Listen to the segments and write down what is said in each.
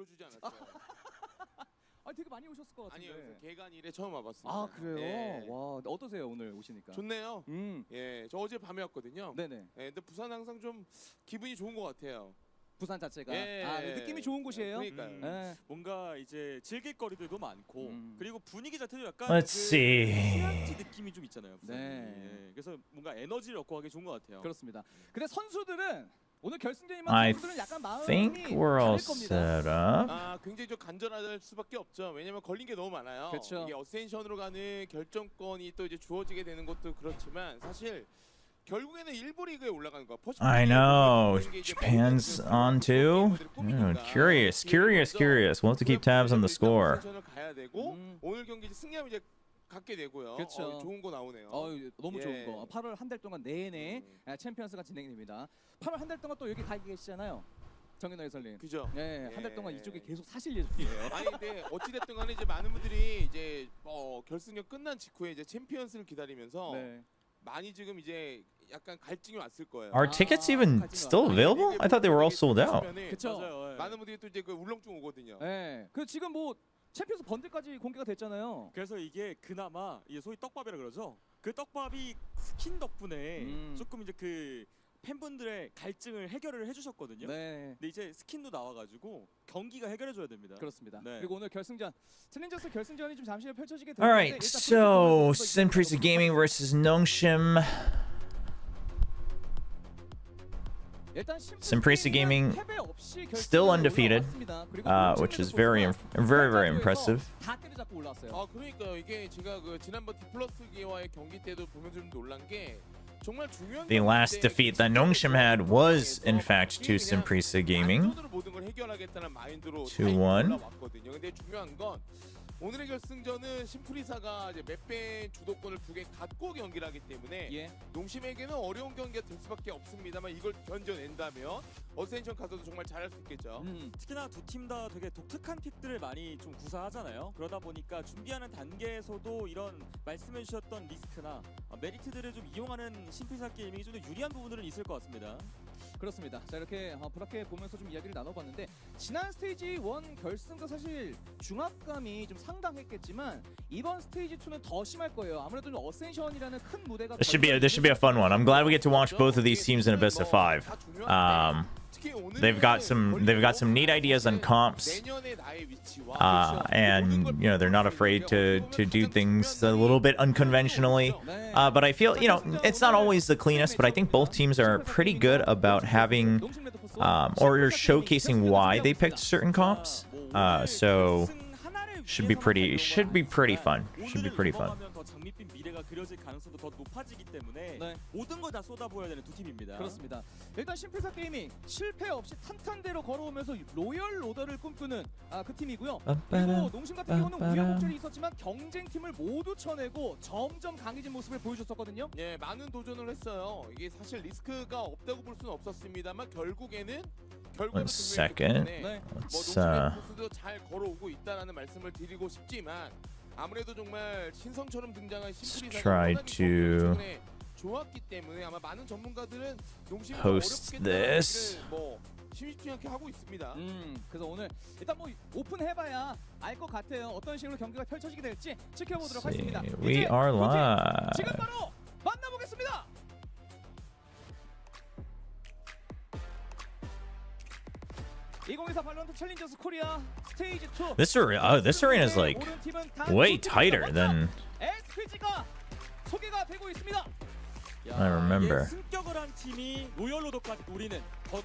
불러주지 않았어요. 아니 되게 많이 오셨을 것 같은데. 아니요, 개간 일에 처음 와봤습니다. 아 그래요? 네. 와 어떠세요 오늘 오시니까? 좋네요. 예, 저 어제 밤에 왔거든요. 네네. 예, 근데 부산 항상 좀 기분이 좋은 것 같아요. 부산 자체가 예. 아, 느낌이 좋은 곳이에요. 그러니까요. 예. 뭔가 이제 즐길 거리들도 많고 그리고 분위기 자체도 약간 Let's see. 휴양지 느낌이 좀 있잖아요. 부산이. 네. 예, 그래서 뭔가 에너지를 얻고 가기 좋은 것 같아요. 그렇습니다. 근데 선수들은 오늘 결승전이면 I 선수들은 약간 마음이 think we're all 다를 겁니다. set up. 아, 굉장히 좀 간절할 수밖에 없죠. 왜냐면 걸린 게 너무 많아요. 그렇죠. 이게 어센션으로 가는 결정권이 또 이제 주어지게 되는 것도 그렇지만 사실 결국에는 일부 리그에 올라가는 거. I know. Japan's on too. Curious. We'll have to keep tabs on the score. 어센션을 가야 되고 오늘 경기 승리하면 이제 갖게 되고요. 그렇죠. 좋은 거 나오네요. 너무 예. 좋은 거. 8월 한 달 동안 내내 챔피언스가 진행됩니다. 8월 한 달 동안 또 여기 가 계시잖아요. 정현호 해설님. 그죠? 네, 한 달 예. 동안 이쪽에 계속 사실 예정이에요. 아니 근데 어찌 됐든 간에 이제 많은 분들이 이제 결승전 끝난 직후에 이제 챔피언스를 기다리면서 네. 많이 지금 이제 약간 갈증이 왔을 거예요. Are tickets even still available? I thought they were all sold out. 그렇죠. 맞아요. 예. 많은 분들이 또 이제 그 울렁증 오거든요. 네. 그 지금 뭐 챔피언스 번들까지 공개가 됐잖아요. 그래서 이게 그나마 이게 소위 떡밥이라 그러죠. 그 떡밥이 스킨 덕분에 조금 이제 그 팬분들의 갈증을 해결을 해주셨거든요. 네. 근데 이제 스킨도 나와가지고 경기가 해결해줘야 됩니다. 그렇습니다. 네. 그리고 오늘 결승전 챌린저스 결승전이 좀 잠시 후에 펼쳐지게 되는데 Alright, so Sinprisa Gaming versus Nongshim. Sinprisa Gaming still undefeated, which is very impressive. 다 때려잡고 올라왔어요. 아 그러니까요. 이게 제가 그 지난번 디플러스기와의 경기 때도 보면서 좀 놀란 게 정말 중요한 The last defeat that Nongshim had was, in fact, to Sinprisa Gaming. 2-1. 근데 중요한 건 오늘의 결승전은 심프리사가 이제 맵배 주도권을 두 개 갖고 경기를 하기 때문에 농심에게는 어려운 경기가 될 수밖에 없습니다만 이걸 견뎌낸다면 어센션 가서도 정말 잘할 수 있겠죠. 특히나 두 팀 다 되게 독특한 픽들을 많이 좀 구사하잖아요. 그러다 보니까 준비하는 단계에서도 이런 말씀해주셨던 리스크나 메리트들을 좀 이용하는 심프리사 게이밍이 좀 더 유리한 부분들은 있을 것 같습니다. 그렇습니다. 자 이렇게 브라켓 보면서 좀 이야기를 나눠봤는데 지난 스테이지 1 결승도 사실 중압감이 좀 상당했겠지만 이번 스테이지 2는 더 심할 거예요. 아무래도 좀 어센션이라는 큰 무대가 This should be a fun one. I'm glad we get to watch both of these teams in a best of 5. They've got some neat ideas on comps, and you know they're not afraid to do things a little bit unconventionally. But I feel it's not always the cleanest, but I think both teams are pretty good about having or showcasing why they picked certain comps. So should be pretty fun. 장밋빛 미래가 그려질 가능성도 더 높아지기 때문에 모든 걸 다 쏟아부어야 되는 두 팀입니다. 그렇습니다. 일단 심플사 게이밍 실패 없이 탄탄대로 걸어오면서 로열 로더를 꿈꾸는 그 팀이고요. 그리고 농심 같은 경우는 우여곡절이 있었지만 경쟁팀을 모두 쳐내고 점점 강해진 모습을 보여줬었거든요. 예, 많은 도전을 했어요. 이게 사실 리스크가 없다고 볼 수는 없었습니다만 결국에는 One second. 모습도 잘 걸어오고 있다라는 말씀을 드리고 싶지만 아무래도 정말 신성처럼 등장한 try to 좋았기 때문에 아마 많은 전문가들은 농심이 host this. 뭐 심심치 않게 하고 있습니다. 그래서 오늘 일단 뭐 오픈해봐야 알 것 같아요. 어떤 식으로 경기가 펼쳐지게 될지 지켜보도록 하겠습니다. We are live. 지금 바로 만나보겠습니다. 발로란트 챌린저스 코리아 스테이지 2. This arena is like way tighter than SPG가 소개가 되고 있습니다. I remember. 승격을 한 팀이 로열 로더까지 노리는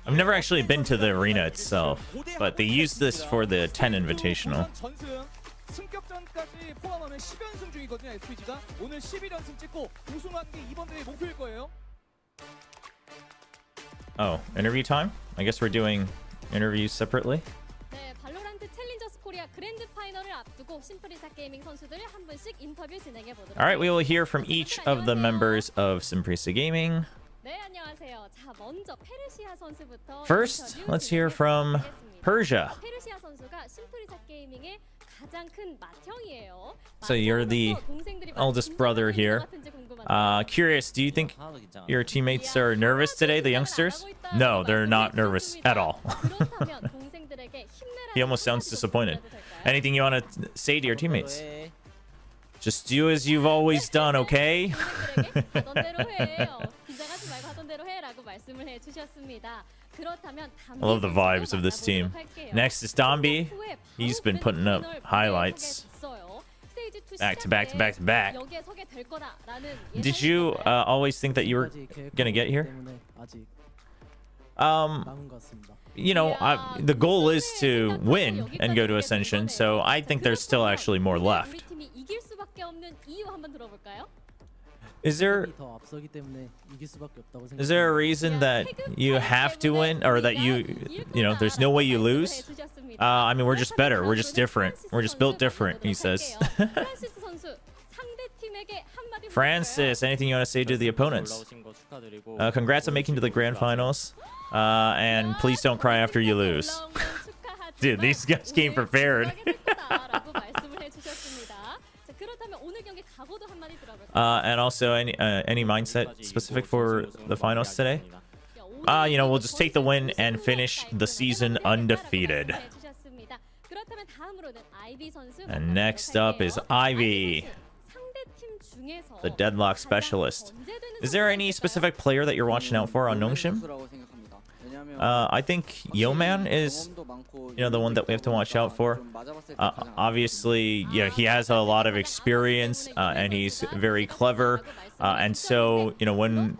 I've never actually been to the arena itself, but they used this for the 10 Invitational. 전승 승격전까지 포함하면 10연승 중이거든요. SPG가 오늘 11연승 찍고 우승하는 게 이번 대회 목표일 거예요. Oh, interview time? I guess we're doing interviews separately. 네, 발로란트 챌린저스 코리아 그랜드 파이널을 앞두고 심프리사 게이밍 선수들 한 분씩 인터뷰 진행해 보도록. All right, we will hear from each of the members of Sinprisa Gaming. 네, 안녕하세요. 자, 먼저 페르시아 선수부터 First, let's hear from Persia. 페르시아 선수가 심프리사 게이밍의 가장 큰 맏형이에요. So you're the eldest brother here. Curious, do you think your teammates are nervous today, the youngsters? No, they're not nervous at all. 그렇다면 동생들에게 힘내라 He almost sounds disappointed. Anything you want to say to your teammates? Just do as you've always done, okay? I love the vibes of this team. Next is Domby. He's been putting up highlights. Back to back to back to back. Did you always think that you were gonna get here? You know, the goal is to win and go to Ascension, so I think there's still actually more left. Is there a reason that you have to win, or that you know, there's no way you lose? I mean, we're just better. We're just different. We're just built different, he says. Francis, anything you want to say to the opponents? Congrats on making to the grand finals. And please don't cry after you lose. Dude, these guys came prepared. And also, any mindset specific for the finals today? You know, we'll just take the win and finish the season undefeated. And next up is Ivy, the deadlock specialist. Is there any specific player that you're watching out for on Nongshim? I think Yeoman is, you know, the one that we have to watch out for. Obviously, yeah, he has a lot of experience and he's very clever. And so, you know,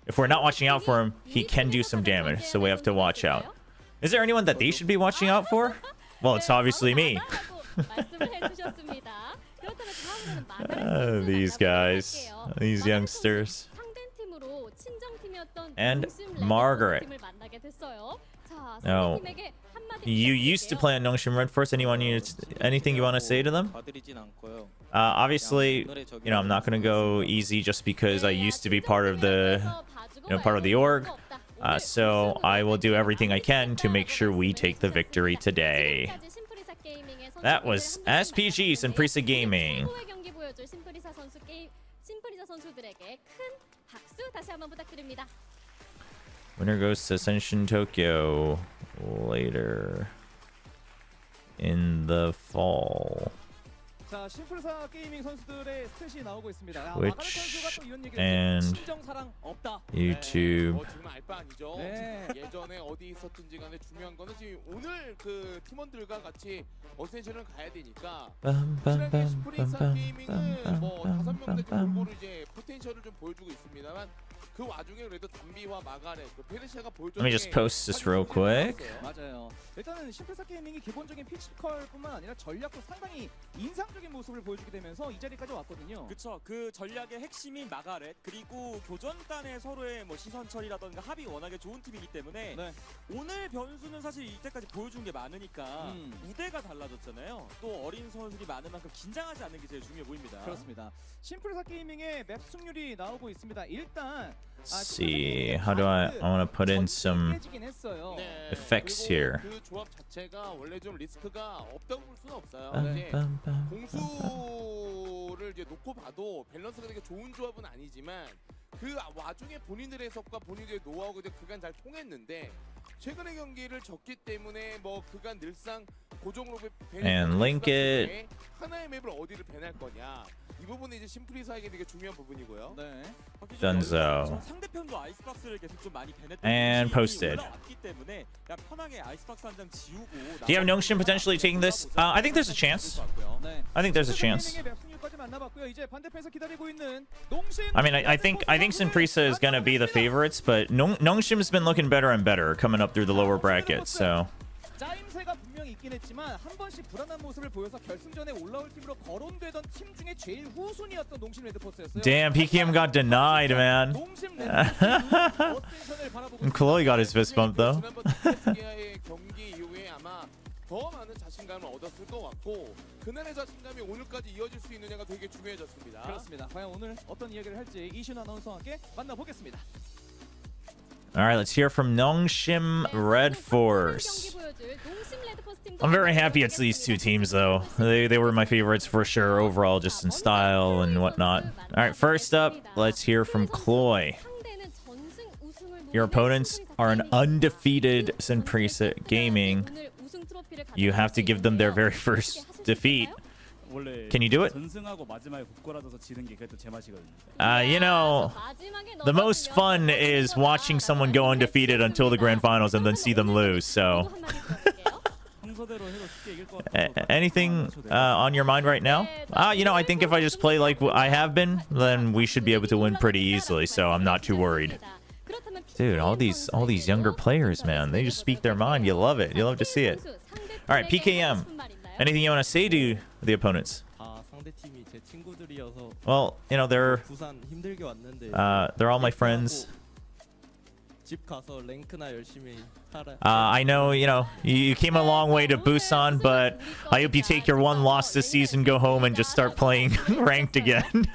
if we're not watching out for him, he can do some damage. So we have to watch out. Is there anyone that they should be watching out for? Well, it's obviously me. These guys, these youngsters. And Margaret. Oh, you used to play on Nongshim Red Force. Anything you want to say to them? Obviously, you know, I'm not going to go easy just because I used to be part of the org. So I will do everything I can to make sure we take the victory today. That was SPG Simprisa Gaming. Winner goes to Ascension Tokyo later in the fall. Twitch and YouTube. 지금 알 바 아니죠. 예전에 어디 있었든지 간에 중요한 거는 지금 오늘 그 팀원들과 같이 어센션을 가야 되니까 친하게 스프링사 게이밍은 뭐 5명대 골고루 이제 포텐셜을 좀 보여주고 있습니다만 그 와중에 그래도 담비와 마가렛, 그 페르시아가 보여줬던 Let me just post this real quick. 맞아요. 일단은 심플사 게이밍이 기본적인 피지컬뿐만 아니라 전략도 상당히 인상적인 모습을 보여주게 되면서 이 자리까지 왔거든요. 그쵸. 그 전략의 핵심인 마가렛, 그리고 교전단의 서로의 뭐 시선 처리라던가 합이 워낙에 좋은 팀이기 때문에 네. 오늘 변수는 사실 이때까지 보여준 게 많으니까 무대가 달라졌잖아요. 또 어린 선수들이 많은 만큼 긴장하지 않는 게 제일 중요해 보입니다. 그렇습니다. 심플사 게이밍의 맵 승률이 나오고 있습니다. 일단 Let's see. How do I want to put in some effects here. 그 조합 자체가 원래 좀 리스크가 없다고 볼 수는 없어요. 근데 공수를 이제 놓고 봐도 밸런스가 되게 좋은 조합은 아니지만 그 와중에 본인들의 해석과 본인들의 노하우가 그간 잘 통했는데 최근의 경기를 졌기 때문에 뭐 그간 늘상 고정으로 And link it. 하나의 맵을 어디를 배날 거냐 이 부분이 이제 심플리사에게 되게 중요한 부분이고요. 네. Dunzo. 상대편도 아이스박스를 계속 좀 많이 배냈던 And posted. 때문에 그냥 편하게 아이스박스 한 장 지우고. Do you have Nongshim potentially taking this? I think there's a chance. I think there's a chance. I mean, I think Simprisa is gonna be the favorites, but Nongshim's been looking better and better coming up through the lower brackets. So. 짜임새가 분명히 있긴 했지만 한 번씩 불안한 모습을 보여서 결승전에 올라올 팀으로 거론되던 팀 중에 제일 후순위였던 농심 레드포스였어요. Damn, PKM got denied, man. Chloe got his fist bumped though. 경기 이후에 아마 더 많은 자신감을 얻었을 것 같고 그날의 자신감이 오늘까지 이어질 수 있느냐가 되게 중요해졌습니다. 그렇습니다. 과연 오늘 어떤 이야기를 할지 이신 아나운서와 함께 만나보겠습니다. All right, let's hear from Nongshim Red Force. I'm very happy it's these two teams, though. They were my favorites for sure, overall, just in style and whatnot. All right, first up, let's hear from Chloe. Your opponents are an undefeated Simprisa Gaming. you have to give them their very first defeat. Can you do it? You know, the most fun is watching someone go undefeated until the grand finals and then see them lose. So, anything on your mind right now? You know, I think if I just play like I have been, then we should be able to win pretty easily. So I'm not too worried. Dude, all these younger players, man, they just speak their mind. You love it. You love to see it. All right, PKM. Anything you want to say to the opponents? Well, you know, they're all my friends. I know, you know, you came a long way to Busan, but I hope you take your one loss this season, go home, and just start playing ranked again.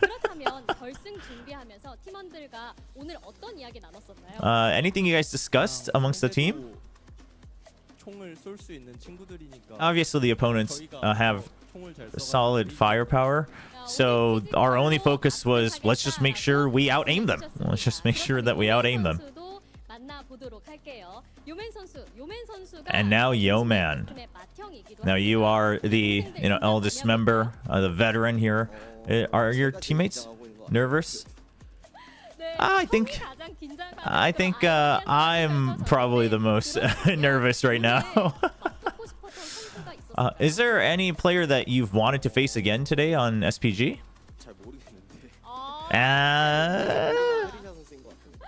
Anything you guys discussed amongst the team? Obviously, the opponents have solid firepower, so our only focus was let's just make sure we out-aim them. Let's just make sure that we out-aim them. And now Yeoman. Now you are the eldest member, the veteran here. Are your teammates nervous? I think I'm probably the most nervous right now. Is there any player that you've wanted to face again today on SPG?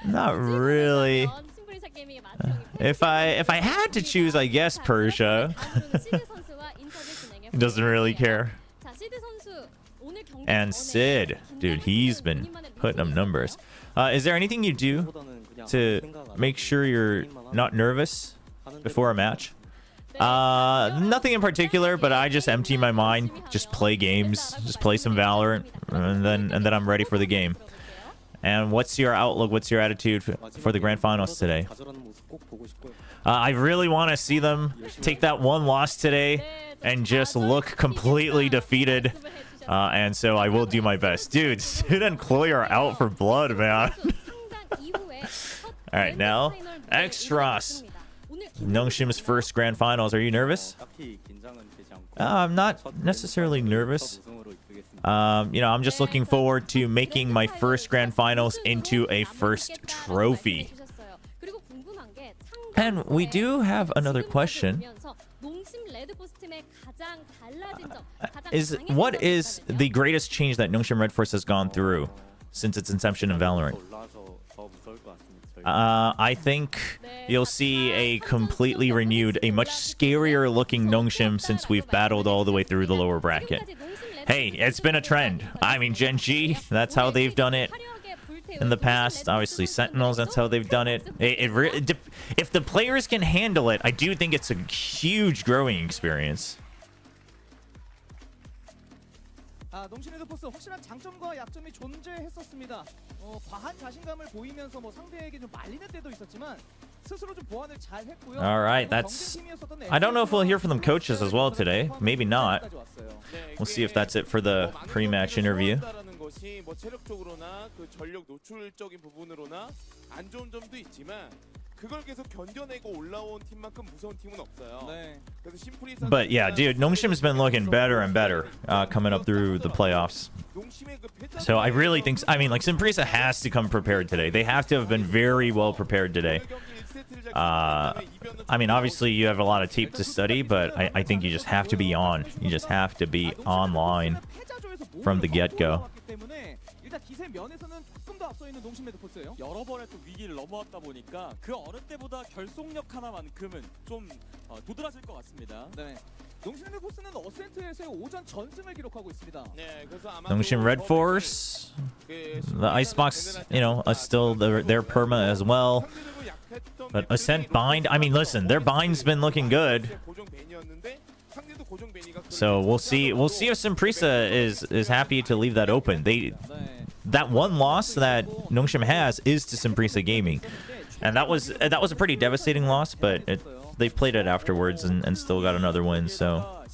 Not really. If I had to choose, I guess Persia. Doesn't really care. And Sid, dude, he's been putting up numbers. Is there anything you do to make sure you're not nervous before a match? Nothing in particular, but I just empty my mind, just play games, just play some Valorant, and then I'm ready for the game. And what's your outlook? What's your attitude for the grand finals today? I really want to see them take that one loss today and just look completely defeated. And so I will do my best. Dude, Sid and Chloe are out for blood, man. All right, now, Extras. Nongshim's first grand finals. Are you nervous? I'm not necessarily nervous. You know, I'm just looking forward to making my first grand finals into a first trophy. And we do have another question. What is the greatest change that Nongshim Red Force has gone through since its inception in Valorant? I think you'll see a completely renewed, a much scarier looking Nongshim since we've battled all the way through the lower bracket. Hey, it's been a trend. I mean, Gen G, that's how they've done it in the past. Obviously, Sentinels, that's how they've done it. If the players can handle it, I do think it's a huge growing experience. 농심 레드포스 확실한 장점과 약점이 존재했었습니다. 과한 자신감을 보이면서 뭐 상대에게 좀 말리는 때도 있었지만 스스로 좀 보완을 잘 했고요. All right, that's. I don't know if we'll hear from them coaches as well today. Maybe not. We'll see if that's it for the pre-match interview. 뭐 체력적으로나 그 전력 노출적인 부분으로나 안 좋은 점도 있지만 그걸 계속 견뎌내고 올라온 팀만큼 무서운 팀은 없어요. 그래서 심플리사. But yeah, dude, Nongshim's been looking better and better coming up through the playoffs. So I really think, I mean, like Simprisa has to come prepared today. They have to have been very well prepared today. I mean, obviously you have a lot of tape to study, but I think you just have to be on. You just have to be online from the get-go. 일단 기세 면에서는 조금 더 앞서 있는 농심 레드포스예요. 여러 번의 또 위기를 넘어왔다 보니까 그 어느 때보다 결속력 하나만큼은 좀 도드라질 것 같습니다. 네. 농심 레드포스는 어센트에서의 오전 전승을 기록하고 있습니다. 네, 그래서 아마 Nongshim Red Force, the Icebox, you know, still their perma as well. But Ascent bind, I mean, listen, their bind's been looking good. So we'll see if Simprisa is happy to leave that open. That one loss that Nongshim has is to Simprisa Gaming, and that was a pretty devastating loss, but they played it afterwards and still got another win. So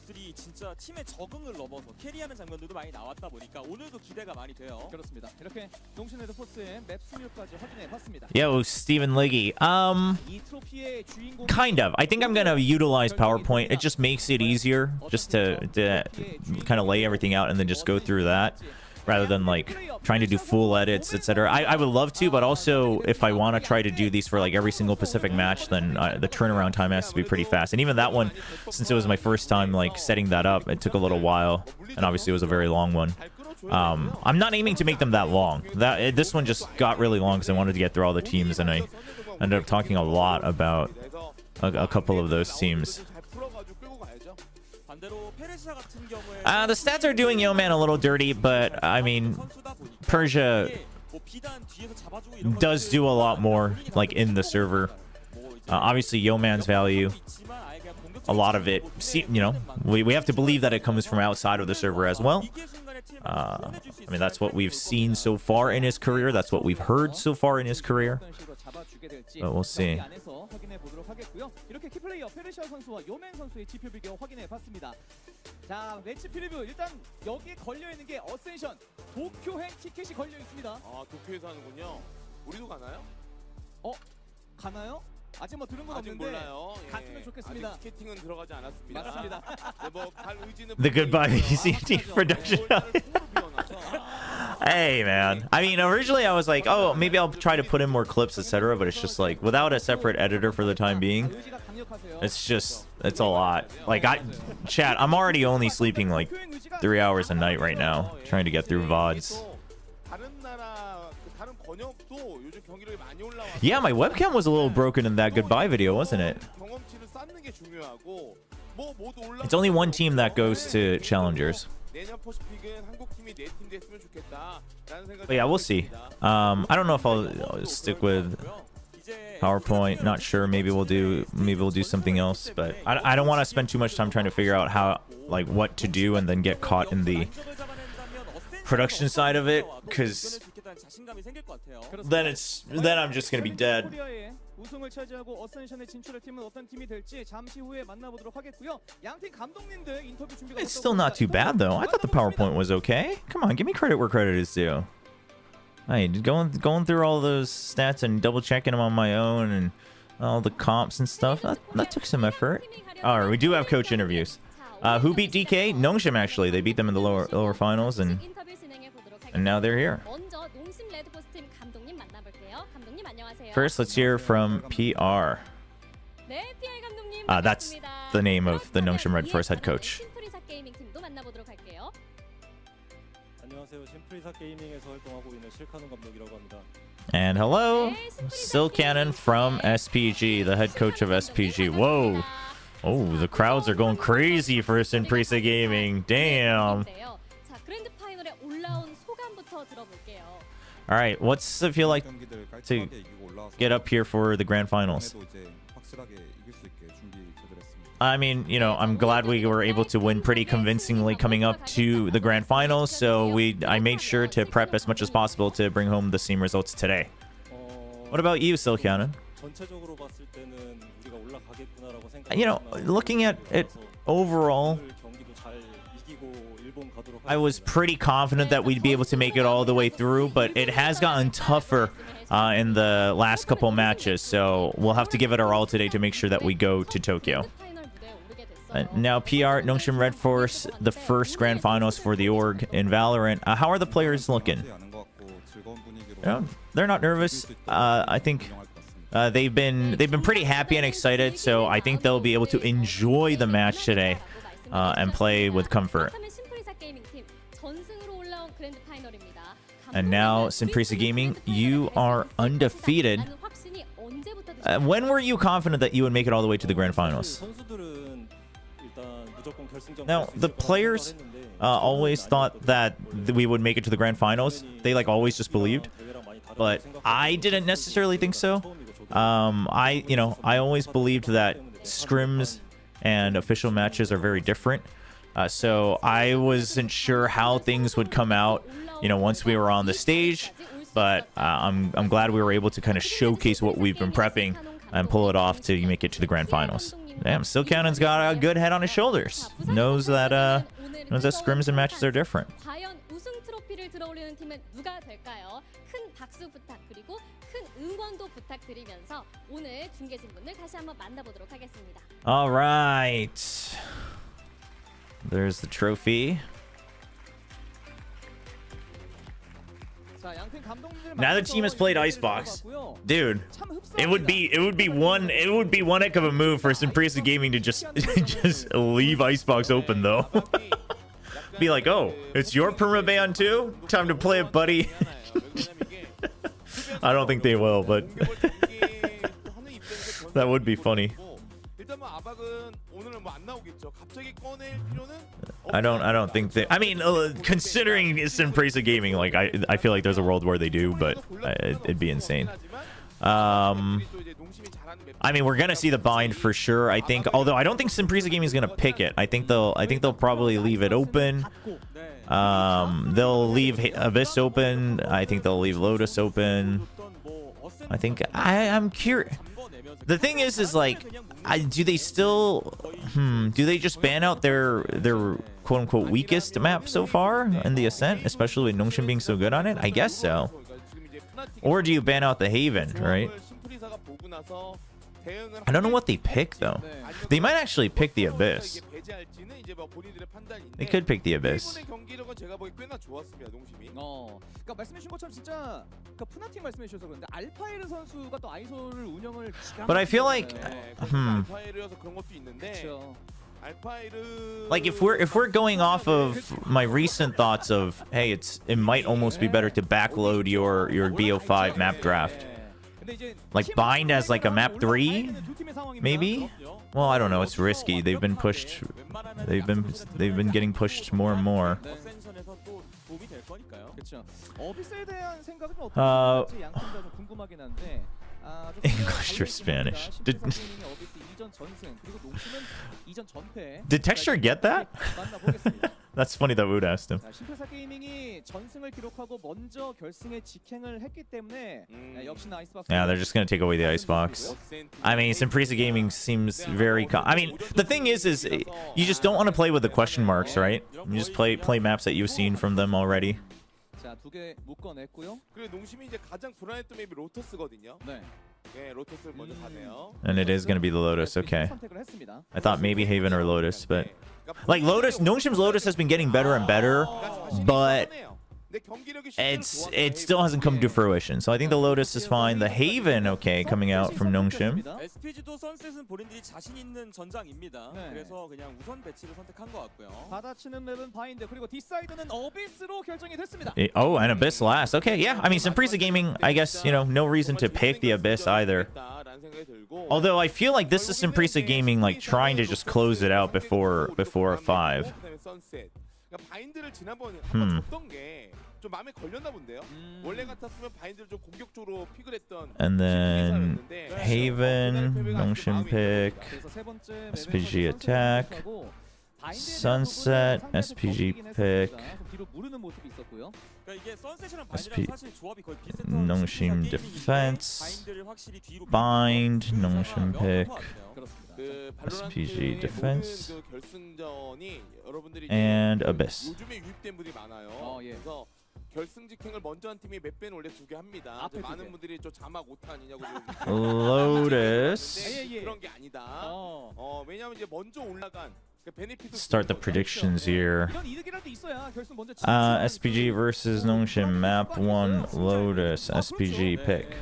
선수들이 진짜 팀의 적응을 넘어서 캐리하는 장면들도 많이 나왔다 보니까 오늘도 기대가 많이 돼요. 그렇습니다. 이렇게 농심 레드포스의 맵 승률까지 확인해 봤습니다. Yo, Stephen Liggy. 이 트로피의 주인공 Kind of. I think I'm gonna utilize PowerPoint. It just makes it easier just to kind of lay everything out and then just go through that, rather than like trying to do full edits, etc. I would love to, but also if I want to try to do these for like every single Pacific match, then the turnaround time has to be pretty fast. And even that one, since it was my first time like setting that up, it took a little while, and obviously it was a very long one. I'm not aiming to make them that long. This one just got really long because I wanted to get through all the teams, and I ended up talking a lot about a couple of those teams. The stats are doing Yeoman a little dirty, but I mean, Persia does do a lot more, like in the server. Obviously, Yeoman's value, a lot of it, you know, we have to believe that it comes from outside of the server as well. I mean, that's what we've seen so far in his career. That's what we've heard so far in his career. But we'll see. 이렇게 키플레이어 페르시아 선수와 요맨 선수의 지표 비교 확인해 봤습니다. 자, 매치 프리뷰 일단 여기에 걸려 있는 게 어센션 도쿄행 티켓이 걸려 있습니다. 아, 도쿄에서 하는군요. 우리도 가나요? 가나요? 아직 뭐 들은 건 아직 없는데 몰라요. 예. 갔으면 좋겠습니다. 아직 티켓팅은 들어가지 않았습니다. 맞습니다. 네, 뭐갈 의지는 The goodbye VCT production. Hey man, I mean, originally I was like, oh, maybe I'll try to put in more clips, etc. But it's just like without a separate editor for the time being, it's a lot. Like chat, I'm already only sleeping like 3 hours a night right now, trying to get through VODs. Yeah, my webcam was a little broken in that goodbye video, wasn't it? It's only one team that goes to challengers. But yeah, we'll see. I don't know if I'll stick with PowerPoint. Not sure. Maybe we'll do something else. But I don't want to spend too much time trying to figure out how, like, what to do and then get caught in the production side of it, because then I'm just gonna be dead. 우승을 차지하고 어센션에 진출할 팀은 어떤 팀이 될지 잠시 후에 만나보도록 하겠고요. 양팀 감독님들 인터뷰 준비가 It's still not too bad though. I thought the PowerPoint was okay. Come on, give me credit where credit is due. Hey, going through all those stats and double checking them on my own and all the comps and stuff. That took some effort. All right, we do have coach interviews. Who beat DK? Nongshim actually. They beat them in the lower finals, and now they're here. First, let's hear from PR. That's the name of the Nongshim Red Force head coach. And hello, Silcannon from SPG, the head coach of SPG. Whoa. Oh, the crowds are going crazy for Sinprisa Gaming. Damn. All right, what's it feel like to get up here for the grand finals? I mean, you know, I'm glad we were able to win pretty convincingly coming up to the grand finals, so I made sure to prep as much as possible to bring home the same results today. What about you, Silcannon? You know, looking at it overall, I was pretty confident that we'd be able to make it all the way through, but it has gotten tougher in the last couple matches, so we'll have to give it our all today to make sure that we go to Tokyo. Now, PR, Nongshim Red Force, the first grand finals for the org in Valorant. How are the players looking? You know, they're not nervous. I think they've been pretty happy and excited, so I think they'll be able to enjoy the match today and play with comfort. And now, Sinprisa Gaming, you are undefeated. When were you confident that you would make it all the way to the grand finals? Now, the players always thought that we would make it to the grand finals. They like always just believed, but I didn't necessarily think so. I always believed that scrims and official matches are very different. So I wasn't sure how things would come out, you know, once we were on the stage. But I'm glad we were able to kind of showcase what we've been prepping and pull it off to make it to the grand finals. Damn, Still Cannon's got a good head on his shoulders. Knows that scrims and matches are different. 과연 우승 트로피를 들어올리는 팀은 누가 될까요? 큰 박수 부탁 그리고 큰 응원도 부탁드리면서 오늘 중계진분들 다시 한번 만나보도록 하겠습니다. All right. There's the trophy. Neither team has played Icebox. Dude, it would be one heck of a move for Simpresa Gaming to just leave Icebox open though. Be like, "Oh, it's your permaban too? Time to play it, buddy." I don't think they will, but that would be funny. I don't think they. I mean, considering Simpresa Gaming, like I feel like there's a world where they do, but it'd be insane. I mean, we're gonna see the bind for sure. I think, although I don't think Simpresa Gaming is gonna pick it. I think they'll probably leave it open. They'll leave Abyss open. I think they'll leave Lotus open. I think I'm curious. The thing is like, do they still? Do they just ban out their quote unquote weakest map so far in the Ascent, especially with Nongshim being so good on it? I guess so. Or do you ban out the Haven, right? I don't know what they pick though. They might actually pick the Abyss. They could pick the Abyss. 그러니까 말씀해주신 것처럼 진짜 그 푸나팀 말씀해주셔서 그런데 알파이르 선수가 또 아이솔을 운영을 But I feel like, like if we're going off of my recent thoughts of, hey, it might almost be better to backload your BO5 map draft, like bind as like a map 3, maybe. Well, I don't know. It's risky. They've been pushed. They've been getting pushed more and more. English or Spanish? Did Texture get that? That's funny that Wood asked him. Yeah, they're just gonna take away the Icebox. I mean, Simpresa Gaming seems very. I mean, the thing is you just don't want to play with the question marks, right? You just play maps that you've seen from them already. And it is going to be the Lotus, okay. I thought maybe Haven or Lotus, but like Lotus, Nongshim's Lotus has been getting better and better, but it still hasn't come to fruition. So I think the Lotus is fine. The Haven, okay, coming out from Nongshim. SPG도 선셋은 본인들이 자신 있는 전장입니다. 그래서 그냥 우선 배치를 선택한 것 같고요. 받아치는 맵은 바인드 그리고 뒷사이드는 어비스로 결정이 됐습니다. Oh, and Abyss last. Okay, yeah. I mean, Simpresa Gaming, I guess, you know, no reason to pick the Abyss either. Although I feel like this is Simpresa Gaming like trying to just close it out before a 5. And then Haven, Nongshim pick, SPG attack, Sunset, SPG pick, Nongshim defense, bind, Nongshim pick, SPG defense, and Abyss. Lotus. Start the predictions here. SPG versus Nongshim, map 1, Lotus, SPG pick.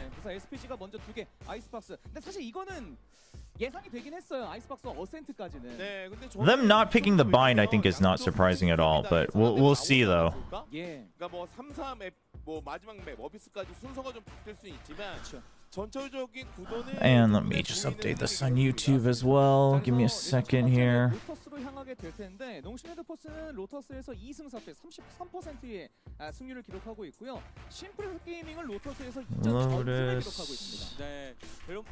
Them not picking the bind, I think, is not surprising at all, but we'll see though. And let me just update this on YouTube as well. Give me a second here. Lotus,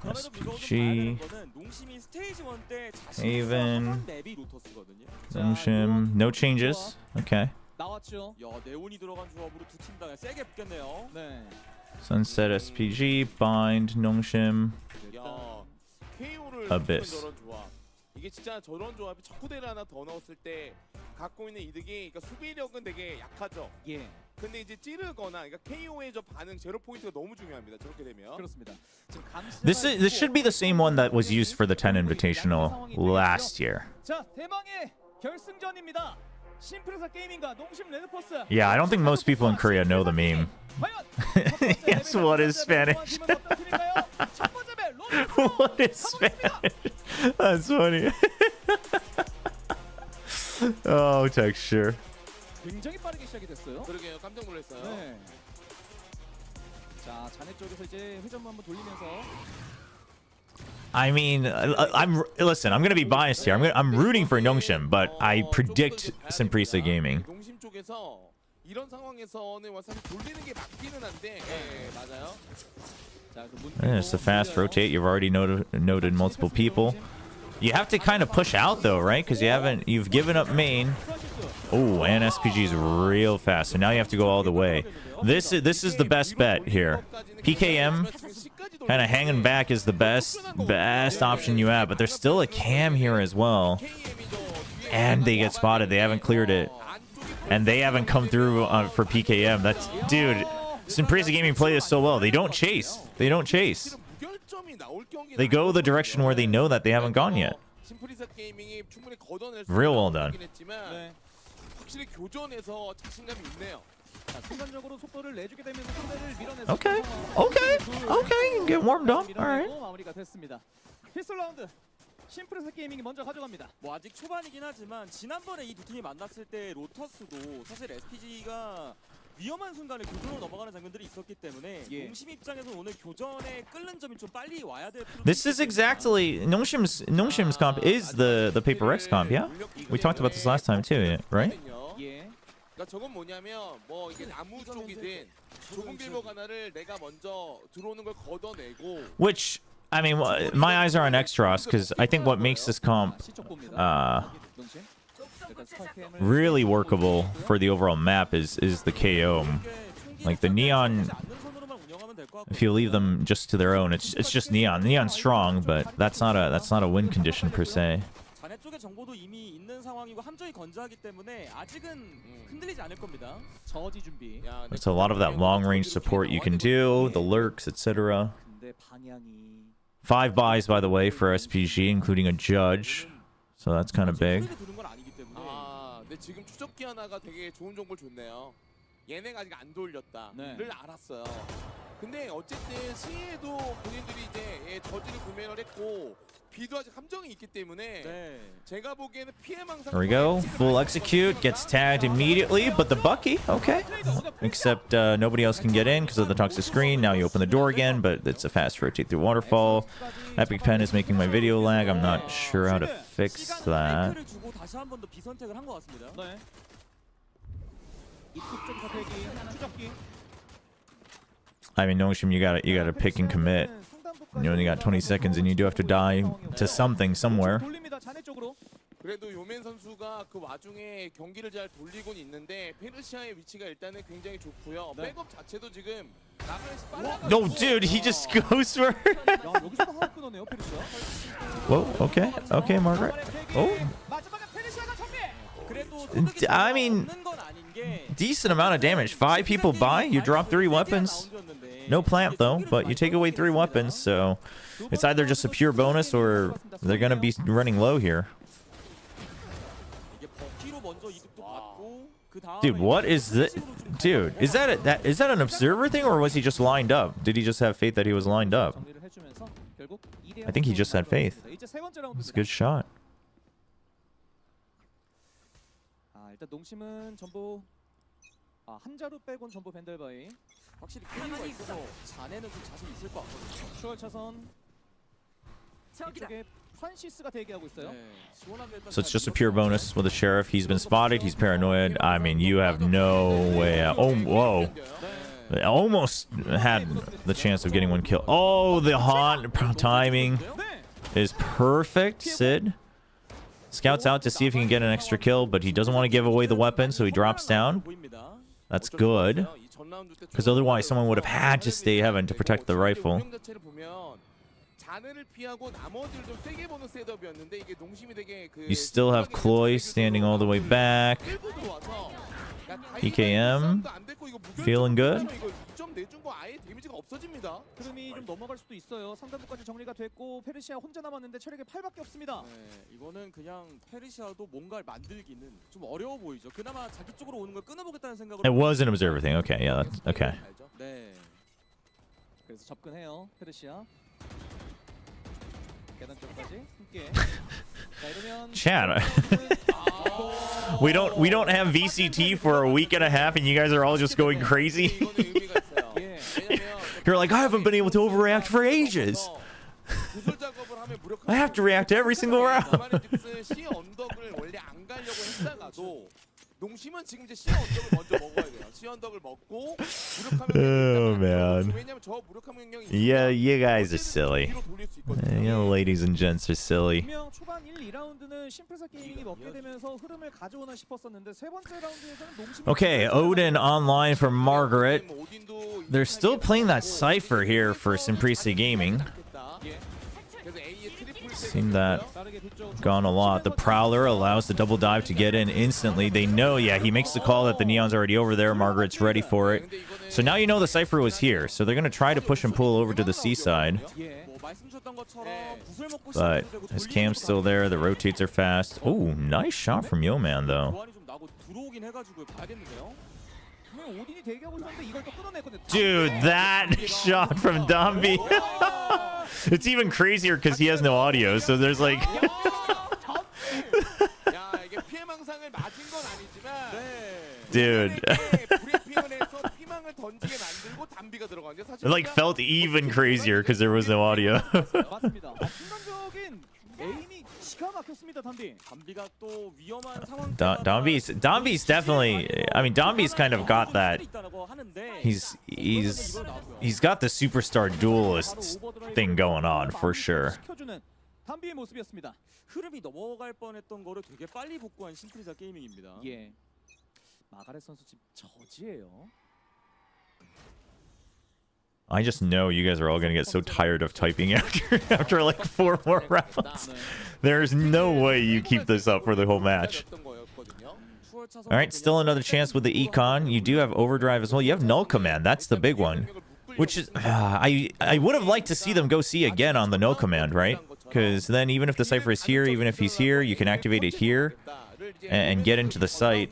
SPG, Haven, Nongshim, no changes. Okay. Sunset SPG, bind, Nongshim, Abyss. 이게 진짜 저런 조합이 척후대를 하나 더 넣었을 때 갖고 있는 이득이 그러니까 수비력은 되게 약하죠. 예. 근데 이제 찌르거나 그러니까 KO의 저 반응 제로 포인트가 너무 중요합니다. 저렇게 되면. 그렇습니다. 지금 감시자가 This should be the 있고 same one that was used for the 10 Invitational last year. 자, 대망의 결승전입니다. 심플에서 게이밍과 농심 레드포스. Yeah, I don't think most people in Korea know the meme. 과연 Yes, what is Spanish? What is Spanish? That's funny. Oh, texture. 굉장히 빠르게 시작이 됐어요. 그러게요. 깜짝 놀랐어요. 네. 자, 자네 쪽에서 이제 회전문 한번 돌리면서 I mean, listen. I'm gonna be biased here. I'm rooting for Nongshim, but I predict Simprisa Gaming. 농심 쪽에서 이런 상황에서는 사실 돌리는 게 맞기는 한데, 예, 맞아요. 자, 그 It's a fast rotate. You've already noted multiple people. You have to kind of push out though, right? Because you've given up main. Oh, and SPG is real fast. So now you have to go all the way. This is the best bet here. PKM kind of hanging back is the best option you have, but there's still a cam here as well. And they get spotted. They haven't cleared it. And they haven't come through for PKM. That's dude. Simprisa Gaming play this so well. They don't chase. They don't chase. They go the direction where they know that they haven't gone yet. Real well done. 확실히 교전에서 자신감이 있네요. 자, 순간적으로 속도를 내주게 되면서 상대를 밀어내서 Okay. Okay. Okay. Get warmed up. All right. 마무리가 됐습니다. 피스톨 라운드 심플에서 게이밍이 먼저 가져갑니다. 뭐 아직 초반이긴 하지만 지난번에 이 두 팀이 만났을 때 로터스도 사실 SPG가 위험한 순간에 교전으로 넘어가는 장면들이 있었기 때문에 예. 농심 입장에서는 오늘 교전에 끓는 점이 좀 빨리 와야 될 필요가 This is exactly Nongshim's comp is the Paper Rex comp. Yeah. We talked about this last time too, right? 예. 그러니까 저건 뭐냐면 뭐 이게 나무 쪽이든 좁은 길목 하나를 내가 먼저 들어오는 걸 걷어내고. Which I mean, my eyes are on Extros because I think what makes this comp really workable for the overall map is the KO. Like the Neon, if you leave them just to their own, it's just Neon. Neon's strong, but that's not a win condition per se. 자네 쪽의 정보도 이미 있는 상황이고 함정이 건조하기 때문에 아직은 흔들리지 않을 겁니다. 저지 준비. There's a lot of that long range support you can do, the lurks, etc. 근데 방향이 5 buys, by the way, for SPG, including a judge. So that's kind of big. 근데 지금 추적기 하나가 되게 좋은 정보를 줬네요. 얘네가 아직 안 돌렸다를 알았어요. 근데 어쨌든 C에도 본인들이 이제 저지를 구매를 했고 B도 아직 함정이 있기 때문에 제가 보기에는 피해망상. There we go. Full execute. Gets tagged immediately, but the Bucky, okay. Except nobody else can get in because of the toxic screen. Now you open the door again, but it's a fast rotate through waterfall. Epic Pen is making my video lag. I'm not sure how to fix that. I mean, Nongshim, you gotta pick and commit. You only got 20 seconds, and you do have to die to something somewhere. 그래도 요맨 선수가 그 와중에 경기를 잘 돌리곤 있는데 페르시아의 위치가 일단은 굉장히 좋고요. 백업 자체도 지금 나가에서 빨라. No, dude, he just goes for. Whoa. Okay. Okay, Margaret. Oh. I mean, decent amount of damage. 5 people buy. You drop 3 weapons. No plant though, but you take away 3 weapons, so it's either just a pure bonus or they're gonna be running low here. Dude, what is this? Dude, is that an observer thing, or was he just lined up? Did he just have faith that he was lined up? I think he just had faith. It's a good shot. 일단 농심은 전부 한 자루 빼곤 전부 벤델바이. 확실히 클리어가 있어서 자네는 좀 자신 있을 것 같거든요. 추월 차선 이쪽에 프란시스가 대기하고 있어요. So it's just a pure bonus with the sheriff. He's been spotted. He's paranoid. I mean, you have no way out. Oh, whoa. Almost had the chance of getting 1 kill. Oh, the haunt timing is perfect. Sid scouts out to see if he can get an extra kill, but he doesn't want to give away the weapon, so he drops down. That's good, because otherwise someone would have had to stay heaven to protect the rifle. 안을 피하고 나머지를 좀 세게 보는 셋업이었는데 이게 농심이 되게 그 You still have Cloy standing all the way back. 끌고 들어와서 PKM feeling good. 이거 2점 내준 거 아예 데미지가 없어집니다. 흐름이 좀 넘어갈 수도 있어요. 상단부까지 정리가 됐고 페르시아 혼자 남았는데 체력이 8밖에 없습니다. 네, 이거는 그냥 페르시아도 뭔가를 만들기는 좀 어려워 보이죠. 그나마 자기 쪽으로 오는 걸 끊어보겠다는 생각으로. It was an observer thing. Okay, yeah, that's, okay. 네. 그래서 접근해요. 페르시아. 계단 쪽까지 함께. 자, 이러면 Chad, we don't have VCT for a week and a half, and you guys are all just going crazy. 이거는 의미가 있어요. 예. You're like, I haven't been able to overreact for ages. 구슬 작업을 하면 무력한 I have to react to every single round. C 언덕을 원래 안 가려고 했다가도 농심은 지금 이제 C 언덕을 먼저 먹어야 돼요. C 언덕을 먹고 무력하면 Oh, man. 왜냐면 저 무력한 명령이 Yeah, you guys are silly. 뒤로 돌릴 수 있거든요. You know, ladies and gents are silly. 분명 초반 1, 2라운드는 심플사 게이밍이 먹게 되면서 흐름을 가져오나 싶었었는데 세 번째 라운드에서는 농심이 Okay, Odin online for Margaret. They're still playing that Cypher here for Simprisi Gaming. Seen that gone a lot. The Prowler allows the double dive to get in instantly. They know, yeah, he makes the call that the Neon's already over there. Margaret's ready for it. So now you know the Cypher was here. So they're going to try to push and pull over to the seaside. But his cam's still there. The rotates are fast. Oh, nice shot from Yo-Man, though. Dude, that shot from Dombi. It's even crazier because he has no audio, so there's like... Dude. It like felt even crazier because there was no audio. Dombi's definitely, I mean, Dombi's kind of got that. He's got the superstar duelist thing going on for sure. 흐름이 넘어갈 뻔했던 거를 되게 빨리 복구한 심플리사 게이밍입니다. 예. 마가렛 선수 지금 저지예요. I just know you guys are all gonna get so tired of typing after like 4 more rounds. There's no way you keep this up for the whole match. All right, still another chance with the Econ. You do have Overdrive as well. You have Null Command. That's the big one. Which is, I would have liked to see them go C again on the Null Command, right? Because then even if the Cypher is here, even if he's here, you can activate it here and get into the site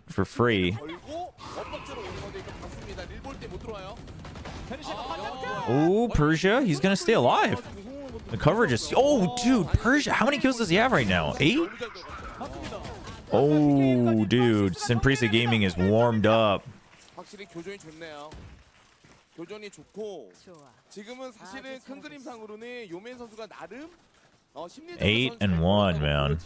for free. Oh, Persia, he's gonna stay alive. The coverage is... Oh, dude, Persia, how many kills does he have right now? 8? Oh, dude, Simprisi Gaming is warmed up. 교전이 좋고 지금은 사실은 큰 그림상으로는 요맨 선수가 나름 8 and 1, man.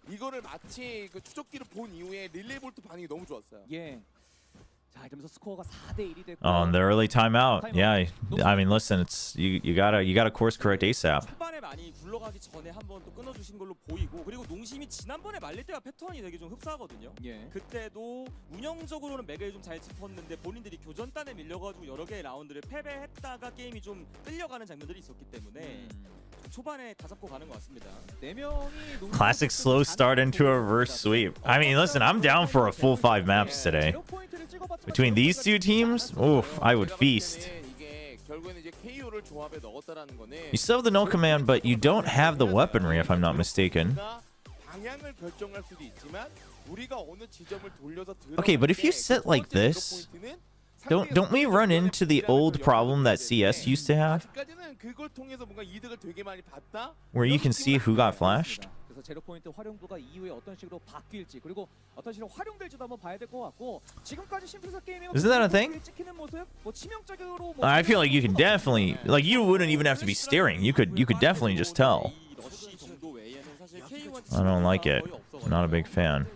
이거를 마치 그 추적기를 본 이후에 릴레이 볼트 반응이 너무 좋았어요. 예. 자, 이러면서 스코어가 4대 1이 됐고. On the early timeout. Yeah, I mean, listen, it's you gotta course correct ASAP. 초반에 많이 굴러가기 전에 한번 또 끊어주신 걸로 보이고 그리고 농심이 지난번에 말릴 때와 패턴이 되게 좀 흡사하거든요. 예. 그때도 운영적으로는 맥을 좀 잘 짚었는데 본인들이 교전단에 밀려가지고 여러 개의 라운드를 패배했다가 게임이 좀 끌려가는 장면들이 있었기 때문에 초반에 다 잡고 가는 것 같습니다. Classic slow start into a reverse sweep. I mean, listen, I'm down for a full 5 maps today. Between these two teams, oof, I would feast. You still have the Null Command, but you don't have the weaponry, if I'm not mistaken. Okay, but if you sit like this, don't we run into the old problem that CS used to have? Where you can see who got flashed? 제로 포인트 활용도가 이후에 어떤 식으로 바뀔지 그리고 어떤 식으로 활용될지도 한번 봐야 될 것 같고 지금까지 심플사 게이밍은 Isn't that a thing? 찍히는 모습 뭐 치명적으로 I feel like you can definitely, like, you wouldn't even have to be staring. You could definitely just tell. I don't like it. I'm not a big fan.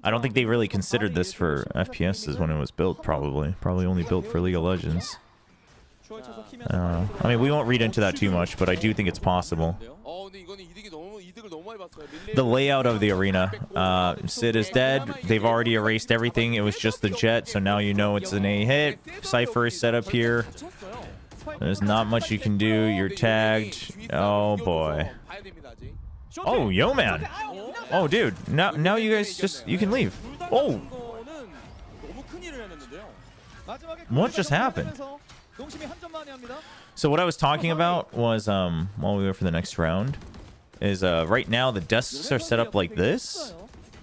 I don't think they really considered this for FPSs when it was built, probably. Probably only built for League of Legends. I mean, we won't read into that too much, but I do think it's possible. The layout of the arena. Sid is dead. They've already erased everything. It was just the jet, so now you know it's an A hit. Cypher is set up here. There's not much you can do. You're tagged. Oh boy. Oh, yo man. Oh dude. Now you guys you can leave. Oh. What just happened? So what I was talking about was while we were for the next round is right now the desks are set up like this,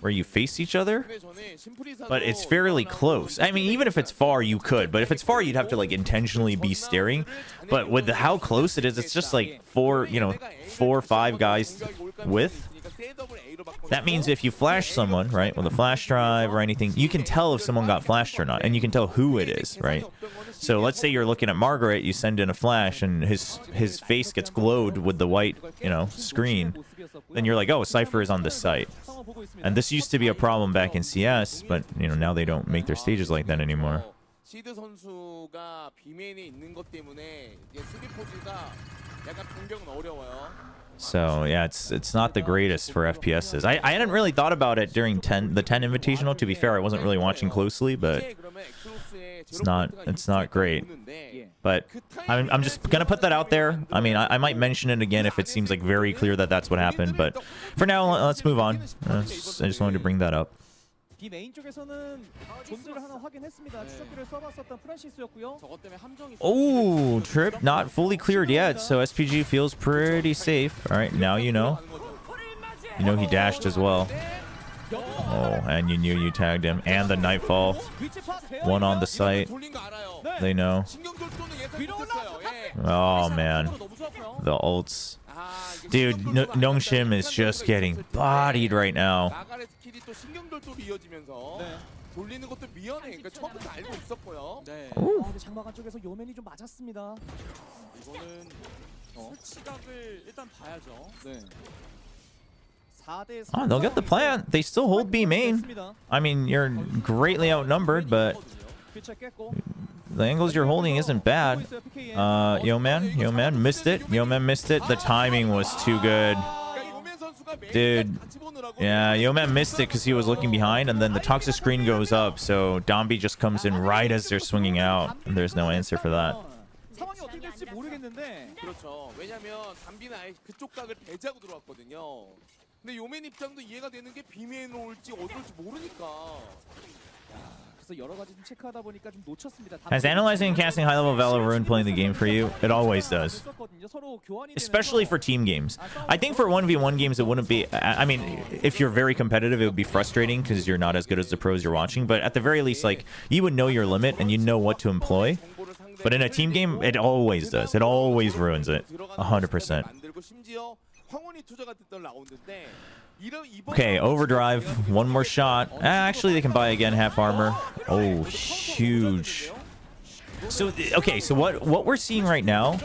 where you face each other, but it's fairly close. I mean, even if it's far, you could, but if it's far, you'd have to like intentionally be staring. But with how close it is, it's just like 4 or 5 guys width. That means if you flash someone, right, with a flash drive or anything, you can tell if someone got flashed or not, and you can tell who it is, right? So let's say you're looking at Margaret, you send in a flash, and his face gets glowed with the white, screen. Then you're like, oh, Cypher is on this site. And this used to be a problem back in CS, but now they don't make their stages like that anymore. So yeah, it's not the greatest for FPSs. I hadn't really thought about it during the 10 Invitational. To be fair, I wasn't really watching closely, but it's not great. But I'm just gonna put that out there. I mean, I might mention it again if it seems like very clear that that's what happened. But for now, let's move on. I just wanted to bring that up. Oh, trip not fully cleared yet, so SPG feels pretty safe. All right, now you know he dashed as well. Oh, and you knew you tagged him. And the Nightfall. One on the site. They know. Oh, man. The ults. Dude, Nongshim is just getting bodied right now. Oh, they'll get the plant. They still hold B main. I mean, you're greatly outnumbered, but the angles you're holding isn't bad. Yo man missed it. Yo man missed it. The timing was too good. Dude. Yeah, Yo man missed it because he was looking behind, and then the toxic screen goes up, so Dombi just comes in right as they're swinging out, and there's no answer for that. 근데 요맨 입장도 이해가 되는 게 B맨으로 올지 어떨지 모르니까. 그래서 여러 가지 좀 체크하다 보니까 좀 놓쳤습니다. Has analyzing and casting high-level Valor ruined playing the game for you? It always does. Especially for team games. I think for 1v1 games it wouldn't be... I mean, if you're very competitive, it would be frustrating because you're not as good as the pros you're watching. But at the very least, like, you would know your limit and you know what to employ. But in a team game, it always does. It always ruins it. 100%. Okay, overdrive. One more shot. Actually, they can buy again, half armor. Oh, huge. So, okay, so what we're seeing right now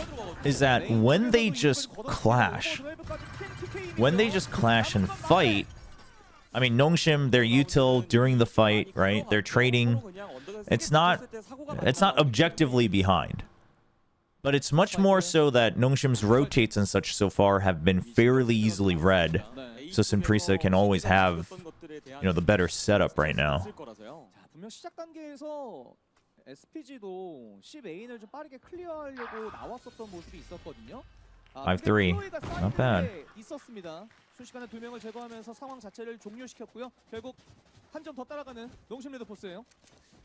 is that when they just clash and fight, I mean, Nongshim, they're util during the fight, right? They're trading. It's not objectively behind. But it's much more so that Nongshim's rotates and such so far have been fairly easily read. So Simprisa can always have, the better setup right now. SPG도 10A를 좀 빠르게 클리어하려고 나왔었던 모습이 있었거든요. 5-3. Not bad. 있었습니다. 순식간에 2명을 제거하면서 상황 자체를 종료시켰고요. 결국 한 점 더 따라가는 농심 레드포스예요.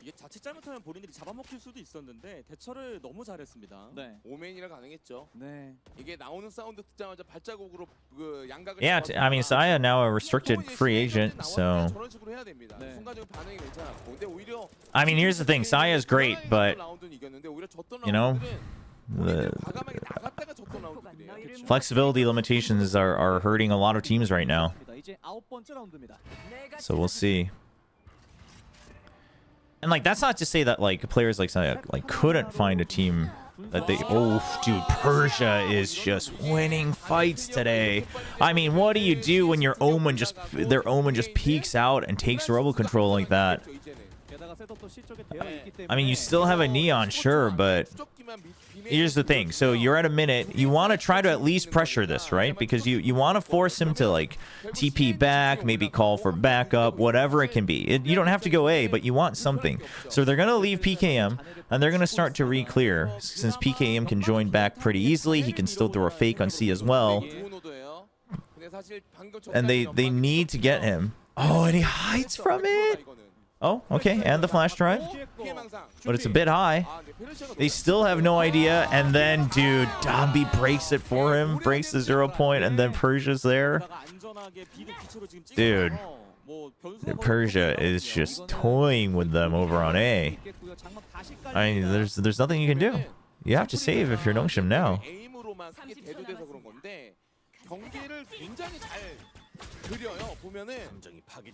이게 자칫 잘못하면 본인들이 잡아먹힐 수도 있었는데 대처를 너무 잘했습니다. 네. 오맨이라 가능했죠. 네. 이게 나오는 사운드 듣자마자 발자국으로 그 양각을 Yeah, I mean, Saya now a restricted free agent, so... 저런 식으로 해야 됩니다. 순간적으로 반응이 괜찮았고. 근데 오히려 I mean, here's the thing. Saya is great, but, the flexibility limitations are hurting a lot of teams right now. So we'll see. And like, that's not to say that like players like Saya couldn't find a team that they... Oh, dude, Persia is just winning fights today. I mean, what do you do when their Omen just peeks out and takes rebel control like that? I mean, you still have a Neon, sure, but here's the thing. So you're at a minute. You want to try to at least pressure this, right? Because you want to force him to, like, TP back, maybe call for backup, whatever it can be. You don't have to go A, but you want something. So they're going to leave PKM, and they're going to start to re-clear. Since PKM can join back pretty easily, he can still throw a fake on C as well. And they need to get him. Oh, and he hides from it. Oh, okay, and the flash drive. But it's a bit high. They still have no idea. And then, dude, Dombi breaks it for him. Breaks the 0 point, and then Persia's there. Dude. Persia is just toying with them over on A. I mean, there's nothing you can do. You have to save if you're Nongshim now.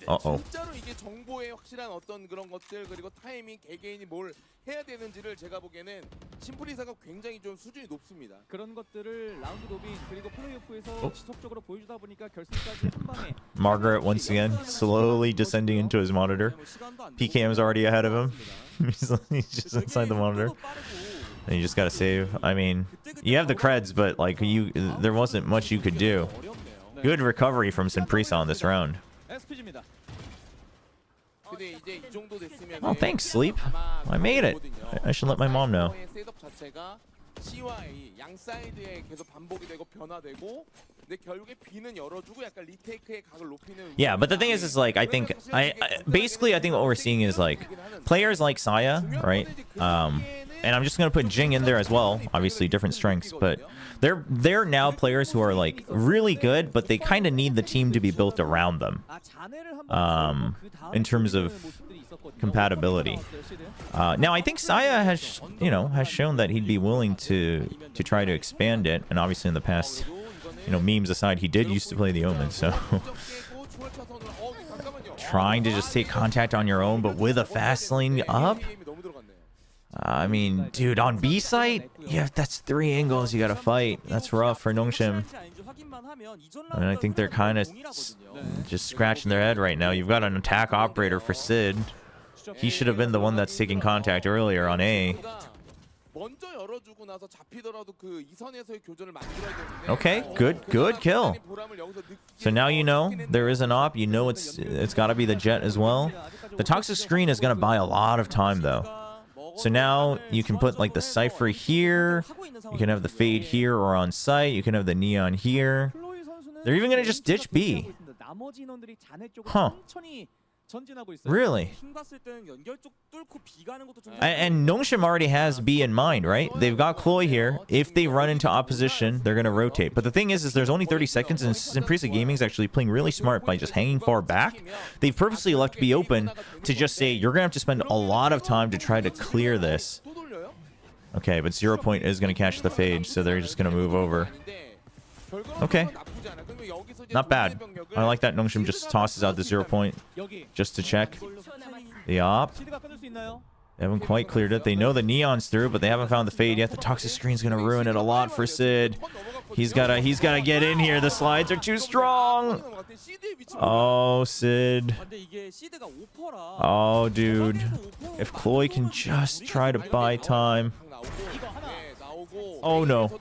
Uh-oh. 진짜로 이게 정보의 확실한 어떤 그런 것들 그리고 타이밍 개개인이 뭘 해야 되는지를 제가 보기에는 심플리사가 굉장히 좀 수준이 높습니다. 그런 것들을 라운드 로빈 그리고 플레이오프에서 지속적으로 보여주다 보니까 결승까지 한 방에 Margaret once again slowly descending into his monitor. PKM's already ahead of him. He's just inside the monitor. And you just gotta save. I mean, you have the creds, but like there wasn't much you could do. Good recovery from Sinprisa on this round. Oh, thanks, Sleep. I made it. I should let my mom know. Yeah, but the thing is like I think basically what we're seeing is like players like Saya, right? And I'm just gonna put Jing in there as well. Obviously, different strengths, but they're now players who are like really good, but they kind of need the team to be built around them. In terms of compatibility. Now I think Saya has shown that he'd be willing to try to expand it, and obviously in the past, memes aside, he did used to play the Omen, so trying to just take contact on your own, but with a fast lane up. I mean, dude, on B site, yeah, that's 3 angles you gotta fight. That's rough for Nongshim. And I think they're kind of just scratching their head right now. You've got an attack operator for Sid. He should have been the one that's taking contact earlier on A. Okay, good kill. So now you know there is an op. You know it's got to be the Jet as well. The toxic screen is going to buy a lot of time though. So now you can put like the Cypher here. You can have the Fade here or on site. You can have the Neon here. They're even going to just ditch B. Huh. Really? And Nongshim already has B in mind, right? They've got Chloe here. If they run into opposition, they're going to rotate. But the thing is there's only 30 seconds, and Sinprisa Gaming's actually playing really smart by just hanging far back. They've purposely left B open to just say, you're going to have to spend a lot of time to try to clear this. Okay, but 0 point is going to catch the Fade, so they're just going to move over. Okay. Not bad. I like that Nongshim just tosses out the 0 point just to check. The op. They haven't quite cleared it. They know the Neon's through, but they haven't found the Fade yet. The toxic screen's gonna ruin it a lot for Sid. He's gotta get in here. The slides are too strong. Oh, Sid. Oh, dude. If Chloe can just try to buy time. Oh, no.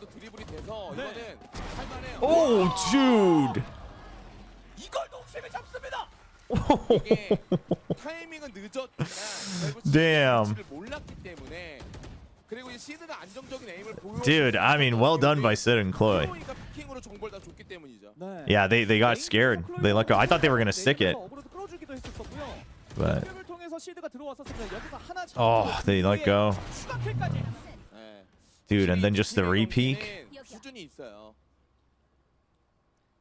Oh, dude. Damn. Dude, I mean, well done by Sid and Chloe. Yeah, they got scared. They let go. I thought they were going to stick it. But... oh, they let go. Dude, and then just the re-peek.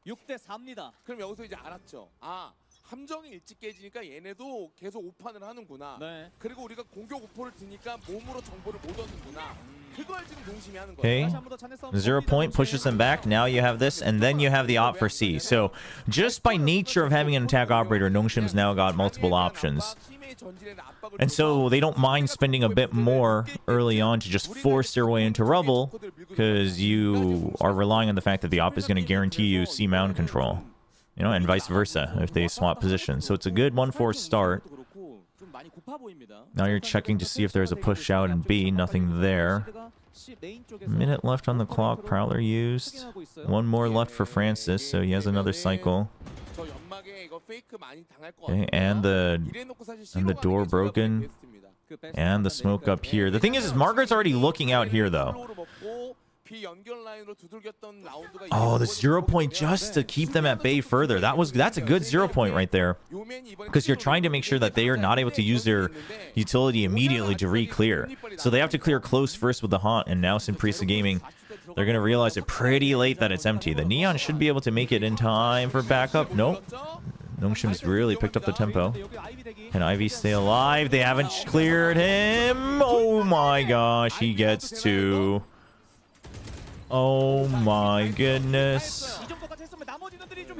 6대 4입니다. 그럼 여기서 이제 알았죠. 아, 함정이 일찍 깨지니까 얘네도 계속 오판을 하는구나. 네. 그리고 우리가 공격 오퍼를 드니까 몸으로 정보를 못 얻는구나. 그걸 지금 농심이 하는 거예요. Okay. 0 point pushes them back. Now you have this, and then you have the op for C. So just by nature of having an attack operator, Nongshim's now got multiple options. And so they don't mind spending a bit more early on to just force their way into rubble, because you are relying on the fact that the op is going to guarantee you C mound control, and vice versa if they swap positions. So it's a good 1-4 start. 좀 많이 고파 보입니다. Now you're checking to see if there's a push out in B. Nothing there. Minute left on the clock. Prowler used. One more left for Francis, so he has another cycle. 저 연막에 이거 페이크 많이 당할 것 Okay, 같아요. and the door broken. And the smoke up here. The thing is Margaret's already looking out here, though. Oh, the 0 point just to keep them at bay further. That's a good 0 point right there. Because you're trying to make sure that they are not able to use their utility immediately to re-clear. So they have to clear close first with the Haunt, and now Simprisa Gaming, they're going to realize it pretty late that it's empty. The Neon should be able to make it in time for backup. Nope. Nongshim's really picked up the tempo. Can Ivy stay alive? They haven't cleared him. Oh my gosh, he gets two. Oh my goodness.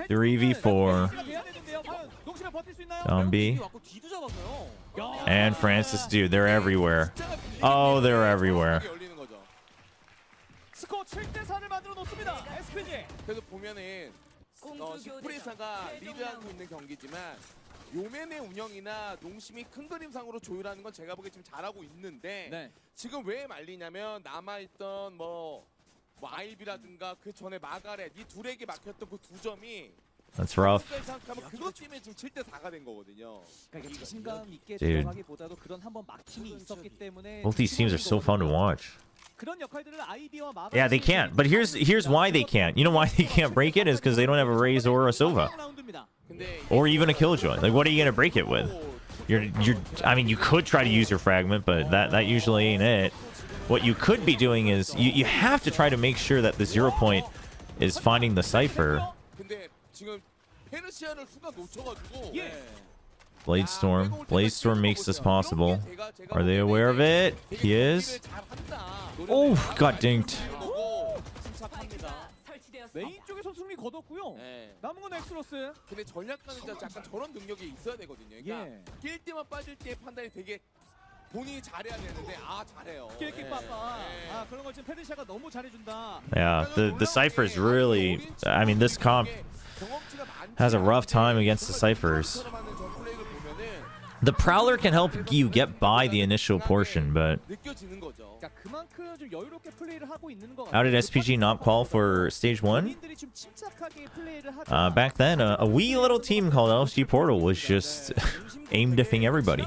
3v4. Zombie. And Francis, dude, they're everywhere. Oh, they're everywhere. 스코어 7대 4를 만들어 놓습니다. SPG. 그래서 보면은 시프리사가 리드하고 있는 경기지만 요맨의 운영이나 농심이 큰 그림상으로 조율하는 건 제가 보기에 지금 잘하고 있는데 네. 지금 왜 말리냐면 남아있던 뭐 아이비라든가 그 전에 마가렛 이 둘에게 막혔던 그 두 점이 That's rough. 생각하면 그것 때문에 지금 7대 4가 된 거거든요. 그러니까 자신감 있게 Dude. 들어가기보다도 그런 한번 막힘이 있었기 때문에 Both these teams are so fun to watch. 그런 역할들을 아이비와 마가 Yeah, they can't. But here's why they can't. You know why they can't break it is because they don't have a Raze or a Sova, or even a Killjoy. Like, what are you gonna break it with? I mean, you could try to use your fragment, but that usually ain't it. What you could be doing is you have to try to make sure that the 0 point is finding the cipher. 근데 지금 페르시아를 순간 놓쳐가지고 Bladestorm makes this possible. Are they aware of it? He is. Oh, got dinked. 메인 쪽에서 승리 거뒀고요. 남은 건 엑스로스. 근데 전략가는 약간 저런 능력이 있어야 되거든요. 그러니까 낄 때만 빠질 때 판단이 되게 본인이 잘해야 되는데 잘해요. 아, 그런 걸 지금 페르시아가 너무 잘해준다. Yeah, the cipher is really. I mean, this comp has a rough time against the ciphers. The Prowler can help you get by the initial portion, but how did SPG not qual for stage 1? Back then, a wee little team called LFG Portal was just aim diffing everybody.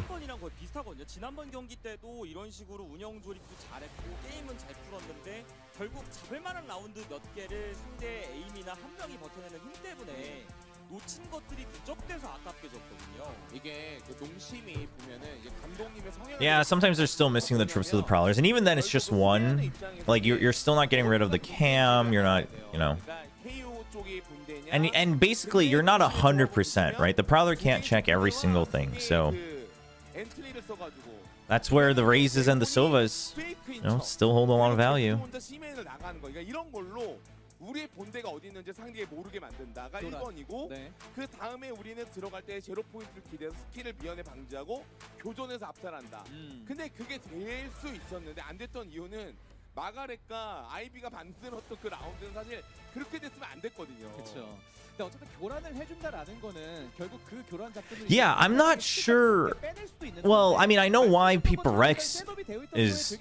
지난번 경기 때도 이런 식으로 운영 조립도 잘했고 게임은 잘 풀었는데 결국 잡을 만한 라운드 몇 개를 상대 에임이나 한 명이 버텨내는 힘 때문에 놓친 것들이 누적돼서 아깝게 졌거든요. 이게 그 농심이 보면은 이제 감독님의 성향. Yeah, sometimes they're still missing the trips to the Prowlers, and even then it's just one. Like you're still not getting rid of the cam. You're not, you know. And basically you're not 100%, right? The Prowler can't check every single thing, so that's where the Razes and the Sovas, you know, still hold a lot of value. 우리의 본대가 어디 있는지 상대에 모르게 만든다가 1번이고 그 다음에 우리는 들어갈 때 제로 포인트를 기대해서 스킬을 미연에 방지하고 교전에서 압살한다. 근데 그게 될 수 있었는데 안 됐던 이유는 마가렛과 아이비가 만들었던 그 라운드는 사실 그렇게 됐으면 안 됐거든요. 그렇죠. 근데 어쨌든 교란을 해준다라는 거는 결국 그 교란 작전을 Yeah, I'm not sure. Well, I mean, I know why Paper Rex is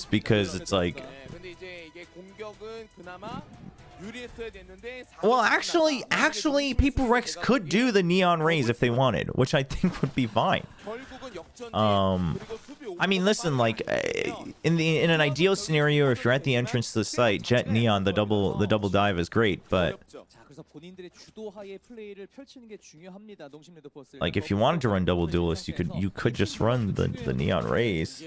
because it's like. 근데 이제 이게 공격은 그나마 Well, actually, Paper Rex could do the Neon Rays if they wanted, which I think would be fine. I mean, listen, like in an ideal scenario, if you're at the entrance to the site, Jet Neon, the double dive is great, but like if you wanted to run double duelist, you could just run the Neon Rays.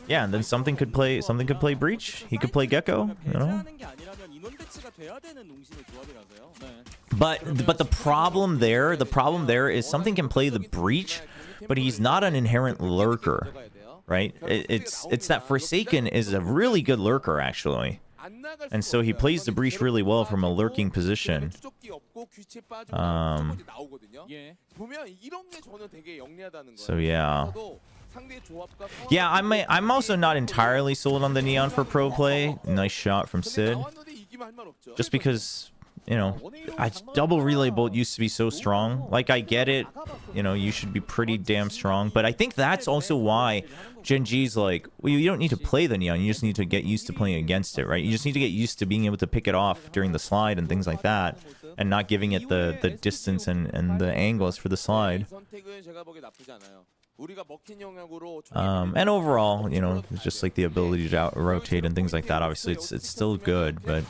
Yeah, and then something could play Breach. He could play Gecko, you know. But the problem there is something can play the Breach, but he's not an inherent lurker, right? It's that Forsaken is a really good lurker actually. And so he plays the breach really well from a lurking position. So yeah. Yeah, I'm also not entirely sold on the Neon for pro play. Nice shot from Sid. Just because you know, double relay bolt used to be so strong. Like, I get it, you know, you should be pretty damn strong, but I think that's also why Gen G's like, well, you don't need to play the Neon, you just need to get used to playing against it, right? You just need to get used to being able to pick it off during the slide and things like that, and not giving it the distance and the angles for the slide. And overall, you know, it's just like the ability to rotate and things like that. Obviously, it's still good, but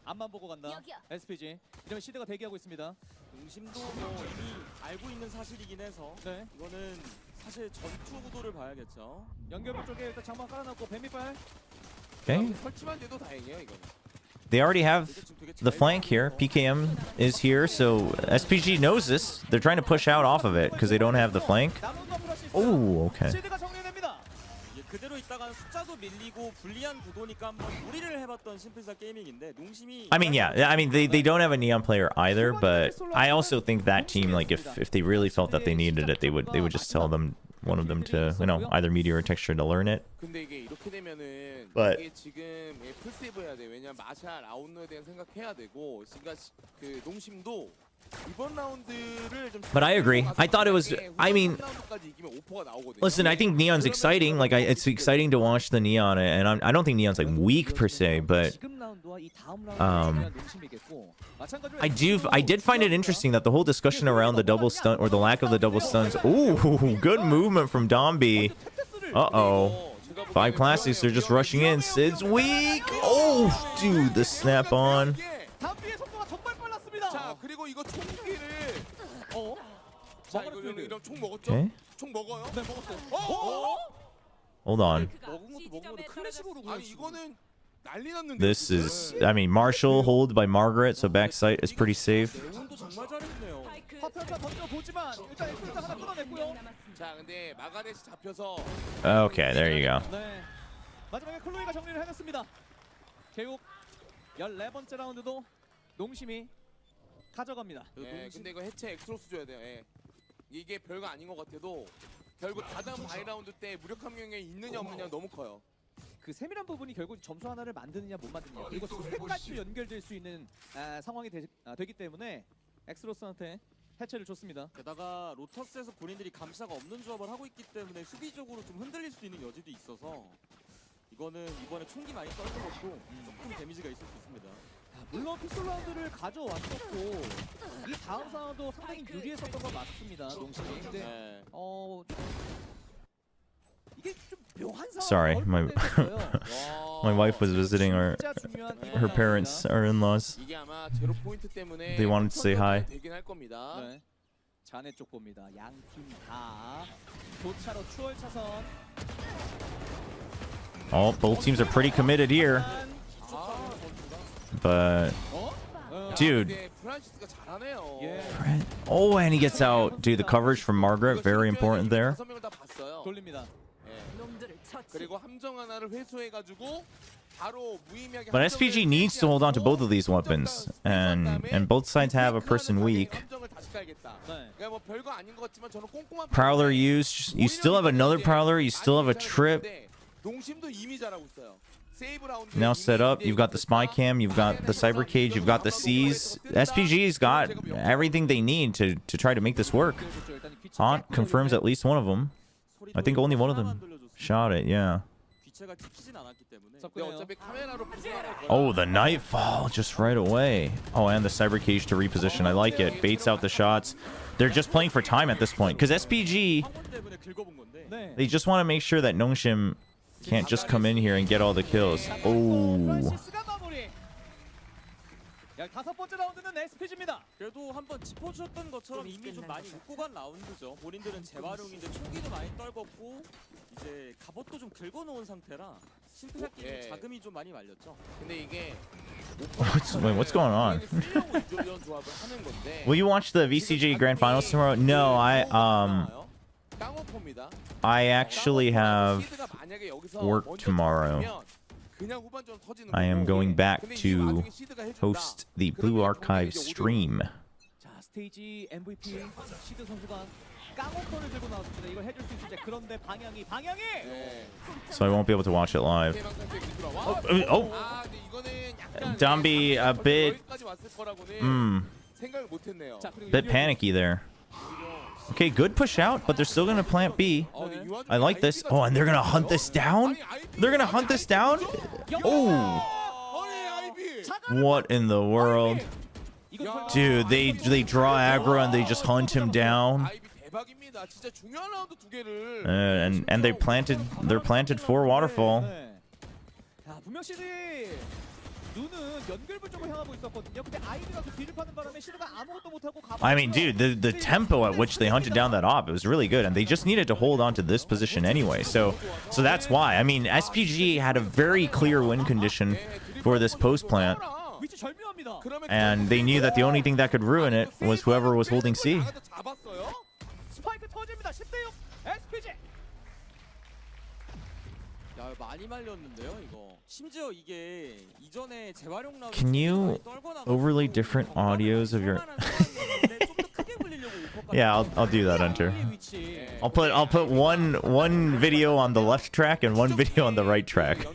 앞만 보고 간다. SPG. 이러면 시드가 대기하고 있습니다. 농심도 뭐 이미 알고 있는 사실이긴 해서 네. 이거는 사실 전투 구도를 봐야겠죠. 연결부 쪽에 일단 장막 깔아놨고 뱀밑발. okay. 설치만 돼도 다행이에요, 이거는. They already have the flank here. PKM is here, so SPG knows this. They're trying to push out off of it because they don't have the flank. Oh, okay. 시드가 정리됩니다. 그대로 있다가는 숫자도 밀리고 불리한 구도니까 한번 무리를 해봤던 심플사 게이밍인데 농심이 I mean, yeah. I mean, they don't have a Neon player either, but I also think that team, like, if they really felt that they needed it, they would just tell them, one of them, to, you know, either Meteor or Texture to learn it. 근데 이게 이렇게 되면은 But- 이게 지금 풀세이브 해야 돼. 왜냐면 마샬 아웃로에 대한 생각해야 되고, 그러니까 그 농심도 이번 라운드를 좀. But I agree. I thought it was. I mean, 라운드까지 이기면 오퍼가 나오거든요. listen, I think Neon's exciting. Like, it's exciting to watch the Neon, and I don't think Neon's like weak per se, but I did find it interesting that the whole discussion around the double stun or the lack of the double stuns. Ooh, good movement from Dombi. Uh-oh. 5 classics, they're just rushing in. Sid's weak. Oh, dude, the snap on. 담비의 속도가 정말 빨랐습니다. 자, 그리고 이거 총기를. 자, 이거 총 먹었죠? Okay. 총 먹어요? 네, 먹었어요. Hold on. 먹은 것도 먹은 것도 클래식으로 그냥 아니 이거는 난리 났는데. This is, I mean, Marshall hold by Margaret, so backside is pretty safe. 내운도 정말 잘했네요. 파편차 던져보지만 일단 엑스로스 하나 끊어냈고요. 자, 근데 마가렛이 잡혀서. Okay, there you go. 네. 마지막에 클로이가 정리를 해냈습니다. 결국 14번째 라운드도 농심이 가져갑니다. 예, 근데 이거 해체 엑스로스 줘야 돼요. 예. 이게 별거 아닌 것 같아도 결국 다다음 바이 라운드 때 무력함 경향이 있느냐 없느냐 너무 커요. 그 세밀한 부분이 결국 점수 하나를 만드느냐 못 만드느냐 그리고 스택까지 연결될 수 있는 상황이 되기 때문에 엑스로스한테 해체를 줬습니다. 게다가 로터스에서 본인들이 감시자가 없는 조합을 하고 있기 때문에 수비적으로 좀 흔들릴 수도 있는 여지도 있어서 이거는 이번에 총기 많이 떨던 것도 조금 데미지가 있을 수 있습니다. 물론 피스톨 라운드를 가져왔었고 이 다음 상황도 상당히 유리했었던 건 맞습니다. 농심이. 근데 네. 이게 좀 묘한 상황. Sorry, my wife was visiting her parents, our in-laws. 이게 아마 제로 포인트 때문에 They wanted to say hi. 되긴 할 겁니다. 네. 자네 쪽 봅니다. 양팀 다 도차로 추월 차선. Oh, both teams are pretty committed here. But, dude. 근데 프란시스가 잘하네요. Oh, and he gets out. Dude, the coverage from Margaret, very important there. 6명을 다 봤어요. 돌립니다. 그리고 함정 하나를 회수해가지고 바로 무의미하게. But SPG needs to hold on to both of these weapons, and both sides have a person weak. 함정을 다시 깔겠다. 그러니까 뭐 별거 아닌 것 같지만 저는 꼼꼼한. Prowler used. You still have another Prowler. You still have a trip. 농심도 이미 잘하고 있어요. Now set up. You've got the spy cam. You've got the cyber cage. You've got the C's. SPG's got everything they need to try to make this work. Haunt confirms at least one of them. I think only one of them shot it. Yeah. 귀체가 찍히진 않았기 때문에 어차피 카메라로 Oh, the nightfall just right away. Oh, and the cyber cage to reposition. I like it. Baits out the shots. They're just playing for time at this point because SPG, 한번 때문에 긁어본 건데 they just want to make sure that Nongshim can't just come in here and get all the kills. Oh. 15번째 라운드는 SPG입니다. 그래도 한번 짚어주셨던 것처럼 이미 좀 많이 웃고 간 라운드죠. 본인들은 재활용인데 총기도 많이 떨궜고 이제 갑옷도 좀 긁어놓은 상태라 심플사 게임 자금이 좀 많이 말렸죠. 근데 이게 What's going on? Will you watch the VCG Grand Finals tomorrow? No, I actually have work tomorrow. I am going back to host the Blue Archive stream. 스테이지 MVP 시드 선수가 깡오퍼를 들고 나왔습니다. 이걸 해줄 수 있을지. 그런데 방향이 네. So I won't be able to watch it live. Oh, 아, 근데 이거는 약간 Dumby a bit, 여기까지 왔을 거라고는 생각을 못 했네요. 자, 그리고 bit panicky there. Okay, good push out, but they're still gonna plant B. I like this. Oh, and they're gonna hunt this down? They're gonna hunt this down? Oh, 아니, 아이비. what in the world? Dude, they draw aggro and they just hunt him down. 아이비 대박입니다. 진짜 중요한 라운드 두 개를. And they're planted for waterfall. 네. 자, 분명 시드 눈은 연결부 쪽으로 향하고 있었거든요. 근데 아이비가 그 뒤를 파는 바람에 시드가 아무것도 못하고 I mean, dude, the tempo at which they hunted down that op, it was really good, and they just needed to hold on to this position anyway. So that's why. I mean, SPG had a very clear win condition for this post plant, 위치 절묘합니다. and they knew that the only thing that could ruin it was whoever was holding C. 잡았어요. 스파이크 터집니다. 10대6 SPG. 야, 많이 말렸는데요, 이거. 심지어 이게 이전에 재활용 라운드 Can you overlay different audios of your? Yeah, I'll do that, Hunter. I'll put one video on the left track and one video on the right track,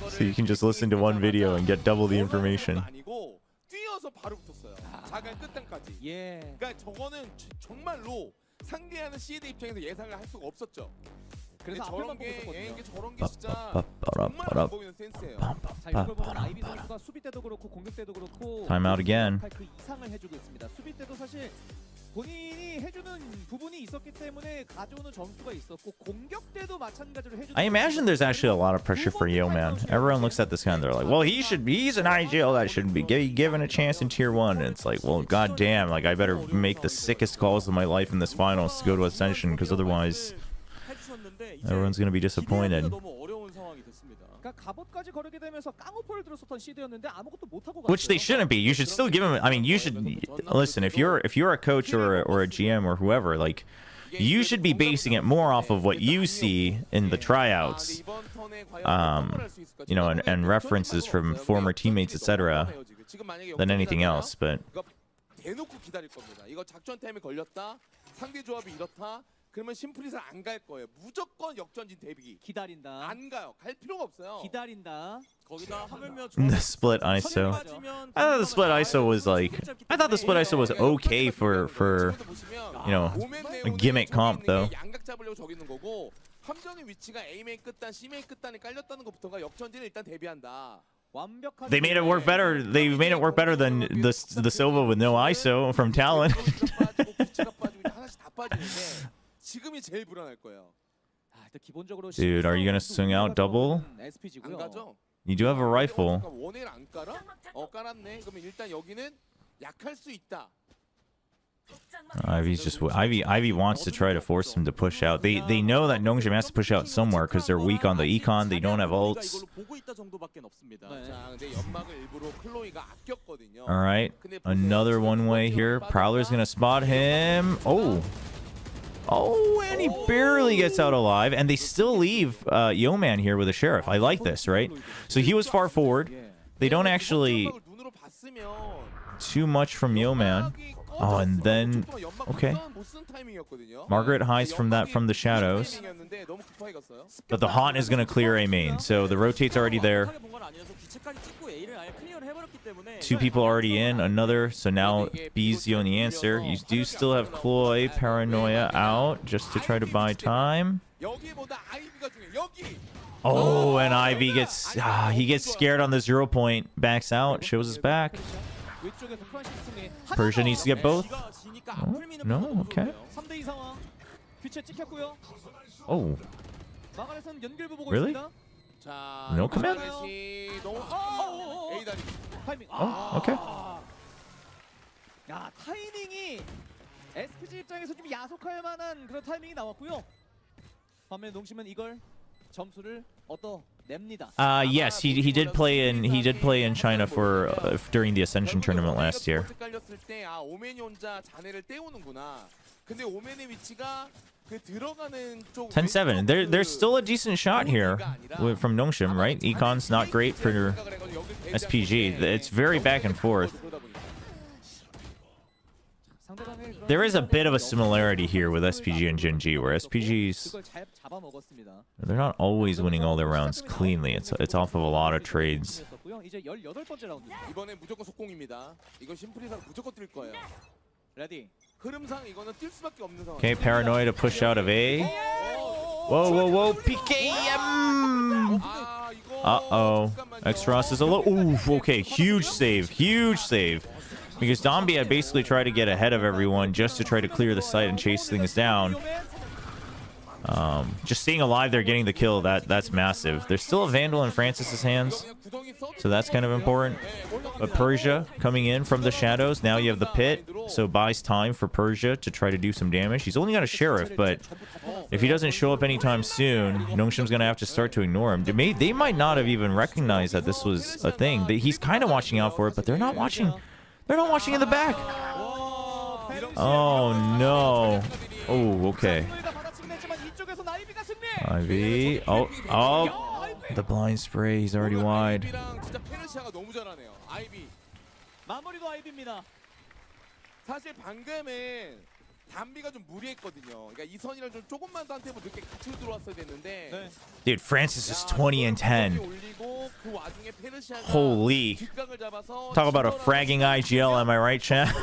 so you can just listen to one video and get double the information. 뛰어서 바로 붙었어요. 자간 끝단까지. 예. 그러니까 저거는 정말로 상대하는 시드 입장에서 예상을 할 수가 없었죠. 그래서 저런 앞에만 보고 있었거든요. 게 진짜 정말 안 보이는 센스예요. 자, 이걸 보면 아이비 선수가 수비 때도 그렇고 공격 때도 그렇고 Time out again. 그 이상을 해주고 있습니다. 수비 때도 사실 본인이 해주는 부분이 있었기 때문에 가져오는 점수가 있었고 공격 때도 마찬가지로 해주는. I imagine there's actually a lot of pressure for Yo Man. Everyone looks at this guy and they're like, well, he's an IGL that should be given a chance in tier 1. And it's like, well, goddamn, like I better make the sickest calls of my life in this finals to go to Ascension, because otherwise everyone's gonna be disappointed. 그러니까 갑옷까지 거르게 되면서 깡오퍼를 들었었던 시드였는데 아무것도 못 하고 Which they shouldn't be. You should still give him. I mean, you should listen. If you're a coach or a GM or whoever, like, you should be basing it more off of what you see in the tryouts, you know, and references from former teammates, etc., than anything else. But 대놓고 기다릴 겁니다. 이거 작전 타임에 걸렸다. 상대 조합이 이렇다. 그러면 심플리사 안 갈 거예요. 무조건 역전진 대비. 기다린다. 안 가요. 갈 필요가 없어요. 기다린다. 거기다 하물며 the split ISO. I thought the split ISO was like. I thought the split ISO was okay for you know, a gimmick comp though. 양각 잡으려고 저기 있는 거고 함정의 위치가 A 메인 끝단, C 메인 끝단에 깔렸다는 것부터가 역전진을 일단 대비한다. They made it work better. They made it work better than the Silva with no ISO from Talon. 하나씩 다 빠지는데 지금이 제일 불안할 거예요. Dude, are you gonna swing out double? 안 가죠? You do have a rifle. 원을 안 깔아? 깔았네. 그러면 일단 여기는 약할 수 있다. Ivy wants to try to force him to push out. They know that Nongshim has to push out somewhere because they're weak on the econ. They don't have ults. All right, another one way here. Prowler's gonna spot him. Oh, and he barely gets out alive, and they still leave Yo Man here with a sheriff. I like this, right? So he was far forward. They don't actually too much from Yo Man. Oh, and then okay. Margaret hides from the shadows. But the haunt is gonna clear A main, so the rotate's already there. Two people already in, another, so now B's the only answer. You do still have Chloe, Paranoia out, just to try to buy time. Oh, and Ivy gets, he gets scared on the 0 point, backs out, shows his back. Persia needs to get both. Oh, no, okay. Oh. Really? No command? Oh, okay. 야, 타이밍이 SPG 입장에서 좀 야속할 만한 그런 타이밍이 나왔고요. 반면 농심은 이걸 점수를 얻어냅니다. Yes, he did play in China for during the Ascension tournament last year. 10-7. There's still a decent shot here from Nongshim, right? Econ's not great for SPG. It's very back and forth. There is a bit of a similarity here with SPG and Gen G, where SPGs, they're not always winning all their rounds cleanly. It's off of a lot of trades. 이번엔 무조건 속공입니다. 이건 심플리사가 무조건 뛸 거예요. 레디. 흐름상 이거는 뛸 수밖에 없는 상황. Okay, Paranoia to push out of A. Whoa, whoa, whoa, PKM! Uh-oh. X-Ross is a little... Ooh, okay, huge save, huge save. Because Dombi had basically tried to get ahead of everyone just to try to clear the site and chase things down. Just staying alive there, getting the kill, that's massive. There's still a Vandal in Francis's hands, so that's kind of important. But Persia coming in from the shadows. Now you have the pit, so buys time for Persia to try to do some damage. He's only got a Sheriff, but if he doesn't show up anytime soon, Nongshim's going to have to start to ignore him. They might not have even recognized that this was a thing. He's kind of watching out for it, but they're not watching. They're not watching in the back. Oh, no. Oh, okay. Ivy. Oh. The blind spray. He's already wide. 마무리도 아이비입니다. 사실 방금은 담비가 좀 무리했거든요. 그러니까 이 선이랑 좀 조금만 더 한 템포 늦게 같이 들어왔어야 됐는데. Dude, Francis is 20 and 10. Holy. Talk about a fragging IGL, am I right, chat?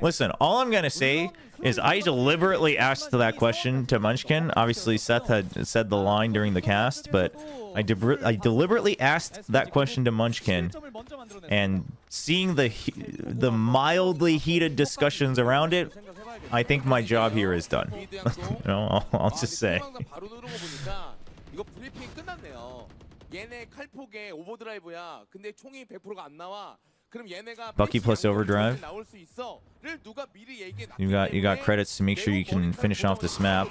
Listen, all I'm going to say is I deliberately asked that question to Munchkin. Obviously, Seth had said the line during the cast, but I deliberately asked that question to Munchkin, and seeing the mildly heated discussions around it, I think my job here is done. You know, I'll just say. Bucky plus overdrive. You got credits to make sure you can finish off this map.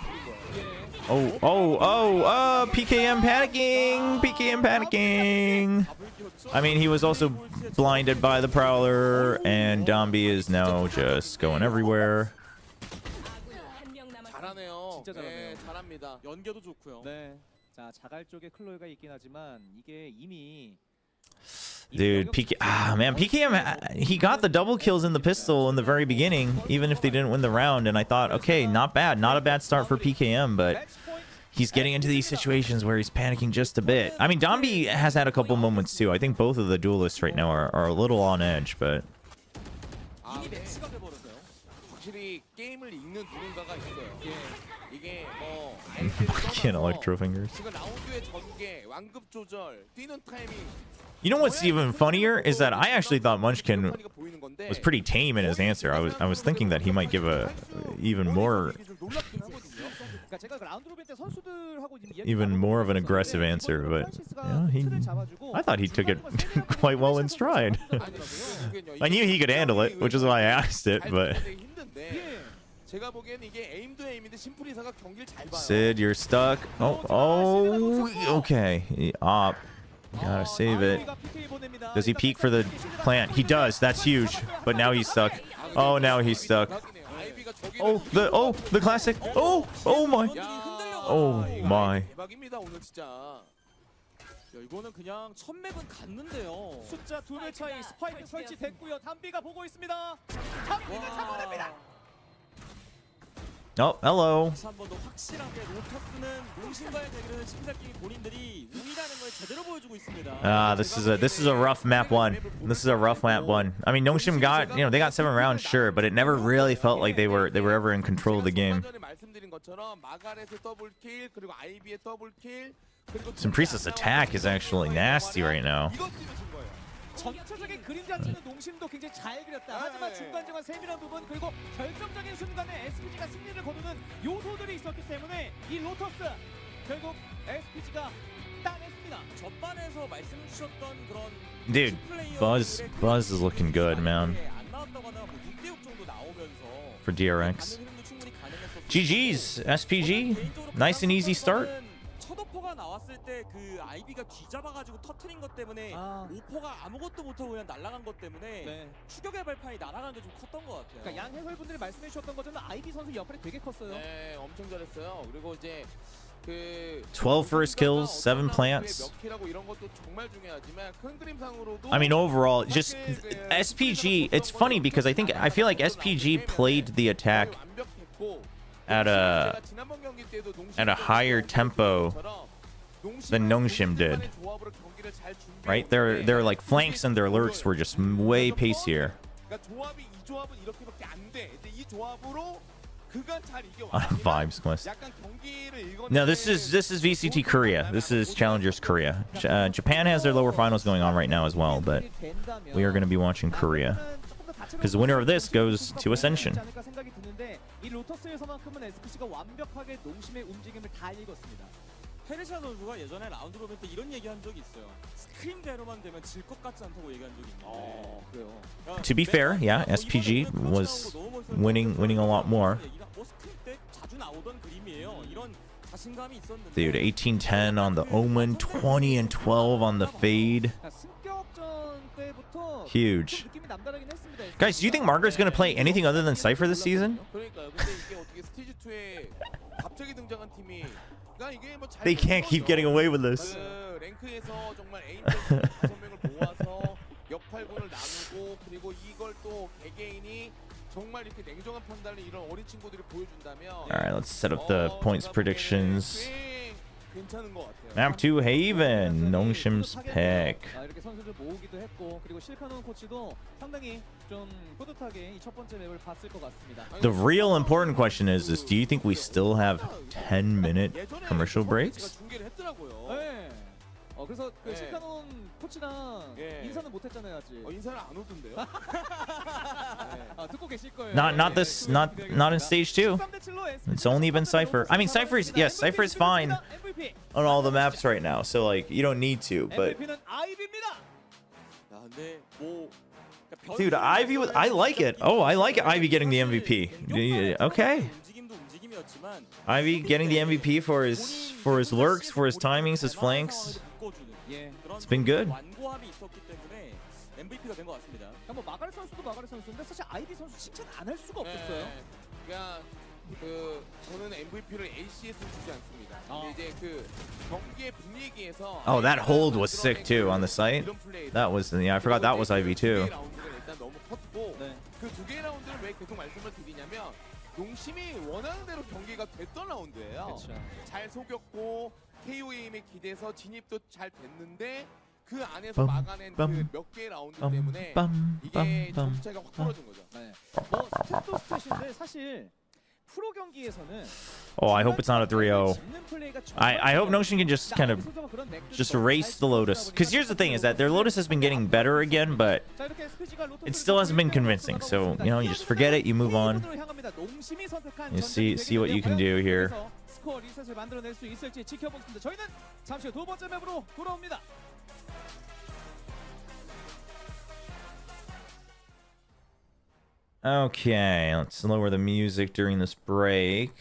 PKM panicking! PKM panicking! I mean, he was also blinded by the Prowler, and Dombi is now just going everywhere. 진짜 잘하네요. 연계도 좋고요. 네. 자, 자갈 쪽에 클로이가 있긴 하지만 이게 이미 Dude, PKM, he got the double kills in the pistol in the very beginning, even if they didn't win the round, and I thought, okay, not bad, not a bad start for PKM, but he's getting into these situations where he's panicking just a bit. I mean, Dombi has had a couple moments too. I think both of the duelists right now are a little on edge, but... Fucking electro fingers. You know what's even funnier is that I actually thought Munchkin was pretty tame in his answer. I was thinking that he might give a even more of an aggressive answer, but yeah, I thought he took it quite well in stride. I knew he could handle it, which is why I asked it, but Sid, you're stuck. Okay. Gotta save it. Does he peek for the plant? He does. That's huge. But now he's stuck. Oh, now he's stuck. The classic. Oh my. Oh my. 이거는 그냥 첫 맵은 갔는데요. 숫자 2배 차이 스파이크 설치됐고요. 담비가 보고 있습니다. 담비가 잡아냅니다. Oh, hello. This is a rough map one. This is a rough map one. I mean, Nongshim got, they got 7 rounds, sure, but it never really felt like they were ever in control of the game. Simprisa's attack is actually nasty right now. 전체적인 그림자치는 농심도 굉장히 잘 그렸다. 하지만 중간중간 세밀한 부분 그리고 결정적인 순간에 SPG가 승리를 거두는 요소들이 있었기 때문에 이 로터스 결국 SPG가 따냈습니다. 전반에서 말씀 주셨던 그런 Dude, Buzz is looking good, man. For DRX. GG's, SPG. Nice and easy start. 첫 오퍼가 나왔을 때 그 아이비가 뒤잡아가지고 터트린 것 때문에 오퍼가 아무것도 못하고 그냥 날아간 것 때문에 추격의 발판이 날아간 게 좀 컸던 것 같아요. 그러니까 양 해설분들이 말씀해 주셨던 것처럼 아이비 선수 역할이 되게 컸어요. 네, 엄청 잘했어요. 그리고 이제 12 first kills, 7 plants. I mean, overall, just SPG. It's funny because I feel like SPG played the attack at a higher tempo than Nongshim did. Right? Their like flanks and their lurks were just way pacier. Vibes quest. No, this is VCT Korea. This is Challengers Korea. Japan has their lower finals going on right now as well, but we are going to be watching Korea because the winner of this goes to Ascension. 페르시아 선수가 예전에 라운드 로빈 때 이런 얘기한 적이 있어요. 스크림대로만 되면 질 것 같지 않다고 얘기한 적이 있는데. 그래요. To be fair, yeah, SPG was winning a lot more. 스크림 때 자주 나오던 그림이에요. 이런 자신감이 있었는데. Dude, 18-10 on the Omen, 20-12 on the Fade. Huge. Guys, do you think Margaret's going to play anything other than Cypher this season? They can't keep getting away with this. Alright, let's set up the points predictions. Map 2 Haven, Nongshim's pick. The real important question is do you think we still have 10-minute commercial breaks? 그래서 그 실카논 코치랑 인사는 못 했잖아요, 아직. 인사를 안 오던데요? 듣고 계실 거예요. Not in stage 2. It's only been Cypher. I mean, Cypher is fine on all the maps right now, so like you don't need to, but dude, Ivy I like it. Oh, I like Ivy getting the MVP. Okay. Ivy getting the MVP for his lurks, for his timings, his flanks. It's been good. 뭐 마가렛 선수도 마가렛 선수인데 사실 아이비 선수 칭찬 안 할 수가 없었어요. 그러니까 저는 MVP를 ACS 주지 않습니다. 근데 이제 그 경기의 분위기에서 Oh, that hold was sick too on the site. That was I forgot that was Ivy too. 일단 너무 컸고 그 두 개의 라운드를 왜 계속 말씀을 드리냐면 농심이 원하는 대로 경기가 됐던 라운드예요. 잘 속였고 KOA임에 기대서 진입도 잘 됐는데 그 안에서 막아낸 그 몇 개의 라운드 때문에 이게 점수 차이가 확 벌어진 거죠. 뭐 스탯도 스탯인데 사실 프로 경기에서는 Oh, I hope it's not a 3-0. I hope Notion can just kind of just erase the Lotus. Because here's the thing is that their Lotus has been getting better again, but it still hasn't been convincing. So, you know, you just forget it, you move on. You see what you can do here. 스코어 리셋을 만들어낼 수 있을지 지켜보겠습니다. 저희는 잠시 후 두 번째 맵으로 돌아옵니다. Okay, let's lower the music during this break.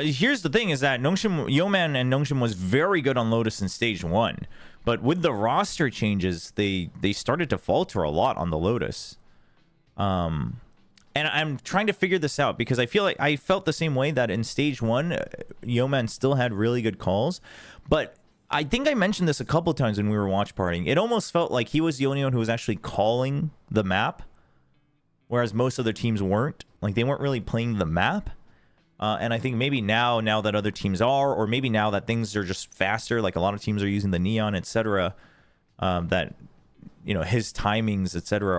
Here's the thing is that Yeoman and Nongshim was very good on Lotus in stage 1. But with the roster changes, they started to falter a lot on the Lotus. And I'm trying to figure this out because I feel like I felt the same way that in stage 1, Yeoman still had really good calls. But I think I mentioned this a couple times when we were watch partying. It almost felt like he was the only one who was actually calling the map, whereas most other teams weren't. Like, they weren't really playing the map. And I think maybe now that other teams are, or maybe now that things are just faster, like a lot of teams are using the neon, etc., that, you know, his timings, etc.,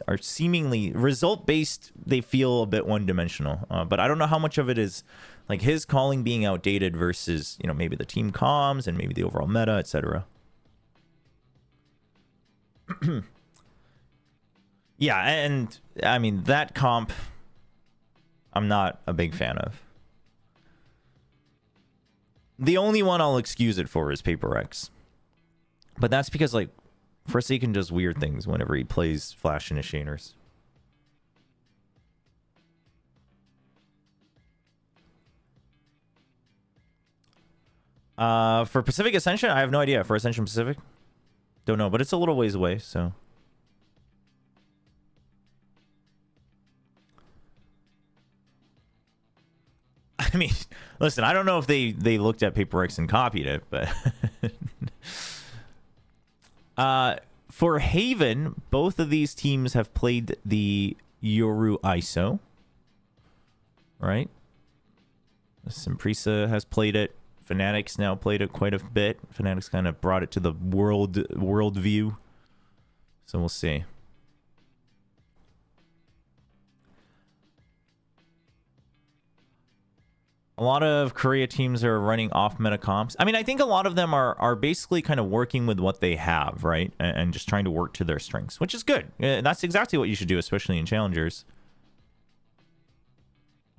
are seemingly result based. They feel a bit one-dimensional. But I don't know how much of it is like his calling being outdated versus, you know, maybe the team comms and maybe the overall meta, etc. Yeah, and I mean, that comp, I'm not a big fan of. The only one I'll excuse it for is Paper X. But that's because, like, Forsaken does weird things whenever he plays Flash Initiators. For Pacific Ascension, I have no idea. For Ascension Pacific, don't know, but it's a little ways away, so. I mean, listen, I don't know if they looked at Paper X and copied it, but for Haven, both of these teams have played the Yoru ISO, right? Simprisa has played it. Fanatics now played it quite a bit. Fanatics kind of brought it to the world view. So we'll see. A lot of Korea teams are running off meta comps. I mean, I think a lot of them are basically kind of working with what they have, right? And just trying to work to their strengths, which is good. That's exactly what you should do, especially in challengers.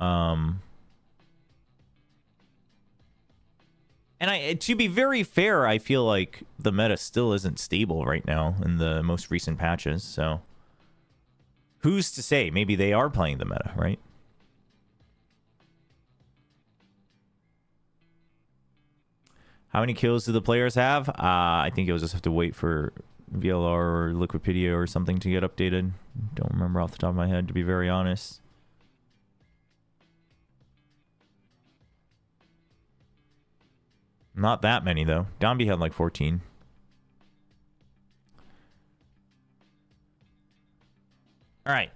And to be very fair, I feel like the meta still isn't stable right now in the most recent patches. So who's to say? Maybe they are playing the meta, right? How many kills do the players have? I think you'll just have to wait for VLR or Liquipedia or something to get updated. Don't remember off the top of my head, to be very honest. Not that many, though. Dombey had like 14. All right.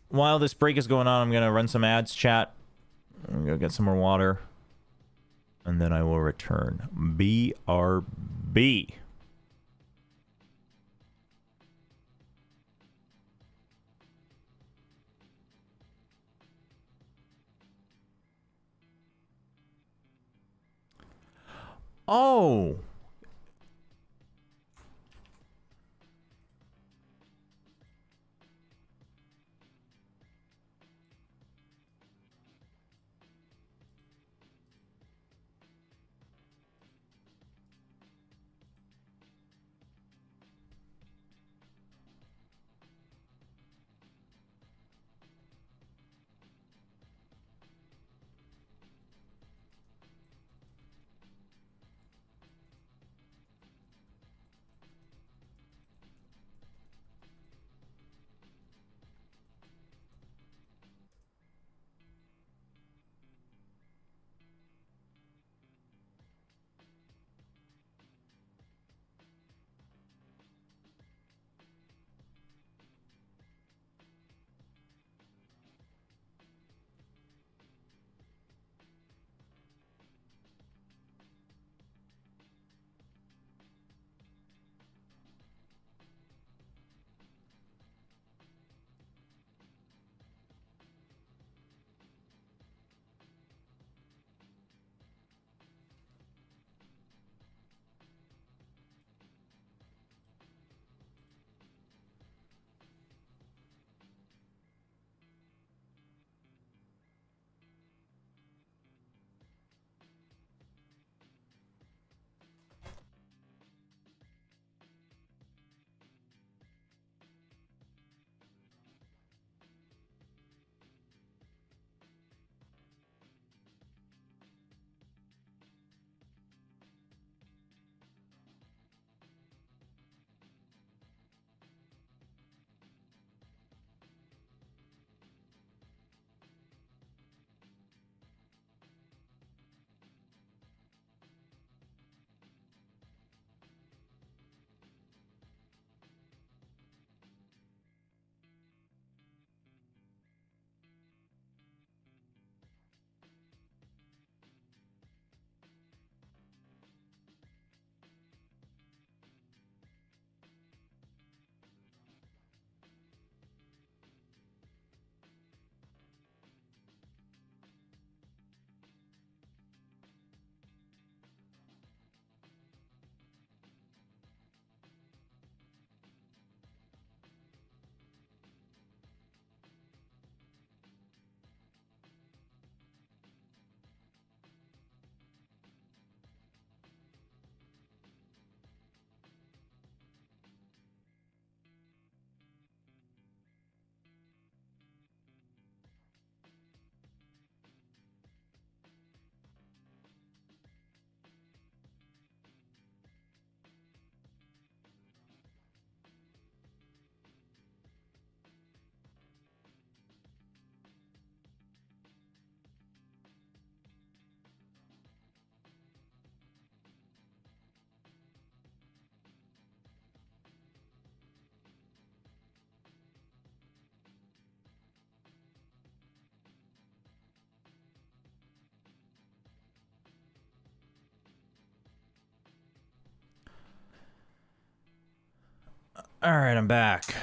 While this break is going on, I'm going to run some ads, chat. I'm going to get some more water. And then I will return. BRB. Oh. All right, I'm back.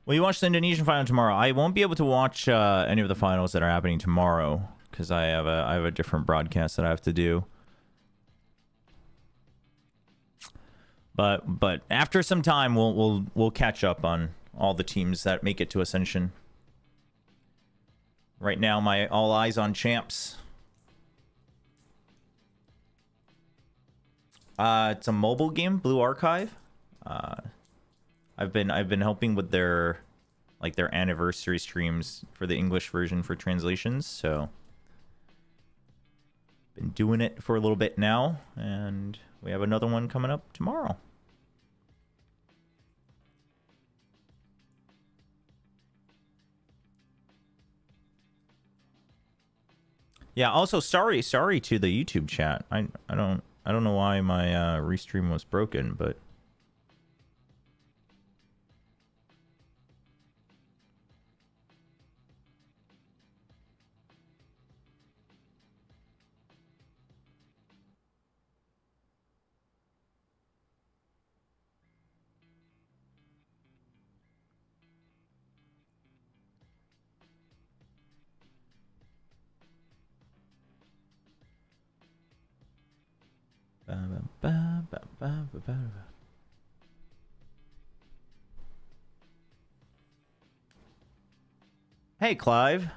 Will you watch the Indonesian final tomorrow? I won't be able to watch any of the finals that are happening tomorrow because I have a different broadcast that I have to do. But after some time, we'll catch up on all the teams that make it to Ascension. Right now, my all eyes on champs. It's a mobile game, Blue Archive. I've been helping with their anniversary streams for the English version for translations, so been doing it for a little bit now, and we have another one coming up tomorrow. Yeah, also sorry to the YouTube chat. I don't know why my restream was broken, but hey, Clive.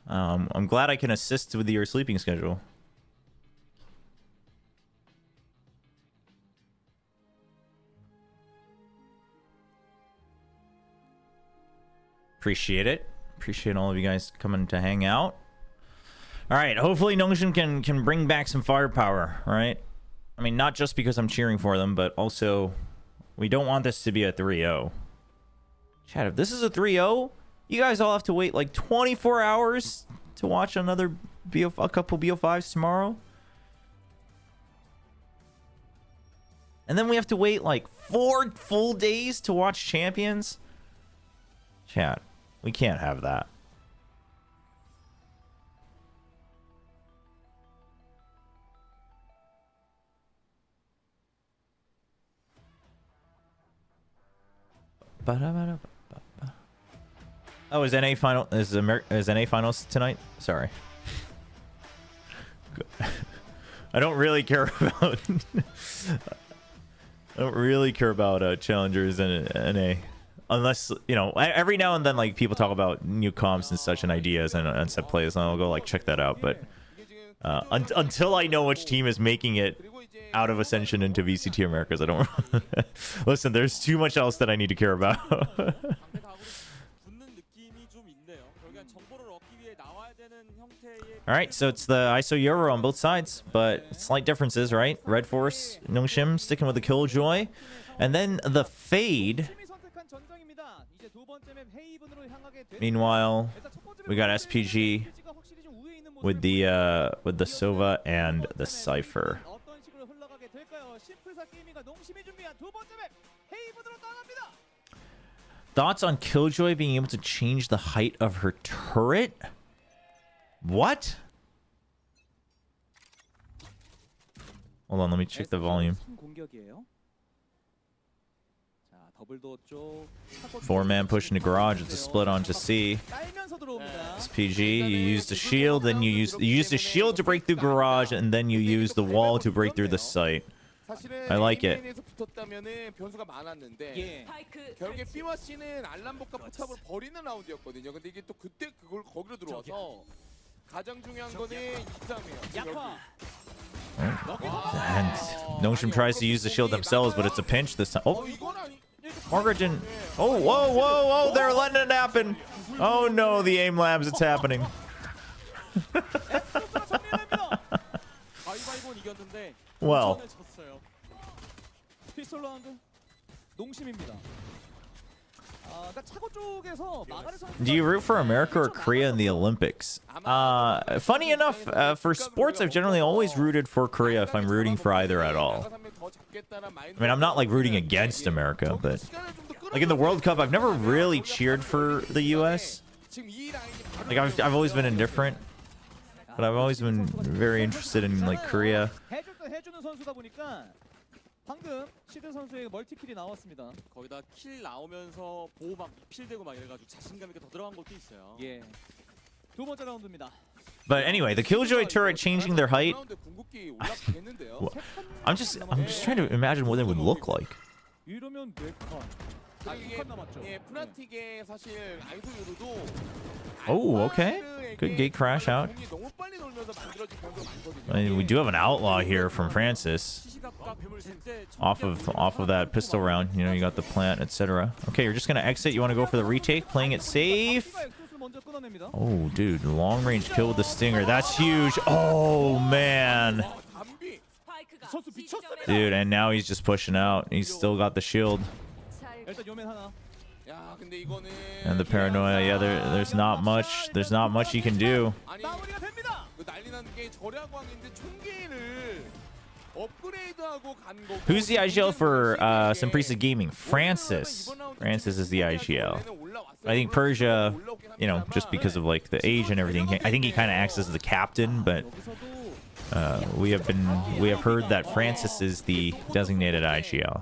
I'm glad I can assist with your sleeping schedule. Appreciate it. Appreciate all of you guys coming to hang out. All right, hopefully Nongshim can bring back some firepower, right? I mean, not just because I'm cheering for them, but also we don't want this to be a 3-0. Chat, if this is a 3-0, you guys all have to wait like 24 hours to watch a couple BO5s tomorrow. And then we have to wait like 4 full days to watch Champions. Chat, we can't have that. Oh, is NA final? Is NA finals tonight? Sorry. I don't really care about. I don't really care about challengers and NA, unless you know. Every now and then, like people talk about new comps and such and ideas and set plays, and I'll go like check that out. But until I know which team is making it out of Ascension into VCT Americas, I don't. Listen, there's too much else that I need to care about. All right, so it's the ISO Euro on both sides, but slight differences, right? Red Force, Nongshim sticking with the Killjoy, and then the Fade. Meanwhile, we got SPG with the Sova and the Cypher. Thoughts on Killjoy being able to change the height of her turret? What? Hold on, let me check the volume. 4-man push into garage. It's a split onto C. SPG, you use the shield, then you use the shield to break through garage, and then you use the wall to break through the site. I like it. 변수가 많았는데 결국에 B와 C는 알람복과 포탑을 버리는 라운드였거든요. 근데 이게 또 그때 그걸 거기로 들어와서 가장 중요한 거는 2-3이에요. And Nongshim tries to use the shield themselves, but it's a pinch this time. Oh, Margaret didn't. Oh, whoa, whoa, whoa! They're letting it happen. Oh no, the aim labs, it's happening. Well. 그러니까 차고 쪽에서 마가르 선수 Do you root for America or Korea in the Olympics? Funny enough, for sports, I've generally always rooted for Korea if I'm rooting for either at all. I mean, I'm not like rooting against America, but like in the World Cup, I've never really cheered for the US. Like I've always been indifferent, but I've always been very interested in like Korea. 해주는 선수다 보니까 방금 시드 선수의 멀티킬이 나왔습니다. 거기다 킬 나오면서 보호 막 필되고 막 이래가지고 자신감 있게 더 들어간 것도 있어요. 예. 두 번째 라운드입니다. But anyway, the Killjoy turret changing their height. I'm just trying to imagine what it would look like. 이러면 4칸. 이게 프나틱의 사실 아이소유로도 Oh, okay. Good gate crash out. 너무 빨리 돌면서 만들어진 경우가 많거든요. I mean, we do have an outlaw here from Francis. Off of that pistol round, you know, you got the plant, etc. Okay, you're just gonna exit. You want to go for the retake, playing it safe. Oh, dude, long range kill with the stinger. That's huge. Oh man, dude, and now he's just pushing out. He's still got the shield and the paranoia. Yeah, there's not much. There's not much you can do. Who's the IGL for Simprisa Gaming? Francis. Francis is the IGL. I think Persia, you know, just because of like the age and everything, I think he kind of acts as the captain, but we have heard that Francis is the designated IGL.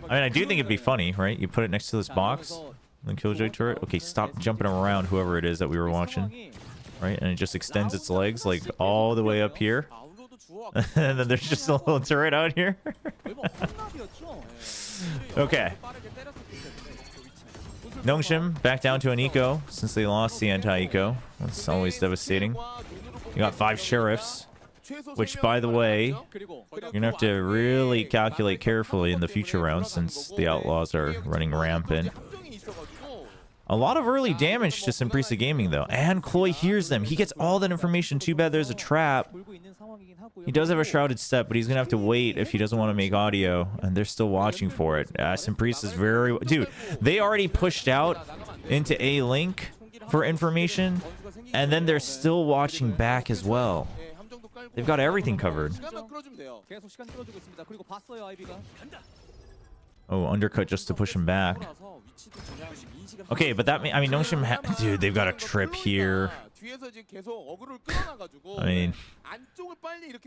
I mean, I do think it'd be funny, right? You put it next to this box, the Killjoy turret. Okay, stop jumping around, whoever it is that we were watching. Right, and it just extends its legs like all the way up here. And then there's just a little turret out here. Okay. Nongshim back down to an eco since they lost the anti-eco. That's always devastating. You got 5 sheriffs, which, by the way, you're gonna have to really calculate carefully in the future rounds since the outlaws are running rampant. A lot of early damage to Simprisa Gaming, though. And Chloe hears them. He gets all that information. Too bad there's a trap. He does have a shrouded step, but he's going to have to wait if he doesn't want to make audio. And they're still watching for it. Simprisa's very... Dude, they already pushed out into A-Link for information. And then they're still watching back as well. They've got everything covered. Oh, undercut just to push him back. Okay, but that means, I mean, Nongshim, dude, they've got a trip here. I mean,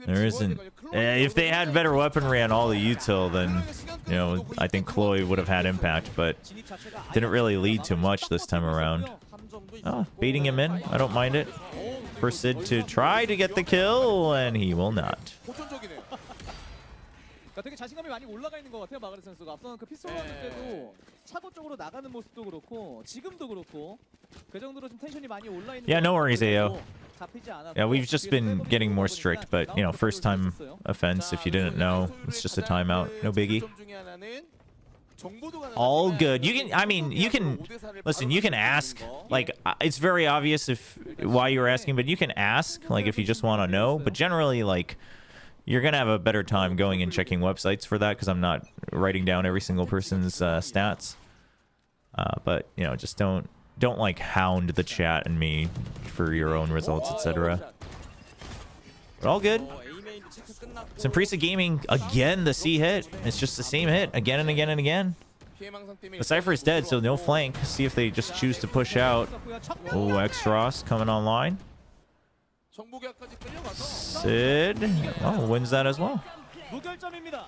there isn't. If they had better weaponry on all the util, then, you know, I think Chloe would have had impact, but didn't really lead to much this time around. Oh, baiting him in. I don't mind it. For Sid to try to get the kill, and he will not. 되게 자신감이 많이 올라가 있는 것 같아요, 마가르 선수가. 앞서는 그 피스톨 라운드 때도 차고 쪽으로 나가는 모습도 그렇고 지금도 그렇고 그 정도로 좀 텐션이 많이 올라 있는. Yeah, no worries, AO. Yeah, we've just been getting more strict, but you know, first time offense. If you didn't know, it's just a timeout. No biggie. All good. You can. I mean, you can. Listen, you can ask. Like, it's very obvious if why you're asking, but you can ask. Like, if you just want to know. But generally, like, you're gonna have a better time going and checking websites for that because I'm not writing down every single person's stats. But you know, just don't like hound the chat and me for your own results, etc. But all good. Simprisa Gaming again. The C hit. It's just the same hit again and again and again. The Cypher is dead, so no flank. See if they just choose to push out. Oh, Xross coming online. Sid, oh, wins that as well. 무결점입니다.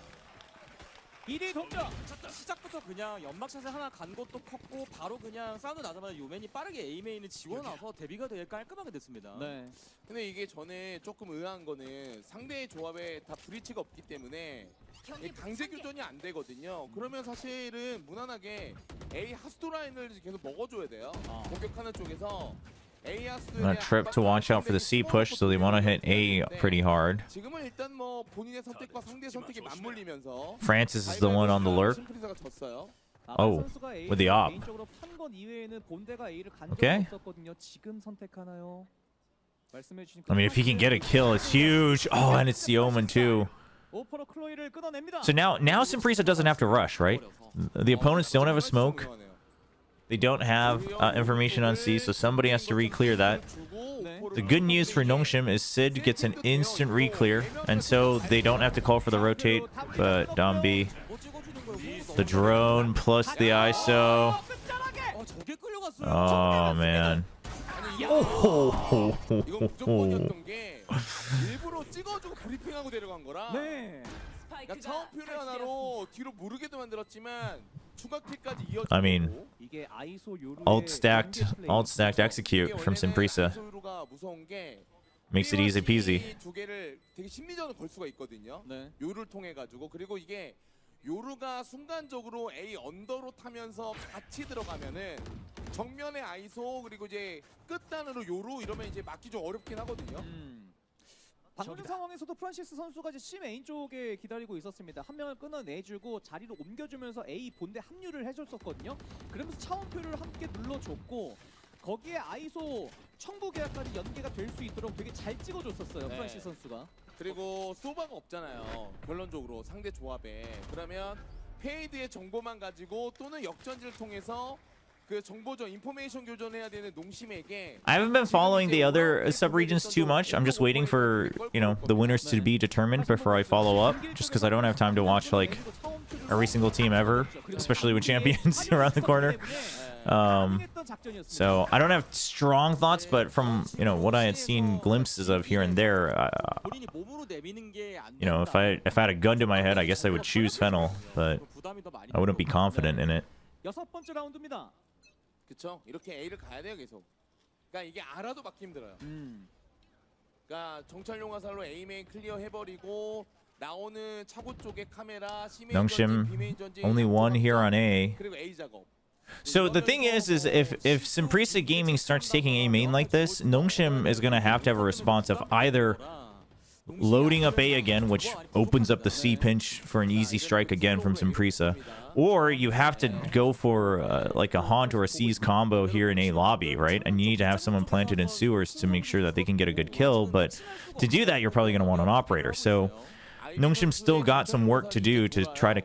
2대 동점. 시작부터 그냥 연막샷을 하나 간 것도 컸고 바로 그냥 사운드 나자마자 요맨이 빠르게 A메인을 지워놔서 데뷔가 되게 깔끔하게 됐습니다. 네. 근데 이게 전에 조금 의아한 거는 상대의 조합에 다 브리치가 없기 때문에 강제 교전이 안 되거든요. 그러면 사실은 무난하게 A 하스도 라인을 계속 먹어줘야 돼요. 공격하는 쪽에서. A trip to watch out for the C push, so they want to hit A pretty hard. Francis is the one on the lurk. Oh, with the op. Okay. I mean, if he can get a kill, it's huge. Oh, and it's the Omen too. 오퍼로 클로이를 끊어냅니다. So now Simprisa doesn't have to rush, right? The opponents don't have a smoke. They don't have information on C, so somebody has to re-clear that. The good news for Nongshim is Sid gets an instant re-clear, and so they don't have to call for the rotate, but Dombi, the drone plus the ISO. Oh, man. Oh. 이거 무조건이었던 게 일부러 찍어주고 브리핑하고 데려간 거라. 네. 그러니까 차원 표현 하나로 뒤로 모르게도 만들었지만 추가 킬까지 이어지고. I mean, 이게 아이소 요루의 alt stacked execute from Simprisa. 요루가 무서운 게 Makes it easy peasy. 두 개를 되게 심리전을 걸 수가 있거든요. 네. 요루를 통해 가지고 그리고 이게 요루가 순간적으로 A 언더로 타면서 같이 들어가면은 정면에 아이소 그리고 이제 끝단으로 요루 이러면 이제 막기 좀 어렵긴 하거든요. 방금 상황에서도 프란시스 선수가 이제 C 메인 쪽에 기다리고 있었습니다. 한 명을 끊어내주고 자리를 옮겨주면서 A 본대 합류를 해줬었거든요. 그러면서 차원표를 함께 눌러줬고 거기에 아이소 청부 계약까지 연계가 될 수 있도록 되게 잘 찍어줬었어요. 네. 프란시스 선수가. 그리고 소바가 없잖아요. 결론적으로 상대 조합에. 그러면 페이드의 정보만 가지고 또는 역전지를 통해서 그 정보전, 인포메이션 교전해야 되는 농심에게. I haven't been following the other sub-regions too much. I'm just waiting for, you know, the winners to be determined before I follow up, just because I don't have time to watch, like, every single team ever, especially with champions around the corner. So I don't have strong thoughts, but from, you know, what I had seen glimpses of here and there, you know, if I had a gun to my head, I guess I would choose Fennel, but I wouldn't be confident in it. 여섯 번째 라운드입니다. 그쵸? 이렇게 A를 가야 돼요 계속. 그러니까 이게 알아도 막기 힘들어요. 그러니까 정찰용 화살로 A 메인 클리어 해버리고 나오는 차고 쪽에 카메라, C 메인 전진, Nongshim, B 메인 전진, only one here on A. 그리고 A 작업. So the thing is if Simprisa Gaming starts taking A main like this, Nongshim is gonna have a response of either loading up A again, which opens up the C pinch for an easy strike again from Simprisa, or you have to go for like a Haunt or a Seize combo here in A lobby, right? And you need to have someone planted in sewers to make sure that they can get a good kill, but to do that, you're probably gonna want an operator. So Nongshim still got some work to do to try to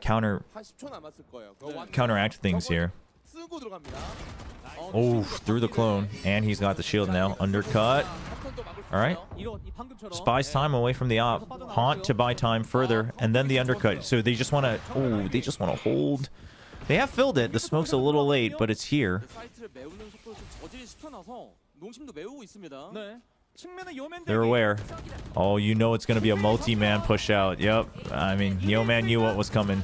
counteract things here. Oh, through the clone, and he's got the shield now. Undercut. All right. Spies time away from the op. Haunt to buy time further, and then the undercut. So they just want to. Oh, they just want to hold. They have filled it. The smoke's a little late, but it's here. They're aware. Oh, you know it's gonna be a multi-man push out. Yep. I mean, Yo-Man knew what was coming.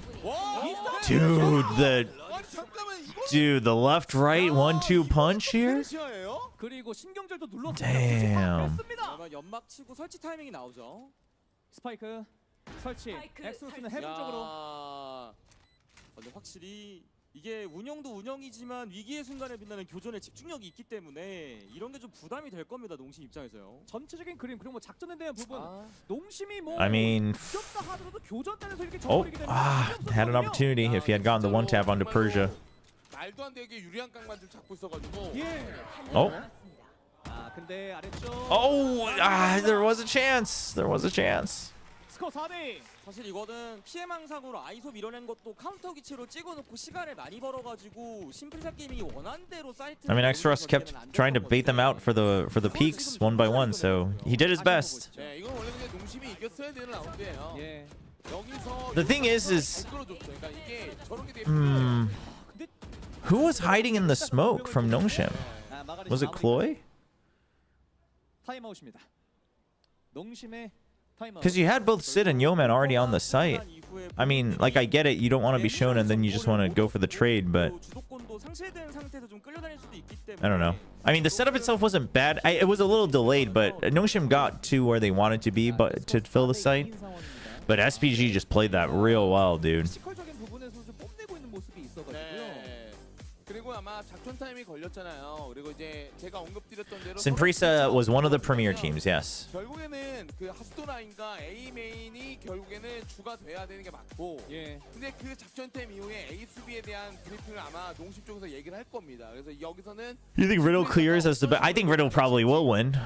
Dude, the left-right 1-2 punch here? Damn. 스파이크 설치. 엑소스는 헤븐 쪽으로. 근데 확실히 이게 운영도 운영이지만 위기의 순간에 빛나는 교전에 집중력이 있기 때문에 이런 게 좀 부담이 될 겁니다. 농심 입장에서요. 전체적인 그림 그리고 뭐 작전에 대한 부분 농심이 뭐 I mean, 하더라도 교전단에서 이렇게 oh, had an opportunity if he had gotten the one tap onto Persia. 말도 안 되게 유리한 깡만 잡고 있어가지고. Oh. 근데 아래쪽. Oh, there was a chance. There was a chance. 스코어 4대2. 사실 이거는 피해망상으로 아이소 밀어낸 것도 카운터 기체로 찍어놓고 시간을 많이 벌어가지고 심플리사 게이밍이 원한 대로 사이트. I mean, Xros kept trying to bait them out for the peaks one by one, so he did his best. 네, 이건 원래 그냥 농심이 이겼어야 되는 라운드예요. 예. 여기서 The thing is 그러니까 이게 저런 게 되게 who was hiding in the smoke from Nongshim? Was it Chloe? 타임아웃입니다. 농심의 타임아웃. Because you had both Sid and Yeoman already on the site. I mean, like, I get it, you don't want to be shown and then you just want to go for the trade, but I don't know. I mean, the setup itself wasn't bad. It was a little delayed, but Nongshim got to where they wanted to be, but to fill the site. But SPG just played that real well, dude. Simprisa was one of the premier teams, yes. 결국에는 그 핫스톤 라인과 A 메인이 결국에는 주가 돼야 되는 게 맞고. 근데 그 작전템 이후에 A 수비에 대한 브리핑을 아마 농심 쪽에서 얘기를 할 겁니다. 그래서 여기서는 You think Riddle clears as the best? I think Riddle probably will win,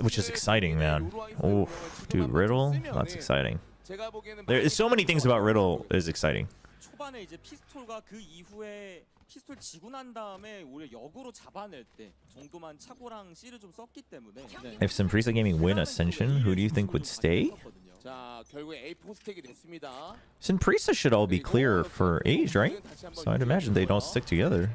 which is exciting, man. Oh, dude, Riddle, that's exciting. 제가 보기에는 There's so many things about Riddle is exciting. 초반에 이제 피스톨과 그 이후에 피스톨 지고 난 다음에 오히려 역으로 잡아낼 때 정도만 차고랑 C를 좀 썼기 때문에 If Simprisa Gaming win Ascension, who do you think would stay? 자, 결국에 A 포스텍이 됐습니다. Simprisa should all be clear for A's, right? So I'd imagine they'd all stick together.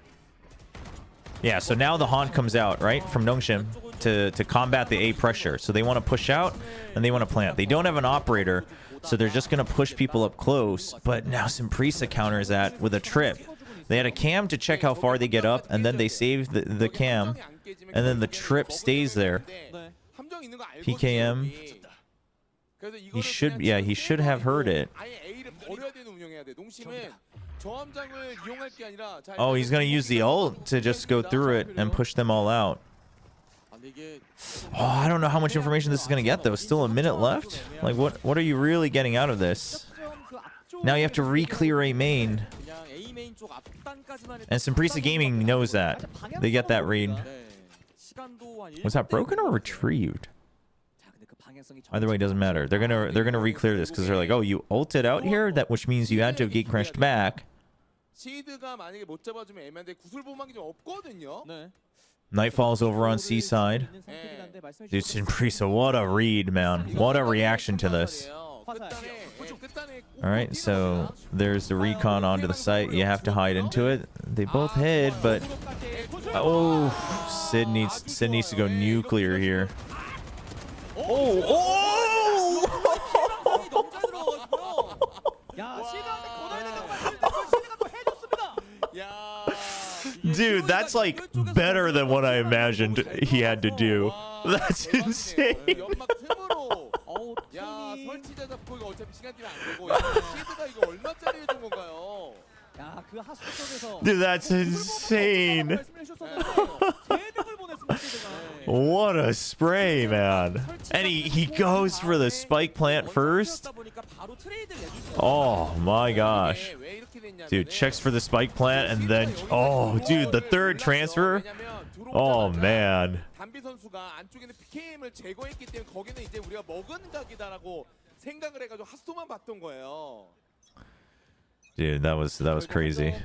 Yeah, so now the Haunt comes out, right, from Nongshim to combat the A pressure. So they want to push out and they want to plant. They don't have an operator, so they're just going to push people up close. But now Simprisa counters that with a trip. They had a cam to check how far they get up, and then they save the cam, and then the trip stays there. PKM. He should have heard it. Oh, he's gonna use the ult to just go through it and push them all out. Oh, I don't know how much information this is gonna get though. Still a minute left. Like, what are you really getting out of this? Now you have to re-clear a main. And Simprisa Gaming knows that. They get that read. Was that broken or retrieved? Either way, it doesn't matter. They're gonna re-clear this because they're like, oh, you ulted out here, which means you had to have gate crashed back. Nightfall's over on C side. Dude, Simprisa, what a read, man. What a reaction to this. Alright, so there's the recon onto the site. You have to hide into it. They both hid, but oh, Sid needs to go nuclear here. Dude, that's like better than what I imagined he had to do. That's insane. Dude, that's insane. What a spray, man. And he goes for the spike plant first. Oh my gosh. Dude, checks for the spike plant and then, oh, dude, the third transfer. Oh man. Dude, that was crazy.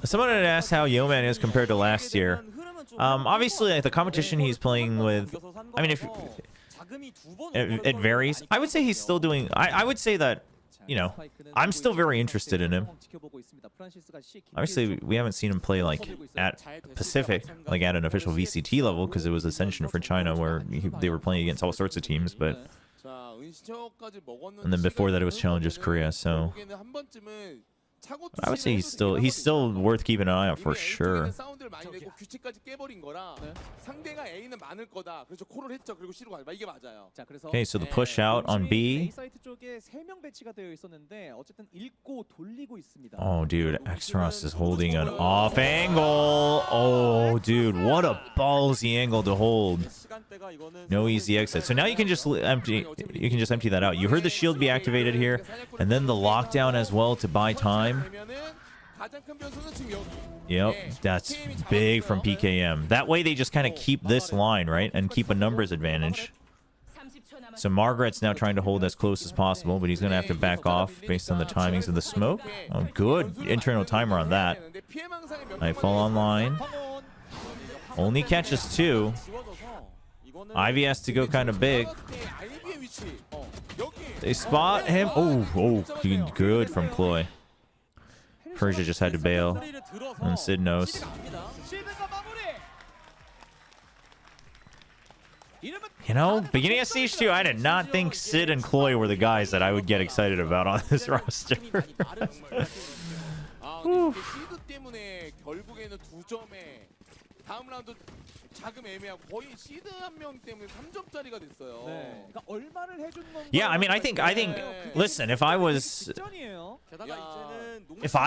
Someone had asked how Yeoman is compared to last year. Obviously, like, the competition he's playing with, I mean, if it varies. I would say he's still doing. I would say that, you know, I'm still very interested in him. Obviously, we haven't seen him play like at Pacific, like at an official VCT level, because it was Ascension for China where they were playing against all sorts of teams, but. And then before that, it was Challengers Korea. So I would say he's still worth keeping an eye out for sure. Okay, so the push out on B. Oh, dude, Xros is holding an off angle. Oh, dude, what a ballsy angle to hold. No easy exit. So now you can just empty that out. You heard the shield be activated here, and then the lockdown as well to buy time. Yep, that's big from PKM. That way they just kind of keep this line, right, and keep a numbers advantage. So Margaret's now trying to hold as close as possible, but he's going to have to back off based on the timings of the smoke. Oh, good internal timer on that. Nightfall online. Only catches 2. Ivy has to go kind of big. They spot him. Oh, good from Chloe. Persia just had to bail. And Sid knows. You know, beginning of Siege 2, I did not think Sid and Chloe were the guys that I would get excited about on this roster. Yeah, I mean, I think listen, if I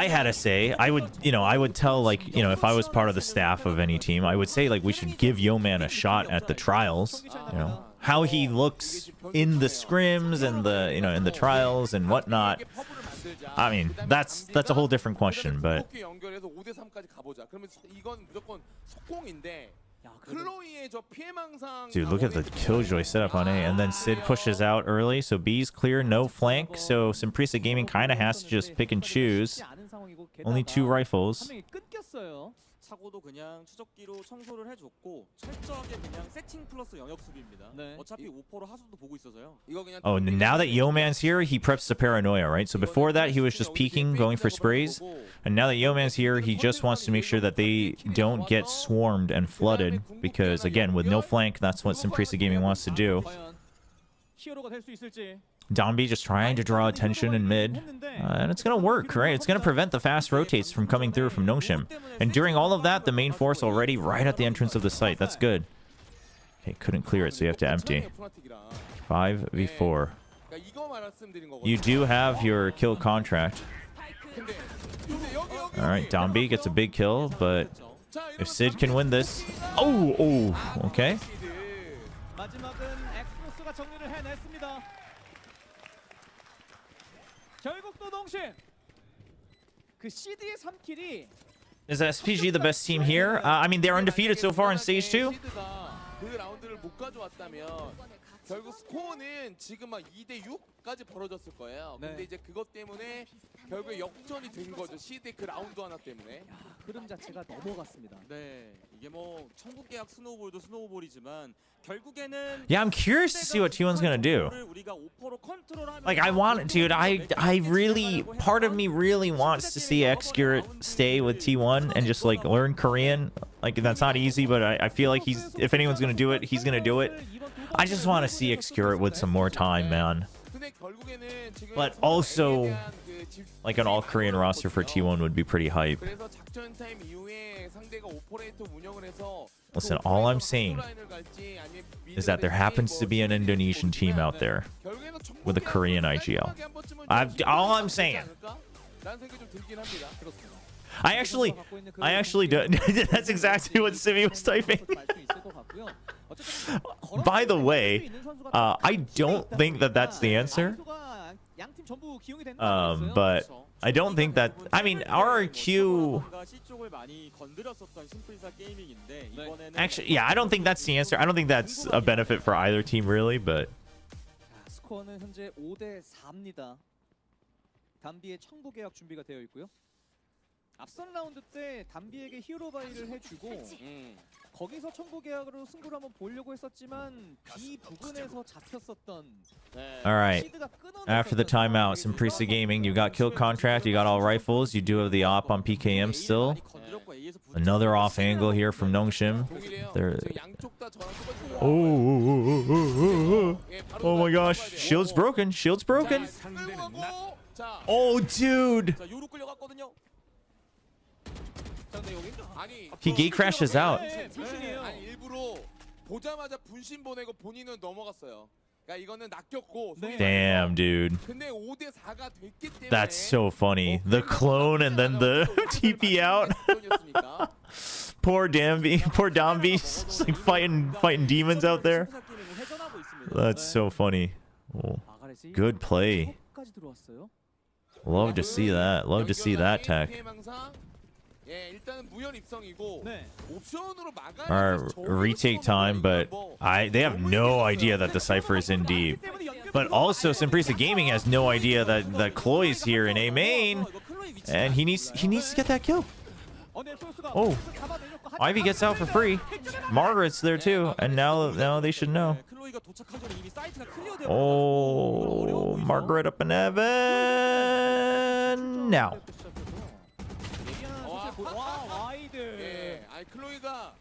had a say, I would tell, like, you know, if I was part of the staff of any team, I would say, like, we should give Yeoman a shot at the trials, you know, how he looks in the scrims and the, you know, in the trials and whatnot. I mean, that's a whole different question, but Dude, look at the killjoy setup on A, and then Sid pushes out early, so B's clear, no flank, so Simprisa Gaming kind of has to just pick and choose. Only 2 rifles. 차고도 그냥 추적기로 청소를 해줬고 철저하게 그냥 세팅 플러스 영역 수비입니다. 어차피 오퍼로 하수도 보고 있어서요. Oh, and now that Yeoman's here, he preps the paranoia, right? So before that, he was just peeking, going for sprays. And now that Yeoman's here, he just wants to make sure that they don't get swarmed and flooded. Because, again, with no flank, that's what Simprisa Gaming wants to do. Dombi just trying to draw attention in mid. And it's going to work, right? It's going to prevent the fast rotates from coming through from Nongshim. And during all of that, the main force already right at the entrance of the site. That's good. Okay, couldn't clear it, so you have to empty. 5v4. You do have your kill contract. Alright, Dombi gets a big kill, but if Sid can win this... Oh, okay. Is SPG the best team here? I mean, they're undefeated so far in stage 2. 결국 스코어는 지금 막 2대 6까지 벌어졌을 거예요. 근데 이제 그것 때문에 결국에 역전이 된 거죠. 시드의 그 라운드 하나 때문에. 흐름 자체가 넘어갔습니다. 네, 이게 뭐 천국 계약 스노우볼도 스노우볼이지만 결국에는 Yeah, I'm curious to see what T1's gonna do. 우리가 오퍼로 컨트롤하면 Like, I want it, dude. I really, part of me really wants to see Xcure stay with T1 and just like learn Korean. Like, that's not easy, but I feel like if anyone's gonna do it, he's gonna do it. I just want to see Xcure with some more time, man. But also, like an all-Korean roster for T1 would be pretty hype. Listen, all I'm saying is that there happens to be an Indonesian team out there with a Korean IGL. All I'm saying. I actually do. That's exactly what Simi was typing. By the way, I don't think that that's the answer. But I don't think that. I mean, RRQ. Actually, yeah, I don't think that's the answer. I don't think that's a benefit for either team, really. But. 스코어는 현재 5대 4입니다. 담비의 청구 계약 준비가 되어 있고요. 앞선 라운드 때 담비에게 히어로 바이를 해주고 거기서 청구 계약으로 승부를 한번 보려고 했었지만 B 부분에서 잡혔었던 Alright, after the timeout, Simprisa Gaming, you got kill contract, you got all rifles, you do have the op on PKM still. Another off angle here from Nongshim. Oh my gosh, shield's broken, shield's broken. Oh, dude. He gate crashes out. Damn, dude. That's so funny. The clone and then the TP out. Poor Dambi, poor Dombi, just like fighting demons out there. That's so funny. Oh, good play. Love to see that. Love to see that tech. Alright, retake time, but they have no idea that the Cypher is in deep. But also, Simprisa Gaming has no idea that Chloe is here in A main, and he needs to get that kill. Oh, Ivy gets out for free. Margaret's there too, and now they should know. Oh, Margaret up in heaven now. 예, 아니 클로이가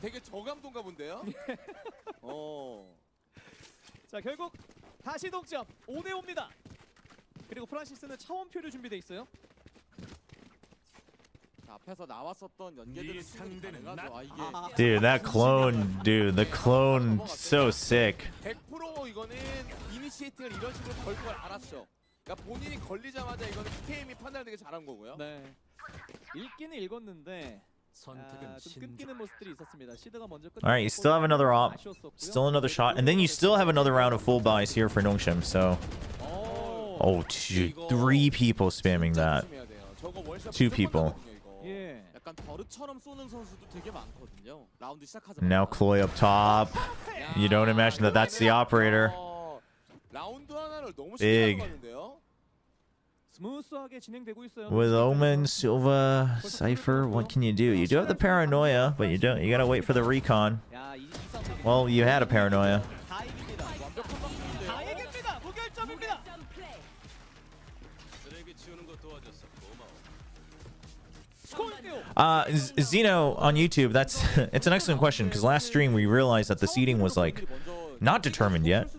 되게 저감도인가 본데요. 자, 결국 다시 동점 5대 5입니다. 그리고 프란시스는 차원표를 준비돼 있어요. 앞에서 나왔었던 연계들을 가능하죠. Dude, that clone, dude, the clone, so sick. 100% 이거는 이니시에이팅을 이런 식으로 걸 걸 알았죠. 그러니까 본인이 걸리자마자 이거는 PKM이 판단을 되게 잘한 거고요. 네. 읽기는 읽었는데 좀 끊기는 모습들이 있었습니다. 시드가 먼저 끝. Alright, you still have another op, still another shot, and then you still have another round of full buys here for Nongshim. So, oh, dude, 3 people spamming that. 2 people. 예. 약간 버릇처럼 쏘는 선수도 되게 많거든요. 라운드 시작하자마자. Now Chloe up top. You don't imagine that that's the operator. 라운드 하나를 너무 Big. 쉽게 가는데요. 스무스하게 진행되고 있어요. With Omen, Silva, Cypher, what can you do? You do have the paranoia, but you don't. You gotta wait for the recon. 야, 이 싸움 Well, you had a paranoia. 다 이깁니다. 다 이깁니다. 무결점입니다. Zeno on YouTube. That's it's an excellent question because last stream we realized that the seeding was like not determined yet.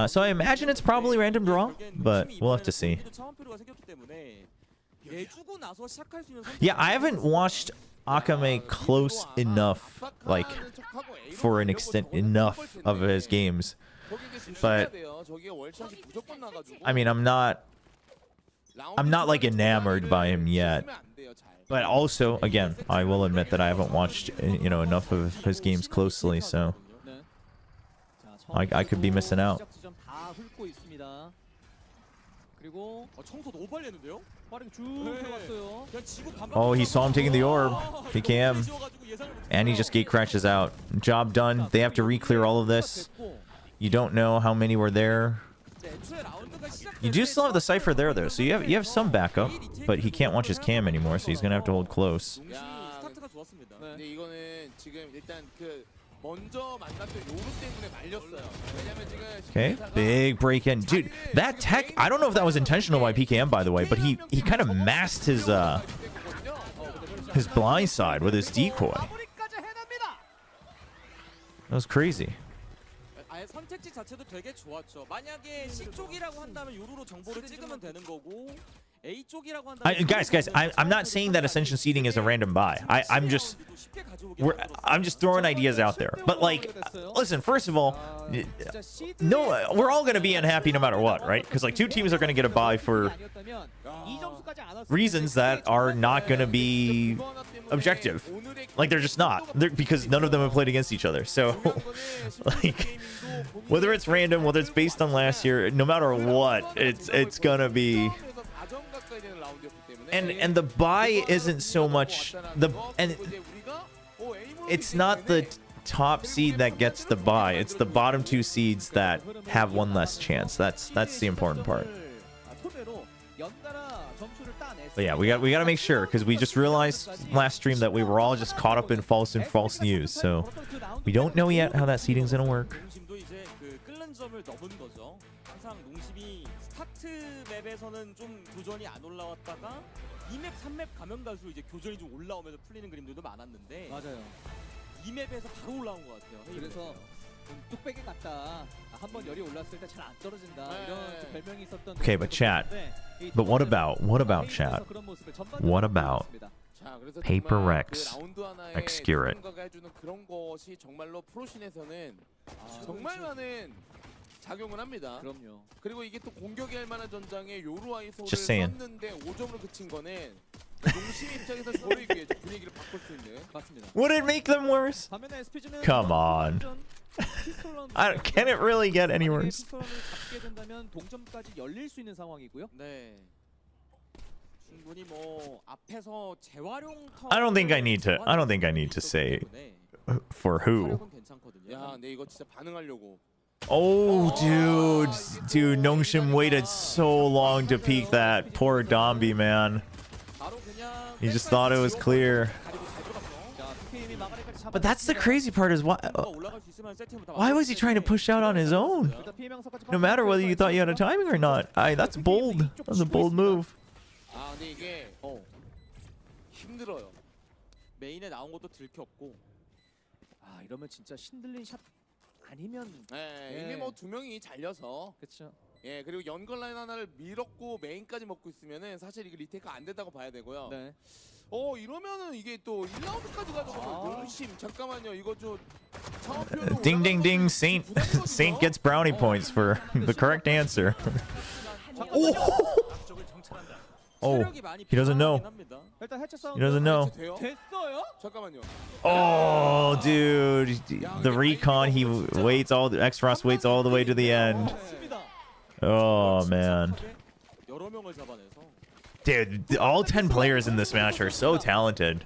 So I imagine it's probably random draw, but we'll have to see. Yeah, I haven't watched Akame close enough, like for an extent enough of his games. But I mean, I'm not like enamored by him yet. But also, again, I will admit that I haven't watched, you know, enough of his games closely, so I could be missing out. Oh, he saw him taking the orb. PKM. And he just gate crashes out. Job done. They have to re-clear all of this. You don't know how many were there. You do still have the Cypher there, though, so you have some backup, but he can't watch his cam anymore, so he's gonna have to hold close. Okay, big break in, dude. That tech, I don't know if that was intentional by PKM, by the way, but he kind of masked his blind side with his decoy. That was crazy. 아예 선택지 자체도 되게 좋았죠. 만약에 C 쪽이라고 한다면 요루로 정보를 찍으면 되는 거고 A 쪽이라고 한다면 guys, I'm not saying that Ascension seeding is a random buy. I'm just throwing ideas out there. But like, listen, first of all, no, we're all gonna be unhappy no matter what, right? Because like 2 teams are gonna get a buy for reasons that are not gonna be objective. Like they're just not. Because none of them have played against each other. So like, whether it's random, whether it's based on last year, no matter what, it's gonna be. And the buy isn't so much it's not the top seed that gets the buy. It's the bottom 2 seeds that have one less chance. That's the important part. But yeah, we got to make sure, because we just realized last stream that we were all just caught up in false news. So we don't know yet how that seeding's gonna work. Okay, but chat. But what about chat? What about Paper Rex? Execute it. 작용을 합니다. 그리고 이게 또 공격이 할 만한 전장에 요루아이소를 Just saying. 썼는데 5점으로 그친 거는 농심 입장에서 저를 위해 분위기를 바꿀 수 있는. 맞습니다. Would it make them worse? Come on. Can it really get any worse? 동점까지 열릴 수 있는 상황이고요. 네. 충분히 뭐 앞에서 재활용 I don't think I need to say for who. 야, 근데 이거 진짜 반응하려고. Oh, dude, Nongshim waited so long to peek that. Poor Dombi, man. He just thought it was clear. But that's the crazy part, is why was he trying to push out on his own? No matter whether you thought you had a timing or not. That's bold. That's a bold move. 아, 근데 이게 힘들어요. 메인에 나온 것도 들켰고. 아, 이러면 진짜 신들린 샷 아니면 이미 뭐 2명이 잘려서. 그렇죠. 예, 그리고 연걸 라인 하나를 밀었고 메인까지 먹고 있으면은 사실 이게 리테이크가 안 된다고 봐야 되고요. 네. 이러면은 이게 또 1라운드까지 가져가면 농심 잠깐만요. 이거 좀 차원표로 Ding ding ding, Saint gets brownie points for the correct answer. Oh, he doesn't know. He doesn't know. 됐어요? 잠깐만요. Oh, dude, the recon, he waits X-Frost waits all the way to the end. Oh man. 여러 명을 잡아내서. Dude, all 10 players in this match are so talented.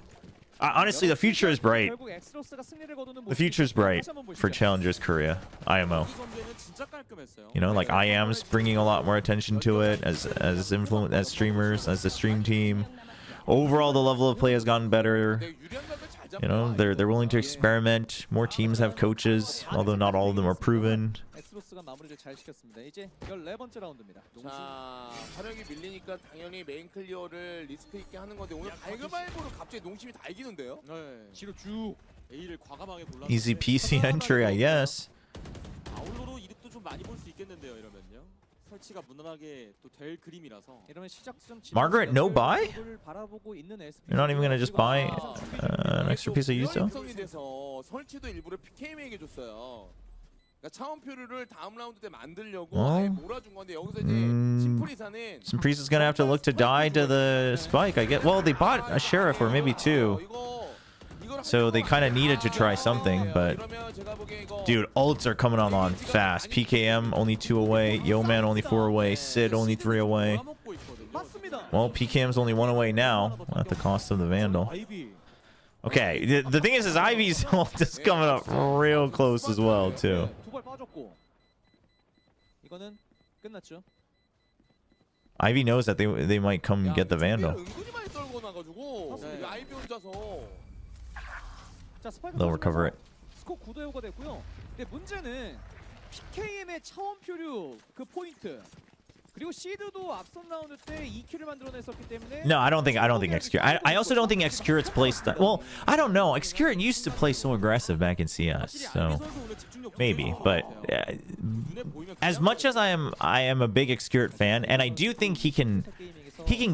Honestly, the future is bright. 결국 엑스로스가 승리를 거두는 The future is bright 다시 한번 보시죠. for Challengers Korea, IMO. 이 전개는 진짜 깔끔했어요. You know, like IAM's bringing a lot more attention to it as streamers, as the stream team. Overall, the level of play has gotten better. 네, 유리한 각을 잘 잡아요. You know, they're willing to experiment. More teams have coaches, although not all of them are proven. 엑스로스가 마무리를 잘 시켰습니다. 이제 14번째 라운드입니다. 자, 화력이 밀리니까 당연히 메인 클리어를 리스크 있게 하는 건데 오늘 발그발보로 갑자기 농심이 다 이기는데요? 네. 뒤로 쭉. A를 과감하게 골라. Easy PC entry, I guess. 아울러로 이득도 좀 많이 볼 수 있겠는데요, 이러면요. 설치가 무난하게 또 될 그림이라서. 이러면 시작점 Margaret, no buy? 바라보고 있는 SPG. You're not even gonna just buy an extra piece of Yuzo? 성이 돼서 설치도 일부러 PKM에게 줬어요. 그러니까 차원표류를 다음 라운드 때 만들려고 아예 몰아준 건데 여기서 이제 심프리사는 Some priest is gonna have to look to die to the spike, I guess. Well, they bought a sheriff or maybe two, so they kind of needed to try something. But dude, ults are coming on fast. PKM only 2 away, Yeoman only 4 away, Sid only 3 away. 맞습니다. Well, PKM's only 1 away now at the cost of the Vandal. 아이비. Okay, the thing is Ivy's ult is coming up real close as well too. 두발 빠졌고. 이거는 끝났죠. Ivy knows that they might come get the Vandal. 은근히 많이 떨고 나가지고 네. 아이비 혼자서 자, 스파이크 They'll recover it. 스코어 9대5가 됐고요. 근데 문제는 PKM의 차원 표류 그 포인트. 그리고 시드도 앞선 라운드 때 2킬을 만들어냈었기 때문에 No, I don't think Xcure. I also don't think Xcure's play style. Well, I don't know. Xcure used to play so aggressive back in CS, so maybe. But as much as I am a big Xcure fan, and I do think he can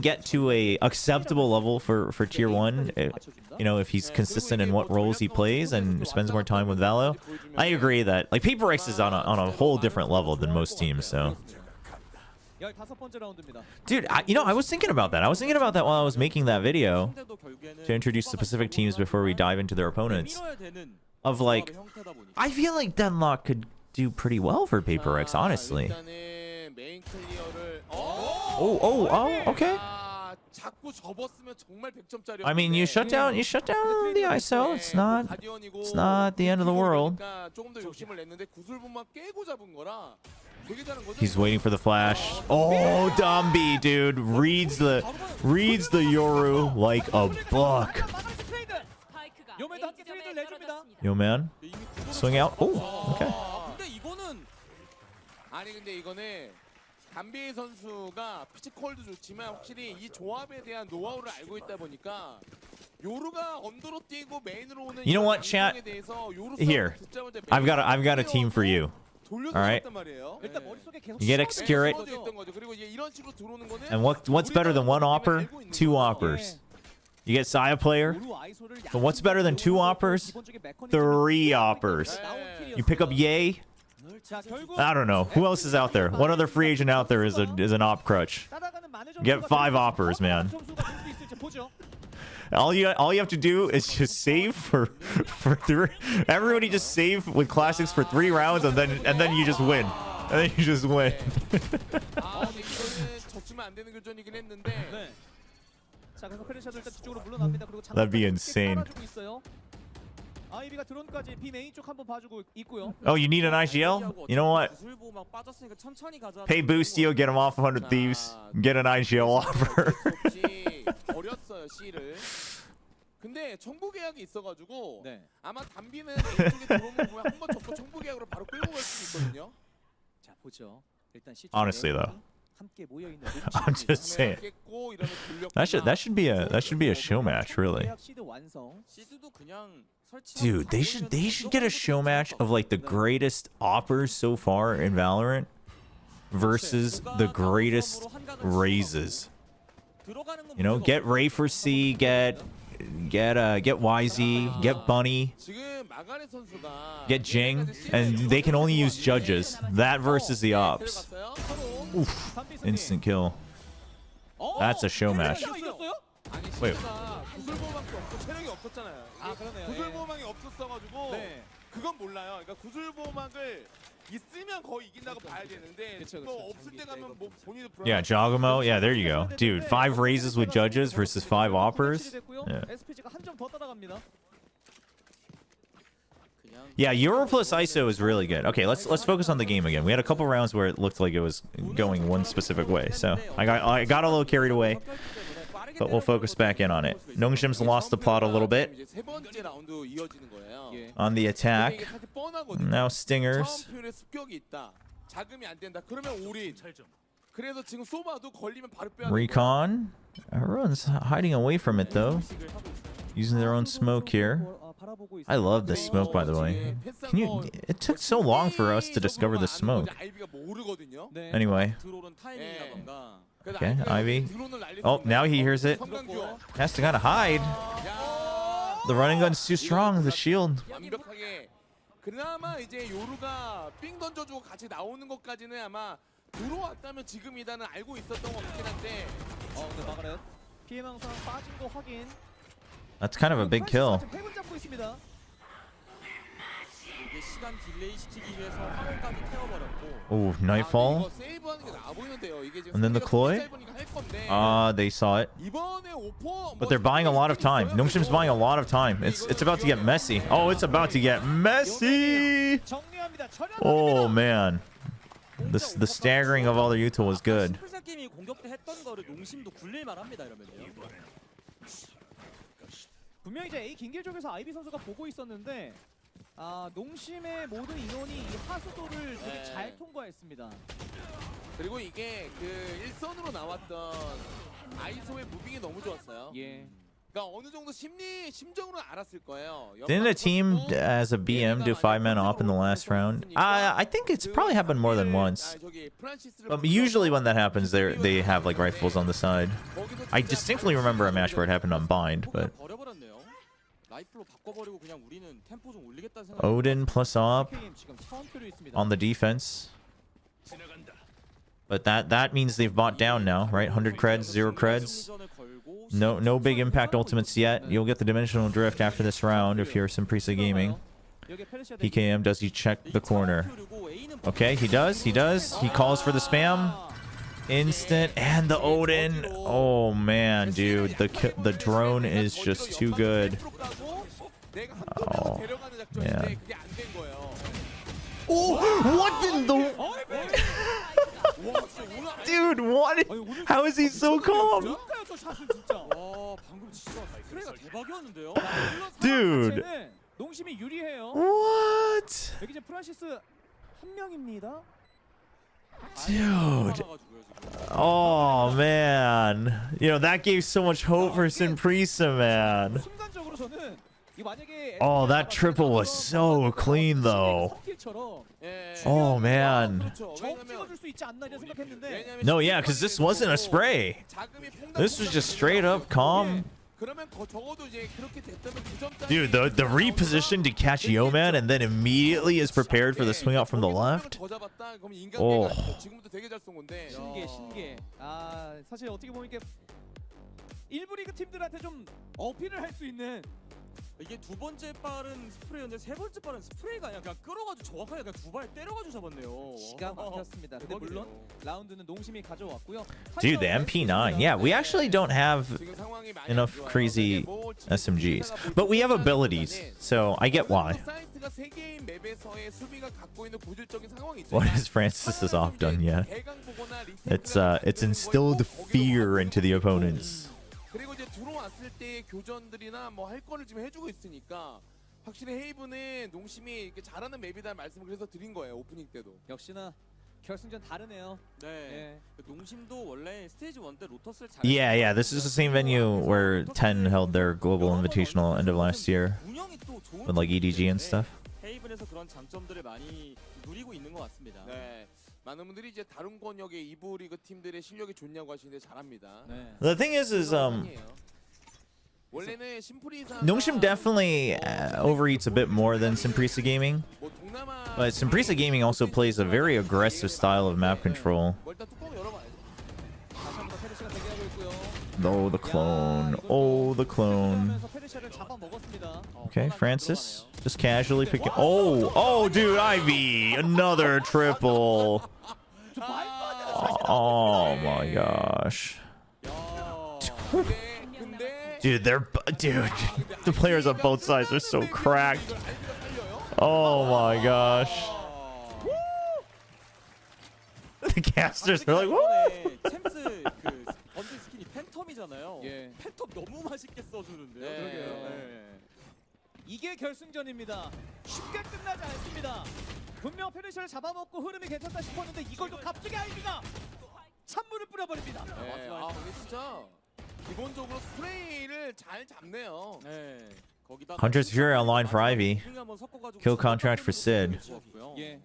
get to a acceptable level for tier 1. You know, if he's consistent in what roles he plays and spends more time with Valo. I agree that like Paper X is on a whole different level than most teams. So. 15번째 라운드입니다. Dude, you know, I was thinking about that. I was thinking about that while I was making that video to introduce the Pacific teams before we dive into their opponents. Of like, I feel like Denlock could do pretty well for Paper X, honestly. Oh, okay. I mean, you shut down the ISO. It's not the end of the world. He's waiting for the flash. Oh, Dombi, dude, reads the Yoru like a book. Yo, man, swing out. Oh, okay. 아니 근데 이거는 담비 선수가 피지컬도 좋지만 확실히 이 조합에 대한 노하우를 알고 있다 보니까 요루가 언더로 뛰고 메인으로 오는 You know what, chat? Here, I've got a team for you. All right. You get Xcure it. And what's better than 1 Opper? 2 Oppers. You get Saya player. But what's better than 2 Oppers? 3 Oppers. You pick up Ye. I don't know. Who else is out there? What other free agent out there is an op crutch? Get 5 Oppers, man. All you have to do is just save for 3. Everybody just save with classics for 3 rounds, and then you just win. And then you just win. That'd be insane. Oh, you need an IGL? You know what? Pay Boostio, get him off 100 Thieves. Get an IGL offer. 근데 정보 계약이 있어가지고 아마 담비는 A쪽에 들어오는 거 보면 한번 접고 정보 계약으로 바로 끌고 갈 수 있거든요. 자 보죠. 일단 Honestly though, 함께 모여 있는 I'm just saying that should be a show match, really. Dude, they should get a show match of like the greatest Oppers so far in Valorant versus the greatest Raises. You know, get Ray for C, get YZ, get Bunny, get Jing, and they can only use judges. That versus the Ops. Oof, instant kill. That's a show match. Wait. 구슬보호막이 없었잖아요. 구슬보호막이 없었어가지고 그건 몰라요. 그러니까 구슬보호막을 있으면 거의 이긴다고 봐야 되는데 그쵸, 또 그쵸. 없을 때 가면 뭐 본인도 Yeah, Jogamo. Yeah, there you go. Dude, 5 raises with judges versus 5 operas. Yeah. SPG가 한 점 더 따라갑니다. Yeah, Euro plus ISO is really good. Okay, let's focus on the game again. We had a couple rounds where it looked like it was going one specific way, so I got a little carried away, but we'll focus back in on it. Nongshim's lost the plot a little bit 이제 세 번째 라운드 이어지는 거예요. 예. on the 이게 attack. 사실 뻔하거든요. Now Stingers. 처음 표현에 습격이 있다. 자금이 안 된다. 그러면 올인. 그래서 지금 쏘바도 걸리면 바로 빼야 Recon. Everyone's hiding away from it though, using their own smoke here. I love this smoke, by the way. Can you? It took so long for us to discover the smoke. 아이비가 모르거든요. Anyway, 들어오는 타이밍이라던가. 그래서 okay, 아이비가 Ivy. 드론을 날릴 Oh, 수 now he 있는 hears it. 성강주어. Has to kind of hide. 야. The running gun's too strong. The shield. 완벽하게. 그나마 이제 요루가 삥 던져주고 같이 나오는 것까지는 아마 들어왔다면 지금이다는 알고 있었던 것 같긴 한데. 네, 마가렛. 피해 망상 빠진 거 확인. That's kind of a big kill. 지금 팩을 잡고 있습니다. 이게 시간 딜레이 시키기 위해서 화면까지 태워버렸고. Ooh, 아, Nightfall. 이거 세이브하는 게 나아 보이는데요. 이게 지금 And then the Chloe? 할 건데. They saw it. 이번에 오퍼 But they're buying a lot of time. Nongshim's buying a lot of time. It's about to get messy. Oh, it's about to get messy. 정리합니다. Oh man. The staggering of all the Yuto was good. 심플사 게임이 공격 때 했던 거를 농심도 굴릴만 합니다 이러면요. 분명히 이제 A 긴길 쪽에서 아이비 선수가 보고 있었는데 농심의 모든 인원이 이 하수도를 되게 네. 잘 통과했습니다. 그리고 이게 그 일선으로 나왔던 아이소의 무빙이 너무 좋았어요. 예. 그러니까 어느 정도 심정으로 알았을 거예요. Didn't a team as a BM do 5-man op in the last round? I think it's probably happened more than once. But usually when that happens, they have like rifles on the side. I distinctly remember a match where it happened on bind, but 버려버렸네요. 라이플로 바꿔버리고 그냥 우리는 템포 좀 올리겠다는 생각. Odin plus op KM 지금 차원표로 있습니다. on the defense. But that means they've bought down now, right? 100 creds, 0 creds. No big impact ultimates yet. You'll get the dimensional drift after this round if you're Simprisa Gaming. PKM, does he check the corner? Okay, he does. He calls for the spam. Instant and the Odin. Oh man, dude, the drone is just too good. Oh, yeah. Oh, what in the? Dude, what? How is he so calm? 방금 진짜 스프레이가 대박이었는데요. Dude. 농심이 유리해요. What? 여기 이제 프란시스 한 명입니다. Dude. Oh man. You know, that gave so much hope for Simprisa, man. 순간적으로 저는 이 만약에 Oh, that triple was so clean though. Oh man. No, yeah, because this wasn't a spray. This was just straight up calm. Dude, the reposition to catch Yeoman and then immediately is prepared for the swing out from the left. Oh. 신기해. 사실 어떻게 보면 이게 일부 리그 팀들한테 좀 어필을 할 수 있는 이게 두 번째 발은 스프레이였는데 세 번째 발은 스프레이가 아니라 그냥 끌어가지고 정확하게 그냥 두 발 때려가지고 잡았네요. 기가 막혔습니다. 근데 물론 라운드는 농심이 가져왔고요. Dude, the MP9. Yeah, we actually don't have enough crazy SMGs. But we have abilities, so I get why. What has Francis's off done yet? It's instilled fear into the opponents. 그리고 이제 들어왔을 때의 교전들이나 뭐 할 거를 지금 해주고 있으니까 확실히 헤이븐은 농심이 이렇게 잘하는 맵이다 말씀을 그래서 드린 거예요 오프닝 때도. 역시나 결승전 다르네요. 네. 농심도 원래 스테이지 1 때 로터스를 잘. Yeah, this is the same venue where 10 held their global invitational end of last year with like EDG and stuff. 헤이븐에서 그런 장점들을 많이 누리고 있는 것 같습니다. 네. 많은 분들이 이제 다른 권역의 2부 리그 팀들의 실력이 좋냐고 하시는데 잘합니다. The thing is 원래는 심프리사 Nongshim definitely overeats a bit more than Simprisa Gaming. But Simprisa Gaming also plays a very aggressive style of map control. 일단 뚜껑 열어봐야죠. 다시 한번 페르시가 대기하고 있고요. Oh, the clone. Oh, the clone. 페르시아를 잡아먹었습니다. Okay, Francis. Just casually picking. Oh, dude, Ivy. Another triple. Oh, my gosh. Dude, the players on both sides are so cracked. Oh, my gosh. The casters are like, woo! 챔스 그 번지 스킨이 팬텀이잖아요. 예. 팬텀 너무 맛있게 써주는데요. 네. 그러게요. 네. 이게 결승전입니다. 쉽게 끝나지 않습니다. 분명 페르시아를 잡아먹고 흐름이 괜찮다 싶었는데 이걸 또 갑자기 아이비가 찬물을 뿌려버립니다. 네, 근데 진짜 기본적으로 스프레이를 잘 잡네요. 네. 거기다가 Hunter's Fury online for Ivy. 한번 섞어가지고 Kill contract for Sid. 예.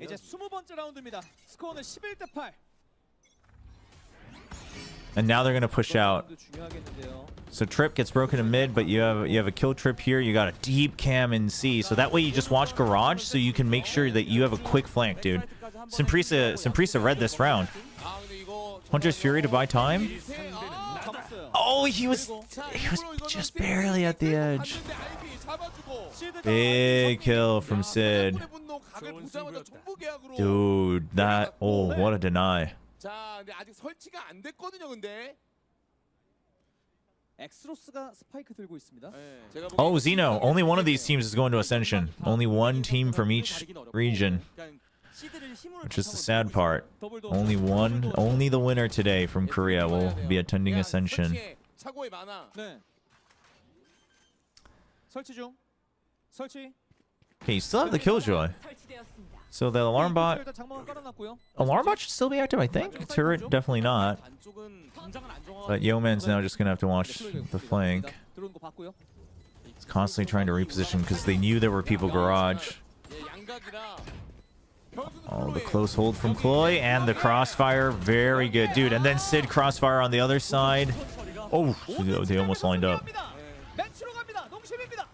이제 20번째 라운드입니다. 스코어는 11대 8. And now they're gonna push out. 중요하겠는데요. So Trip gets broken in mid, but you have a kill trip here. You got a deep cam in C, so that way you just watch garage, so you can make sure that you have a quick flank, dude. Simprisa read this round. Hunter's Fury to buy time. Oh, he was just barely at the edge. Big kill from Sid. Dude, that what a deny. 자, 근데 아직 설치가 안 됐거든요, 근데. 엑스로스가 스파이크 들고 있습니다. 제가 Oh, 보기에는 Zeno. Only one of these teams is going to Ascension. Only one team from each region, which is the sad part. Only the winner today from Korea will be attending Ascension. 설치에 착오에 많아. 네. 설치 중. 설치. Okay, you still have the Killjoy. So the alarm bot 일단 장막을 깔아놨고요. should still be active, I think. Turret, definitely not. But Yeoman's now just gonna have to watch the flank. 들어오는 거 봤고요. It's constantly trying to reposition because they knew there were people garage. 예, 양각이라. Oh, the close hold from Chloe and the crossfire. Very good, dude. And then Sid crossfire on the other side. Oh, they almost lined up. 매치로 갑니다. 농심입니다.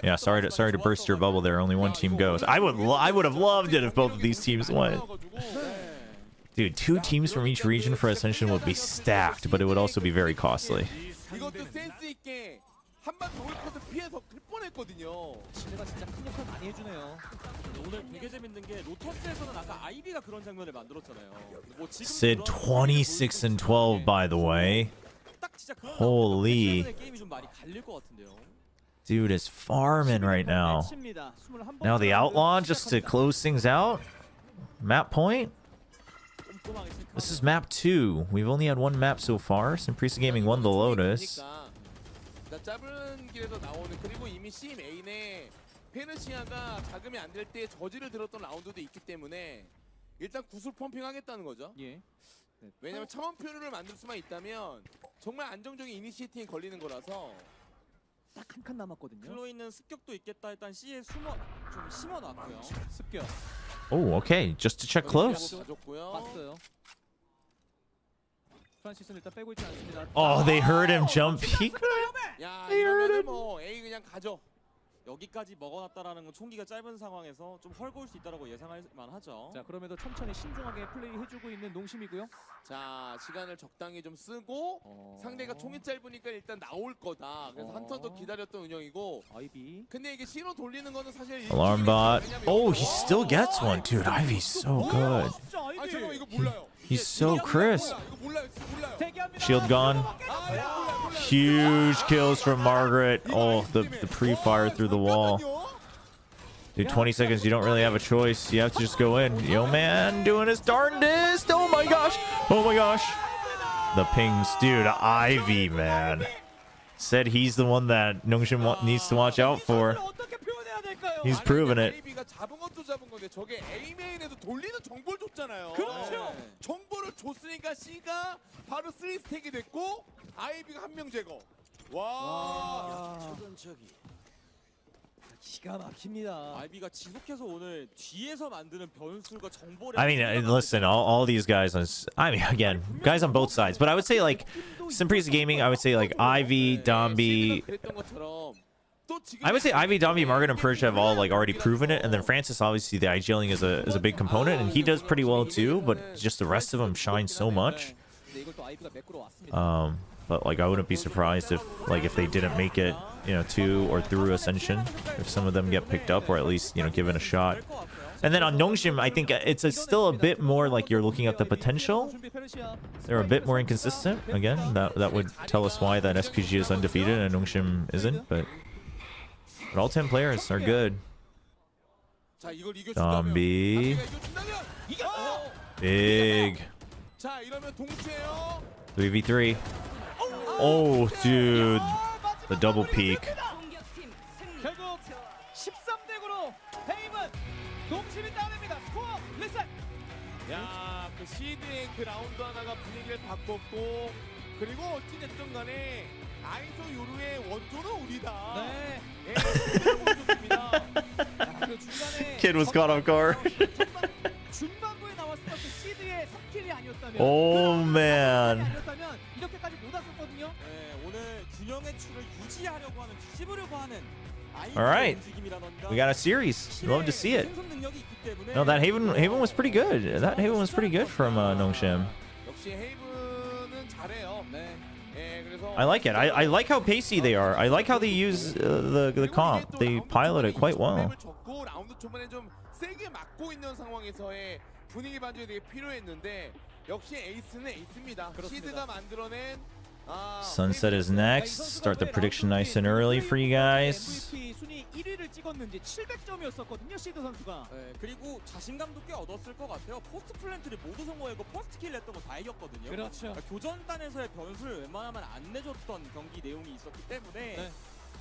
Yeah, sorry to burst your bubble there. Only one team goes. I would have loved it if both of these teams went. Dude, 2 teams from each region for Ascension would be stacked, but it would also be very costly. 이것도 센스 있게 한번 더울 컷을 피해서 클 뻔했거든요. 시대가 진짜 큰 역할 많이 해주네요. 오늘 되게 재밌는 게 로터스에서는 아까 아이비가 그런 장면을 만들었잖아요. 뭐 지금 Sid 26 and 12, by the way. 딱 진짜 그런 Holy. 때문에 게임이 좀 많이 갈릴 것 같은데요. Dude is farming right now. Now the outlaw just to close things out. Map point. This is map 2. We've only had one map so far. Simprisa Gaming won the Lotus. 짧은 길에서 나오는 그리고 이미 C 메인에 페르시아가 자금이 안 될 때 저지를 들었던 라운드도 있기 때문에 일단 구슬 펌핑하겠다는 거죠. 예. 왜냐면 차원 표류를 만들 수만 있다면 정말 안정적인 이니시에이팅이 걸리는 거라서. 딱 한 칸 남았거든요. 클로이는 습격도 있겠다. 일단 C에 좀 심어놨고요. 습격. Oh, okay. Just to check close. 봤어요. 프란시스는 일단 빼고 있지 않습니다. Oh, they heard him jump peek. 야, 이러면은 뭐 A 그냥 가죠. 여기까지 먹어놨다라는 건 총기가 짧은 상황에서 좀 헐거울 수 있다라고 예상할 만하죠. 자, 그럼에도 천천히 신중하게 플레이해주고 있는 농심이고요. 자, 시간을 적당히 좀 쓰고 상대가 총이 짧으니까 일단 나올 거다. 그래서 한 턴 더 기다렸던 운영이고. 아이비. 근데 이게 신호 돌리는 거는 사실 Alarm bot. Oh, he still gets one. Dude, Ivy's so good. 진짜 아, 아이비. 잠깐만 이거 몰라요. He's so crisp. 이거 몰라요. 진짜 몰라요. 대기합니다. Shield gone. Huge kills from Margaret. Oh, the pre-fire through the wall. Dude, 20 seconds, you don't really have a choice. You have to just go in. Yo, man, doing his darndest. Oh my gosh. Oh my gosh. The pings. Dude, Ivy, man. Said he's the one that Nongshim needs to watch out for. He's proven it. 아이비가 잡은 것도 잡은 건데 저게 A 메인에도 돌리는 정보를 줬잖아요. 그렇죠. 정보를 줬으니까 C가 바로 3스택이 됐고 아이비가 한 명 제거. 와. 기가 막힙니다. 아이비가 지속해서 오늘 뒤에서 만드는 변수가 정보를. I mean, listen, all these guys on, I mean, again, guys on both sides. But I would say, like, Simprisa Gaming, I would say, like, Ivy, Dombi. 그랬던 것처럼 또 지금 I would say Ivy, Dombi, Margaret, and Persia have all, like, already proven it. And then Francis, obviously, the IGLing is a big component. And he does pretty well, too. But just the rest of them shine so much. But like I wouldn't be surprised if they didn't make it, you know, to or through Ascension, if some of them get picked up or at least, you know, given a shot. And then on Nongshim, I think it's still a bit more like you're looking at the potential. They're a bit more inconsistent. Again, that would tell us why that SPG is undefeated and Nongshim isn't. But all 10 players are good. Zombie. Big. 3v3. Oh, dude. The double peak. 결국 13대 9로 헤임은 농심이 따냅니다. 스코어 리셋. 야, 그 시드의 그 라운드 하나가 분위기를 바꿨고 그리고 어찌됐든 간에 아이소 요루의 원조는 우리다. 네. 예, 그대로 보여줬습니다. 그 중간에 Kid was caught off guard. 중반부에 나왔을 때 시드의 3킬이 아니었다면 Oh man. 아니었다면 이렇게까지 못 왔었거든요. 네, 오늘 균형의 추를 유지하려고 하는, 뒤집으려고 하는 All right. We got a series. Love to see it. No, that Haven was pretty good. That Haven was pretty good from Nongshim. 역시 헤이븐은 잘해요. 네. 예, 그래서 I like it. I like how pacey they are. I like how they use the comp. They pilot it quite well. 졌고 라운드 초반에 좀 세게 맞고 있는 상황에서의 분위기 반전이 되게 필요했는데 역시 에이스는 에이스입니다. 시드가 만들어낸 Sunset is next. Start the prediction nice and early for you guys. MVP 순위 1위를 찍었는지 700점이었었거든요. 시드 선수가. 네, 그리고 자신감도 꽤 얻었을 것 같아요. 포스트 플랜트를 모두 성공하고 포스트 킬 냈던 거 다 이겼거든요. 그렇죠. 그러니까 교전단에서의 변수를 웬만하면 안 내줬던 경기 내용이 있었기 때문에 네.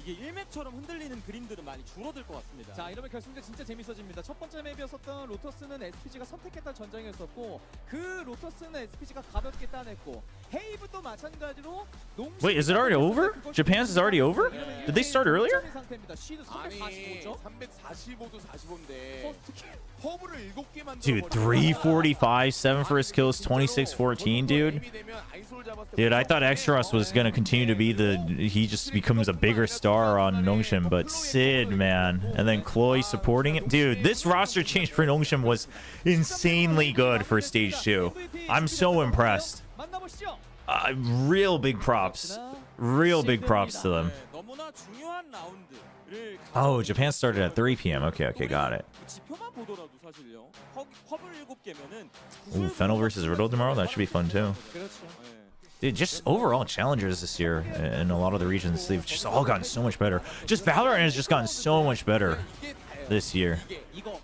이게 1맵처럼 흔들리는 그림들은 많이 줄어들 것 같습니다. 자, 이러면 결승전 진짜 재밌어집니다. 첫 번째 맵이었었던 로터스는 SPG가 선택했던 전장이었었고 그 로터스는 SPG가 가볍게 따냈고 헤이브도 마찬가지로 Wait, is it already over? Japan's is already over? Did they start earlier? 아니 345점. 345도 45인데 허브를 7개 만들어 Dude, 345, 7 first kills, 26-14, dude. Dude, I thought Exros was gonna continue to be he just becomes a bigger star on Nongshim, but Sid, man. And then Chloe supporting it. Dude, this roster change for Nongshim was insanely good for stage 2. I'm so impressed. 만나보시죠. Real big props. Real big props to them. 네, 너무나 중요한 라운드를 Oh, Japan started at 3 p.m. Okay, got it. 지표만 보더라도 사실요. 허블 7개면은 Ooh, Fennel versus Riddle tomorrow? That should be fun too. 그렇죠. Dude, just overall challengers this year in a lot of the regions, they've just all gotten so much better. Just Valorant has just gotten so much better this year. 이거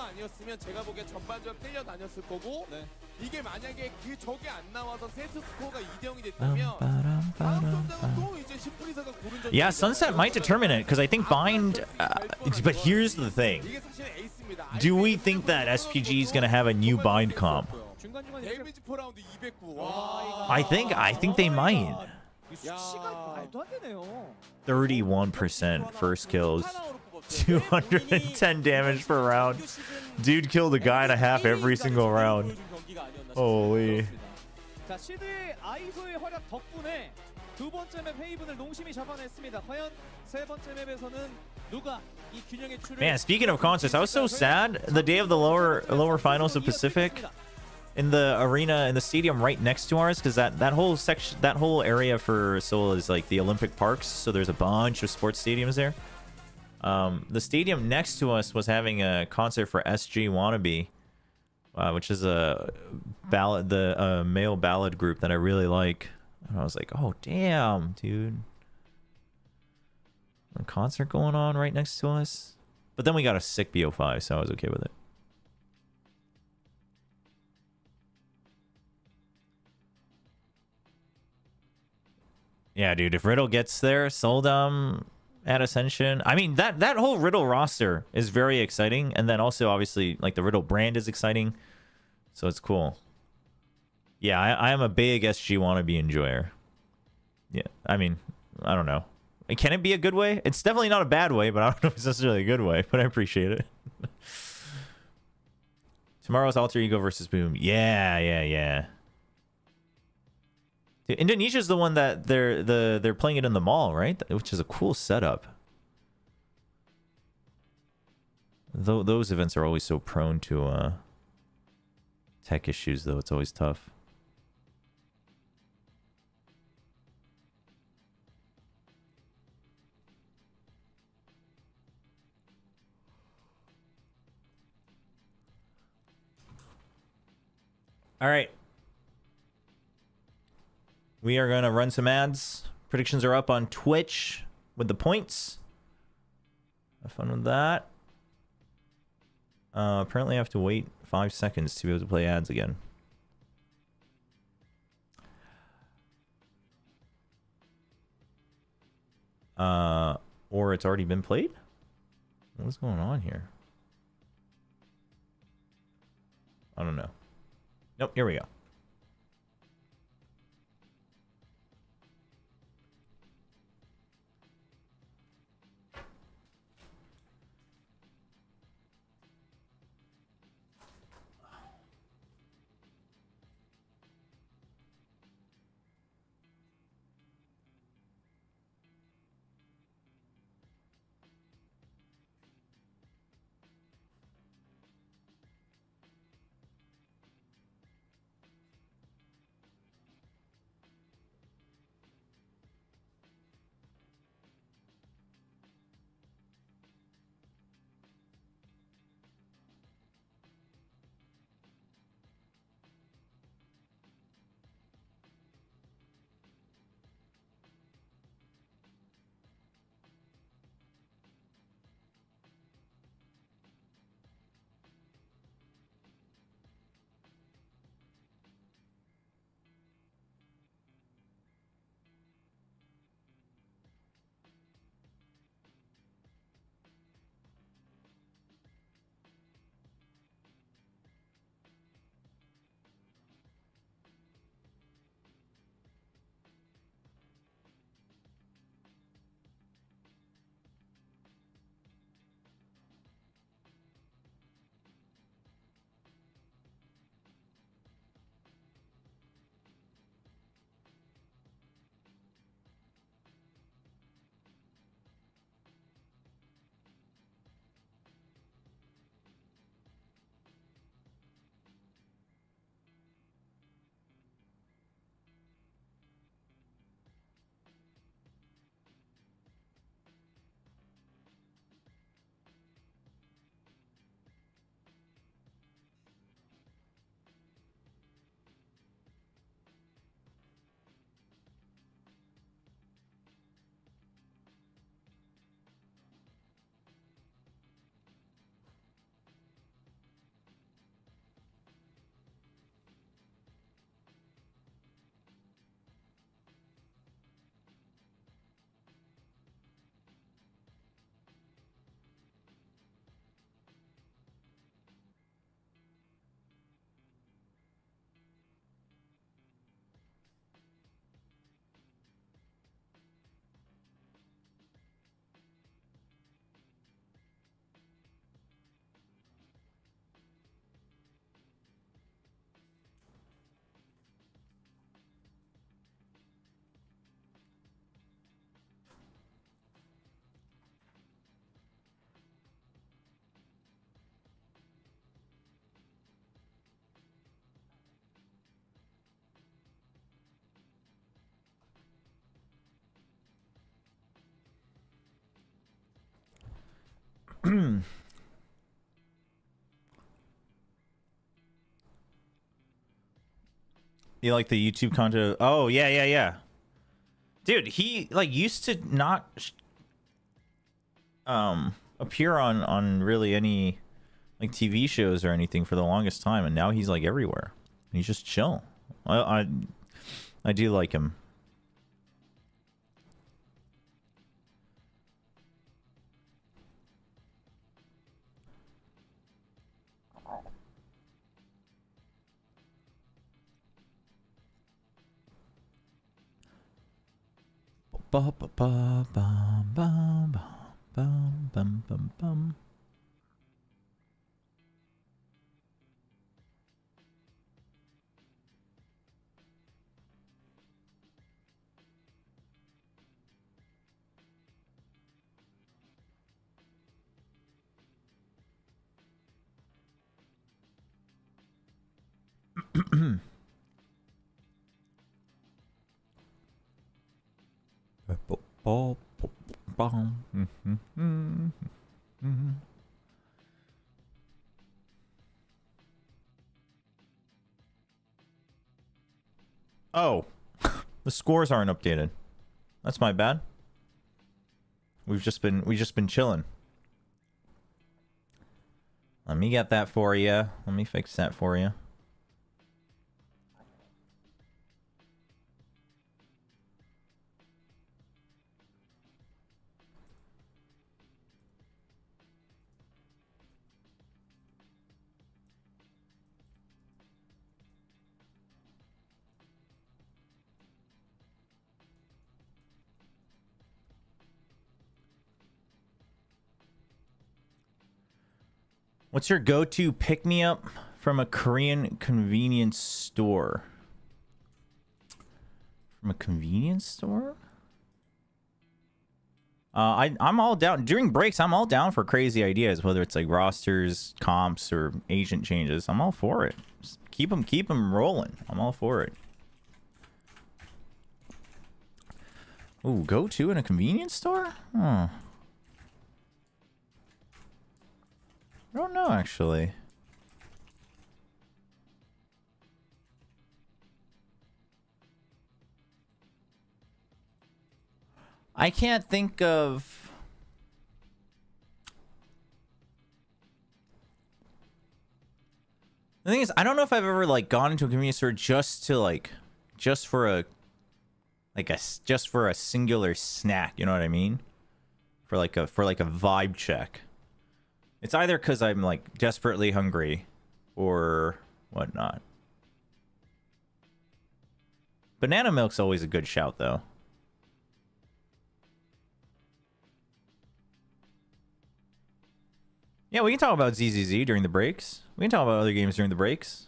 아니었으면 제가 보기엔 전반전 끌려 다녔을 거고 이게 만약에 그 적이 안 나와서 세트 스코어가 2대0이 됐다면 다음 전장은 또 이제 심플리사가 고른 전장. Yeah, Sunset might determine it because I think Bind. But here's the thing: 이게 사실 에이스입니다. do we think that SPG is gonna have a new Bind comp? 중간중간 데미지 퍼라운드 209. 와. I think they might. 수치가 말도 안 되네요. 31% first kills, 210 damage per round. Dude killed a guy and a half every single round. Holy. 자, 시드의 아이소의 활약 덕분에 두 번째 맵 헤이븐을 농심이 잡아냈습니다. 과연 세 번째 맵에서는 누가 이 균형의 추를 Man, speaking of concerts, I was so sad the day of the lower finals of Pacific. In the arena, in the stadium right next to ours, because that whole section, that whole area for Seoul is like the Olympic parks, so there's a bunch of sports stadiums there. The stadium next to us was having a concert for SG Wannabe, which is a ballad, the male ballad group that I really like. And I was like, oh damn, dude, a concert going on right next to us. But then we got a sick BO5, so I was okay with it. Yeah, dude, if Riddle gets there, Soldum at Ascension. I mean, that whole Riddle roster is very exciting. And then also, obviously, like, the Riddle brand is exciting. So it's cool. Yeah, I am a big SG wannabe enjoyer. Yeah, I mean, I don't know. Can it be a good way? It's definitely not a bad way, but I don't know if it's necessarily a good way. But I appreciate it. Tomorrow's Alter Ego versus Boom. Yeah. Dude, Indonesia's the one that they're playing it in the mall, right? Which is a cool setup. Those events are always so prone to tech issues, though. It's always tough. All right. We are going to run some ads. Predictions are up on Twitch with the points. Have fun with that. Apparently I have to wait 5 seconds to be able to play ads again. Or it's already been played? What's going on here? I don't know. Nope, here we go. You like the YouTube content? Oh, yeah. Dude, he like used to not appear on really any like TV shows or anything for the longest time, and now he's like everywhere. He's just chill. I do like him. Ba ba ba ba ba ba bum bum bum bum. Oh, the scores aren't updated. That's my bad. We've just been chilling. Let me get that for you. Let me fix that for you. What's your go-to pick-me-up from a Korean convenience store? From a convenience store? I'm all down. During breaks, I'm all down for crazy ideas, whether it's like rosters, comps, or agent changes. I'm all for it. Just keep them rolling. I'm all for it. Ooh, go-to in a convenience store? Huh. I don't know, actually. I can't think of... The thing is, I don't know if I've ever, like, gone into a convenience store just to, like, just for a singular snack, you know what I mean? For like a vibe check. It's either because I'm, like, desperately hungry or whatnot. Banana milk's always a good shout, though. Yeah, we can talk about ZZZ during the breaks. We can talk about other games during the breaks.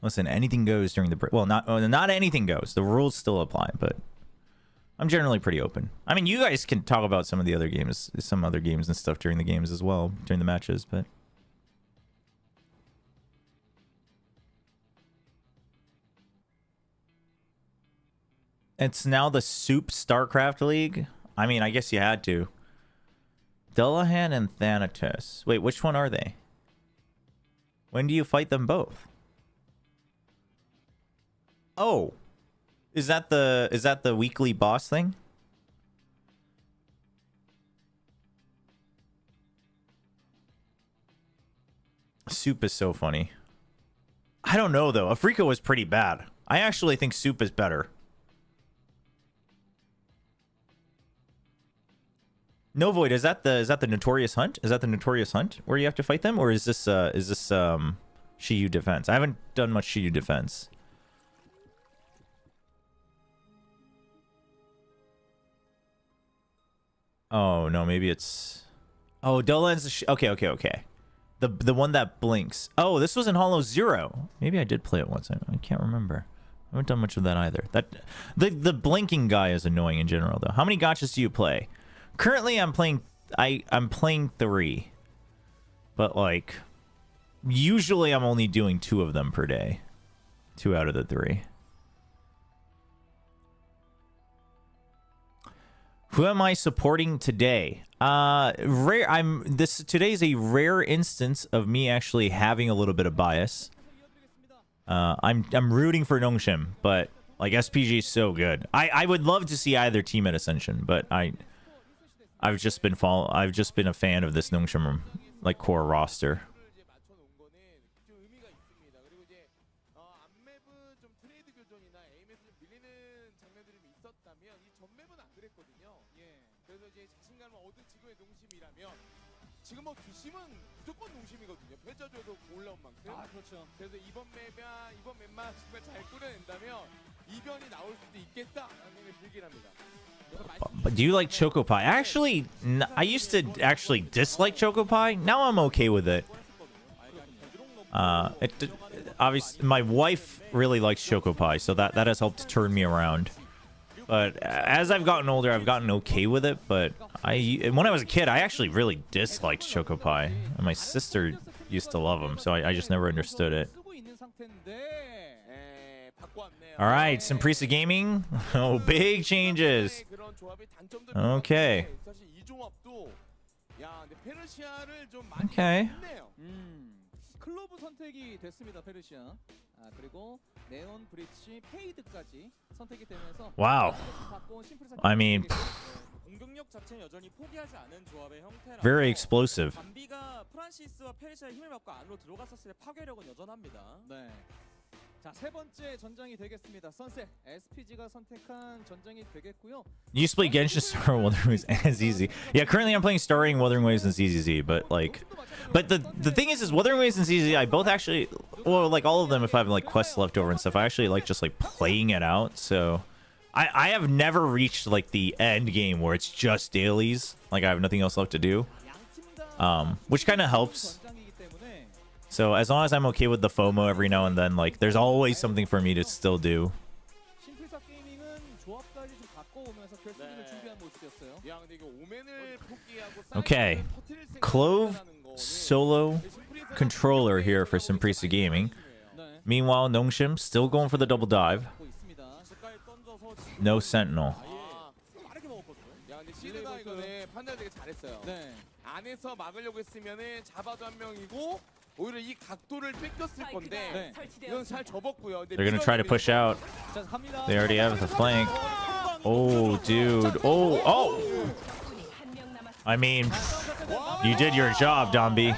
Listen, anything goes during the break. Well, not anything goes. The rules still apply, but I'm generally pretty open. I mean, you guys can talk about some of the other games, some other games and stuff during the games as well, during the matches, but... It's now the Soup StarCraft League? I mean, I guess you had to. Dullahan and Thanatos. Wait, which one are they? When do you fight them both? Oh. Is that the weekly boss thing? Soup is so funny. I don't know though. Afrika was pretty bad. I actually think Soup is better. No Void, is that the Notorious Hunt? Is that the Notorious Hunt where you have to fight them, or is this Shiyu Defense? I haven't done much Shiyu Defense. Oh no, maybe it's... Oh, Dolan's... Okay. The one that blinks. Oh, this was in Hollow Zero. Maybe I did play it once. I can't remember. I haven't done much of that either. The blinking guy is annoying in general, though. How many gachas do you play? Currently, I'm playing 3. But, like, usually I'm only doing 2 of them per day. 2 out of the 3. Who am I supporting today? Today's a rare instance of me actually having a little bit of bias. I'm rooting for Nongshim, but like SPG is so good. I would love to see either team at Ascension, but I've just been a fan of this Nongshim like core roster. 지금 뭐 뒷심은 무조건 농심이거든요. 패자조에서 올라온 만큼. 아 그렇죠. 그래서 이번 맵만 정말 잘 꾸려낸다면 이변이 나올 수도 있겠다라는 생각이 들긴 합니다. Do you like Choco Pie? Actually, I used to actually dislike Choco Pie. Now I'm okay with it. Obviously, my wife really likes Choco Pie, so that has helped turn me around. But as I've gotten older, I've gotten okay with it. But when I was a kid, I actually really disliked Choco Pie. And my sister used to love them, so I just never understood it. All right, Simprisa Gaming. Oh, big changes. Okay. Okay. 클로브 선택이 됐습니다, 페르시아. 그리고 네온 브리치 페이드까지 선택이 되면서 Wow. I mean, 공격력 자체는 여전히 포기하지 않은 조합의 형태라. very explosive. 담비가 프란시스와 페르시아의 힘을 받고 안으로 들어갔었을 때 파괴력은 여전합니다. 네. 자, 세 번째 전장이 되겠습니다. 선셋 SPG가 선택한 전장이 되겠고요. You used to play Genshin Star Wuthering Waves and ZZ. Yeah, currently I'm playing Starring Wuthering Waves and ZZZ, but the thing is Wuthering Waves and ZZZ, I both actually, well, like all of them, if I have like quests left over and stuff, I actually like just like playing it out. So I have never reached like the end game where it's just dailies, like I have nothing else left to do, which kind of helps. So as long as I'm okay with the FOMO every now and then, like there's always something for me to still do. 심플사 게이밍은 조합까지 좀 바꿔오면서 결승전을 준비한 모습이었어요. 야, 근데 이거 오맨을 포기하고 Okay, Clove solo controller here for Simprisa Gaming. 네. Meanwhile, Nongshim still going for the double dive. 하고 있습니다. No Sentinel. 빠르게 먹었거든요. 야, 근데 시드가 이거는 판단 되게 잘했어요. 네. 안에서 막으려고 했으면은 잡아도 한 명이고 오히려 이 각도를 뺏겼을 건데 이건 잘 접었고요. 근데 They're gonna try to push out. 자, 갑니다. They already have the flank. Oh, dude. Oh. I mean, you did your job, Dombi.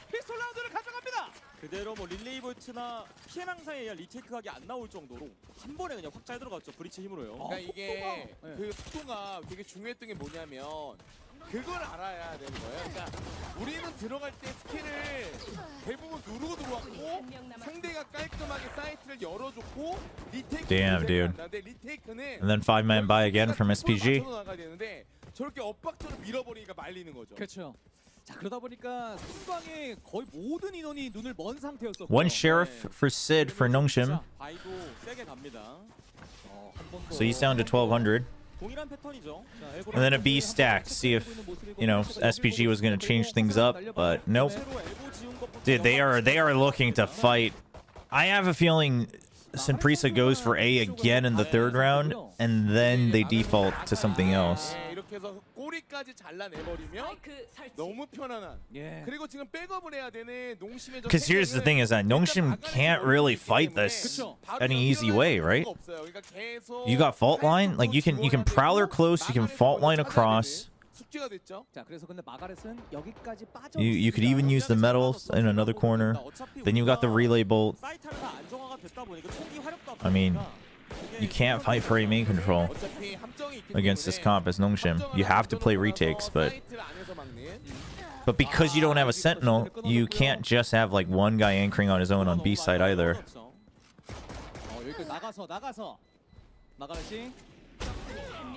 피스톨 라운드를 가져갑니다. 그대로 뭐 릴레이 볼트나 피해망상에 의한 리테이크 각이 안 나올 정도로 한 번에 그냥 확 잘 들어갔죠. 브리치 힘으로요. 그러니까 이게 속도가, 그 속도가 되게 중요했던 게 뭐냐면 그걸 알아야 되는 거예요. 그러니까 우리는 들어갈 때 스킬을 대부분 누르고 들어왔고 상대가 깔끔하게 사이트를 열어줬고 리테이크. Damn, dude. 근데 리테이크는 And then 5-man buy again from SPG. 나가야 되는데 저렇게 엇박자로 밀어버리니까 말리는 거죠. 그렇죠. 자, 그러다 보니까 승광의 거의 모든 인원이 눈을 먼 상태였었고. One sheriff for Sid for Nongshim. 바이도 세게 갑니다. So he's down to 1200. 동일한 패턴이죠. And then a B stack. See if, you know, SPG was going to change things up, but nope. Dude, they are looking to fight. I have a feeling Simprisa goes for A again in the third round, and then they default to something else. 이렇게 해서 꼬리까지 잘라내버리면 너무 편안한. 그리고 지금 백업을 해야 되는 농심의 Because here's the thing is that Nongshim can't really fight this any easy way, right? You got fault line, like you can prowler close, you can fault line across. 숙제가 됐죠. 자, 그래서 근데 마가렛은 여기까지 빠져. You could even use the metals in another corner. Then you got the relay bolt. 사이트가 다 안정화가 됐다 보니까 총기 화력도 없으니까 I mean, you can't fight for a main control 어차피 함정이 있기 against this 때문에 comp as Nongshim. You have to play retakes, but because you don't have a sentinel, you can't just have like one guy anchoring on his own on B side either. 여기까지 나가서 마가렛이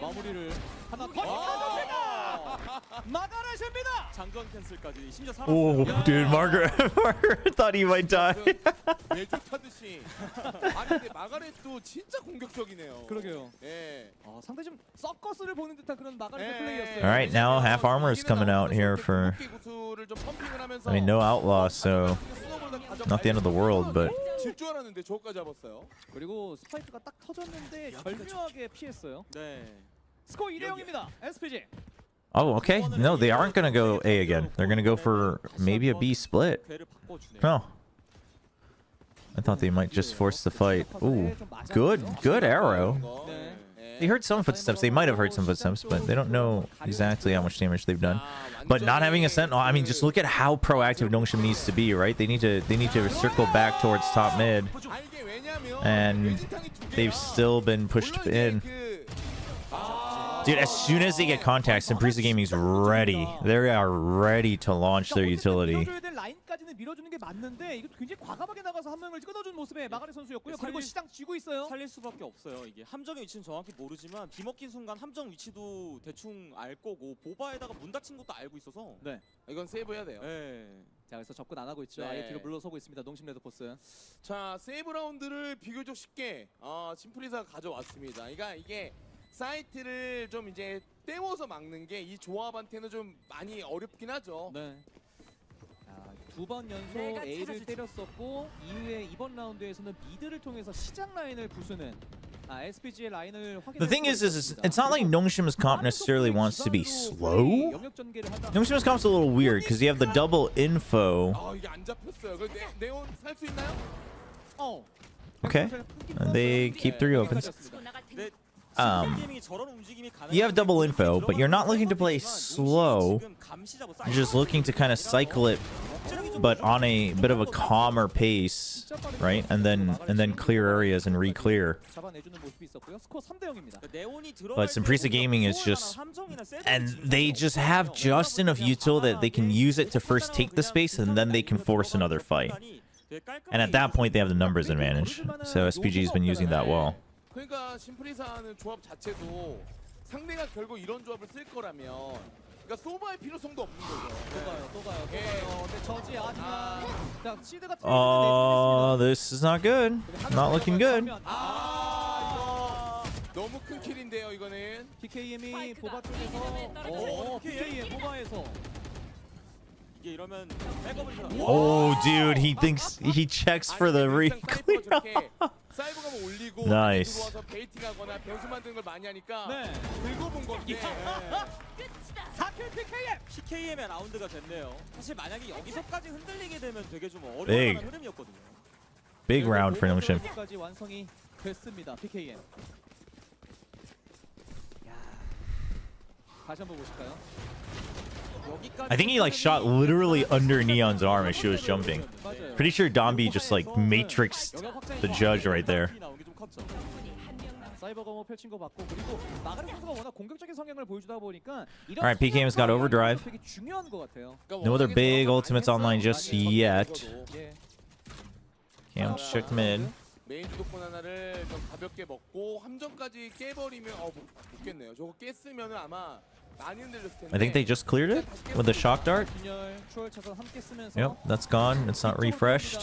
마무리를 하나 더 마가렛입니다. 장전 캔슬까지 심지어 Oh, 살았어요. dude, Margaret thought he might die. 매주 타듯이. 아니 근데 마가렛도 진짜 공격적이네요. 그러게요. 예. 상대 좀 서커스를 보는 듯한 그런 마가렛의 예. 플레이였어요. All right, now half armor is coming out here for. 구슬을 좀 펌핑을 하면서 I mean, no outlaw, so not the end of the world, but 질줄 알았는데 저거까지 잡았어요. 그리고 스파이크가 딱 터졌는데 절묘하게 피했어요. 네. 스코어 2대0입니다. SPG. oh, okay. No, they aren't gonna go A again. They're gonna go for maybe a B split. 괴를 바꿔주네요. Oh, I thought they might just force the fight. Ooh, good arrow. 네. They heard some footsteps. They might have heard some footsteps, but they don't know exactly how much damage they've done. But not having a sentinel, I mean, just look at how proactive Nongshim needs to be, right? They need to circle back towards top mid, and they've still been pushed in. Dude, as soon as they get contact, Simprisa Gaming's ready. They are ready to launch their utility. 라인까지는 밀어주는 게 맞는데 이거 굉장히 과감하게 나가서 한 명을 끊어준 모습의 마가렛 선수였고요. 그리고 시장 쥐고 있어요. 살릴 수밖에 없어요. 이게 함정의 위치는 정확히 모르지만 뒤먹힌 순간 함정 위치도 대충 알 거고 보바에다가 문 닫힌 것도 알고 있어서. 네. 이건 세이브해야 돼요. 네. 자, 그래서 접근 안 하고 있죠. 네. 아예 뒤로 물러서고 있습니다. 농심 레드포스. 자, 세이브 라운드를 비교적 쉽게 심플리사가 가져왔습니다. 그러니까 이게 사이트를 좀 이제 때워서 막는 게 이 조합한테는 좀 많이 어렵긴 하죠. 네. 두 번 연속 A를 때렸었고 이후에 이번 라운드에서는 미드를 통해서 시장 라인을 부수는 SPG의 라인을 확인. The thing is it's not like Nongshim's comp necessarily wants to be slow. Nongshim's comp's a little weird because you have the double info. 이게 안 잡혔어요. 그 네온 살 수 있나요? Okay. And they keep 3 opens. 네, Um, 게이밍이 저런 움직임이 You have double info, but you're not looking to play 들어가는 slow. 지금 감시 잡고 You're just looking to kind of cycle it, but on a bit of a calmer pace, right? And then clear areas and re-clear. 잡아내주는 모습이 있었고요. 스코어 3대 0입니다. But Simprisa Gaming is just, and they just have just enough util that they can use it to first take the space and then they can force another fight. And at that point, they have the numbers advantage. So SPG's been using that well. 그러니까 심프리사는 조합 자체도 상대가 결국 이런 조합을 쓸 거라면 그러니까 소바의 필요성도 없는 거죠. 또 가요. 근데 저지 하지만 자 시드가 This is not good. Not looking good. 너무 큰 킬인데요, 이거는. PKM이 보바 쪽에서 PKM 보바에서 이게 이러면 백업을 Oh, dude, he checks for the re-clear. 사이버가 올리고 Nice. 들어와서 베이팅하거나 변수 만드는 걸 많이 하니까 네. 긁어본 건데 4킬 PKM. PKM의 라운드가 됐네요. 사실 만약에 여기서까지 흔들리게 되면 되게 좀 어려운 Big. 흐름이었거든요. Big round for Nongshim. 까지 완성이 됐습니다. PKM. 야. 다시 한번 보실까요? I think he like shot literally under Neon's arm as she was jumping. 맞아요. Pretty sure Dombi just like matrixed the judge right there. 나온 게좀 컸죠. 사이버가 뭐 펼친 거 봤고 그리고 마가렛 선수가 워낙 공격적인 성향을 보여주다 보니까 이런 Alright, PKM's got overdrive. 되게 중요한 것 같아요. No other big ultimates online just yet. 예. Cam's checked mid. 메인 주도권 하나를 좀 가볍게 먹고 함정까지 깨버리면 못 깼네요. 저거 깼으면은 아마 많이 흔들렸을 텐데. I think they just cleared it with the shock dart. 균열 추월 차선 함께 쓰면서 Yep, that's gone. It's not refreshed.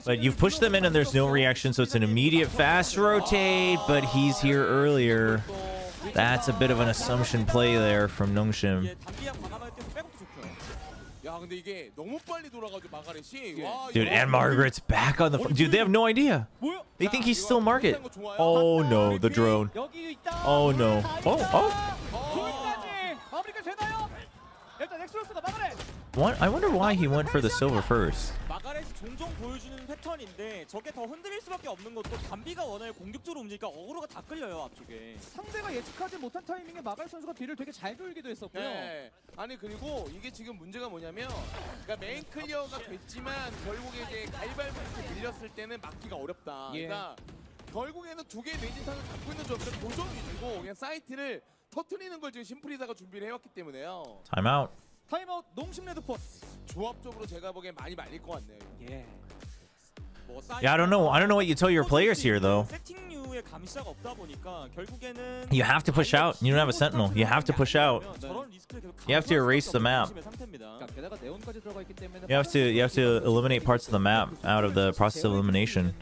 But you've pushed them in and there's no reaction, so it's an immediate fast rotate, but he's here earlier. That's a bit of an assumption play there from Nongshim. 이게 단비랑 과감할 때 백업도 좋고요. 야 근데 이게 너무 빨리 돌아가지고 마가렛이. 와, Dude, 이거 and Margaret's back on the... Dude, they have no idea. 뭐야? They think he's still market. 비슷한 거 좋아요. Oh no, the drone. 여기 있다. Oh no. Oh, oh. 둘까지 마무리가 되나요? 일단 엑스로스가 막아내. I wonder why he went for the silver first. 마가렛이 종종 보여주는 패턴인데 저게 더 흔들릴 수밖에 없는 것도 단비가 워낙 공격적으로 움직이니까 어그로가 다 끌려요 앞쪽에. 상대가 예측하지 못한 타이밍에 마가렛 선수가 뒤를 되게 잘 돌기도 했었고요. 네. 아니 그리고 이게 지금 문제가 뭐냐면 그러니까 메인 클리어가 됐지만 결국에 이제 가위바위보에서 밀렸을 때는 막기가 어렵다. 예. 그러니까 결국에는 두 개의 메인탄을 갖고 있는 조합들 고정 위주고 그냥 사이트를 터트리는 걸 지금 심프리사가 준비를 해왔기 때문에요. Timeout. 타임아웃 농심 레드포스. 조합적으로 제가 보기엔 많이 말릴 것 같네요. 예. 뭐 Yeah, I don't know what you tell your players here though. 세팅류의 감시자가 없다 보니까 결국에는 You have to push out. You don't have a sentinel. You have to push out. 저런 리스크를 계속 You have to erase the map. 그러니까 게다가 네온까지 들어가 있기 때문에 You have to eliminate parts of the map out of the process of elimination.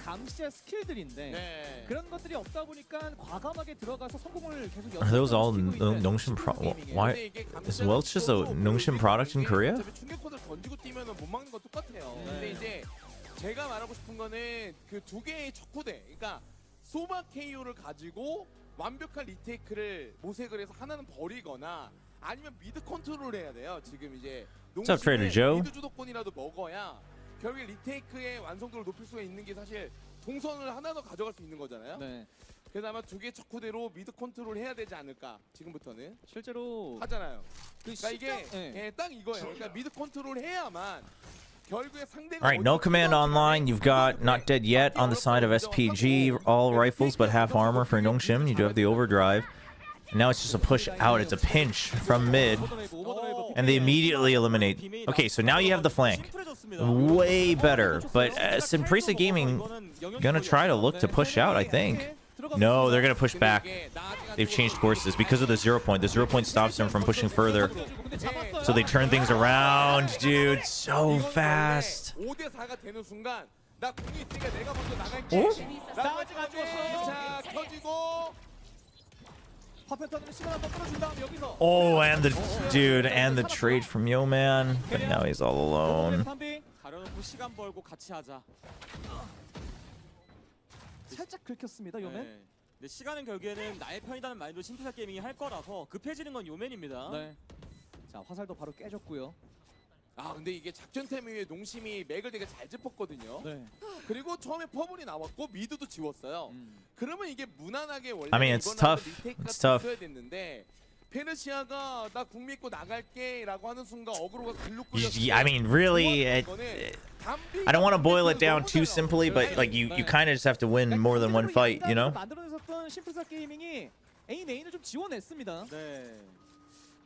감시자 스킬들인데 네. 그런 것들이 없다 보니까 과감하게 들어가서 성공을 계속 Are those all 연습하고 있는 Nongshim pro? Why 근데 이게 is Welch just a Nongshim product in Korea? 어차피 충격 코드를 던지고 뛰면은 못 막는 건 똑같아요. 근데 이제 제가 말하고 싶은 거는 그 두 개의 첫 코드, 그러니까 소바 KO를 가지고 완벽한 리테이크를 모색을 해서 하나는 버리거나 아니면 미드 컨트롤을 해야 돼요. 지금 이제 What's up, Trader Joe? 미드 주도권이라도 먹어야 결국에 리테이크의 완성도를 높일 수가 있는 게 사실 동선을 하나 더 가져갈 수 있는 거잖아요. 네. 그래서 아마 두 개 첫 코드로 미드 컨트롤 해야 되지 않을까 지금부터는 실제로 하잖아요. 그 그러니까 이게 예. 딱 이거예요. 그러니까 미드 컨트롤 해야만 결국에 상대가 Alright, no command online. You've got Not Dead Yet on the side of SPG. All rifles but half armor for Nongshim. You do have the overdrive. And now it's just a push out. It's a pinch from mid. And they immediately eliminate. Okay, so now you have the flank. Way better. But Simprisa Gaming gonna try to look to push out, I think. No, they're gonna push back. They've changed courses because of the 0 point. The 0 point stops them from pushing further. So they turn things around, dude, so fast. 5대 4가 되는 순간 나 공이 있으니까 내가 먼저 나갈게. 나가지 가지고 자 켜지고 파편타는 시간 한번 끌어준 다음 여기서 Oh, and the dude, and the trade from Yo Man. But now he's all alone. 가려놓고 시간 벌고 같이 하자. 살짝 긁혔습니다 요맨. 네. 근데 시간은 결국에는 나의 편이라는 마인드로 심플사 게이밍이 할 거라서 급해지는 건 요맨입니다. 네. 자 화살도 바로 깨졌고요. 아 근데 이게 작전템 위에 농심이 맥을 되게 잘 짚었거든요. 네. 그리고 처음에 퍼블이 나왔고 미드도 지웠어요. 그러면 이게 무난하게 원래 I mean, it's tough. It's tough. 써야 됐는데 페르시아가 나 궁 믿고 나갈게라고 하는 순간 어그로가 글로 끌렸어요. I mean, really, I don't want to boil it down too simply, but like you kind of just have to win more than one fight, you know? 만들어냈었던 심플사 게이밍이 A-메인을 좀 지원했습니다. 네.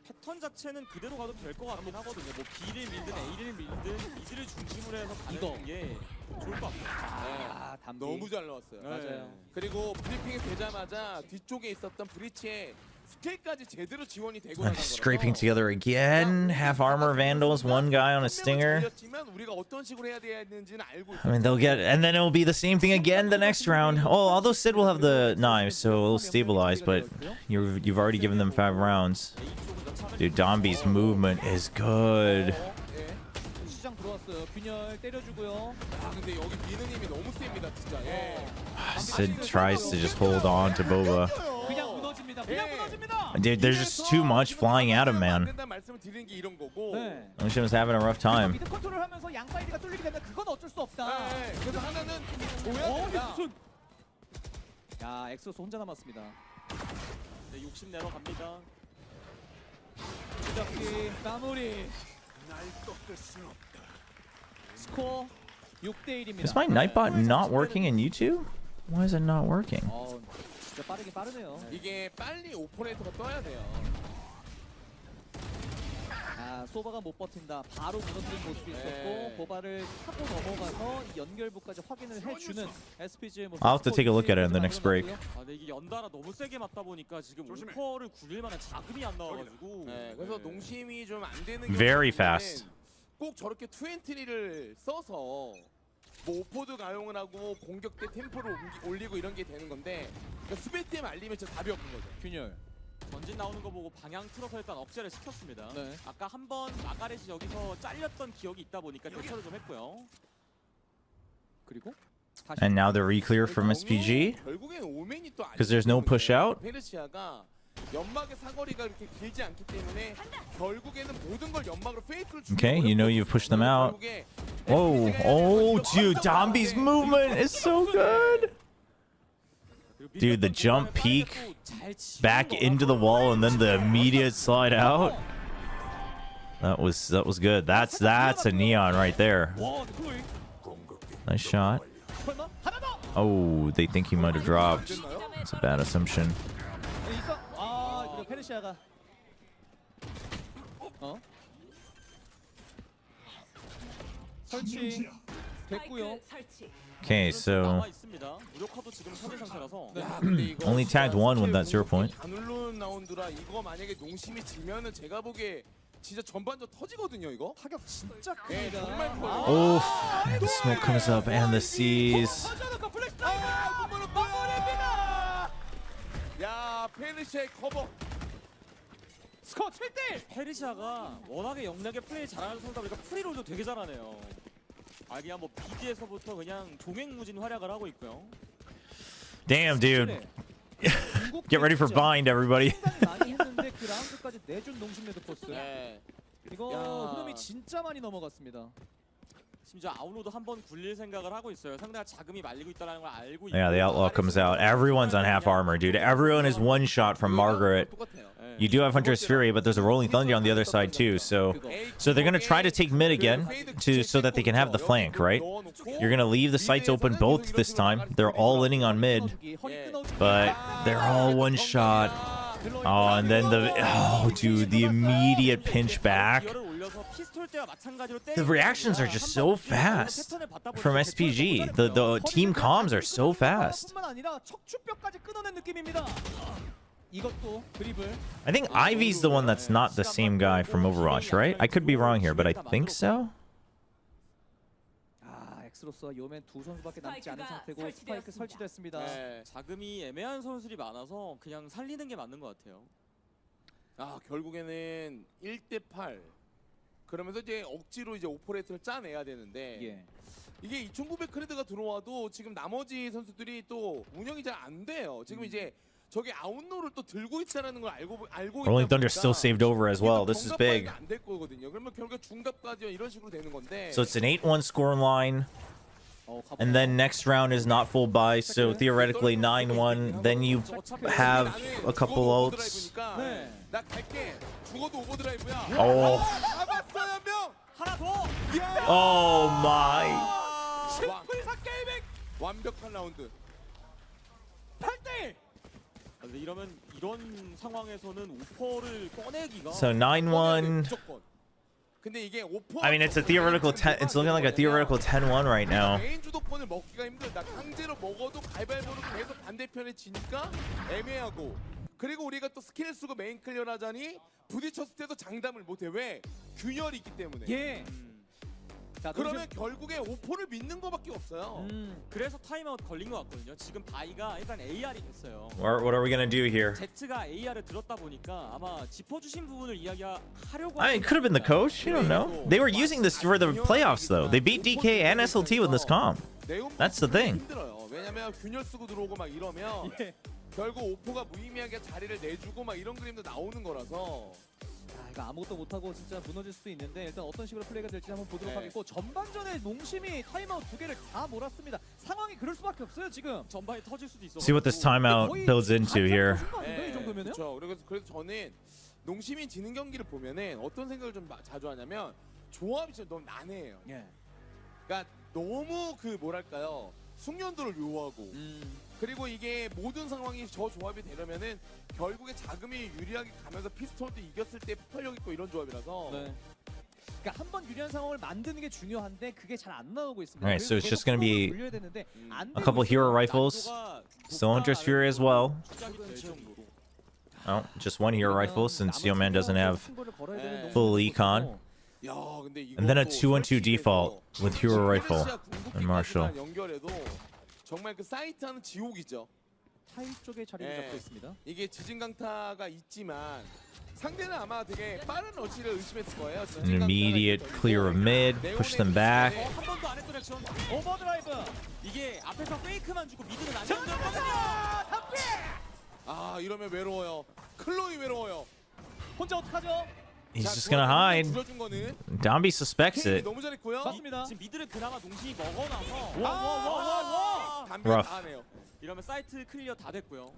패턴 자체는 그대로 가도 될 것 같긴 하거든요. 뭐 B를 밀든 A를 밀든 미드를 중심으로 해서 가는 게 좋을 것 같아요. 아, 담비. 너무 잘 나왔어요. 맞아요. 그리고 브리핑이 되자마자 뒤쪽에 있었던 브리치의 스킬까지 제대로 지원이 되고 I'm scraping together again. Half armor vandals, one guy on a stinger. 우리가 어떤 식으로 해야 되는지는 알고 I mean, they'll get, and then it'll be the same thing again the next round. Oh, although Sid will have the knives, so it'll stabilize, but you've already given them 5 rounds. Dude, Dombi's movement is good. 시장 들어왔어요. 균열 때려주고요. 아 근데 여기 미느님이 너무 셉니다 진짜. 예. Sid tries to just hold on to Boba. 그냥 무너집니다. 그냥 무너집니다. Dude, there's just too much flying at him, man. 말씀을 드리는 게 이런 거고. 네. Nongshim's having a rough time. 미드 컨트롤 하면서 양 사이드가 뚫리게 되면 그건 어쩔 수 없다. 네. 그래서 하나는 줘야 된다. 야, 엑소스 혼자 남았습니다. 네, 욕심 내러 갑니다. 주잡기 마무리. 스코어 6대 1입니다. Is my Nightbot not working in YouTube? Why is it not working? 진짜 빠르긴 빠르네요. 이게 빨리 오퍼레이터가 떠야 돼요. 아, 소바가 못 버틴다. 바로 무너뜨린 모습이 있었고 네. 보바를 타고 넘어가서 이 연결부까지 확인을 해주는 SPG의 모습. I'll have to take a look at it in the next break. 아, 근데 이게 연달아 너무 세게 맞다 보니까 지금 오퍼를 굴릴 만한 자금이 안 나와가지고. 네. 그래서 농심이 좀 안 되는 Very 경우에는 fast. 꼭 저렇게 투엔트리를 써서 뭐 오퍼도 가용을 하고 공격 때 템포를 올리고 이런 게 되는 건데 그러니까 수비 때 말리면 진짜 답이 없는 거죠. 균열. 전진 나오는 거 보고 방향 틀어서 일단 억제를 시켰습니다. 네. 아까 한번 마가렛이 여기서 잘렸던 기억이 있다 보니까 대처를 좀 했고요. 그리고 And now the re-clear from SPG. 결국엔 오맨이 또 'Cause there's no push out. 페르시아가 연막의 사거리가 이렇게 길지 않기 때문에 결국에는 모든 걸 연막으로 페이크를 주는 Okay, you know you've pushed them out. Whoa, oh, dude, Dombi's movement is so good. Dude, the jump peek back into the wall and then the immediate slide out. That was good. That's a neon right there. Nice shot. Oh, they think he might have dropped. That's a bad assumption. 아, 그리고 페르시아가 설치 됐고요. Okay, so 남아 있습니다. 무력화도 지금 현재 상태라서. only tagged one with that 0 point. 가눌론 라운드라 이거 만약에 농심이 지면은 제가 보기에 진짜 전반전 터지거든요 이거. 타격 진짜 네, 큽니다. 정말 커요. Oh, the smoke comes up and the seas. 야 페르시아의 커버. 스코어 7대1. 페르시아가 워낙에 영리하게 플레이 잘하는 선수다 보니까 프리롤도 되게 잘하네요. 아 그냥 뭐 BG에서부터 그냥 종횡무진 활약을 하고 있고요. Damn, dude. Get ready for bind, everybody. 많이 했는데 그 라운드까지 내준 농심 레드포스. 네. 이거 야. 흐름이 진짜 많이 넘어갔습니다. 심지어 아웃로드 한번 굴릴 생각을 하고 있어요. 상대가 자금이 말리고 있다는 걸 알고 있고. Yeah, the outlaw comes out. Everyone's on half armor, dude. Everyone is one shot from Margaret. 똑같아요. You do have Hunter's Fury, but there's a Rolling Thunder on the other side too. So they're gonna try to take mid again so that they can have the flank, right? You're gonna leave the sights open both this time. They're all inning on mid, but they're all one shot. Oh, and then dude, the immediate pinch back. The reactions are just so fast from SPG. The team comms are so fast. 뿐만 아니라 척추뼈까지 끊어낸 느낌입니다. 이것도 드리블. I think Ivy's the one that's not the same guy from Overwatch, right? I could be wrong here, but I think so. 아, 엑스로스와 요맨 두 선수밖에 남지 않은 상태고 스파이크 설치됐습니다. 네. 자금이 애매한 선수들이 많아서 그냥 살리는 게 맞는 것 같아요. 아 결국에는 1대8 그러면서 이제 억지로 이제 오퍼레이터를 짜내야 되는데 예. 이게 2,900 크레드가 들어와도 지금 나머지 선수들이 또 운영이 잘 안 돼요. 지금 이제 저게 아웃로를 또 들고 있다는 걸 알고 Rolling 있다 Thunder still 보니까 saved over as well. This is big. 안될 거거든요. 그러면 결국 중갑까지 이런 식으로 되는 건데. So it's an 8-1 score line. And then next round is not full buy, so theoretically 9-1. Then you have a couple ults. 네. 나 갈게. 죽어도 오버드라이브야. Oh. 잡았어 한 명. 하나 더. Oh my. 심플사 게이밍 완벽한 라운드. 8대1. 근데 이러면 이런 상황에서는 오퍼를 꺼내기가 So 9-1. 무조건. 근데 이게 오퍼. I mean, it's a theoretical 10. It's looking like a theoretical 10-1 right now. 메인 주도권을 먹기가 힘들다. 강제로 먹어도 가위바위보로 계속 반대편에 지니까 애매하고. 그리고 우리가 또 스킬을 쓰고 메인 클리어를 하자니 부딪혔을 때도 장담을 못해. 왜? 균열이 있기 때문에. 예. 자, 그러면 결국에 오퍼를 믿는 거밖에 없어요. 그래서 타임아웃 걸린 것 같거든요. 지금 바이가 일단 AR이 됐어요. What are we gonna do here? 제트가 AR을 들었다 보니까 아마 짚어주신 부분을 이야기하려고. I mean, it could have been the coach. You don't know. They were using this for the playoffs, though. They beat DK and SLT with this comp. That's the thing. 힘들어요. 왜냐면 균열 쓰고 들어오고 막 이러면 예. 결국 오퍼가 무의미하게 자리를 내주고 막 이런 그림도 나오는 거라서. 이거 아무것도 못하고 진짜 무너질 수도 있는데 일단 어떤 식으로 플레이가 될지 한번 보도록 네. 하겠고 전반전에 농심이 타임아웃 2개를 다 몰았습니다. 상황이 그럴 수밖에 없어요 지금. 전반에 터질 수도 있어. See what this timeout builds into here. 이 정도면은? 그렇죠. 그래서 저는 농심이 지는 경기를 보면은 어떤 생각을 좀 자주 하냐면 조합이 진짜 너무 난해해요. 예. 그러니까 너무 그 뭐랄까요 숙련도를 요하고 그리고 이게 모든 상황이 저 조합이 되려면은 결국에 자금이 유리하게 가면서 피스톨도 이겼을 때 폭발력 있고 이런 조합이라서. 네. 그러니까 한번 유리한 상황을 만드는 게 중요한데 그게 잘 안 나오고 있습니다. Alright, so it's just gonna be 안 a couple hero rifles. Still Hunter's Fury as well. Oh, just one hero rifle since Yeoman doesn't have full econ. 야, 근데 이거 And then a 또 2-on-2 default with hero rifle 페르시아 궁극기까지만 and Marshall. 연결해도 정말 그 사이트하는 지옥이죠. 타입 쪽에 자리를 예. 잡고 있습니다. 이게 지진강타가 있지만 상대는 아마 되게 빠른 러시를 의심했을 거예요. An immediate clear of mid, push them back. 한 번도 안 했어 액션. 오버드라이브. 이게 앞에서 페이크만 주고 미드는 안 잡거든요. 아 이러면 외로워요. 클로이 외로워요. 혼자 어떡하죠? He's just gonna hide. 줄여준 거는 Dambi suspects 케인이 it. 너무 잘했고요. 맞습니다. 지금 미드를 그나마 농심이 먹어놔서 담배 Rough. 다 하네요. 이러면 사이트 클리어 다 됐고요.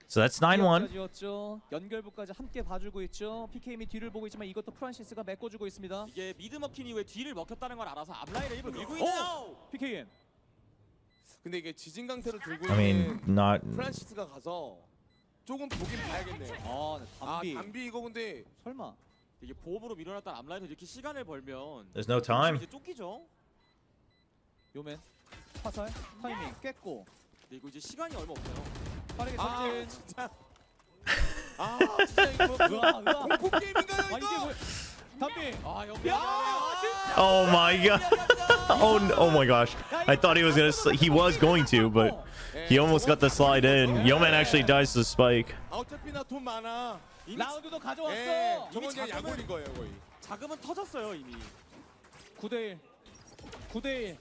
So that's 9-1. 지었죠. 연결부까지 함께 봐주고 있죠. PKM이 뒤를 보고 있지만 이것도 프란시스가 메꿔주고 있습니다. 이게 미드 먹힌 이후에 뒤를 먹혔다는 걸 알아서 앞라인을 일부 밀고 있네요. PKM. 근데 이게 지진강타를 들고 I mean, 있는 not. 프란시스가 가서 조금 보긴 봐야겠네요. 아 담비. 담비 이거 근데 설마. 이게 보험으로 밀어놨던 앞라인을 이렇게 시간을 벌면 There's no time. 이제 쫓기죠. 요맨. 화살. 타이밍 깼고. 근데 이거 이제 시간이 얼마 없어요. 빠르게 아 전진. 진짜 진짜 이거 공포 게임인가요 아 이게 이거? 뭐? 담비. 아 여기. Oh my god. Oh my gosh. I thought he was going to, but he almost got the slide in. Yeoman actually dies to the spike. 아 어차피 나 돈 많아. 라운드도 가져왔어. 예, 저건 이미 그냥 약올린 거예요 거의. 자금은 터졌어요 이미. 9대1. 9대1.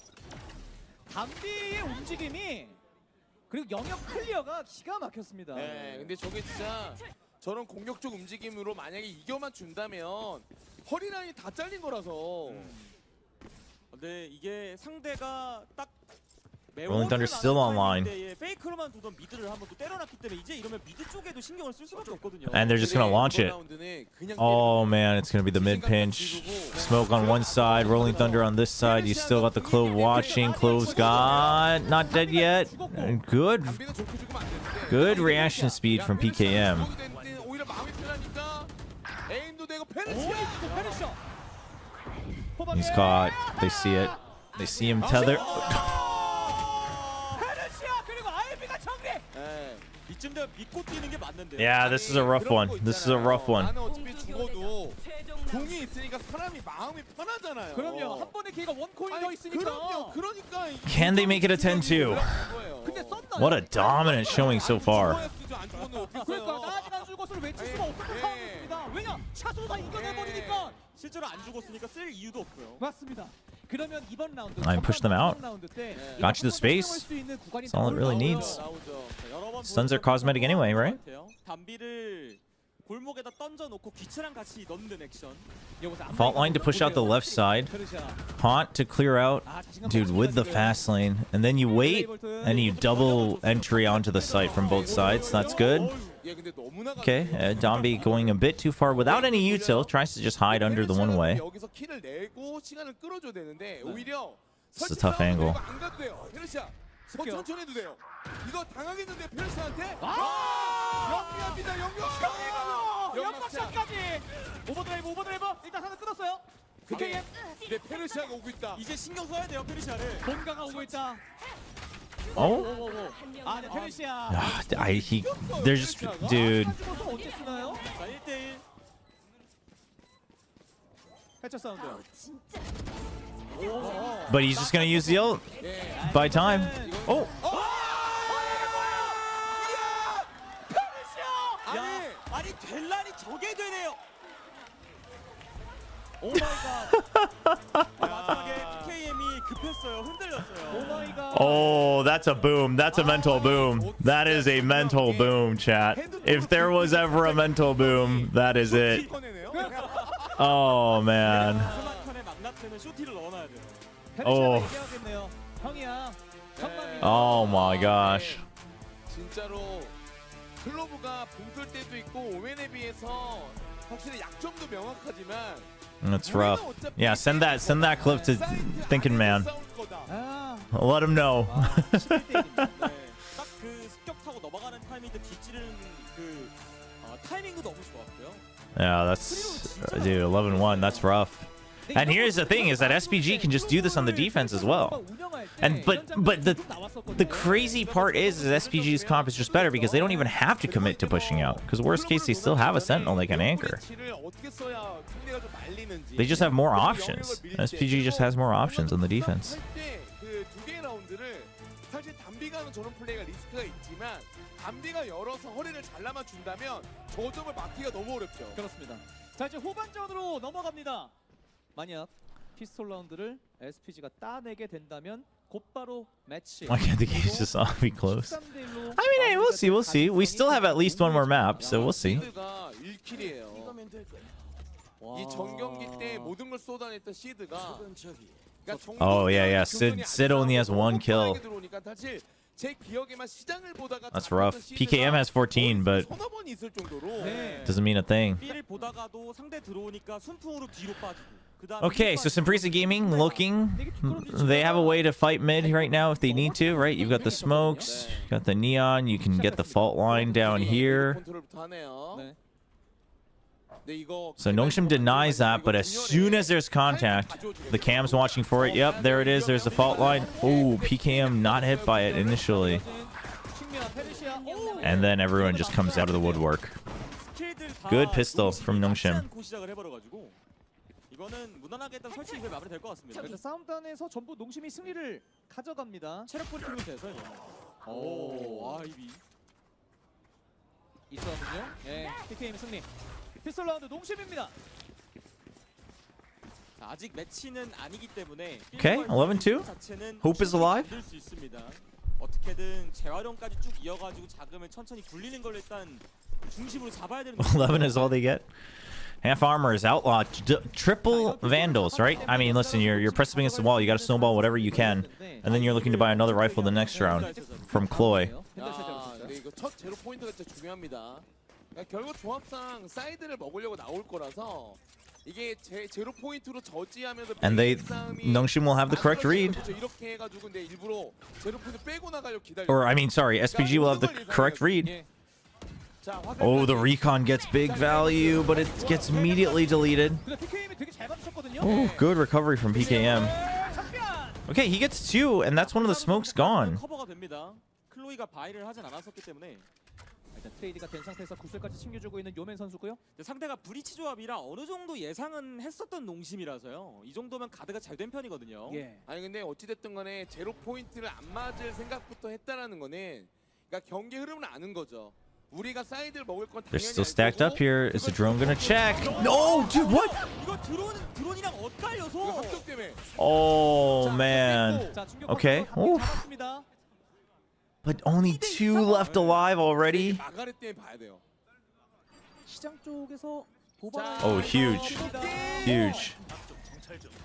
담비의 움직임이 그리고 영역 클리어가 기가 막혔습니다. 네, 근데 저게 진짜 저런 공격적 움직임으로 만약에 이겨만 준다면 허리라인이 다 잘린 거라서. 근데 이게 상대가 딱 Rolling Thunder still online. 페이크로만 두던 미드를 한번 또 때려놨기 때문에 이제 이러면 미드 쪽에도 신경을 쓸 수밖에 없거든요. And they're just gonna launch it. Oh man, it's gonna be the mid pinch. Smoke on one side, Rolling Thunder on this side. You still got the Clove watching. Clove's got not dead yet. Good reaction speed from PKM. 오히려 마음이 편하니까 에임도 되고 He's caught. They see it. They see him tether. 이쯤 되면 믿고 뛰는 게 맞는데. Yeah, this is a rough one. This is a rough one. 나는 어차피 죽어도 공이 있으니까 사람이 마음이 편하잖아요. 그럼요. 한 번의 기회가 원코인 더 있으니까. 그러니까 Can they make it a 10-2? 근데 썼나? What a dominant showing so far. 그러니까 나 아직 안 죽었을 외칠 수가 없었던 상황입니다. 왜냐? 샷으로 다 이겨내버리니까. 실제로 안 죽었으니까 쓸 이유도 없고요. 맞습니다. 그러면 이번 라운드 I push them out. Got you the space. That's all it really needs. Stuns are cosmetic anyway, right? 담비를 골목에다 던져놓고 귀체랑 같이 넣는 액션. Fault line to push out the left side. Haunt to clear out. Dude, with the fast lane. And then you wait, and you double entry onto the site from both sides. That's good. Okay, Dombi going a bit too far without any util. Tries to just hide under the one way. This is a tough angle. 천천히 해도 돼요. 이거 당하겠는데 페르시아한테? 연막샷까지. 오버드라이브 일단 하나 끊었어요. PKM. 근데 페르시아가 오고 있다. 이제 신경 써야 돼요, 페르시아를. 본가가 오고 있다. Oh? 아, 네, 페르시아. They're just, dude. 언제 쓰나요? 자, 1대1. 해처 사운드. But he's just gonna use the ult. By time. Oh! 아니 델란이 저게 되네요. 오 마이 갓. 마지막에 PKM이 급했어요. 흔들렸어요. 오 마이 갓. Oh, that's a boom. That's a mental boom. That is a mental boom, chat. If there was ever a mental boom, that is it. Oh, man. 스마트폰에 만났으면 쇼티를 넣어놔야 돼요. Oh. 얘기하겠네요. 형이야. Oh my gosh. 진짜로 클로브가 붕뜰 때도 있고 오멘에 비해서 확실히 약점도 명확하지만 That's rough. Yeah, send that clip to Thinking Man. 아, Let him know. 딱 그 습격 타고 넘어가는 타이밍 때 뒤지르는 그 타이밍도 너무 좋았고요. Yeah, that's dude, 11-1. That's rough. And here's the thing: is that SPG can just do this on the defense as well. And but the crazy part is SPG's comp is just better because they don't even have to commit to pushing out. Because worst case, they still have a sentinel they can anchor. They just have more options. SPG just has more options on the defense. 담비가 열어서 허리를 잘라만 준다면 저점을 막기가 너무 어렵죠. 그렇습니다. 자, 이제 후반전으로 넘어갑니다. 만약 피스톨 라운드를 SPG가 따내게 된다면 곧바로 매치. I can't think he's just off be close. I mean, hey, we'll see. We'll see. We still have at least one more map, so we'll see. 시드가 1킬이에요. 이 전경기 때 모든 걸 쏟아냈던 시드가 Oh yeah. Sid only has one kill. That's rough. PKM has 14, but doesn't mean a thing. Okay, so Simprisa Gaming looking. They have a way to fight mid right now if they need to, right? You've got the smokes, you got the neon, you can get the fault line down here. So Nongshim denies that, but as soon as there's contact, the cam's watching for it. Yep, there it is. There's the fault line. Oh, PKM not hit by it initially. And then everyone just comes out of the woodwork. Good pistol from Nongshim. 이거는 무난하게 일단 설치 이후에 마무리될 것 같습니다. 그래서 싸움단에서 전부 농심이 승리를 가져갑니다. 체력 포인트로 돼서 오, 아이비 이 싸움은요? 예, PKM 승리. 피스톨 라운드 농심입니다. 아직 매치는 아니기 때문에 Okay, 11-2. Hope is alive. 만들 수 있습니다. 어떻게든 재활용까지 쭉 이어가지고 자금을 천천히 굴리는 걸 일단 중심으로 잡아야 되는 11 is all they get. Half armor is outlawed. Triple vandals, right? I mean, listen, you're pressing against the wall. You got to snowball whatever you can, and then you're looking to buy another rifle the next round from Chloe. 이거 첫 제로 포인트가 진짜 중요합니다. 결국 조합상 사이드를 먹으려고 나올 거라서 이게 제로 포인트로 저지하면서 And Nongshim will have the correct read. 이렇게 해가지고 근데 일부러 제로 포인트 빼고 나가려고 기다려. Or I mean, sorry, SPG will have the correct read. Oh, the recon gets big value, but it gets immediately deleted. Oh, good recovery from PKM. Okay, he gets 2, and that's one of the smokes gone. 커버가 됩니다. 클로이가 바이를 하진 않았었기 때문에 일단 트레이드가 된 상태에서 구슬까지 챙겨주고 있는 요맨 선수고요. 상대가 브리치 조합이라 어느 정도 예상은 했었던 농심이라서요. 이 정도면 가드가 잘 된 편이거든요. 예. 아니 근데 어찌됐든 간에 제로 포인트를 안 맞을 생각부터 했다라는 거는 그러니까 경기 흐름을 아는 거죠. 우리가 사이드를 먹을 건 They're 당연히 still 알 stacked 거고, up here. Is the drone gonna check? 이거 No, dude, what? 이거 드론이랑 엇갈려서 이거 합격 때문에. Oh man. 자, 충격 Okay. 받고 Oof. 잡았습니다. But only 2 left alive already. 마가렛 때문에 봐야 돼요. 시장 쪽에서 도발. Oh, huge. Huge.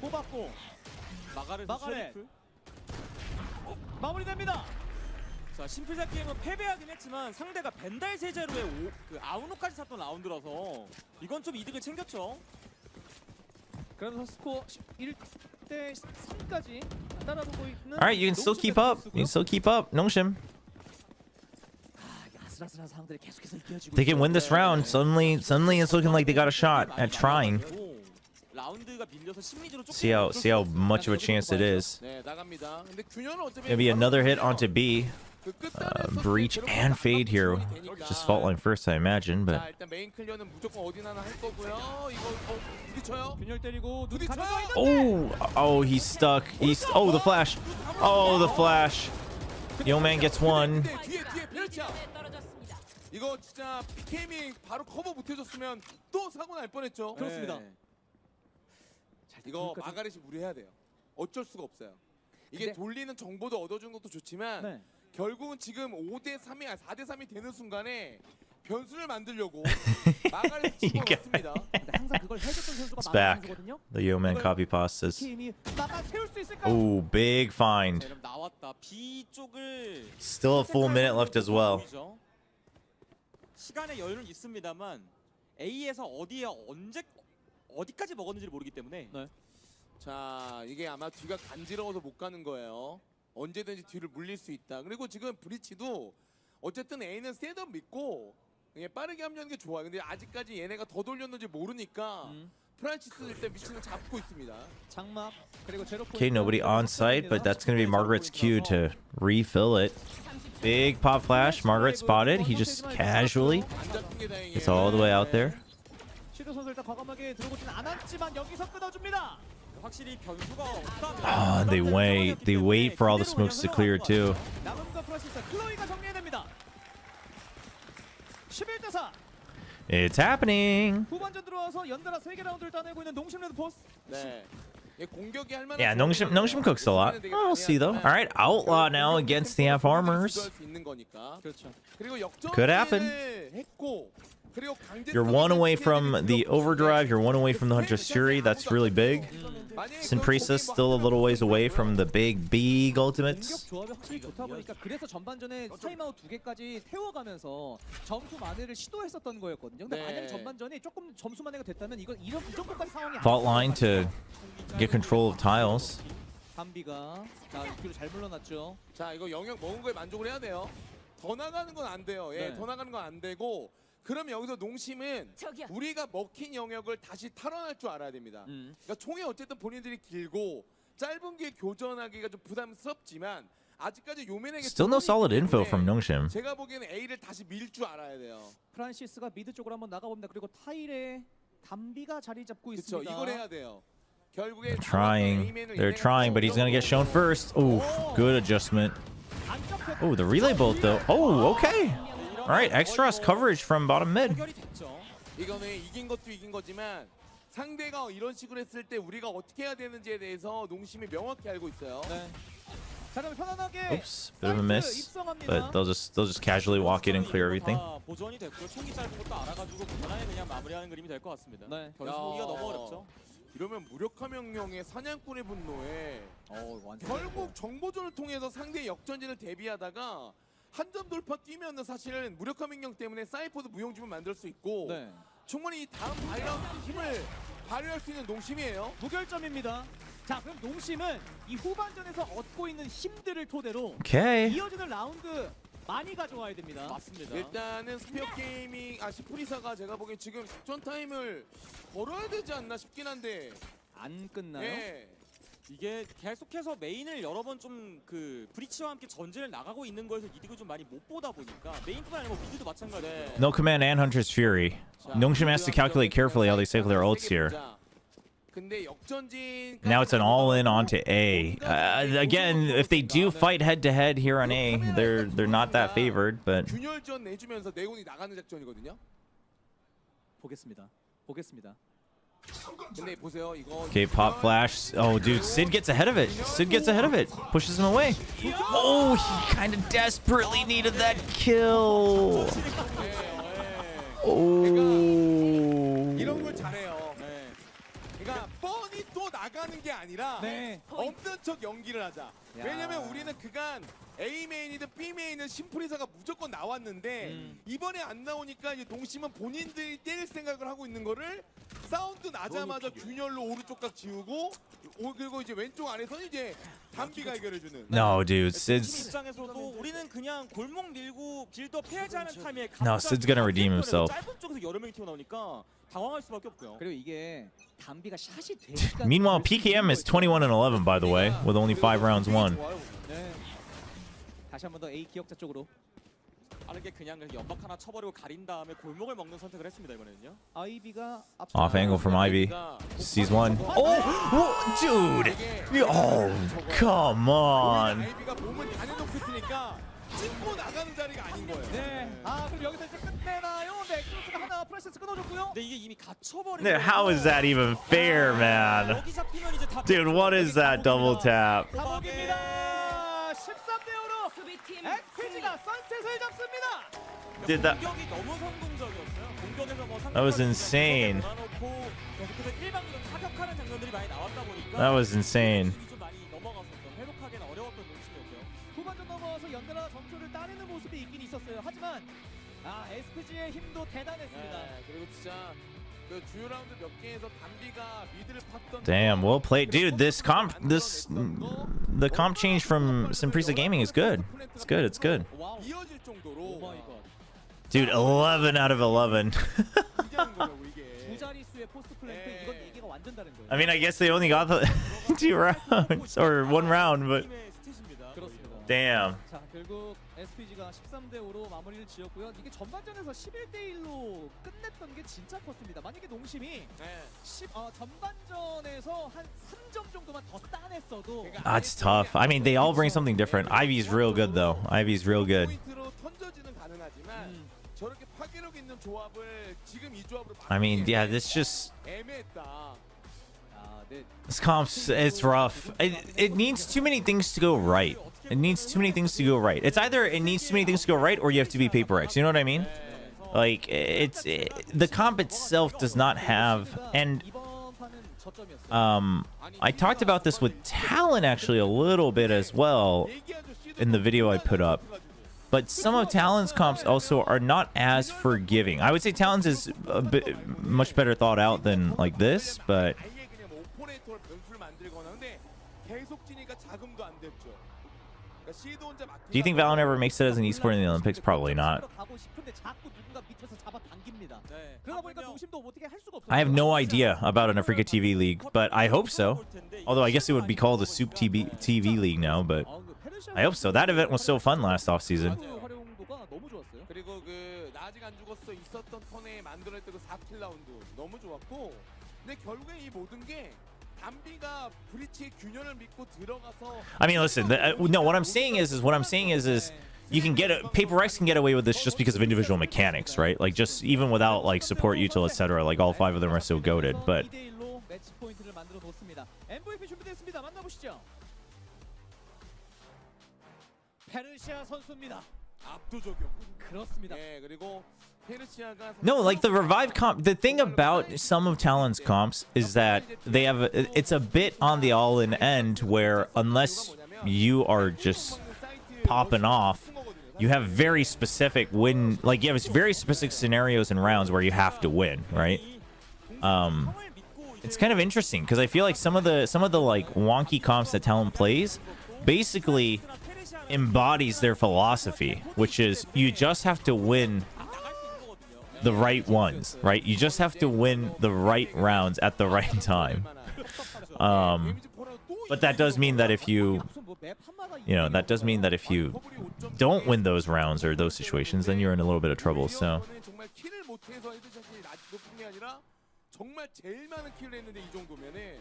뽑았고 마가렛 마가렛. 셰리프. 마무리됩니다. 자, 심플사 게임은 패배하긴 했지만 상대가 벤달 세제로의 그 아우노까지 샀던 라운드라서 이건 좀 이득을 챙겼죠. 그러면서 스코어 11대 3까지 따라보고 있는. All right, you can still keep up. You can still keep up. 농심. 아슬아슬한 상황들이 계속해서 이어지고. They can win this round. Suddenly it's looking like they got a shot at trying. 라운드가 밀려서 심리적으로 조금 See how much of a chance it is. 네, 나갑니다. 근데 균열은 어차피 Maybe another hit onto B. 그 끝단에서 Breach 들어가서 and fade here. 되니까. Just fault line first, I imagine. 자, But 일단 메인 클리어는 무조건 어디나 할 거고요. 이거 부딪혀요. 균열 때리고 눈 부딪혀요. 가는 거 oh, he's stuck. Oh, the flash. Oh, the flash. Yo man gets one. 뒤에 펼쳐. 이거 진짜 PKM이 바로 커버 못 해줬으면 또 사고 날 뻔했죠. 그렇습니다. 네. 이거 마가렛이 무리해야 돼요. 어쩔 수가 없어요. 이게 근데- 돌리는 정보도 얻어준 것도 좋지만 네. 결국은 지금 5대 3이 4대 3이 되는 순간에 변수를 만들려고 마가렛 집어넣습니다. 근데 항상 그걸 해줬던 선수가 It's 많은 back. 선수거든요. The Yo man copy passes. 팀이 막아 세울 수 있을까요? Oh, big 자, find. 이러면 나왔다. B 쪽을 Still a full minute left as well. 보이죠? 시간의 여유는 있습니다만 A에서 어디까지 먹었는지를 모르기 때문에 네. 자, 이게 아마 뒤가 간지러워서 못 가는 거예요. 언제든지 뒤를 물릴 수 있다. 그리고 지금 브리치도 어쨌든 A는 셋업 믿고 그냥 빠르게 합류하는 게 좋아요. 근데 아직까지 얘네가 더 돌렸는지 모르니까 프란치스 일단 위치는 잡고 있습니다. 장막 그리고 제로 포인트. Okay, nobody on site, but that's going to be Margaret's cue to refill it. Big pop flash. Margaret spotted. He just casually 안 잡힌 게 다행이에요. gets all the way out there. 시도 선수 일단 과감하게 들어오진 않았지만 여기서 끊어줍니다. 확실히 변수가 없다면 Ah, they wait for all the smokes to clear too. 남은 건 프란시스 클로이가 정리해냅니다. 11대 4. It's happening. 후반전 들어와서 연달아 3개 라운드를 따내고 있는 농심 레드포스. 네. 얘 공격이 할 만한 Yeah, 농심 cooks a lot. Oh, we'll see though. All right, Outlaw now against the half armors. 시도할 수 있는 거니까. 그렇죠. 그리고 Could happen. 역전을 했고 그리고 You're one away from the overdrive. You're one away from the Hunter's Fury. That's really big. Simprisa still a little ways away from the big ultimates. 공격 조합이 확실히 좋다 보니까 그래서 전반전에 타임아웃 2개까지 태워가면서 점수 만회를 시도했었던 거였거든요. 근데 네. 만약에 전반전이 조금 점수 만회가 됐다면 이건 이 정도까지 상황이 Fault line to get control of tiles. 담비가 자 뒤로 잘 물러났죠. 자, 이거 영역 먹은 거에 만족을 해야 돼요. 더 나가는 건 안 돼요. 예, 네. 더 나가는 건 안 되고 그럼 여기서 농심은 우리가 먹힌 영역을 다시 탈환할 줄 알아야 됩니다. 그러니까 총이 어쨌든 본인들이 길고 짧은 게 교전하기가 좀 부담스럽지만 아직까지 요맨에게 Still no solid info from 때문에 농심. 제가 보기에는 A를 다시 밀 줄 알아야 돼요. 프란시스가 미드 쪽으로 한번 나가봅니다. 그리고 타일에 담비가 자리 잡고 그렇죠. 있습니다. 이걸 해야 돼요. 결국에 They're trying, but he's gonna get shown first. Ooh, good adjustment. Oh, the relay bolt though. Oh, okay. All right, extra coverage from bottom mid. 해결이 됐죠. 이거는 이긴 것도 이긴 거지만 상대가 이런 식으로 했을 때 우리가 어떻게 해야 되는지에 대해서 농심이 명확히 알고 있어요. 네. 자 그럼 편안하게 Oops, bit of a miss. 입성합니다. But they'll just casually walk in and clear everything. 다 보존이 됐고요. 총기 짧은 것도 알아가지고 무난하게 그냥 마무리하는 그림이 될 것 같습니다. 네. 변수 보기가 너무 어렵죠. 이러면 무력화 명령의 사냥꾼의 분노에 완전 결국 정보전을 통해서 상대의 역전진을 대비하다가 한 점 돌파 뛰면은 사실은 무력화 명령 때문에 사이퍼도 무용지물 만들 수 있고 네. 충분히 이 다음 바이러스 힘을 발휘할 수 있는 농심이에요. 무결점입니다. 자 그럼 농심은 이 후반전에서 얻고 있는 힘들을 토대로 Okay. 이어지는 라운드 많이 가져와야 됩니다. 맞습니다. 일단은 스피어 게이밍 시프리사가 제가 보기엔 지금 작전 타임을 걸어야 되지 않나 싶긴 한데 안 끝나요? 예. 이게 계속해서 메인을 여러 번 좀 그 브리치와 함께 전진을 나가고 있는 거에서 이득을 좀 많이 못 보다 보니까 메인뿐만 아니고 미드도 마찬가지예요. 네. No command and Hunter's Fury. 농심 has to calculate carefully how they cycle their ults here. 근데 역전진 Now it's an all-in onto A. Again, if they do fight head-to-head here on A, they're not that favored, but 균열전 내주면서 네온이 나가는 작전이거든요. 보겠습니다. 보겠습니다. 근데 보세요 이거. okay, pop flash. Oh, dude, Sid gets ahead of it. Sid gets ahead of it, pushes him away. Oh, he kind of desperately needed that kill. Oh. 이런 걸 잘해요. 그러니까 뻔히 또 나가는 게 아니라 없는 척 연기를 하자. 왜냐면 우리는 그간 A 메인이든 B 메인은 심플리사가 무조건 나왔는데 이번에 안 나오니까 이제 농심은 본인들이 때릴 생각을 하고 있는 거를 사운드 나자마자 균열로 오른쪽 각 지우고 그리고 이제 왼쪽 안에서는 이제 담비가 해결해주는. No, dude, 팀 Sid's 입장에서도 우리는 그냥 골목 밀고 빌드업 해야지 하는 타임에 No, Sid's gonna redeem himself. 짧은 쪽에서 여러 명이 튀어나오니까 당황할 수밖에 없고요. 그리고 이게 담비가 샷이 되니까. Meanwhile, PKM is 21-11, by the way, with only 5 rounds won. 네. 다시 한 번 더 A 기억자 쪽으로. 빠르게 그냥 연막 하나 쳐버리고 가린 다음에 골목을 먹는 선택을 했습니다 이번에는요. 아이비가 Off angle from Ivy. Sees one. Oh, dude! Oh, come on. 아이비가 몸을 다 내놓겠으니까 찍고 나가는 자리가 아닌 거예요. 네. 아 그럼 여기서 이제 끝내나요? 네. 크로스가 하나 프레스 끊어줬고요. 근데 이게 이미 갇혀버린. How is that even fair, man? 여기 잡히면 이제 다 Dude, what is that double tap? 가복입니다. 13대 5로 SPG가 선셋을 잡습니다. Did that? 공격이 너무 성공적이었어요. 공격에서 뭐 That was insane. 몰아놓고 계속해서 일방적으로 사격하는 장면들이 많이 나왔다 보니까 That was insane. 좀 많이 넘어갔었던 회복하기는 어려웠던 농심이었고요. 후반전 넘어와서 연달아 점수를 따내는 모습이 있긴 있었어요. 하지만 SPG의 힘도 대단했습니다. 네, 그리고 진짜 그 주요 라운드 몇 개에서 담비가 미드를 팠던. Damn, well played, dude. The comp change from Simprisa Gaming is good. It's good. It's good. 와우. 이어질 정도로. 오 마이 갓. Dude, 11 out of 11. 이기는 거라고 이게. 두 자릿수의 포스트 플랜트 이건 얘기가 완전 다른 거예요. I mean, I guess they only got the 2 rounds or 1 round, but 팀의 스탯입니다. 그렇습니다. damn. 자 결국 SPG가 13대 5로 마무리를 지었고요. 이게 전반전에서 11대 1로 끝냈던 게 진짜 컸습니다. 만약에 농심이 전반전에서 한 3점 정도만 더 따냈어도 It's tough. I mean, they all bring something different. Ivy's real good, though. Ivy's real good. 포인트로 던져지는 가능하지만 저렇게 파괴력 있는 조합을 지금 이 조합으로. I mean, yeah, this just 애매했다. 네. this comp's it's rough. It needs too many things to go right. It needs too many things to go right. It's either it needs too many things to go right, or you have to be Paper X. You know what I mean? Like the comp itself does not have. And 이번 판은 저점이었어요. I talked about this with Talon actually a little bit as well in the video I put up. But some of Talon's comps also are not as forgiving. I would say Talon's is a bit much better thought out than like this, but 아예 그냥 오포네이터를 변수를 만들거나 근데 계속 지니까 자금도 안 됐죠. 그러니까 시도 혼자 막. do you think Valorant ever makes it as an esport in the Olympics? Probably not. 가고 싶은데 자꾸 누군가 밑에서 잡아당깁니다. 네. 그러다 보니까 농심도 어떻게 할 수가 없어요. I have no idea about an Africa TV league, but I hope so. Although I guess it would be called a Soup TV league now, but I hope so. That event was so fun last offseason. 활용도가 너무 좋았어요. 그리고 그 나 아직 안 죽었어 있었던 턴에 만들어냈던 그 4킬 라운드 너무 좋았고 근데 결국에 이 모든 게 담비가 브리치의 균열을 믿고 들어가서. I mean, listen. No, what I'm saying is you can get Paper X can get away with this just because of individual mechanics, right? Like just even without like support util, etc. Like all 5 of them are so goated, but 2대 1로 매치 포인트를 만들어 놓습니다. MVP 준비됐습니다. 만나보시죠. 페르시아 선수입니다. 압도적이었고. 그렇습니다. 네 그리고 페르시아가. no, like the revive comp. The thing about some of Talon's comps is that they have it's a bit on the all-in end where unless you are just popping off, you have very specific win. Like you have very specific scenarios and rounds where you have to win, right? It's kind of interesting because I feel like some of the like wonky comps that Talon plays basically embodies their philosophy, which is you just have to win the right ones, right? You just have to win the right rounds at the right time. But that does mean that if you that does mean that if you don't win those rounds or those situations, then you're in a little bit of trouble. So 정말 제일 많은 킬을 했는데 이 정도면은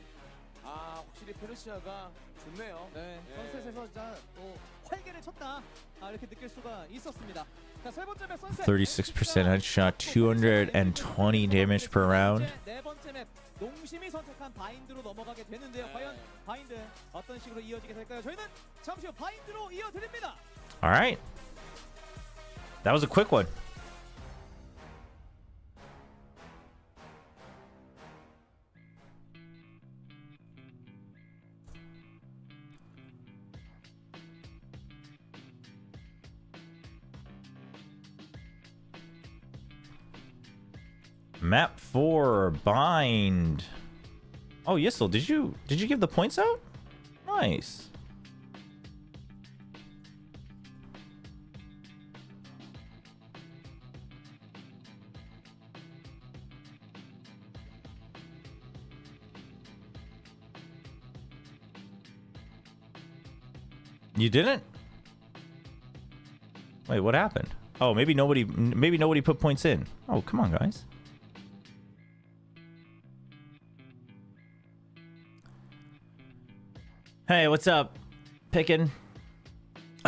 확실히 페르시아가 좋네요. 네, 선셋에서 진짜 또 활개를 쳤다 이렇게 느낄 수가 있었습니다. 자, 세 번째 맵 선셋. 36% headshot, 220 damage per round. 네 번째 맵 농심이 선택한 바인드로 넘어가게 되는데요. 과연 바인드 어떤 식으로 이어지게 될까요? 저희는 잠시 후 바인드로 이어드립니다. All right. That was a quick one. Map 4 bind. Oh, Yissel, did you give the points out? Nice. You didn't? Wait, what happened? Oh, maybe nobody put points in. Oh, come on, guys. Hey, what's up, Pickin'?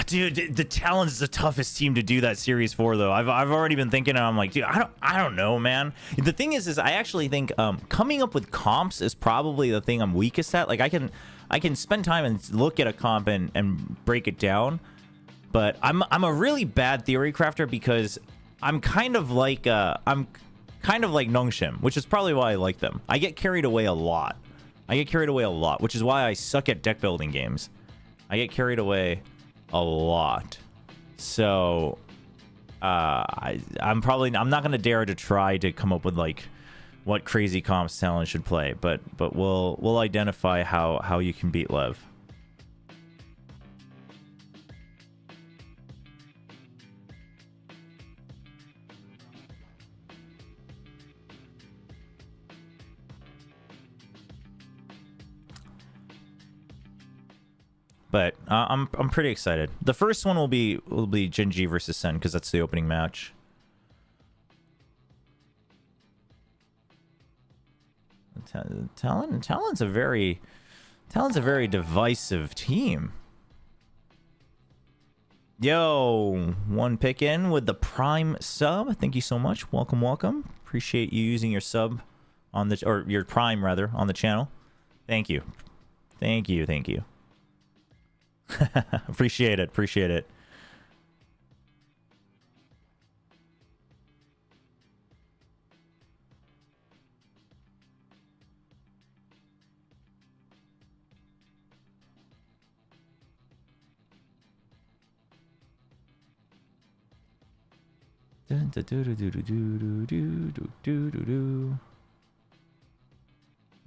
Dude, the Talons is the toughest team to do that series for, though. I've already been thinking, and I'm like, dude, I don't know, man. The thing is I actually think coming up with comps is probably the thing I'm weakest at. Like, I can spend time and look at a comp and break it down, but I'm a really bad theory crafter because I'm kind of like Nongshim, which is probably why I like them. I get carried away a lot. Which is why I suck at deck building games. I get carried away a lot. So I'm not gonna dare to try to come up with like what crazy comps Talon should play, but we'll identify how you can beat Lev. But I'm pretty excited. The first one will be Genji versus Sen because that's the opening match. Talon's a very divisive team. Yo, one pick in with the Prime sub. Thank you so much. Welcome. Appreciate you using your sub on the or your Prime rather on the channel. Thank you. Appreciate it. Give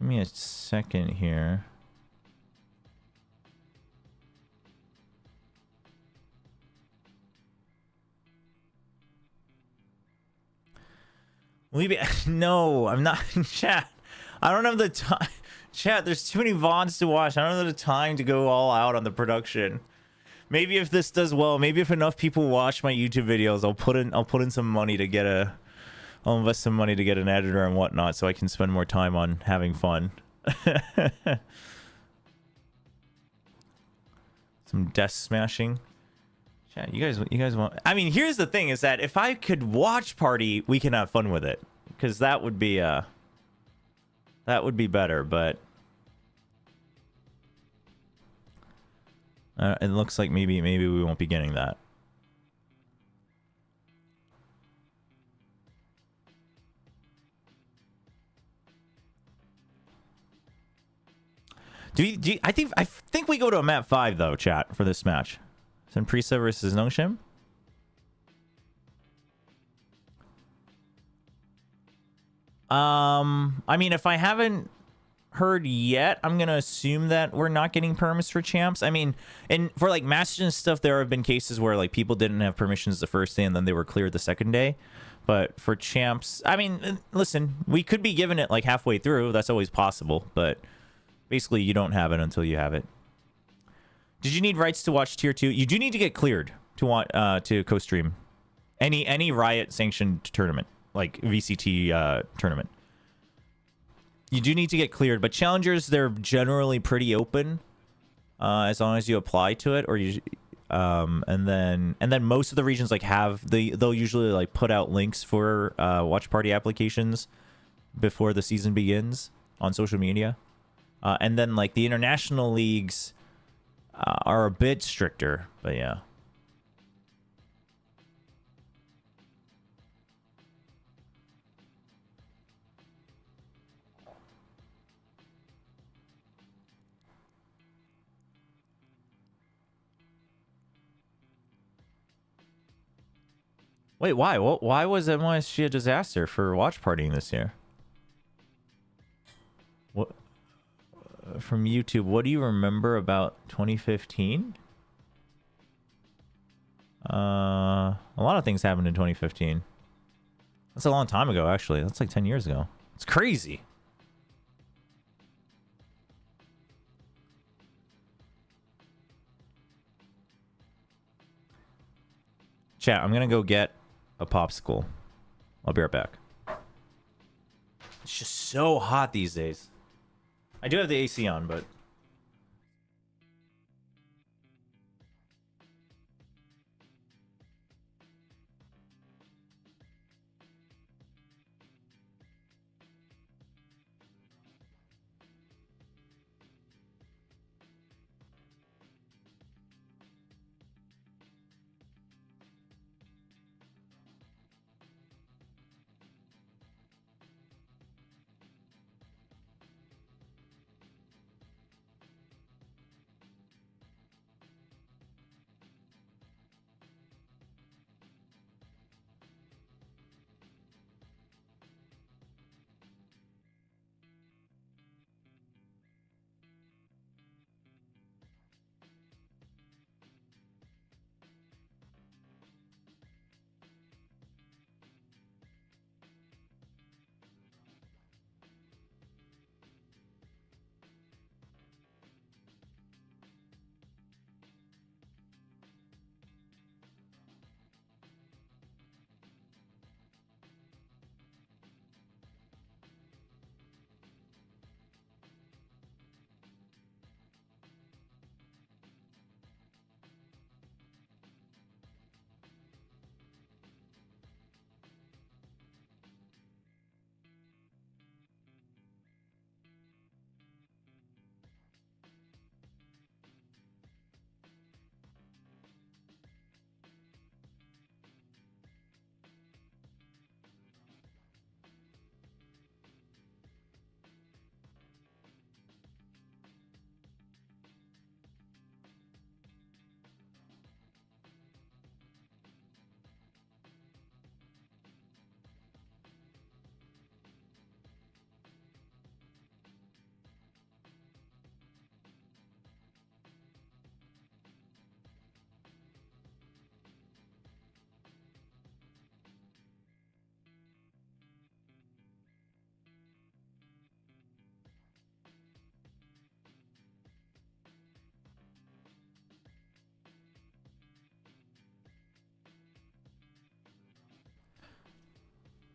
me a second here. No, I'm not in chat. I don't have the time. Chat, there's too many VODs to watch. I don't have the time to go all out on the production. Maybe if this does well, maybe if enough people watch my YouTube videos, I'll put in some money to get I'll invest some money to get an editor and whatnot so I can spend more time on having fun. Some desk smashing. Chat, you guys want... I mean, here's the thing, is that if I could watch party, we can have fun with it. Because that would be better, but... it looks like maybe we won't be getting that. I think we go to a map 5 though, chat, for this match. Senprisa versus Nongshim. I mean, if I haven't heard yet, I'm gonna assume that we're not getting permits for champs. I mean, and for like masters and stuff, there have been cases where like people didn't have permissions the first day and then they were cleared the second day. But for champs, I mean, listen, we could be given it like halfway through. That's always possible, but basically you don't have it until you have it. Did you need rights to watch tier 2? You do need to get cleared to want to co-stream any Riot sanctioned tournament, like VCT tournament. You do need to get cleared, but challengers, they're generally pretty open as long as you apply to it, or you and then most of the regions like they'll usually like put out links for watch party applications before the season begins on social media. And then like the international leagues are a bit stricter, but yeah. Wait, why? Why was MSG a disaster for watch partying this year? What from YouTube? What do you remember about 2015? A lot of things happened in 2015. That's a long time ago, actually. That's like 10 years ago. It's crazy. Chat, I'm gonna go get a popsicle. I'll be right back. It's just so hot these days. I do have the AC on, but...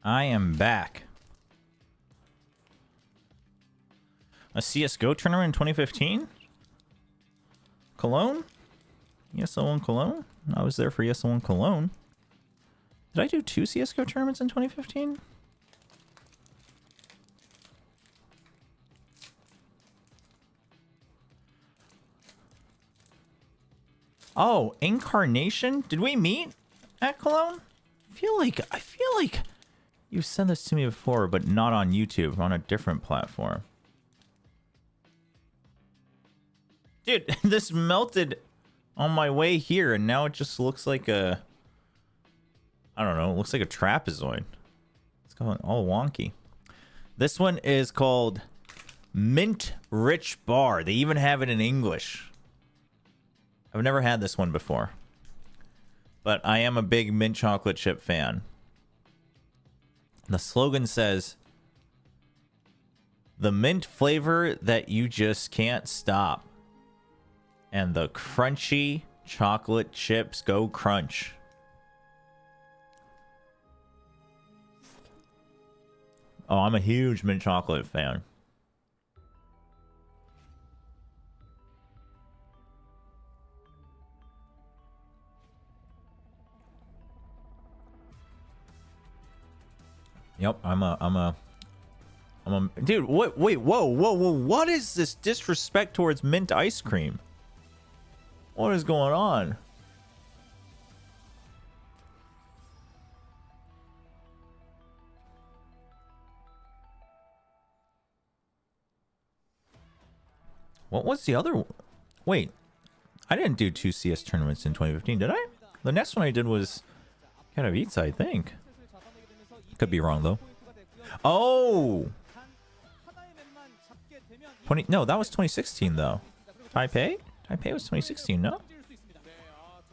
I am back. A CSGO tournament in 2015? Cologne? ESL1 Cologne? I was there for ESL1 Cologne. Did I do 2 CSGO tournaments in 2015? Oh, Incarnation? Did we meet at Cologne? I feel like you sent this to me before, but not on YouTube, on a different platform. Dude, this melted on my way here, and now it just looks like a... I don't know, it looks like a trapezoid. It's going all wonky. This one is called Mint Rich Bar. They even have it in English. I've never had this one before. But I am a big mint chocolate chip fan. The slogan says, the mint flavor that you just can't stop. And the crunchy chocolate chips go crunch. Oh, I'm a huge mint chocolate fan. Yep, I'm a dude. What? Wait, whoa. What is this disrespect towards mint ice cream? What is going on? What was the other? Wait, I didn't do 2 CS tournaments in 2015, did I? The next one I did was Katowice, I think. Could be wrong though. Oh, no, that was 2016 though. Taipei was 2016, no?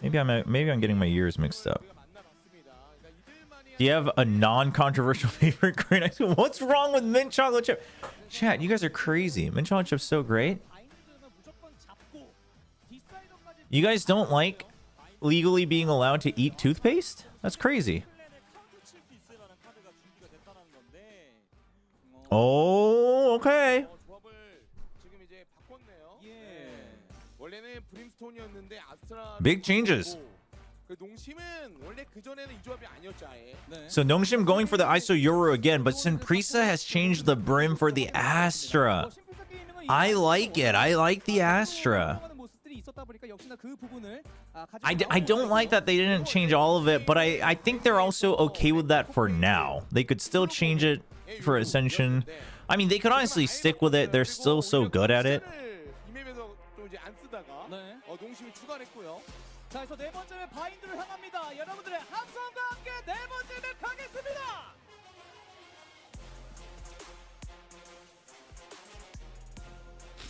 Maybe I'm getting my years mixed up. Do you have a non-controversial favorite grade ice cream? What's wrong with mint chocolate chip? Chat, you guys are crazy. Mint chocolate chip's so great. You guys don't like legally being allowed to eat toothpaste? That's crazy. Oh, okay. Big changes. So Nongshim going for the ISO Euro again, but Sinprisa has changed the brim for the Astra. I like it. I like the Astra. I don't like that they didn't change all of it, but I think they're also okay with that for now. They could still change it for Ascension. I mean, they could honestly stick with it. They're still so good at it.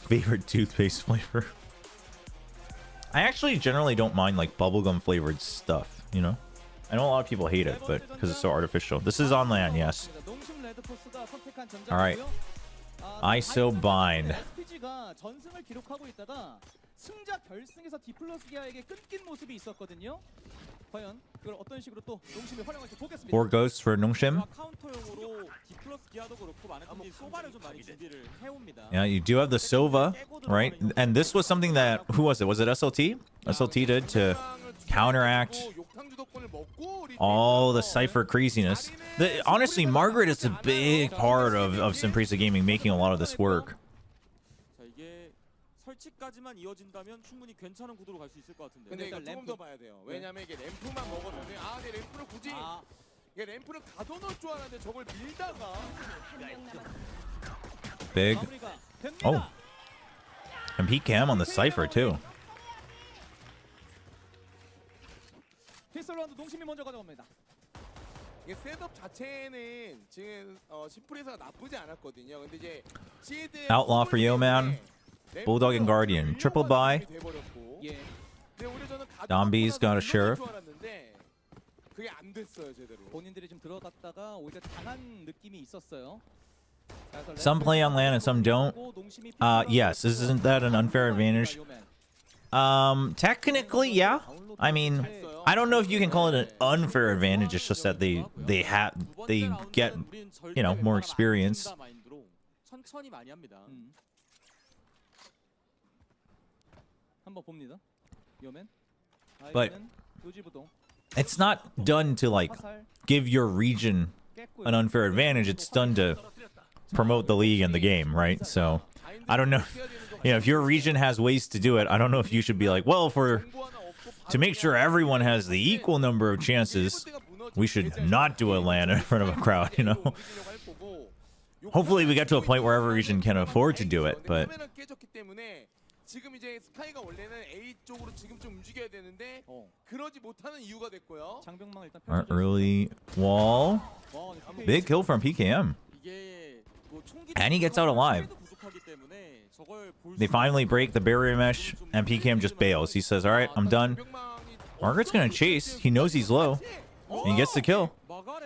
Favorite toothpaste flavor? I actually generally don't mind like bubblegum flavored stuff, you know? I know a lot of people hate it, but because it's so artificial. This is on land, yes. Alright. ISO bind. Four ghosts for Nongshim. Yeah, you do have the Sova, right? And this was something that, who was it? Was it SLT? SLT did to counteract all the Cypher craziness. Honestly, Margaret is a big part of Sinprisa Gaming making a lot of this work. 설치까지만 이어진다면 충분히 괜찮은 구도로 갈 수 있을 것 같은데. 근데 이거 조금 더 봐야 돼요. 왜냐면 이게 램프만 먹으면 내 램프를 굳이 이게 램프를 가둬놓을 줄 알았는데 저걸 밀다가 Big. Oh. And PCam on the Cypher too. 피스톨 농심이 먼저 가져갑니다. 이게 셋업 자체는 지금 심플에서 나쁘지 않았거든요. 근데 이제 시드 Outlaw for Yeoman. Bulldog and Guardian. Triple buy. Dombi's got a Sheriff. 그게 안 됐어요, 제대로. 본인들이 좀 들어갔다가 오히려 당한 느낌이 있었어요. Some play on land and some don't. Yes, isn't that an unfair advantage? Technically, yeah. I mean, I don't know if you can call it an unfair advantage. It's just that they get, you know, more experience. But it's not done to like give your region an unfair advantage. It's done to promote the league and the game, right? So I don't know, you know, if your region has ways to do it, I don't know if you should be like, well, to make sure everyone has the equal number of chances, we should not do a LAN in front of a crowd, you know? Hopefully we get to a point where every region can afford to do it, but 지금 이제 스카이가 원래는 A 쪽으로 지금 좀 움직여야 되는데 그러지 못하는 이유가 됐고요. our early wall. Big kill from PKM. And he gets out alive. They finally break the barrier mesh, and PKM just bails. He says, all right, I'm done. Margaret's going to chase. He knows he's low. And he gets the kill.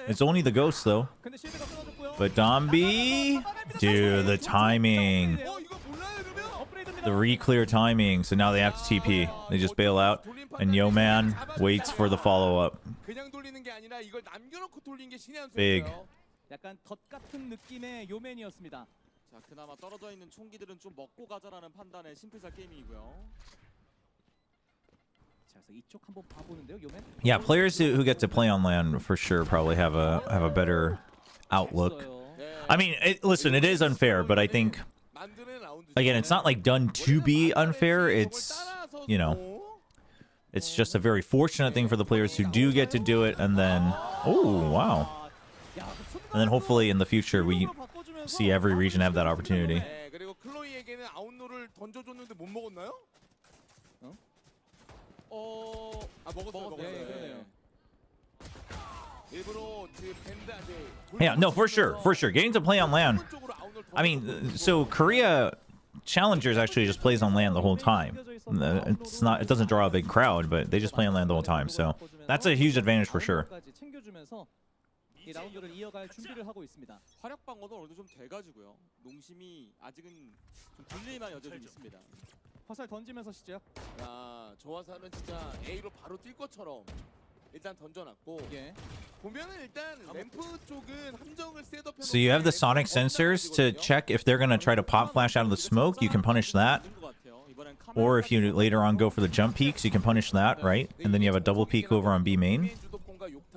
It's only the ghost, though. But Dombi... Dude, the timing. The re-clear timing. So now they have to TP. They just bail out. And Yeoman waits for the follow-up. Big. 약간 덫 같은 느낌의 요맨이었습니다. 자, 그나마 떨어져 있는 총기들은 좀 먹고 가자라는 판단의 심플사 게임이고요. 자, 그래서 이쪽 한번 봐보는데요, 요맨. Yeah, players who get to play on land for sure probably have a better outlook. 했어요. I mean, listen, it is unfair, but I think again, it's not like done to be unfair. It's, you know, it's just a very fortunate thing for the players who do get to do it, and then oh wow, and then hopefully in the future we see every region have that opportunity. 그리고 클로이에게는 아웃로를 던져줬는데 못 먹었나요? 먹었어요. 네, 그러네요. 일부러 그 밴드 아직 Yeah, no, for sure. Getting to play on land. I mean, so Korea Challengers actually just plays on land the whole time. It's not. It doesn't draw a big crowd, but they just play on land the whole time. So that's a huge advantage for sure. 이 라운드를 이어갈 준비를 하고 있습니다. 화력 방어도 어느 정도 좀 돼가지고요. 농심이 아직은 좀 불리만 여전히 있습니다. 화살 던지면서 시작. 야, 저 화살은 진짜 A로 바로 뛸 것처럼 일단 던져놨고 예. 보면은 일단 램프 쪽은 함정을 셋업해. So you have the sonic sensors to check if they're gonna try to pop flash out of the smoke. You can punish that. Or if you later on go for the jump peaks, you can punish that, right? And then you have a double peek over on B main.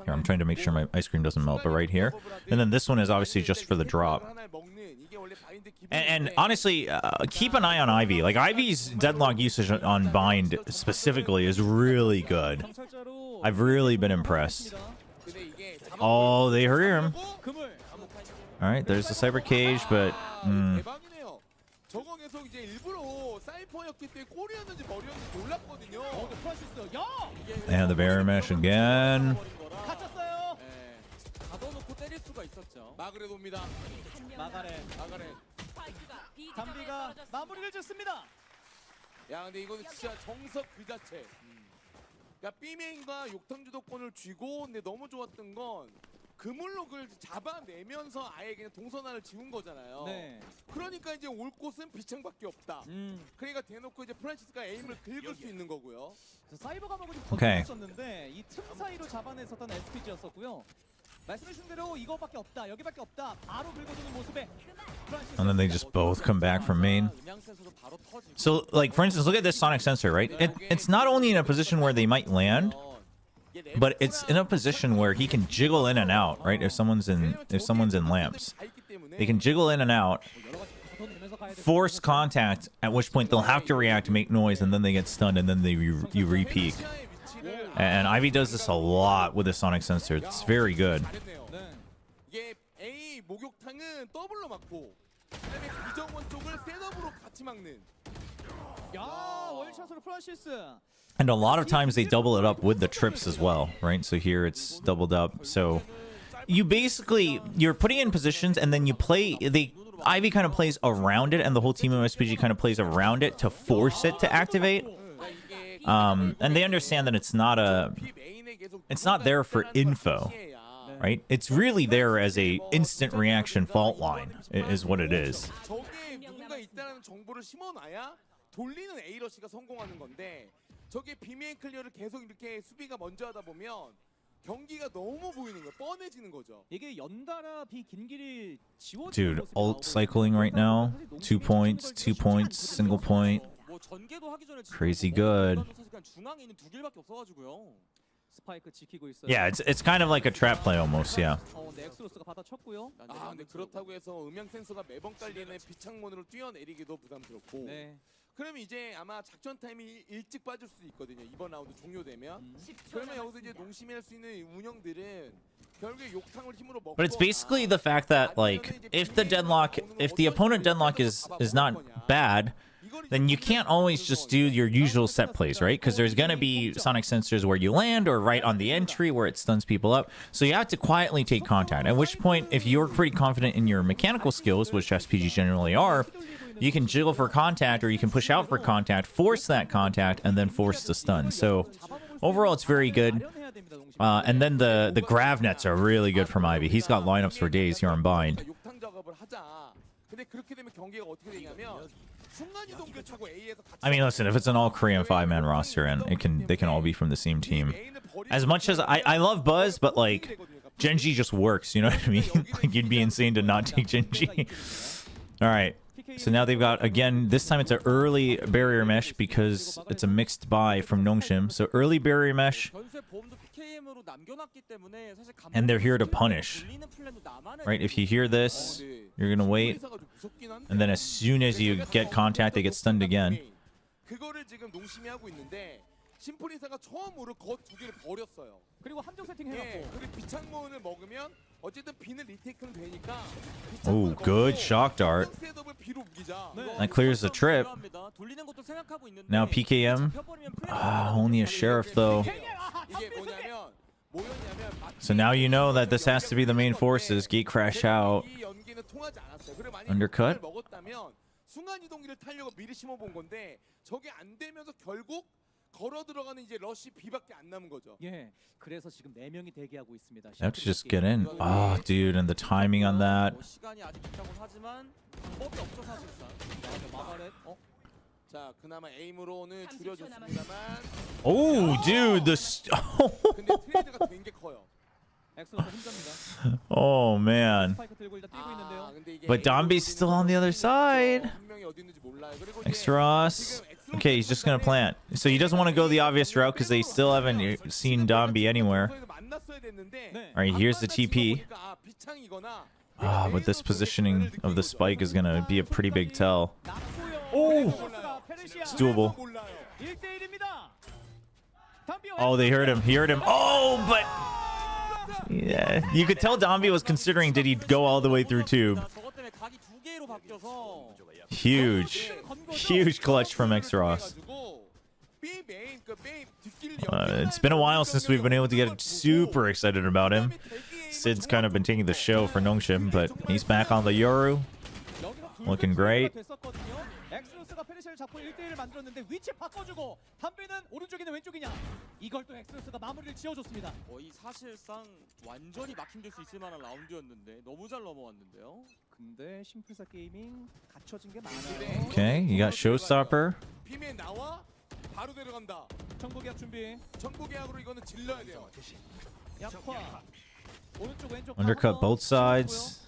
Here, I'm trying to make sure my ice cream doesn't melt, but right here. And then this one is obviously just for the drop. And honestly, keep an eye on Ivy. Like, Ivy's deadlock usage on Bind specifically is really good. I've really been impressed. Oh, they hear him. All right, there's the cyber cage, but... 저거 계속 이제 일부러 사이퍼였기 때문에 골이었는지 머리였는지 몰랐거든요. And the barrier mesh again. 갇혔어요. 가둬놓고 때릴 수가 있었죠. 마그레 돕니다. 마가렛. 담비가 마무리를 짓습니다. 야, 근데 이거는 진짜 정석 그 자체. 그러니까 B메인과 욕탕 주도권을 쥐고, 근데 너무 좋았던 건 그물록을 잡아내면서 아예 그냥 동선화를 지운 거잖아요. 네. 그러니까 이제 올 곳은 비창밖에 없다. 그러니까 대놓고 이제 프란시스가 에임을 긁을 수 있는 거고요. 사이버 감옥을 오케이. 던졌었는데 이 틈 사이로 잡아냈었던 SPG였었고요. 말씀해주신 대로 이거밖에 없다, 여기밖에 없다. 바로 긁어주는 모습에. And then they just both come back from main. So, like, for instance, look at this sonic sensor, right? It's not only in a position where they might land, but it's in a position where he can jiggle in and out, right? If someone's in lamps, they can jiggle in and out, force contact, at which point they'll have to react to make noise, and then they get stunned, and then you re-peek. And Ivy does this a lot with the sonic sensor. It's very good. 이게 A 목욕탕은 더블로 막고, 그다음에 이정원 쪽을 셋업으로 같이 막는. 야, 월샷으로 프란시스. And a lot of times they double it up with the trips as well, right? So here it's doubled up. So you basically, you're putting in positions and then you play, Ivy kind of plays around it and the whole team of SPG kind of plays around it to force it to activate. And they understand that it's not there for info, right? It's really there as a instant reaction fault line is what it is. 저게 누군가 있다는 정보를 심어놔야 돌리는 A러시가 성공하는 건데, 저게 비메인 클리어를 계속 이렇게 수비가 먼저 하다 보면 경기가 너무 보이는 거야. 뻔해지는 거죠. 이게 연달아 긴 길이 지워지는 Dude, 모습이 ult 나오고 cycling right now. 2 points, 2 points, single point. 뭐 전개도 하기 전에 Crazy good. 사실 그냥 중앙에 있는 두 길밖에 없어가지고요. 스파이크 지키고 있어요. Yeah, it's kind of like a trap play almost, yeah. 근데 엑스로스가 받아쳤고요. 아, 근데 그렇다고 해서 음향 센서가 매번 깔리는 비창문으로 뛰어내리기도 부담스럽고. 네. 그러면 이제 아마 작전 타임이 일찍 빠질 수도 있거든요. 이번 라운드 종료되면. 그러면 여기서 이제 농심이 할 수 있는 운영들은 결국에 욕탕을 힘으로 먹고. But it's basically the fact that, like, if the opponent deadlock is not bad, then you can't always just do your usual set plays, right? Because there's going to be sonic sensors where you land or right on the entry where it stuns people up. So you have to quietly take contact, at which point, if you're pretty confident in your mechanical skills, which SPGs generally are, you can jiggle for contact or you can push out for contact, force that contact, and then force the stun. So overall, it's very good. And then the grav nets are really good from Ivy. He's got lineups for days here on Bind. 욕탕 작업을 하자. 근데 그렇게 되면 경기가 어떻게 되냐면 순간 이동기를 차고 A에서 같이. I mean, listen, if it's an all-Korean 5-man roster and they can all be from the same team. As much as I love Buzz, but like Genji just works, you know what I mean? Like, you'd be insane to not take Genji. All right. So now they've got, again, this time it's an early barrier mesh because it's a mixed buy from Nongshim. So early barrier mesh, and they're here to punish. Right? If you hear this, you're going to wait. And then as soon as you get contact, they get stunned again. 그거를 지금 농심이 하고 있는데 심플리사가 처음으로 거 두 개를 버렸어요. 그리고 함정 세팅 해놨고. 그리고 비창문을 먹으면 어쨌든 비는 리테이크는 되니까. Oh, good shock dart. That clears the trip. Now PKM. Only a sheriff though. 이게 뭐냐면 뭐였냐면 So now you know that this has to be the main forces. Gate crash out. 이 연기는 통하지 않았어요. 그리고 만약에 Undercut. 먹었다면 순간 이동기를 타려고 미리 심어 본 건데 저게 안 되면서 결국 걸어 들어가는 이제 러시 B밖에 안 남은 거죠. 예. 그래서 지금 4명이 대기하고 있습니다. They have to just get in. Oh, dude, and the timing on that. 시간이 아직 있다고 하지만 방법이 없죠 사실상. 자, 그나마 에임으로는 줄여줬습니다만 Oh, dude, 근데 트레이드가 된 게 커요. 엑소스 혼자입니다. Oh, man. 스파이크 들고 일단 뛰고 있는데요. 근데 이게 But Dombi's still on the other side. 한 명이 어디 있는지 몰라요. 그리고 이제 Extros. Okay, he's just going to plant. So he doesn't want to go the obvious route because they still haven't seen Dombi anywhere. 만났어야 됐는데 All right, here's the TP. Ah, but this positioning of the spike is going to be a pretty big tell. Oh, it's doable. 1대1입니다. Oh, they heard him. He heard him. Oh, but yeah, you could tell Dombi was considering did he go all the way through tube. Huge clutch from Extros. It's been a while since we've been able to get super excited about him. Sid's kind of been taking the show for Nongshim, but he's back on the Yoru. Looking great. 엑스로스가 페르시아를 잡고 1대1을 만들었는데 위치 바꿔주고 담비는 오른쪽이냐 왼쪽이냐 이걸 또 엑스로스가 마무리를 지어줬습니다. 거의 사실상 완전히 막힘될 수 있을 만한 라운드였는데 너무 잘 넘어왔는데요. 근데 심플사 게이밍 갖춰진 게 많아요. Okay, you got Showstopper. 빔에 나와 바로 데려간다. 정보계약 준비. 정보계약으로 이거는 질러야 돼요. 약화. 오른쪽 왼쪽 Undercut both sides.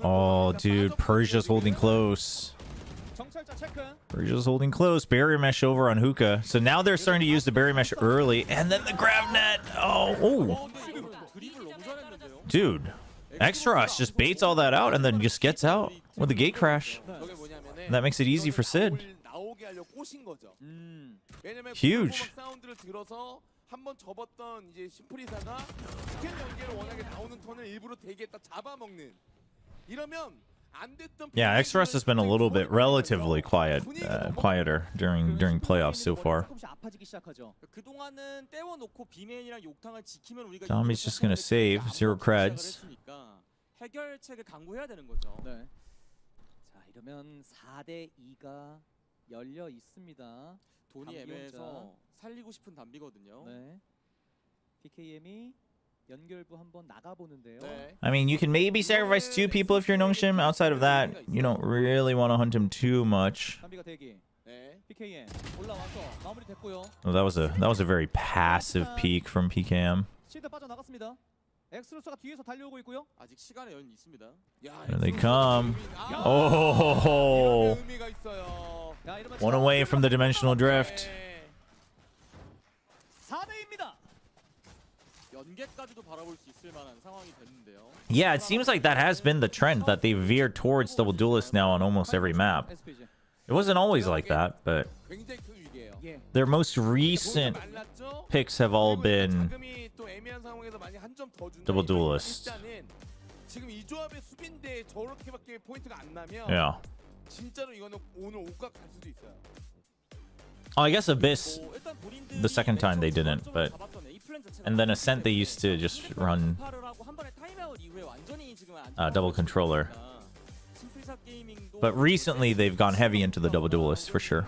Oh, dude, Persia's holding close. 정찰자 체크. Persia's holding close. Barrier mesh over on Hookah. So now they're starting to use the barrier mesh early, and then the grab net. Oh. Dude, Extros just baits all that out and then just gets out with the gate crash. That makes it easy for Sid. Huge. 한번 접었던 이제 심플리사가 스캔 연계를 원하게 나오는 턴을 일부러 대기했다 잡아먹는 이러면 안 됐던 Yeah, Extros has been a little bit relatively quieter during playoffs so far. 그동안은 떼워놓고 비맨이랑 욕탕을 지키면 우리가 Tommy's just gonna save 0 creds. 해결책을 강구해야 되는 거죠. 네. 자, 이러면 4대 2가 열려 있습니다. 돈이 애매해서 살리고 싶은 담비거든요. 네. PKM이 연결부 한번 나가보는데요. I mean, you can maybe sacrifice 2 people if you're Nongshim. Outside of that, you don't really want to hunt him too much. 담비가 대기. PKM 올라와서 마무리됐고요. Oh, that was a very passive peek from PKM. 시드 빠져나갔습니다. 엑스로스가 뒤에서 달려오고 있고요. 아직 시간의 여유는 있습니다. Here they come. Oh, one away from the dimensional drift. 4대입니다. 연계까지도 바라볼 수 있을 만한 상황이 됐는데요. Yeah, it seems like that has been the trend that they veered towards double duelists now on almost every map. It wasn't always like that, but their most recent picks have all been double duelists. Yeah. Oh, I guess Abyss, the second time they didn't, but... And then Ascent, they used to just run double controller. But recently, they've gone heavy into the double duelist, for sure.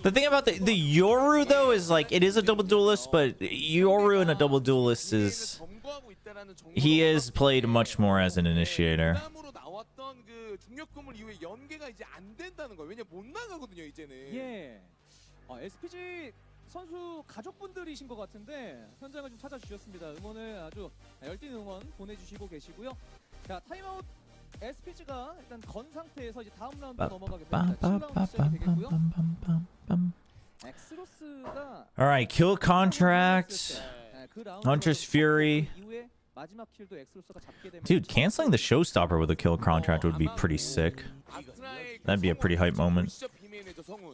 The thing about the Yoru, though, is like, it is a double duelist, but Yoru in a double duelist is... He is played much more as an initiator. 예. SPG 선수 가족분들이신 것 같은데 현장을 좀 찾아주셨습니다. 응원을 아주 열띤 응원 보내주시고 계시고요. 자, 타임아웃 SPG가 일단 건 상태에서 이제 다음 라운드 넘어가게 됩니다. 7라운드 시작이 되겠고요. 엑스로스가 All right, kill contract. Hunter's Fury. 이후에 마지막 킬도 엑스로스가 잡게 되면 Dude, canceling the showstopper with a kill contract would be pretty sick. That'd be a pretty hype moment.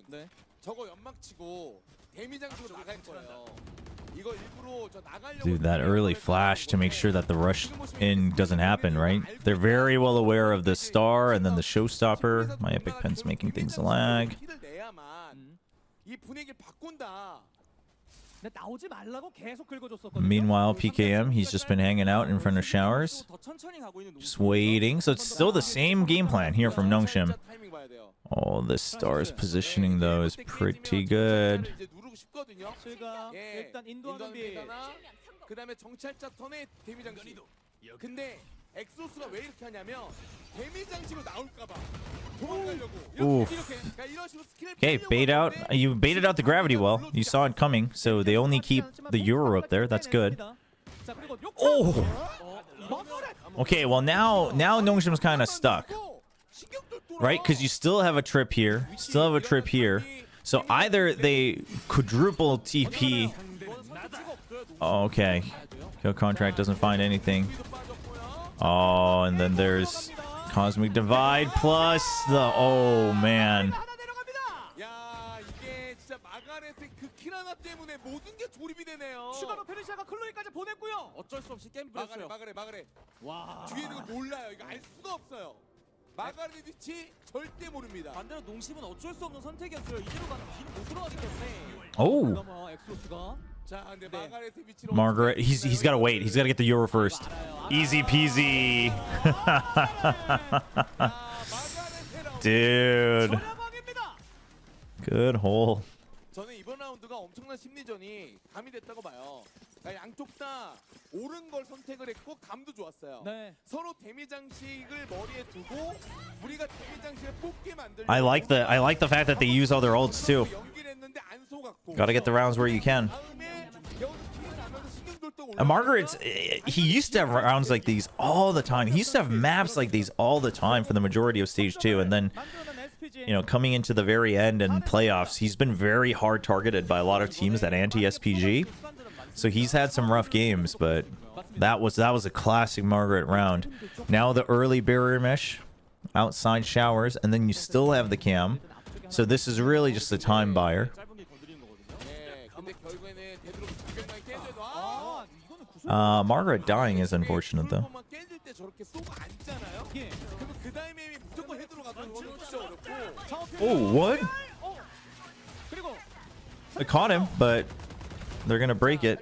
네. 저거 연막 치고 데미장식으로 나갈 거예요. 이거 일부러 저 나가려고 Dude, that early flash to make sure that the rush in doesn't happen, right? They're very well aware of the star and then the showstopper. My epic pen's making things lag. 이 분위기를 바꾼다. 나오지 말라고 계속 긁어줬었거든요. Meanwhile, PKM, he's just been hanging out in front of showers, just waiting. So it's still the same game plan here from Nongshim. Oh, this star's positioning though is pretty good. 일단 인도하는 비. 그다음에 정찰자 턴에 데미장식. 근데 엑소스가 왜 이렇게 하냐면 데미장식으로 나올까봐 도망가려고. 이렇게. 그러니까 이런 식으로 스킬을 Okay, bait out. You baited out the gravity well. You saw it coming, so they only keep the Euro up there. That's good. Oh! Okay, well now Nongshim's kind of stuck, right? Because you still have a trip here, still have a trip here. So either they quadruple TP. Oh, okay. Kill contract doesn't find anything. Oh, and then there's Cosmic Divide plus the... Oh, man. 야, 이게 진짜 마가렛의 그 킬 하나 때문에 모든 게 조립이 되네요. 추가로 페르시아가 클로이까지 보냈고요. 어쩔 수 없이 게임 불렸어요. 마가렛. 와. 뒤에 있는 거 몰라요. 이거 알 수가 없어요. 마가렛의 위치 절대 모릅니다. 반대로 농심은 어쩔 수 없는 선택이었어요. 이대로 가면 뒤는 못 들어가기 때문에. Oh. 그나마 엑스로스가 자, 근데 마가렛의 위치로 Margaret, he's got to wait. He's got to get the Euro first. Easy peasy. Dude. 전화방입니다. Good hole. 저는 이번 라운드가 엄청난 심리전이 가미됐다고 봐요. 그러니까 양쪽 다 옳은 걸 선택을 했고 감도 좋았어요. 네. 서로 데미 장식을 머리에 두고 우리가 데미 장식을 뽑게 만들고 I like the fact that they use all their ults too. 연기를 했는데 안 속았고. Got to get the rounds where you can. 다음에 여기서 기회 나면서 신경돌도 And Margaret's, he used to have rounds like these all the time. He used to have maps like these all the time for the majority of stage 2. And then, you know, coming into the very end and playoffs, he's been very hard targeted by a lot of teams that anti-SPG. So he's had some rough games, but that was a classic Margaret round. Now the early barrier mesh, outside showers, and then you still have the cam. So this is really just a time buyer. Margaret dying is unfortunate though. Oh, what? I caught him, but they're gonna break it.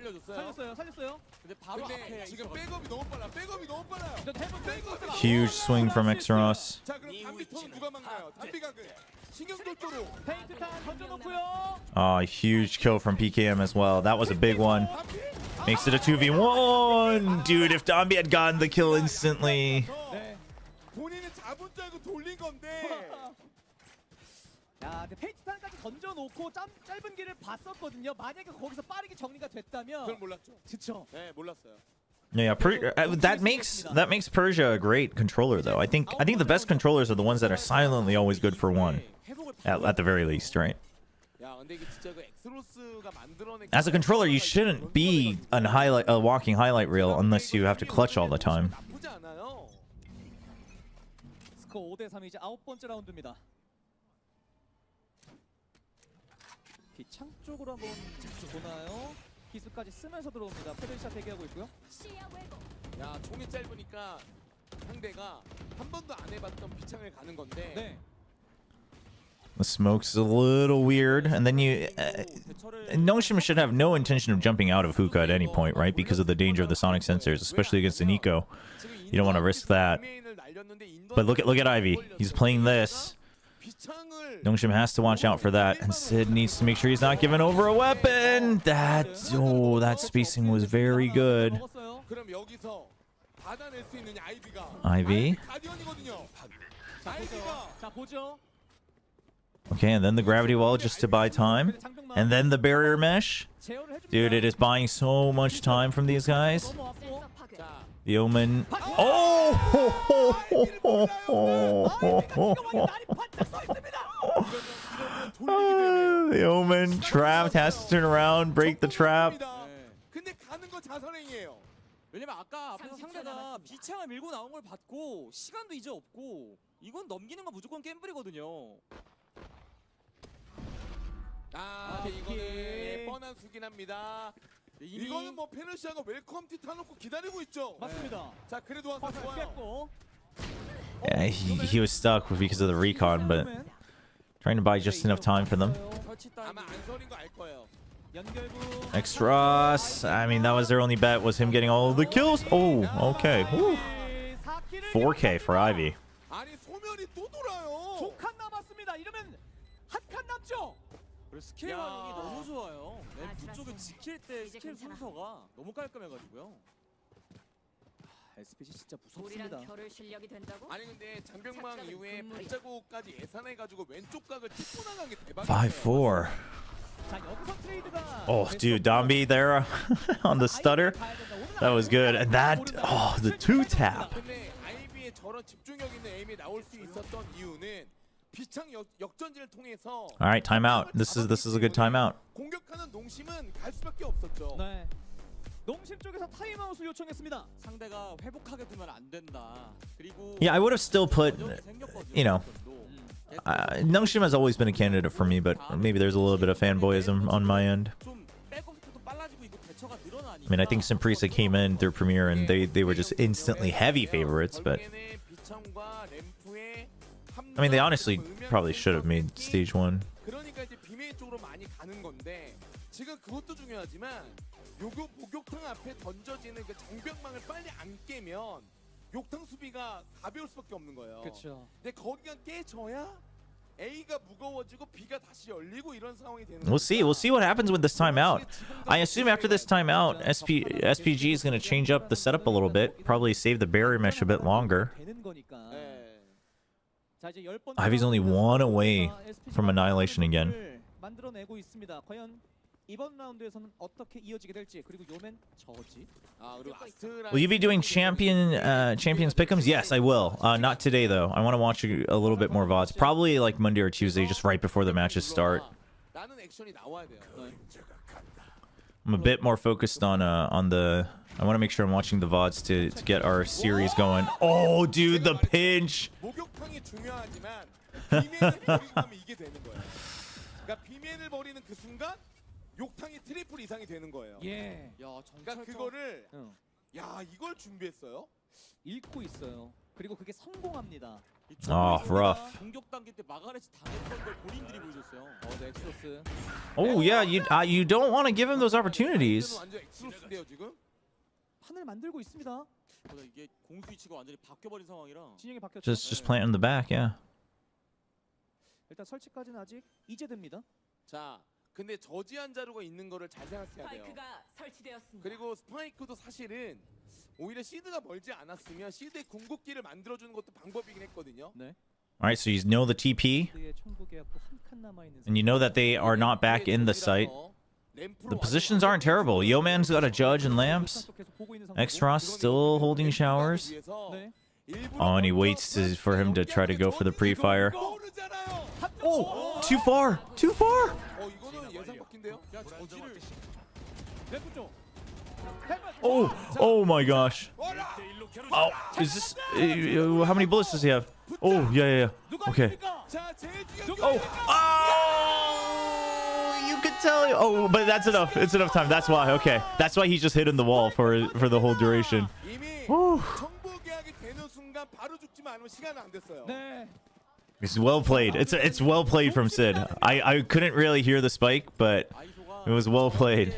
Huge swing from X-Ross. Huge kill from PKM as well. That was a big one. Makes it a 2v1. Dude, if Dambi had gotten the kill instantly. 야, 페이트탄까지 던져놓고 짧은 길을 봤었거든요. 만약에 거기서 빠르게 정리가 됐다면. 그건 몰랐죠. 그쵸. 네, 몰랐어요. Yeah, that makes Persia a great controller though. I think the best controllers are the ones that are silently always good for one, at the very least, right? As a controller, you shouldn't be a walking highlight reel unless you have to clutch all the time. 스코어 5대3 이제 9번째 라운드입니다. 기창 쪽으로 한번 보나요? 기술까지 쓰면서 들어옵니다. 페르시아 대기하고 있고요. 야, 총이 짧으니까 상대가 한 번도 안 해봤던 비창을 가는 건데. 네. The smoke's a little weird, and then Nongshim should have no intention of jumping out of hookah at any point, right? Because of the danger of the sonic sensors, especially against an eco. You don't want to risk that. But look at Ivy. He's playing this. Nongshim has to watch out for that, and Sid needs to make sure he's not giving over a weapon. That spacing was very good. Ivy. Okay, and then the gravity wall just to buy time. And then the barrier mesh. Dude, it is buying so much time from these guys. The Omen. Oh! The Omen trapped, has to turn around, break the trap. 근데 가는 건 자살행위예요. 왜냐면 아까 앞에서 상대가 비창을 밀고 나온 걸 봤고 시간도 이제 없고 이건 넘기는 건 무조건 갬블이거든요. 이거는 뻔한 수긴 합니다. 이거는 뭐 페르시아가 웰컴 티 타놓고 기다리고 있죠. 맞습니다. 자, 그래도 와서 좋아요. 뺐고. Yeah, he was stuck because of the recon, but trying to buy just enough time for them. 아마 안설인 거 알 거예요. 연결부. Extras. I mean, that was their only bet, was him getting all of the kills. Oh, okay. Woo. 4K for Ivy. 아니 소멸이 또 돌아요. 두 칸 남았습니다. 이러면 한 칸 남죠. 그리고 스킬 야. 활용이 너무 좋아요. 램프 쪽에 지킬 때 스킬 순서가 너무 깔끔해가지고요. SPG 진짜 무섭습니다. 아니 근데 장병망 이후에 발자국까지 예산해가지고 왼쪽 각을 찢고 나간 게 대박이에요. 5-4. 자, 여기서 트레이드가 Oh, dude, Dombi there on the stutter. That was good. And that, oh, the 2-tap. 근데 아이비의 저런 집중력 있는 에임이 나올 수 있었던 이유는 비창 역전진을 통해서 All right, timeout. This is a good timeout. 공격하는 농심은 갈 수밖에 없었죠. 네. 농심 쪽에서 타임아웃을 요청했습니다. 상대가 회복하게 두면 안 된다. 그리고 Yeah, I would have still put, you know, Nongshim has always been a candidate for me, but maybe there's a little bit of fanboyism on my end. I mean, I think Simprisa came in through Premier and they were just instantly heavy favorites, but I mean, they honestly probably should have made stage 1. 그러니까 이제 비메인 쪽으로 많이 가는 건데 지금 그것도 중요하지만 목욕탕 앞에 던져지는 그 장벽망을 빨리 안 깨면 욕탕 수비가 가벼울 수밖에 없는 거예요. 그렇죠. 근데 거기가 깨져야 A가 무거워지고 B가 다시 열리고 이런 상황이 되는 We'll see. We'll see what happens with this timeout. I assume after this timeout, SPG is going to change up the setup a little bit. Probably save the barrier mesh a bit longer. Ivy's only 1 away from annihilation again. 만들어내고 있습니다. 과연 이번 라운드에서는 어떻게 이어지게 될지 그리고 요맨 저지. Will you be doing champions pick'ems? Yes, I will. Not today though. I want to watch a little bit more VODs. Probably like Monday or Tuesday, just right before the matches start. 나는 액션이 나와야 돼요. I'm a bit more focused on the. I want to make sure I'm watching the VODs to get our series going. Oh, dude, the pinch. 목욕탕이 중요하지만 비맨을 버리고 나면 이게 되는 거예요. 그러니까 비맨을 버리는 그 순간 욕탕이 트리플 이상이 되는 거예요. 예. 야, 그러니까 그거를 야 이걸 준비했어요. 읽고 있어요. 그리고 그게 성공합니다. Oh, rough. 공격 단계 때 마가렛이 당했던 걸 본인들이 보여줬어요. 네, 엑스로스. Oh yeah, you don't want to give him those opportunities. 완전 엑스로스인데요 지금. 판을 만들고 있습니다. 이게 공수 위치가 완전히 바뀌어버린 상황이라 진영이 바뀌었죠. Just plant in the back, yeah. 일단 설치까지는 아직 이제 됩니다. 자, 근데 저지한 자루가 있는 거를 잘 생각해야 돼요. 그리고 스파이크도 사실은 오히려 시드가 멀지 않았으면 시드의 궁극기를 만들어주는 것도 방법이긴 했거든요. 네. All right, so you know the TP, and you know that they are not back in the site. The positions aren't terrible. Yeoman's got a judge and lamps. Xross still holding showers. Oh, and he waits for him to try to go for the pre-fire. Oh, too far, too far. 이거는 예상 밖인데요. Oh my gosh. Oh, is this? How many bullets does he have? Oh, yeah. Okay. Oh, you could tell. Oh, but that's enough. It's enough time. That's why. Okay, that's why he's just hitting the wall for the whole duration. It's well played. It's well played from Sid. I couldn't really hear the spike, but it was well played.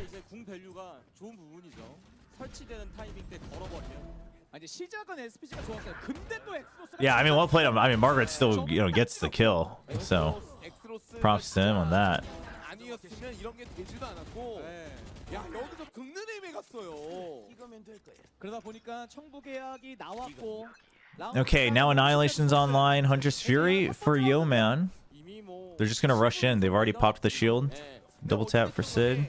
Yeah, I mean, well played. I mean, Margaret still, gets the kill. So, props to him on that. Okay, now Annihilation's online. Hunter's Fury for Yeoman. They're just gonna rush in. They've already popped the shield. Double tap for Sid.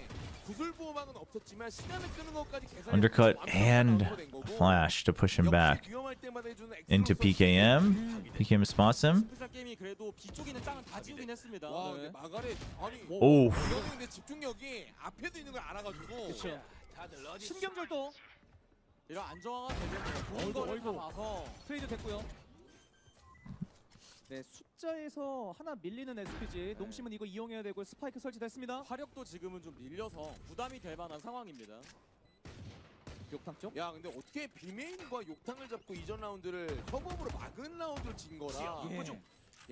있지만 시간을 끄는 것까지 계산해서 Undercut 완벽한 and 아웃으로 된 거고. flash to push him 역시 back 위험할 때마다 해주는 into 엑스로서 PKM. PKM spots him. 심플사 게임이 그래도 B 쪽에 있는 땅은 다 지우긴 했습니다. 와, 네. 근데 마가렛 아니 오. 이거는 근데 집중력이 앞에도 있는 걸 알아가지고 그렇죠. 신경절도 이런 안정화가 되면 좋은 거를 다 봐서 트레이드 됐고요. 네, 숫자에서 하나 밀리는 SPG. 농심은 이거 이용해야 되고 스파이크 설치됐습니다. 화력도 지금은 좀 밀려서 부담이 될 만한 상황입니다. 욕탕 쪽. 야 근데 어떻게 비메인과 욕탕을 잡고 이전 라운드를 협업으로 막은 라운드를 진 거라. 예.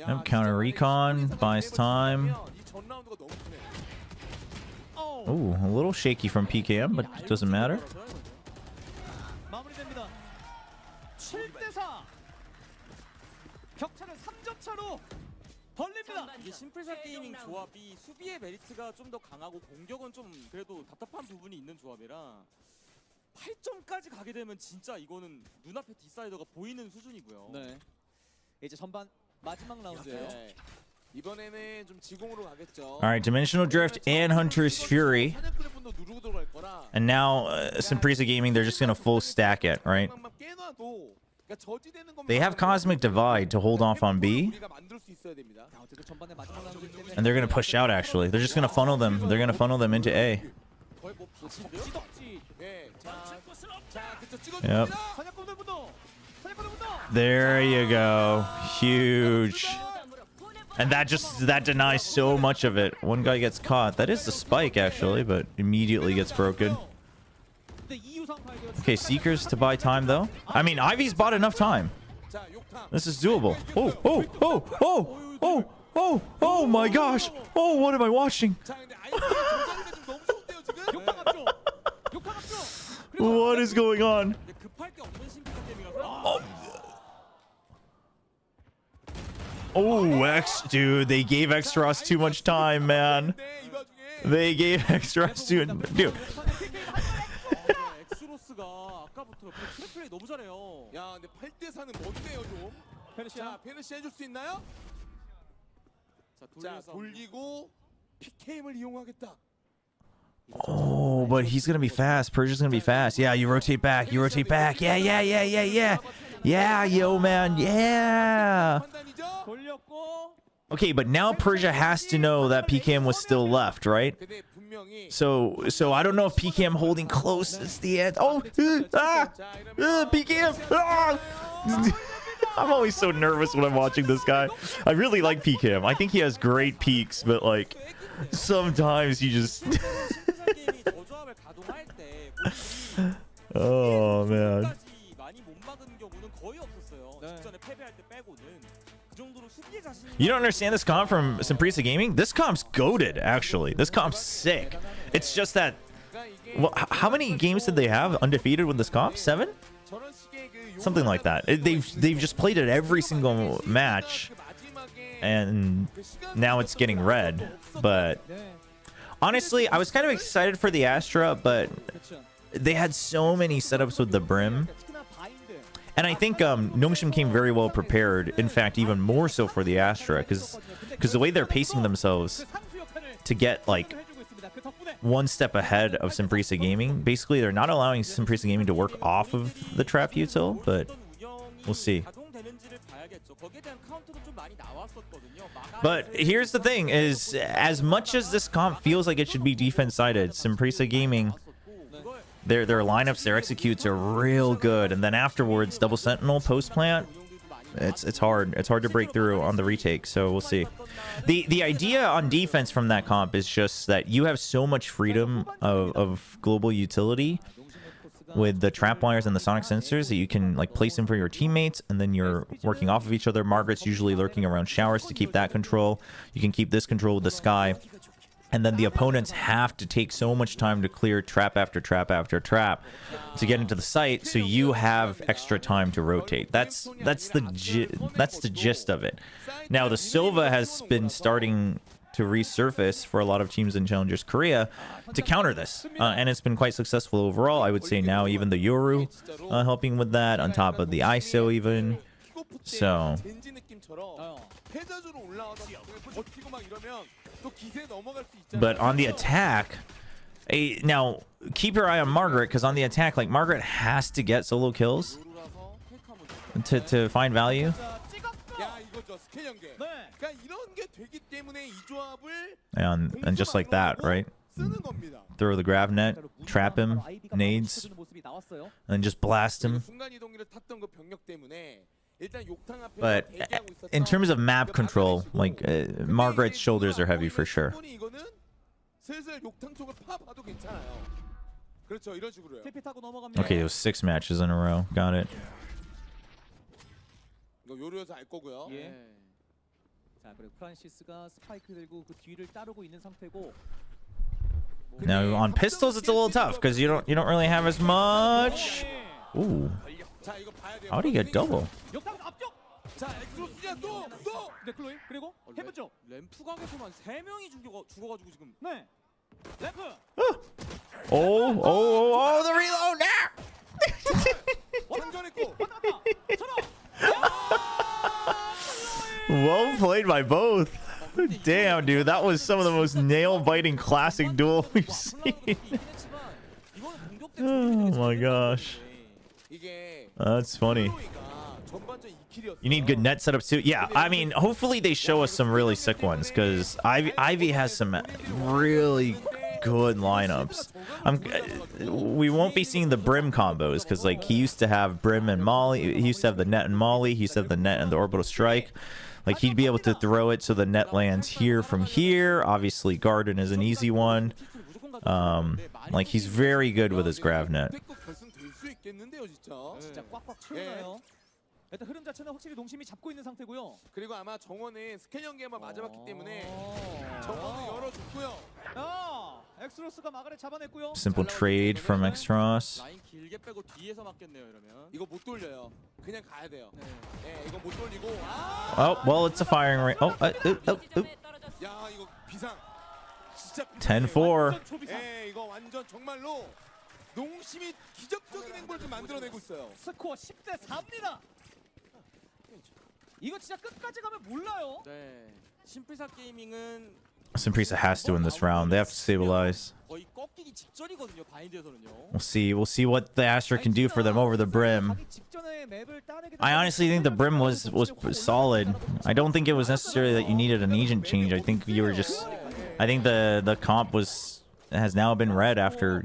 야, Yep, counter recon, buys time. 이전 라운드가 너무 크네. Ooh, a little shaky from PKM, but it doesn't matter. 마무리됩니다. 7대4. 격차는 3점 차로 벌립니다. 이게 심플사 게이밍 조합이 수비의 메리트가 좀 더 강하고 공격은 좀 그래도 답답한 부분이 있는 조합이라 8점까지 가게 되면 진짜 이거는 눈앞에 뒷사이더가 보이는 수준이고요. 네. 이제 전반 마지막 라운드예요. 네. 이번에는 좀 지공으로 가겠죠. All right, Dimensional Drift and Hunter's Fury. 사냥꾼의 누르고 들어갈 거라. And now, Simprisa Gaming, they're just going to full stack it, right? 깨놔도 그러니까 저지되는 것만 They have Cosmic Divide to hold off on B. 우리가 만들 수 있어야 됩니다. 자, 어쨌든 전반의 마지막 라운드이기 때문에 And they're going to push out, actually. They're just going to funnel them. They're going to funnel them into A. 거의 뭐 바치인데요? 찌덕지. 예, 자, 그쵸 Yep. 찍어줍니다. 사냥꾼의 분노. 사냥꾼의 분노. There you go. Huge. And that denies so much of it. One guy gets caught. That is the spike, actually, but immediately gets broken. 네, 이유상 발견. Okay, Seekers to buy time, though. I mean, Ivy's bought enough time. 자, 욕탕. This is doable. Oh, oh, oh, oh, oh, oh, oh my gosh. Oh, what am I watching? 자, 근데 아이템 조작이 좀 너무 좋은데요 지금? 욕탕 앞쪽. 욕탕 앞쪽. What is going on? 근데 급할 게 없는 심플사 게임이라서 Oh, X, dude, they gave X-Ross too much time, man. 네, 이 와중에 They gave X-Ross too. Dude, 엑스로스가 아까부터 트랙 플레이 너무 잘해요. 야, 근데 8대 4는 뭔데요, 좀? 페르시아. 자, 페르시 해줄 수 있나요? 자, 자, 돌려서 돌리고 PKM을 이용하겠다. oh, but he's gonna be fast. Persia's gonna be fast. Yeah, you rotate back. You rotate back. Yeah, yeah, yeah, yeah, yeah. Yeah, yo, man. Yeah. 판단이죠? 돌렸고. Okay, but now Persia has to know that PKM was still left, right? 근데 분명히 So I don't know if PKM holding close is the end. Oh, PKM. Ah! I'm always so nervous when I'm watching this guy. I really like PKM. I think he has great peaks, but like sometimes you just. 심플사 게임이 저조합을 가동할 때 Oh man. 까지 많이 못 막은 경우는 거의 없었어요. 네. 직전에 패배할 때 빼고는 그 정도로 수비에 자신. You don't understand this comp from Simprisa Gaming? This comp's goated, actually. This comp's sick. It's just that. Well, how many games did they have undefeated with this comp? 7? 저런 식의 그 Something like that. They've just played it every single match, and now it's getting red. But 네. honestly, I was kind of excited for the Astra, but 그렇죠. they had so many setups with the Brim. 특히나 바인드. And I think Nongshim came very well prepared. In fact, even more so for the Astra, because the way they're pacing themselves 그 상수 역할을 to get like 해주고 있습니다. 그 덕분에 one step ahead of Simprisa Gaming. Basically, they're not allowing Simprisa Gaming to work off of the trap util, but we'll see. 가동되는지를 봐야겠죠. 거기에 대한 카운터도 좀 많이 나왔었거든요. But here's the thing: is as much as this comp feels like it should be defense-sided, Simprisa Gaming, their lineups, their executes are real good, and then afterwards, double sentinel post plant. It's hard. It's hard to break through on the retake. So we'll see. The idea on defense from that comp is just that you have so much freedom of global utility with the trap wires and the sonic sensors that you can like place them for your teammates, and then you're working off of each other. Margaret's usually lurking around showers to keep that control. You can keep this control with the sky. And then the opponents have to take so much time to clear trap after trap after trap to get into the site, so you have extra time to rotate. That's the gist of it. Now the Silva has been starting to resurface for a lot of teams in Challengers Korea to counter this, and it's been quite successful overall. I would say now even the Yoru helping with that, on top of the ISO even. So 젠지 느낌처럼 패자주로 올라와서 버티고 막 이러면 또 기세에 넘어갈 수 있잖아요. but on the attack, Now, keep your eye on Margaret, because on the attack, like, Margaret has to get solo kills 요루라서 페이크 한번 to find value. 자, 찍었고. 야 이거죠 스킬 연계. 네. 그러니까 이런 게 되기 때문에 이 조합을 And just like that, right? 쓰는 겁니다. Throw the grav net, trap him, nades, and just blast him. 순간 이동기를 탔던 그 병력 때문에 일단 욕탕 앞에 But 대기하고 있었던 in terms of map control, like, Margaret's shoulders are heavy for sure. 이거는 슬슬 욕탕 쪽을 파봐도 괜찮아요. 그렇죠, 이런 식으로요. TP 타고 넘어갑니다. Okay, it was 6 matches in a row. Got it. 이거 요리여서 알 거고요. 예. 네. 자, 그리고 프란시스가 스파이크 들고 그 뒤를 따르고 있는 상태고. Now on pistols, it's a little tough because you don't really have as much. Ooh, 자, 이거 봐야 돼요. how do you get double? 역당 앞쪽. 자, 엑스로스야 또. 네, 클로이. 그리고 해븐 쪽. 램프각에서만 3명이 죽어가지고 지금 네. 램프. Oh, the reload now! 장전했고. Well played by both. Damn, dude, that was some of the most nail-biting classic duel we've seen. Oh my gosh, 이게 that's funny. 클로이가 전반전 2킬이었어요. You need good net setups too. Yeah, I mean, hopefully they show us some really sick ones because Ivy has some really good lineups. We won't be seeing the Brim combos because like he used to have Brim and Molly. He used to have the net and Molly. He used to have the net and the orbital strike. Like he'd be able to throw it so the net lands here from here. Obviously, Garden is an easy one. Like he's very good with his grav net. 결승될 수 있겠는데요, 진짜. 진짜 꽉꽉 채우나요? 일단 흐름 자체는 확실히 농심이 잡고 있는 상태고요. 그리고 아마 정원은 스캔 연계만 맞아봤기 때문에 정원을 열어줬고요. 엑스로스가 마가렛 잡아냈고요. Simple trade from Extros. 라인 길게 빼고 뒤에서 맞겠네요 이러면. 이거 못 돌려요. 그냥 가야 돼요. 네. 네, 이거 못 돌리고. Oh, well, it's a firing range. Oh, 야, 이거 비상. 진짜 10-4. 네, 이거 완전 정말로 농심이 기적적인 행보를 좀 만들어내고 있어요. 스코어 10대 4입니다. 이거 진짜 끝까지 가면 몰라요. 네. 심플사 게이밍은 Simprisa has to win this round. They have to stabilize. 거의 꺾이기 직전이거든요. 바인드에서는요. We'll see what the Astra can do for them over the Brim. I honestly think the Brim was solid. I don't think it was necessarily that you needed an agent change. I think you were just. I think the comp has now been read after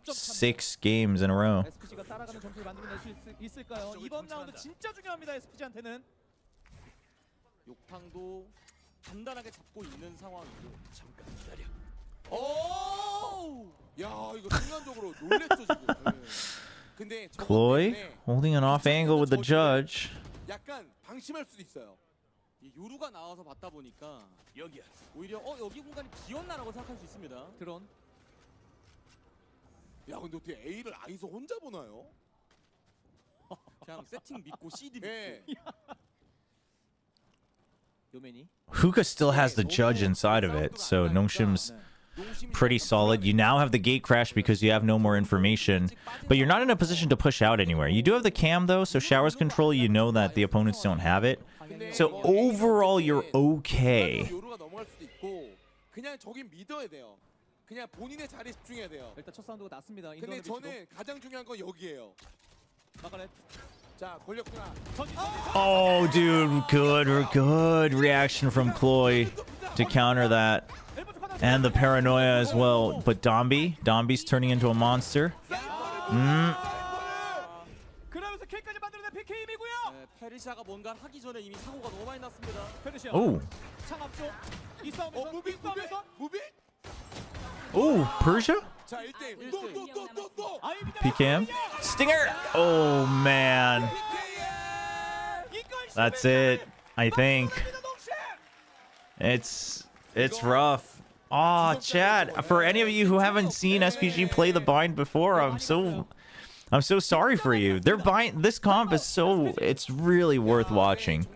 6 games in a row. SPG가 따라가는 점수를 만들어낼 수 있을까요? 이번 라운드 진짜 중요합니다. SPG한테는. 욕탕도 단단하게 잡고 있는 상황이고. 잠깐 기다려. 오! 야, 이거 순간적으로 놀랬죠 지금. 네. 근데 저것 Chloe 때문에 holding an off angle with the judge. 약간 방심할 수도 있어요. 이 요루가 나와서 봤다 보니까 여기야. 오히려 여기 공간이 비었나라고 생각할 수 있습니다. 드론. 야, 근데 어떻게 A를 아이소 혼자 보나요? 그냥 세팅 믿고 CD 믿고. 네. 요맨이. Hookah still has the judge inside of it, so Nongshim's pretty solid. You now have the gate crash because you have no more information, but you're not in a position to push out anywhere. You do have the cam though, so showers control, you know that the opponents don't have it. So overall, you're okay. 요루가 넘어갈 수도 있고 그냥 저긴 믿어야 돼요. 그냥 본인의 자리에 집중해야 돼요. 일단 첫 사운드가 났습니다. 근데 저는 가장 중요한 건 여기예요. 마가렛. 자, 걸렸구나. Oh, dude, good reaction from Chloe to counter that. And the paranoia as well. But Dombi's turning into a monster. 그러면서 킬까지 만들어낸 PK이고요. 네, 페르시아가 뭔가 하기 전에 이미 사고가 너무 많이 났습니다. 페르시아. Oh, 창 앞쪽. 이 싸움에서 무빙. oh, Persia? 자, 1대1. 또. PKM? Stinger! Oh, man. That's it, I think. It's rough. Aw, Chad, for any of you who haven't seen SPG play the bind before, I'm so sorry for you. Their bind, this comp is it's really worth watching.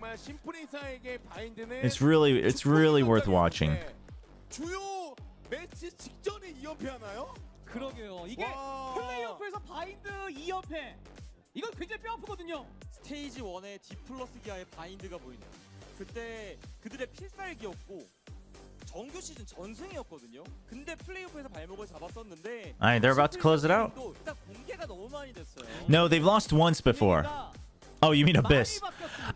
It's really worth watching. 주요 매치 직전에 2연패 하나요? 그러게요. 이게 플레이오프에서 바인드 2연패. 이건 굉장히 뼈아프거든요. 스테이지 1의 D 플러스 기아의 바인드가 보이네요. 그때 그들의 필살기였고 정규 시즌 전승이었거든요. 근데 플레이오프에서 발목을 잡았었는데 All right, they're about to close it out. 일단 공개가 너무 많이 됐어요. No, they've lost once before. Oh, you mean Abyss?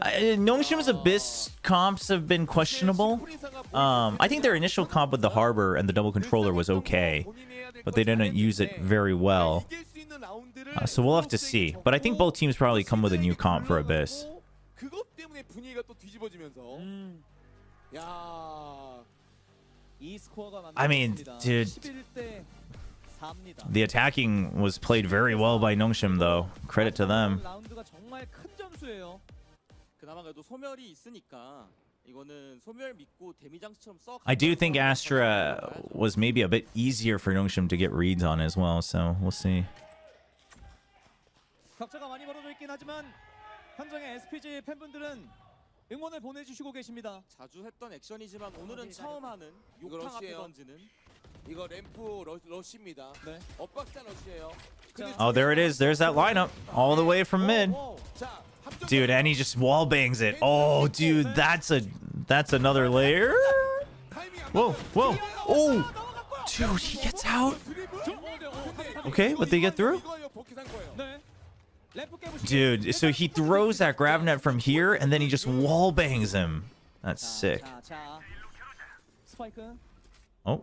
Nongshim's Abyss comps have been questionable. I think their initial comp with the Harbor and the double controller was okay, but they didn't use it very well. So we'll have to see. But I think both teams probably come with a new comp for Abyss. 그것 때문에 분위기가 또 뒤집어지면서. 야. 이 스코어가 I mean, 만들어졌습니다. dude. 11대 4입니다. The attacking was played very well by Nongshim, though. Credit to them. 라운드가 정말 큰 점수예요. 그나마 그래도 소멸이 있으니까 이거는 소멸 믿고 데미장치처럼 써. I do think Astra was maybe a bit easier for Nongshim to get reads on as well, so we'll see. 격차가 많이 벌어져 있긴 하지만 현장의 SPG 팬분들은 응원을 보내주시고 계십니다. 자주 했던 액션이지만 오늘은 처음 하는 이거 욕탕 앞에 러시예요. 던지는. 이거 램프 러시입니다. 네. 엇박자 러시예요. Oh, there it is. There's that lineup all the way from mid. 자, 함정 Dude, and he just wall bangs it. Oh, dude, that's another layer. 타이밍 안 Whoa, 맞아요. whoa. Oh, dude, he gets out. Okay, but they get through? 이거요, 복귀한 거예요. 네. 램프 깨부시기. Dude, so he throws that grab net from here, and then he just wall bangs him. That's sick. 자. 스파이크. Oh,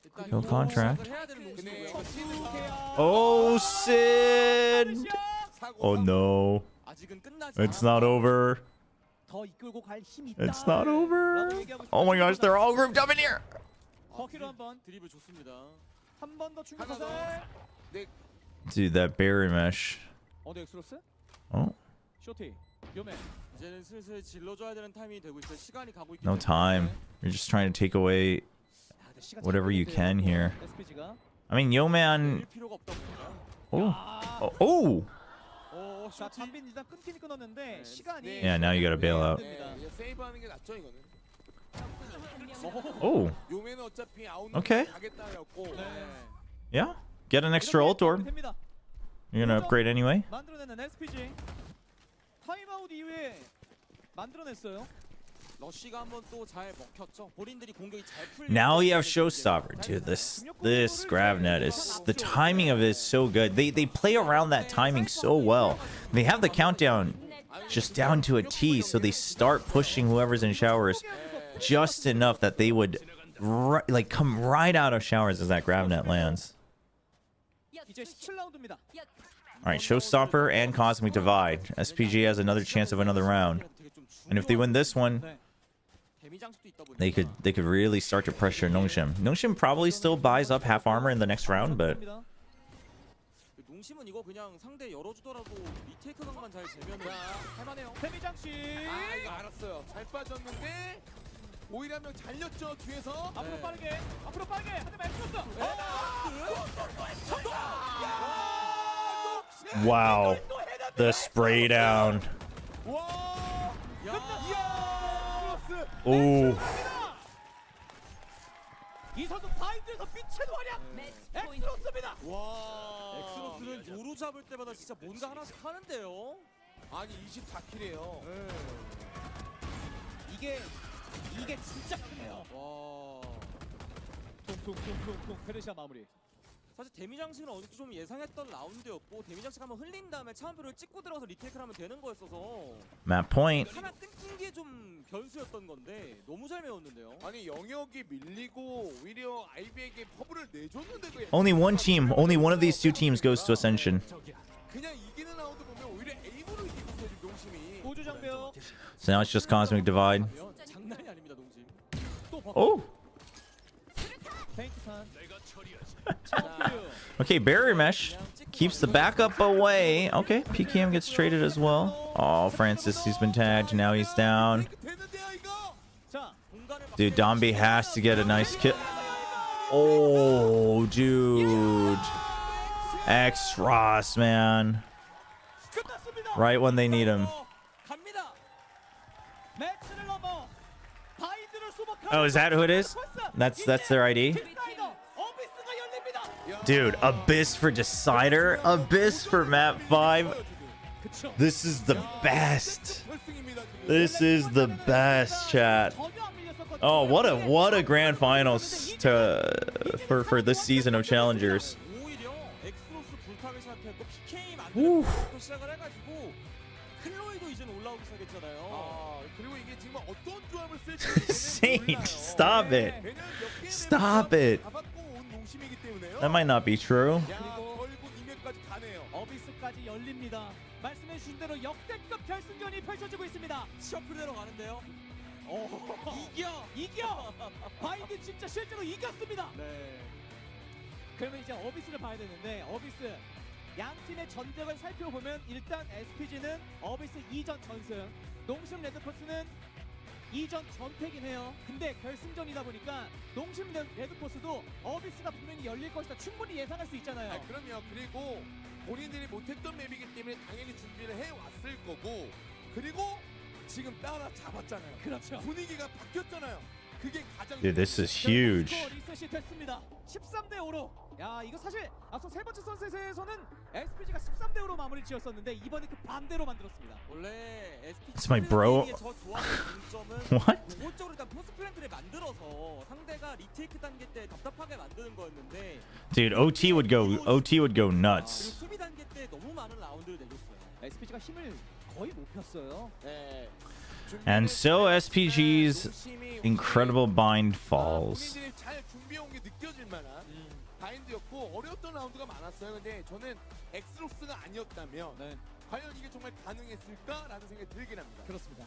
일단 Kill 이거 contract. 시작을 해야 되는 근데 농심이고요. oh, Sid. Oh no, 아직은 끝나지 it's not over. 더 이끌고 갈 힘이 있다. It's not over. 라고 얘기하고 Oh my 있습니다. gosh, they're all grouped up in here. 버키로 한번 드리블 좋습니다. 한 번 더 충격 하나 더. 화살. 네, Dude, that berry mesh. 어디 엑스로스? Oh, 쇼티. 요맨. 이제는 슬슬 질러줘야 되는 타이밍이 되고 있어요. 시간이 가고 있기 no time. You're just trying to take away. Whatever you can here. SPG가. I mean, Yo-Man. 일 필요가 없다고 봅니다. Oh, oh. 오, 자, 담빈 일단 끊긴 끊었는데 시간이. Yeah, now you gotta bail out. 네, 이제 세이브하는 게 낫죠 이거는. Oh, 요맨은 어차피 아웃 Okay. 가겠다였고. 네. yeah. Get an extra ult orb. 됩니다. You're gonna upgrade anyway. 만들어내는 SPG. 타임아웃 이후에 만들어냈어요. 러쉬가 한번 또 잘 먹혔죠. 본인들이 공격이 잘 풀려. Now you have Showstopper. Dude, this grab net is the timing of it is so good. They play around that timing so well. They have the countdown just down to a T, so they start pushing whoever's in showers just enough that they would like come right out of showers as that grab net lands. 이제 17라운드입니다. All right, Showstopper and Cosmic Divide. SPG has another chance of another round, and if they win this one, 네. 데미장치도 있다 보니까 they could really start to pressure Nongshim. Nongshim probably still buys up half armor in the next round, but 농심은 이거 그냥 상대 열어주더라도 리테이크 각만 잘 재면은 할만해요. 데미장치. 아 이거 알았어요. 잘 빠졌는데 오히려 한 명 잘렸죠 뒤에서. 앞으로 빠르게. 앞으로 빠르게. 하지만 엑스로스. wow, the spray down. 와. Ooh. 이 선수 바인드에서 빛의 활약. 엑스로스입니다. 와. 엑스로스는 요루 잡을 때마다 진짜 뭔가 하나씩 하는데요. 아니 24킬이에요. 이게 진짜 크네요. 와. 퉁퉁퉁퉁퉁 페르시아 마무리. 사실 데미장치는 어느 정도 좀 예상했던 라운드였고 데미장치가 한번 흘린 다음에 차원표를 찍고 들어가서 리테이크를 하면 되는 거였어서 Map point. 하나 끊긴 게 좀 변수였던 건데 너무 잘 메웠는데요. 아니 영역이 밀리고 오히려 아이비에게 퍼블을 내줬는데도 Only one of these two teams goes to Ascension. 그냥 이기는 라운드 보면 오히려 에임으로 이기고 있어요 지금 농심이. 우주 장벽. So now it's just Cosmic Divide. 장난이 아닙니다 농심. 또 버키. Oh, 페인트탄. okay, barrier mesh keeps the backup away. Okay, PKM gets traded as well. Oh, Francis, he's been tagged. Now he's down. 됐는데요 이거. 자, Dude, Dombi has to get a nice kill. Oh, dude. X-Ross, man. 끝났습니다. Right when they need him. 갑니다. 매치를 넘어 바인드를 수복하는 Oh, is that who it is? That's their ID? 어비스가 열립니다. Dude, Abyss for Decider? Abyss for map 5? 그쵸. This is the best. 결승입니다 지금. This is the best, chat. 전혀 안 밀렸었거든요. Oh, what a grand finals for this season of challengers. 오히려 엑스로스 불타기 시작했고 PK 우. 만들고 시작을 해가지고 클로이도 이제 올라오기 시작했잖아요. 아, 그리고 이게 지금 어떤 조합을 쓸지 Saint, stop it. Stop it. 잡았고 온 농심이기 때문에요. That might not be true. 야, 결국 2매까지 가네요. 어비스까지 열립니다. 말씀해주신 대로 역대급 결승전이 펼쳐지고 있습니다. 셔플대로 가는데요. 이겨! 바인드 진짜 실제로 이겼습니다. 네. 그러면 이제 어비스를 봐야 되는데 어비스 양 팀의 전적을 살펴보면 일단 SPG는 어비스 2전 전승, 농심 레드포스는 2전 전패긴 해요. 근데 결승전이다 보니까 농심 레드포스도 어비스가 분명히 열릴 것이다 충분히 예상할 수 있잖아요. 아, 그럼요. 그리고 본인들이 못했던 맵이기 때문에 당연히 준비를 해왔을 거고, 그리고 지금 따라 잡았잖아요. 그렇죠. 분위기가 바뀌었잖아요. 그게 가장 Dude, this is huge. 스코어 리셋이 됐습니다. 13대 5로. 야, 이거 사실 앞서 세 번째 선셋에서는 SPG가 13대 5로 마무리 지었었는데 이번에 그 반대로 만들었습니다. 원래 SPG It's my bro. 저 좋아하는 공점은 What? 노골적으로 일단 포스 플랜트를 만들어서 상대가 리테이크 단계 때 답답하게 만드는 거였는데 Dude, OT would go 그리고 nuts. 수비 단계 때 너무 많은 라운드를 내줬어요. SPG가 힘을 거의 못 폈어요. 네. And so SPG's incredible bind falls. 본인들이 잘 준비해온 게 느껴질 만한 바인드였고 어려웠던 라운드가 많았어요. 근데 저는 엑스로스가 아니었다면 네. 과연 이게 정말 가능했을까라는 생각이 들긴 합니다. 그렇습니다.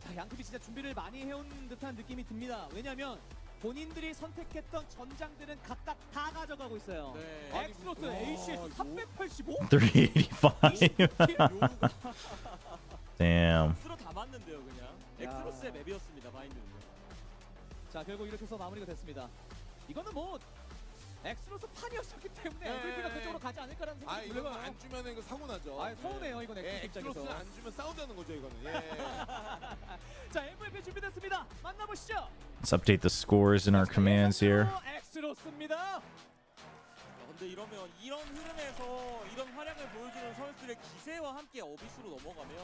자, 양팀이 진짜 준비를 많이 해온 듯한 느낌이 듭니다. 왜냐하면 본인들이 선택했던 전장들은 각각 다 가져가고 있어요. 네. 엑스로스 ACS 385? 385. Damn. 엑스로 다 맞는데요, 그냥. 엑스로스의 맵이었습니다, 바인드는. 자, 결국 이렇게 해서 마무리가 됐습니다. 이거는 뭐 엑스로스 판이었었기 때문에 MVP가 그쪽으로 가지 않을까라는 아, 생각이 이거 들어요. 안 주면은 이거 사고 나죠. 아, 서운해요 이건 예, 엑스로스 엑스로스 입장에서. 안 주면 싸운다는 거죠, 이거는. 예. 자, MVP 준비됐습니다. 만나보시죠. Let's update the scores in our commands here. 엑스로스입니다. 근데 이런 흐름에서 이런 활약을 보여주는 선수들의 기세와 함께 어비스로 넘어가면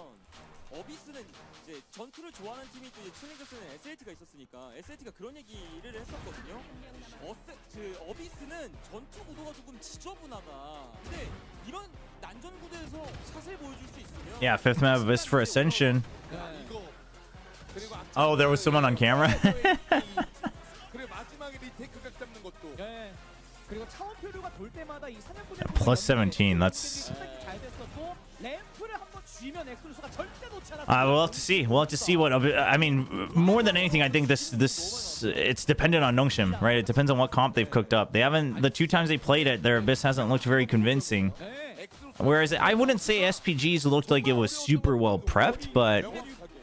어비스는 이제 전투를 좋아하는 팀이 또 이제 챌린저스는 SLT가 있었으니까 SLT가 그런 얘기를 했었거든요. 어비스는 전투 구도가 조금 지저분하다. 근데 이런 난전 구도에서 샷을 보여줄 수 있으면 Yeah, fifth map Abyss for Ascension. 이거 그리고 Oh, there was someone on camera? 그리고 마지막에 리테이크 각 잡는 것도. 네. 그리고 차원 표류가 돌 때마다 이 사냥꾼의 Plus 17, that's... 잘 됐었고 램프를 한번 쥐면 엑스로스가 절대 놓지 않았어요. We'll have to see. We'll have to see what... I mean, more than anything, I think this it's dependent on Nongshim, right? It depends on what comp they've cooked up. They haven't... The 2 times they played it, their Abyss hasn't looked very convincing. 네. Whereas I wouldn't say SPG's looked like it was super well prepped, but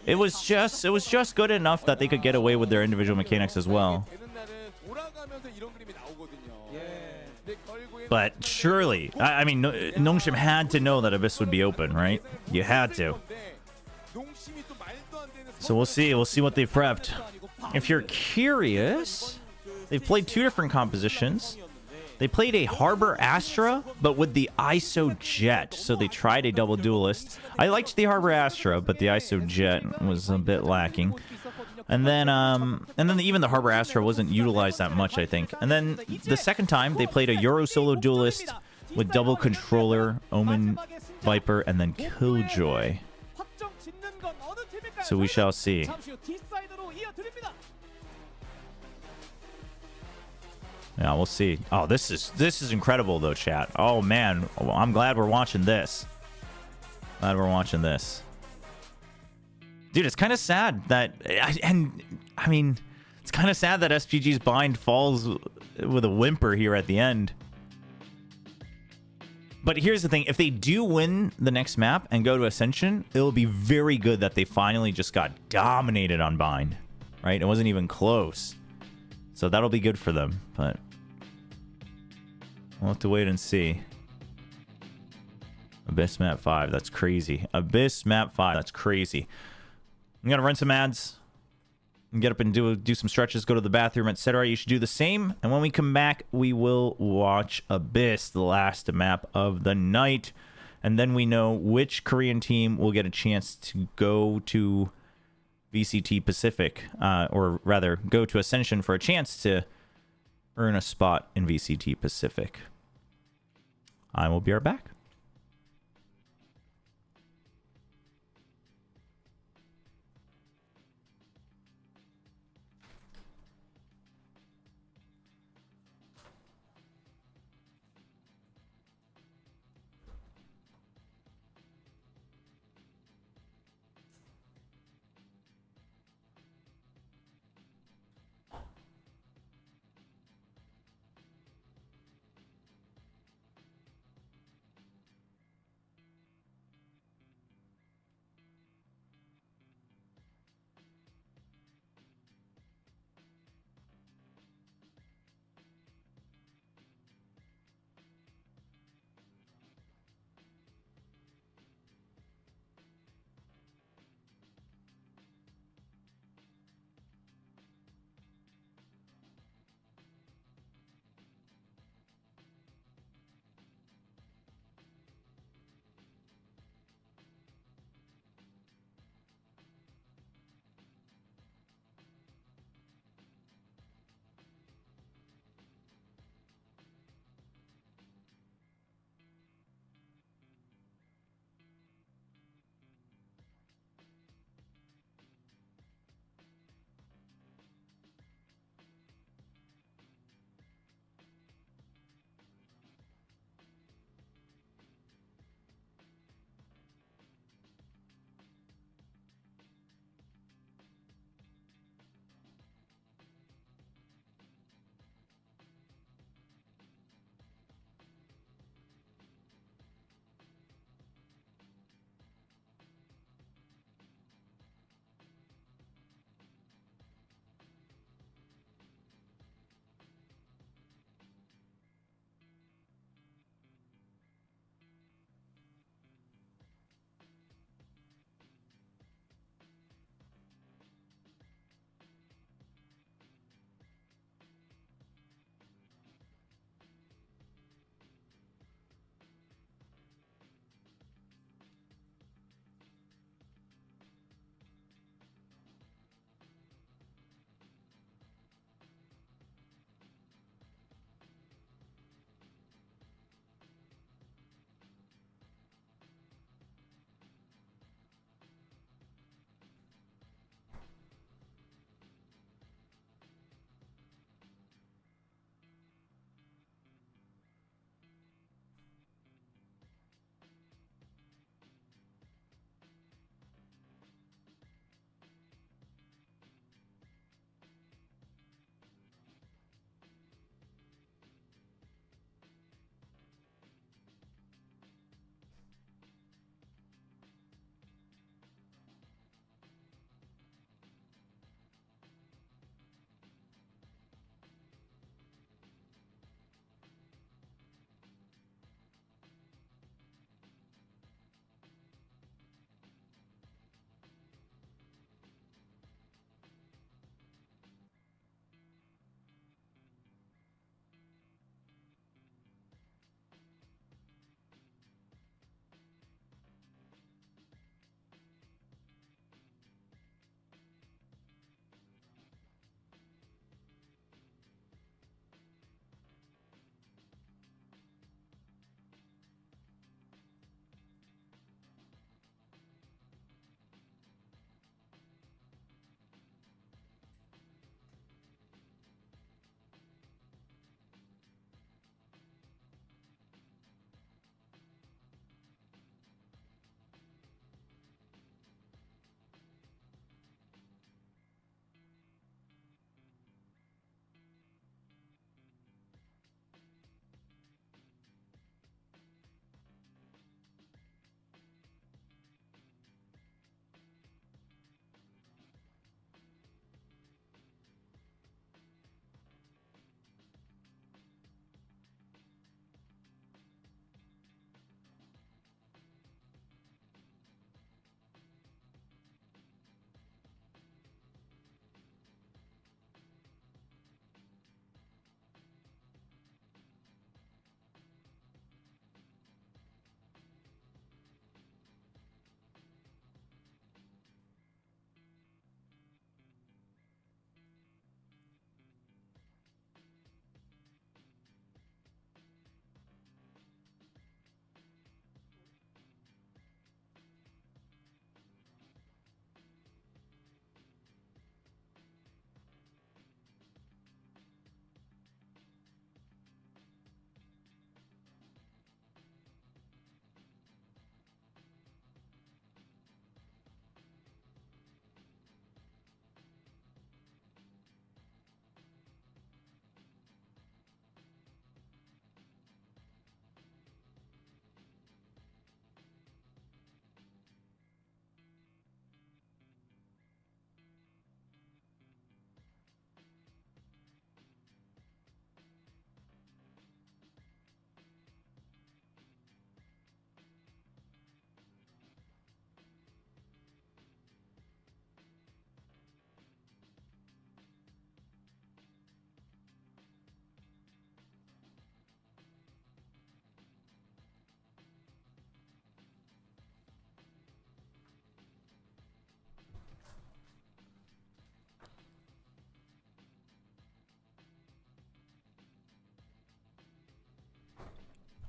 it was just good enough that they could get away with their individual mechanics as well. 되는 날은 돌아가면서 이런 그림이 나오거든요. 예. 근데 결국에는 But surely, I mean, Nongshim had to know that Abyss would be open, right? You had to. 농심이 또 말도 안 되는 So we'll see. We'll see what they've prepped. If you're curious, they've played 2 different compositions. They played a Harbor Astra, but with the ISO Jet. So they tried a double duelist. I liked the Harbor Astra, but the ISO Jet was a bit lacking. And then even the Harbor Astra wasn't utilized that much, I think. And then the second time, they played a Euro Solo Duelist with double controller, Omen, Viper, and then Killjoy. So we shall see. Yeah, we'll see. Oh, this is incredible though, chat. Oh man, I'm glad we're watching this. Glad we're watching this. Dude, it's kind of sad that, I mean, it's kind of sad that SPG's bind falls with a whimper here at the end. But here's the thing, if they do win the next map and go to Ascension, it'll be very good that they finally just got dominated on bind, right? It wasn't even close. So that'll be good for them, but we'll have to wait and see. Abyss map 5, that's crazy. Abyss map 5, that's crazy. I'm gonna run some ads, and get up and do some stretches, go to the bathroom, etc. You should do the same. And when we come back, we will watch Abyss, the last map of the night, and then we know which Korean team will get a chance to go to VCT Pacific, or rather go to Ascension for a chance to earn a spot in VCT Pacific. I will be right back.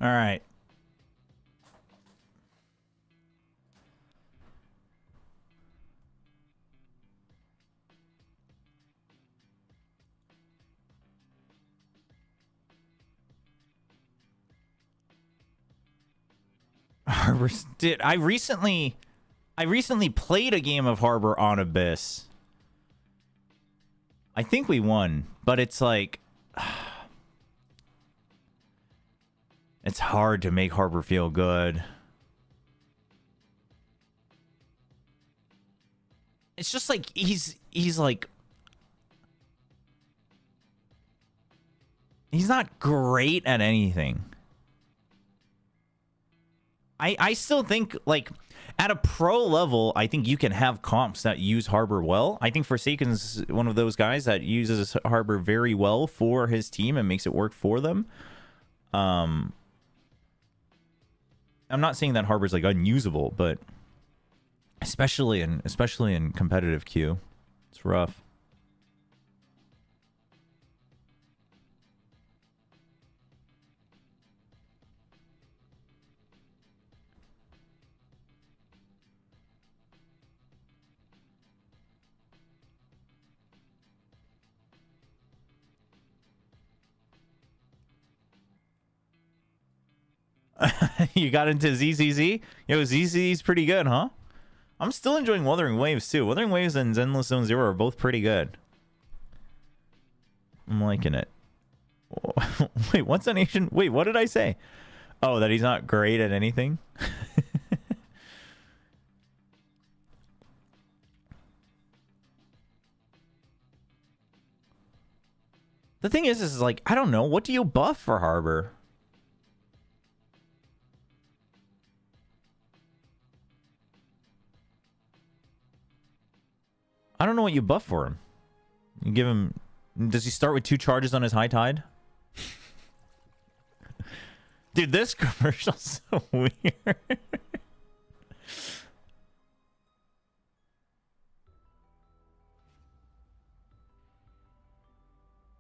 All right. Harbor did I recently played a game of Harbor on Abyss. I think we won, but it's like it's hard to make Harbor feel good. It's just like he's like he's not great at anything. I still think, like, at a pro level, I think you can have comps that use Harbor well. I think Forsaken's one of those guys that uses Harbor very well for his team and makes it work for them. I'm not saying that Harbor's, like, unusable, but especially in competitive queue, it's rough. You got into ZZZ? Yo, ZZZ's pretty good, huh? I'm still enjoying Wuthering Waves, too. Wuthering Waves and Zenless Zone Zero are both pretty good. I'm liking it. Wait, what's an Asian? Wait, what did I say? Oh, that he's not great at anything? The thing is like, I don't know. What do you buff for Harbor? I don't know what you buff for him. You give him... Does he start with 2 charges on his high tide? Dude, this commercial's so weird.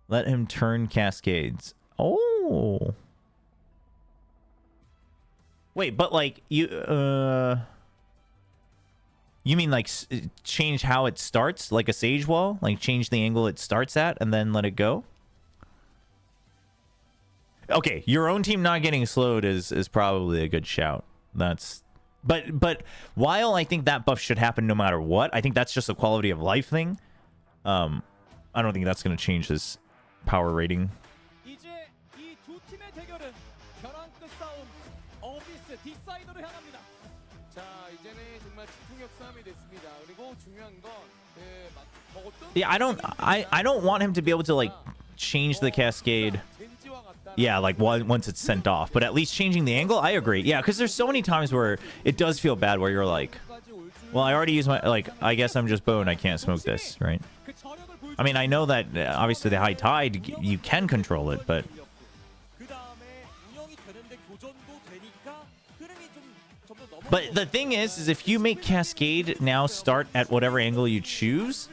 Let him turn cascades. Oh. Wait, but like, you mean like change how it starts, like a Sage Wall? Like change the angle it starts at and then let it go? Okay, your own team not getting slowed is probably a good shout. That's... But while I think that buff should happen no matter what, I think that's just a quality of life thing. I don't think that's going to change his power rating. Yeah, I don't want him to be able to like change the cascade. Yeah, like once it's sent off, but at least changing the angle, I agree. Yeah, because there's so many times where it does feel bad where you're like, well, I already used my, like, I guess I'm just bone, I can't smoke this, right? I mean, I know that obviously the high tide, you can control it, but... But the thing is if you make Cascade now start at whatever angle you choose...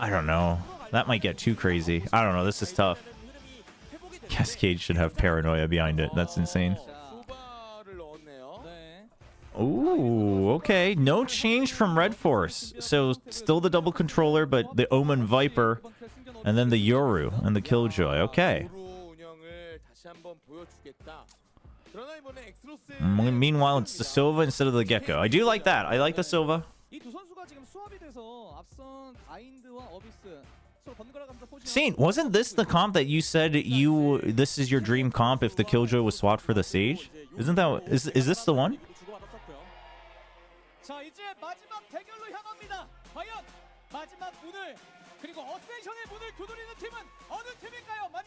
I don't know. That might get too crazy. I don't know. This is tough. Cascade should have paranoia behind it. That's insane. Ooh, okay. No change from Red Force. So still the double controller, but the Omen Viper, and then the Yoru and the Killjoy. Okay. Meanwhile, it's the Sova instead of the Gecko. I do like that. I like the Sova. Saint, wasn't this the comp that you said this is your dream comp if the Killjoy was swapped for the Sage? Isn't that... Is this the one?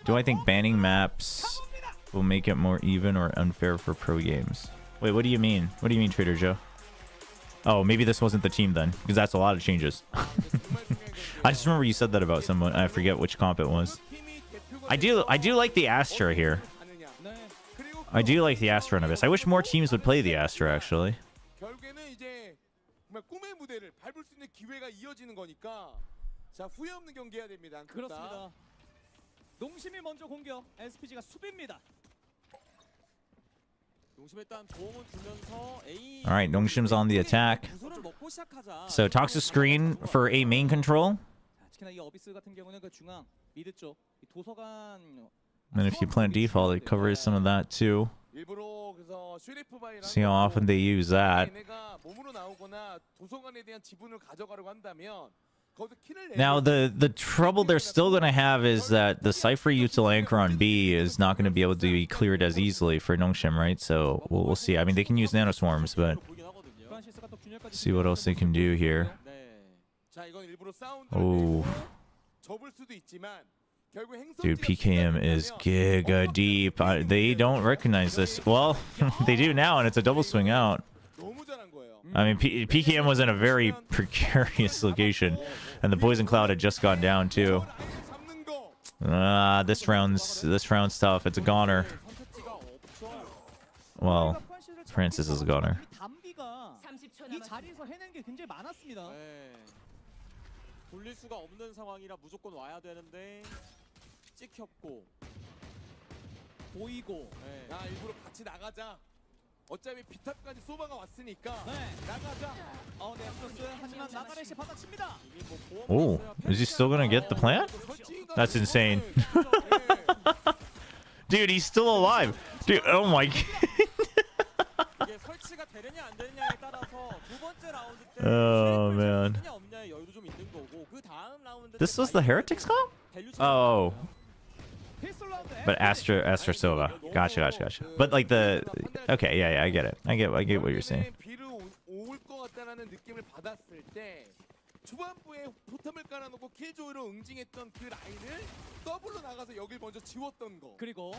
Do I think banning maps will make it more even or unfair for pro games? Wait, what do you mean? What do you mean, Trader Joe? Oh, maybe this wasn't the team then, because that's a lot of changes. I just remember you said that about someone. I forget which comp it was. I do like the Astra here. I do like the Astra on Abyss. I wish more teams would play the Astra, actually. 농심이 먼저 공격, SPG가 수비입니다. 농심 일단 도움을 주면서 A. All right, 농심's on the attack. 구슬을 먹고 시작하자. So toxic screen for A main control. 자, 특히나 이 어비스 같은 경우는 그 중앙 미드 쪽 이 도서관. And if you plant default, it covers some of that too. 일부러 그래서 슈리프 바이랑 See how often they use that. 얘네가 몸으로 나오거나 도서관에 대한 지분을 가져가려고 한다면 거기서 킬을 Now the trouble they're still gonna have is that the Cypher util anchor on B is not gonna be able to be cleared as easily for Nongshim, right? So we'll see. I mean, they can use nanoswarms, but 프란시스가 또 균열까지 see what else they can do here. 네. 자, 이건 일부러 사운드를 Oh, 접을 수도 있지만 결국 행성지가 dude, PKM is giga deep. They don't recognize this. Well, they do now, and it's a double swing out. 너무 잘한 거예요. I mean, PKM was in a very precarious location, and the poison cloud had just gone down too. 잡는 거. This round's tough. It's a goner. Well, Francis is a goner. 담비가 이 자리에서 해낸 게 굉장히 많았습니다. 네. 돌릴 수가 없는 상황이라 무조건 와야 되는데 찍혔고. 보이고. 네. 야, 일부러 같이 나가자. 어차피 비탑까지 소바가 왔으니까 네. 나가자. 네, 플러스 하지만 나가렛이 받아칩니다. 이미 뭐 보험이 Oh, 있어야 is he still gonna get the plant? That's insane. Dude, he's still alive. Dude, oh my god. 이게 설치가 되느냐 안 되느냐에 따라서 두 번째 라운드 때 Oh, man. 되느냐 없냐의 여유도 좀 있는 거고 그 다음 라운드 This was the Heretics call? Oh, but Astra Silva. Gotcha. But like okay, yeah, I get it. I get what you're saying. 비를 올 것 같다라는 느낌을 받았을 때 초반부에 포탑을 깔아놓고 킬조이로 응징했던 그 라인을 더블로 나가서 여길 먼저 지웠던 거. 그리고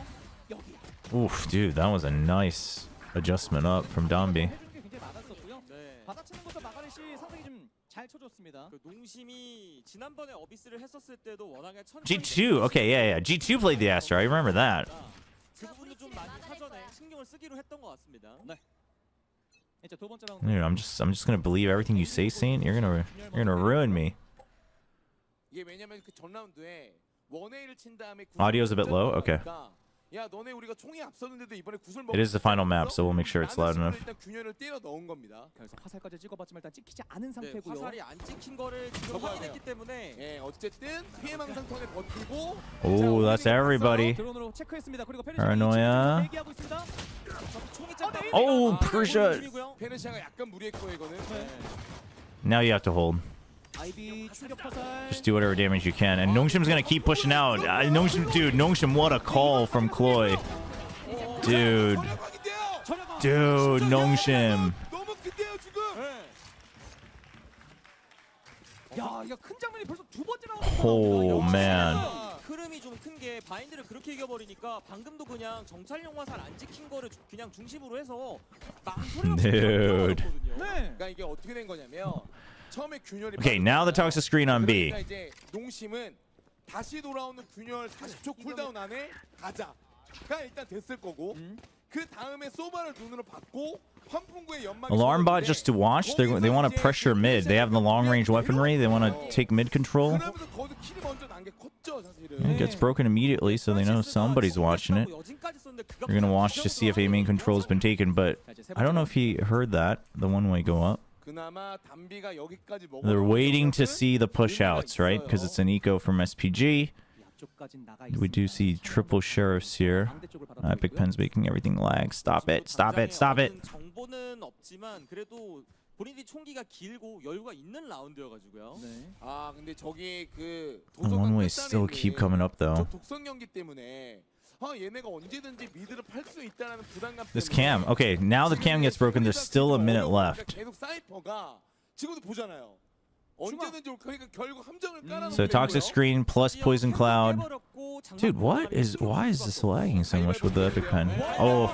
여기. Oof, dude, that was a nice adjustment up from Dombi. 해준 게 굉장히 많았었고요. 네. 받아치는 것도 나가렛이 상당히 좀 잘 쳐줬습니다. 그 농심이 지난번에 어비스를 했었을 때도 워낙에 천천히 G2, okay, yeah. G2 played the Astra. I remember that. 그 부분도 좀 많이 사전에 신경을 쓰기로 했던 것 같습니다. 네. 이제 두 번째 라운드. Dude, I'm just gonna believe everything you say, Saint. You're gonna ruin me. 이게 왜냐면 그 전 라운드에 원웨이를 친 다음에 Audio's a bit low? Okay. 야, 너네 우리가 총이 앞섰는데도 이번에 구슬 It is the final map, so we'll make sure it's loud enough. 일단 균열을 때려 넣은 겁니다. 그래서 화살까지 찍어봤지만 일단 찍히지 않은 네, 상태고요. 화살이 안 찍힌 거를 지금 저거요. 확인했기 때문에 예, 어쨌든 피해망상턴에 버티고. Oh, that's everybody. 드론으로 체크했습니다. 그리고 Paranoia. 대기하고 있습니다. 총이 Oh, Persia. 페르시아가 약간 무리했고 이거는. Now you have to hold. 아이비 충격 화살. Just do whatever damage you can. And Nongshim's gonna keep pushing out. Nongshim, what a call from Kloy. Dude, Nongshim. 너무 큰데요 지금. 야, 이거 큰 장면이 벌써 두 번째 라운드. Oh man. 흐름이 좀 큰 게 바인드를 그렇게 이겨버리니까 방금도 그냥 정찰용 화살 안 찍힌 거를 그냥 중심으로 해서 망설임 없이 Dude. 들어갔거든요. 네. 그러니까 이게 어떻게 된 거냐면 처음에 균열이. Okay, now the toxic screen on B. 그러니까 이제 농심은 다시 돌아오는 균열 40초 쿨다운 안에 가자가 일단 됐을 거고 그 다음에 소바를 눈으로 받고 환풍구의 연막이 Alarm bot just to watch. They want to pressure mid. They have the long range weaponry. They want to take mid control. 그러면서 거기서 킬이 먼저 난 게 컸죠 사실은. It gets broken immediately, so they know somebody's watching it. You're gonna watch to see if A main control's been taken, but I don't know if he heard that, the one-way go up. 그나마 담비가 여기까지 먹어. They're waiting to see the push-outs, right? Because it's an eco from SPG. We do see triple sheriffs here. Epic Pen's making everything lag. Stop it. 정보는 없지만 그래도 본인이 총기가 길고 여유가 있는 라운드여가지고요. 네. 아 근데 저기 그 The one-ways still keep coming up, though. 독성 연기 때문에 얘네가 언제든지 미드를 팔 수 있다는 부담감 때문에. This cam. Okay, now the cam gets broken. There's still a minute left. 계속 사이퍼가 지금도 보잖아요. 언제든지 그러니까 결국 함정을 깔아놓은 So toxic screen plus poison cloud. Dude, why is this lagging so much with the Epic Pen? Oh,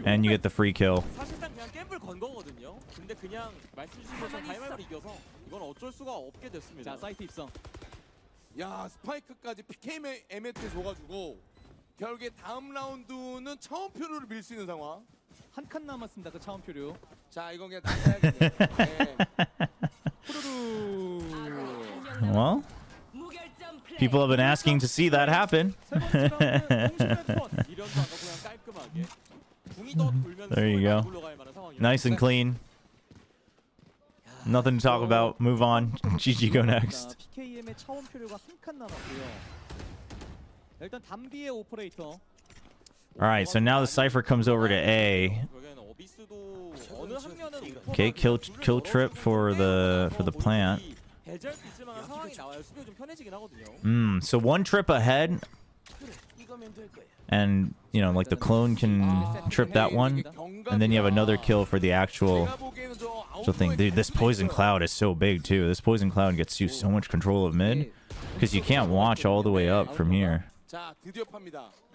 and you get the free kill. 사실상 그냥 갬블 건 거거든요. 근데 그냥 말씀 주신 것처럼 가위바위보를 이겨서 이건 어쩔 수가 없게 됐습니다. 자, 사이트 입성. 야 스파이크까지 PKM 에메트 줘가지고 결국에 다음 라운드는 차원표를 밀 수 있는 상황. 한 칸 남았습니다. 그 차원표류. 자 이건 그냥 다 사야겠네요. 네. Well, People have been asking to see that happen. There you go. Nice and clean. Nothing to talk about. Move on. GG, go next. PKM의 차원 표류가 한 칸 남았고요. 일단 담비의 오퍼레이터. Alright, so now the Cypher comes over to A. Okay, kill trip for the plant. So one trip ahead, and you know, like the clone can trip that one, and then you have another kill for the actual thing. Dude, this poison cloud is so big too. This poison cloud gets you so much control of mid because you can't watch all the way up from here.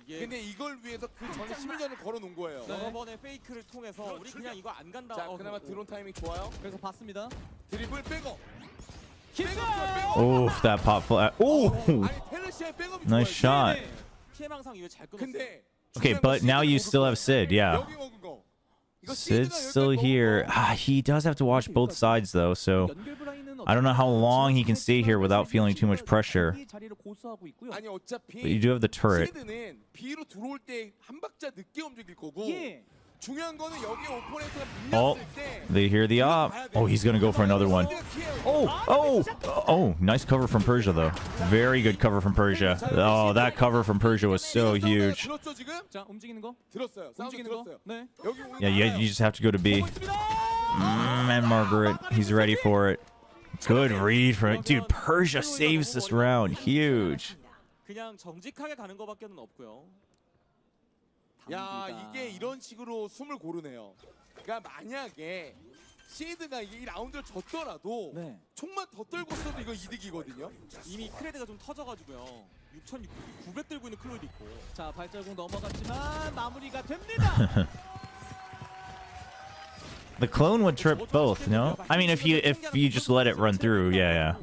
근데 이걸 위해서 그 전에 시민전을 걸어놓은 거예요. 여러 번의 페이크를 통해서 우리 그냥 이거 안 간다. 자, 그나마 드론 타이밍 좋아요. 그래서 봤습니다. 드리블 백업. Oh, that pop flat. Oh, nice shot. Okay, but now you still have Sid, yeah. Sid's still here. He does have to watch both sides though, so I don't know how long he can stay here without feeling too much pressure. But you do have the turret. Oh, they hear the op. Oh, he's gonna go for another one. Oh, nice cover from Persia though. Very good cover from Persia. Oh, that cover from Persia was so huge. Yeah, you just have to go to B. And Margaret, he's ready for it. Good read from it. Dude, Persia saves this round. Huge. 야, 이게 이런 식으로 숨을 고르네요. 그러니까 만약에 시드가 이 라운드를 졌더라도 총만 더 떨고 써도 이거 이득이거든요. 이미 크레드가 좀 터져가지고요. 6,900 들고 있는 클로이도 있고. 자, 발자국 넘어갔지만 마무리가 됩니다. The clone would trip both, no? I mean, if you just let it run through, yeah.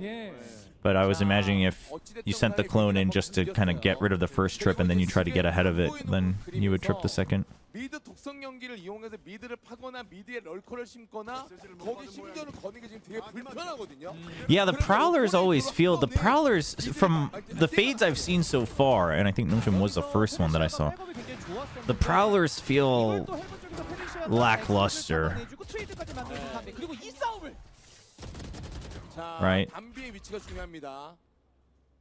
But I was imagining if you sent the clone in just to kind of get rid of the first trip and then you try to get ahead of it, then you would trip the second. 미드 독성 연기를 이용해서 미드를 파거나 미드에 럴커를 심거나 거기 심전을 거는 게 지금 되게 불편하거든요. Yeah, the Prowlers always feel... The Prowlers, from the fades I've seen so far, and I think Nungshim was the first one that I saw, the Prowlers feel lackluster. Right. 담비의 위치가 중요합니다.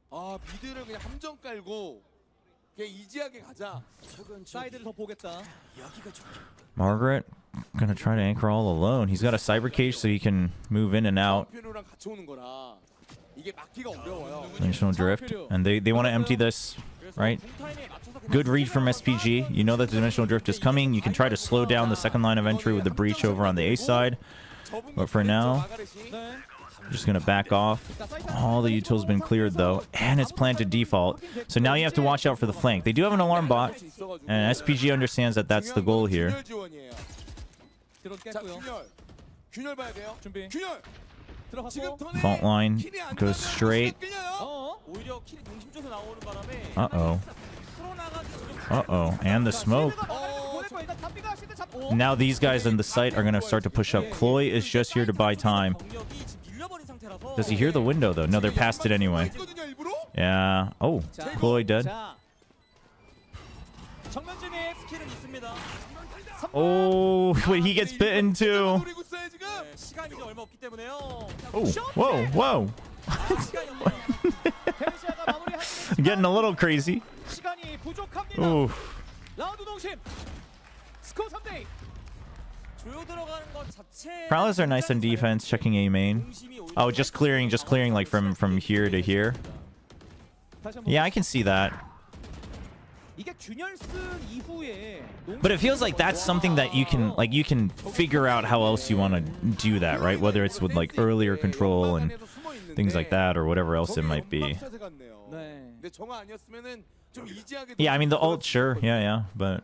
아, 미드를 그냥 함정 깔고 그냥 이지하게 가자. 사이드를 더 보겠다. Margaret gonna try to anchor all alone. He's got a cyber cage so he can move in and out. 같이 오는 거라 이게 막기가 어려워요. Dimensional drift, and they want to empty this, right? Good read from SPG. You know that the dimensional drift is coming. You can try to slow down the second line of entry with the breach over on the A side, but for now, just gonna back off. All the utils been cleared though, and it's planted default. So now you have to watch out for the flank. They do have an alarm bot, and SPG understands that that's the goal here. Fault line goes straight. Uh-oh, and the smoke. Now these guys on the site are gonna start to push up. Chloe is just here to buy time. Does he hear the window though? No, they're past it anyway. Yeah. Oh, Chloe dead. Oh, wait, he gets bitten too. Oh, whoa. Getting a little crazy. Ooh. Prowlers are nice on defense, checking A main. Oh, just clearing like from here to here. Yeah, I can see that. But it feels like that's something that you can figure out how else you want to do that, right? Whether it's with like earlier control and things like that or whatever else it might be. Yeah, I mean the ult, sure, yeah, but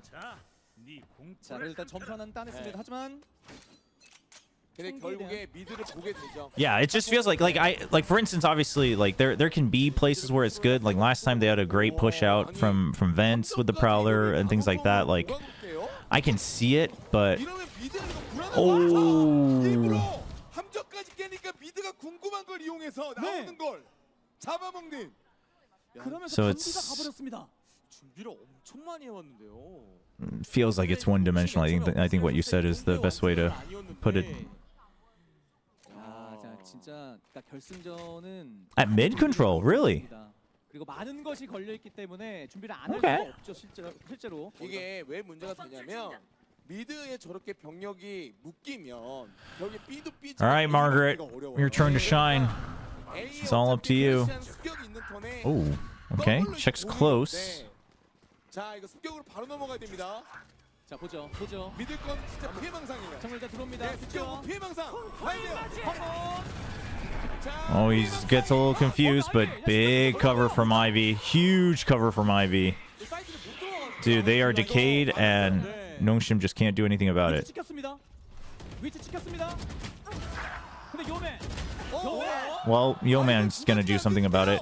yeah, it just feels like for instance, obviously, like there can be places where it's good. Like last time they had a great push out from vents with the Prowler and things like that. Like I can see it, but oh. 그러면서 So 경기가 it's 가버렸습니다. 준비를 엄청 많이 해왔는데요. feels like it's one-dimensional. I think what you said is the best way to put it. 자, 진짜 그러니까 결승전은 At mid control, really? 그리고 많은 것이 걸려 있기 때문에 준비를 안 할 Okay. 수가 없죠, 실제로. 이게 왜 문제가 되냐면 미드에 저렇게 병력이 묶이면 여기 B도 B지. All right, Margaret, your turn to shine. It's all up to you. Oh, okay. Checks close. 자, 이거 습격으로 바로 넘어가야 됩니다. 자, 보죠. 믿을 건 진짜 피해망상이에요. 정말 다 들어옵니다. 네, 습격 피해망상. 가야 돼요. 자, Oh, he gets a little confused, but big cover from Ivy. Huge cover from Ivy. Dude, they are decayed, and Nongshim just can't do anything about it. 위치 찍혔습니다. 근데 요맨. Well, Yeoman's gonna do something about it.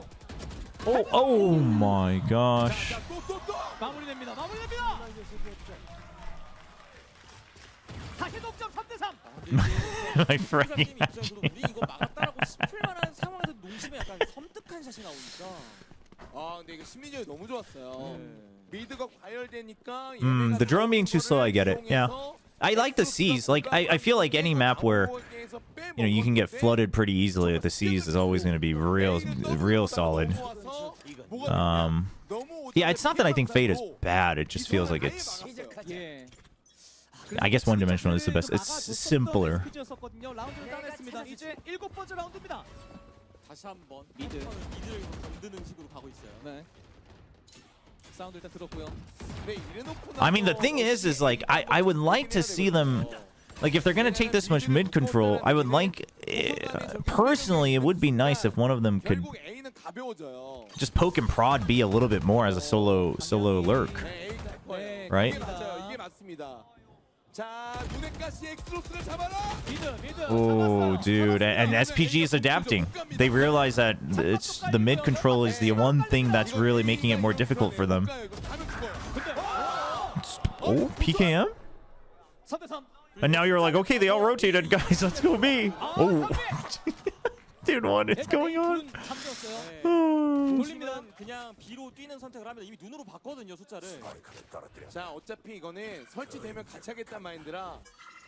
Oh my gosh. 마무리됩니다. 다시 동점 3대3. My friend. 게임 입장에서도 우리 이거 막았다라고 싶을 만한 상황에서 농심의 약간 섬뜩한 샷이 나오니까. 아, 근데 이거 심리전이 너무 좋았어요. 미드가 과열되니까 The drone being too slow, I get it. Yeah. I like the seas. Like I feel like any map where you can get flooded pretty easily with the seas is always going to be real solid. Yeah, it's not that I think Fate is bad. It just feels like it's. I guess one-dimensional is the best. It's simpler. 라운드를 따냈습니다. 이제 7번째 라운드입니다. 다시 한번 미드를 건드는 식으로 가고 있어요. 네. 사운드 일단 들었고요. I mean, the thing is like I would like to see them. Like, if they're gonna take this much mid control, I would like. Personally, it would be nice if one of them could just poke and prod B a little bit more as a solo lurk, right? Oh, dude, and SPG is adapting. They realize that it's the mid control is the one thing that's really making it more difficult for them. Oh, PKM? And now you're like, okay, they all rotated, guys. Let's go B. Oh, dude, what is going on? 농심은 그냥 B로 뛰는 선택을 하면 이미 눈으로 봤거든요, 숫자를. 자, 어차피 이거는 설치되면 같이 하겠단 마인드라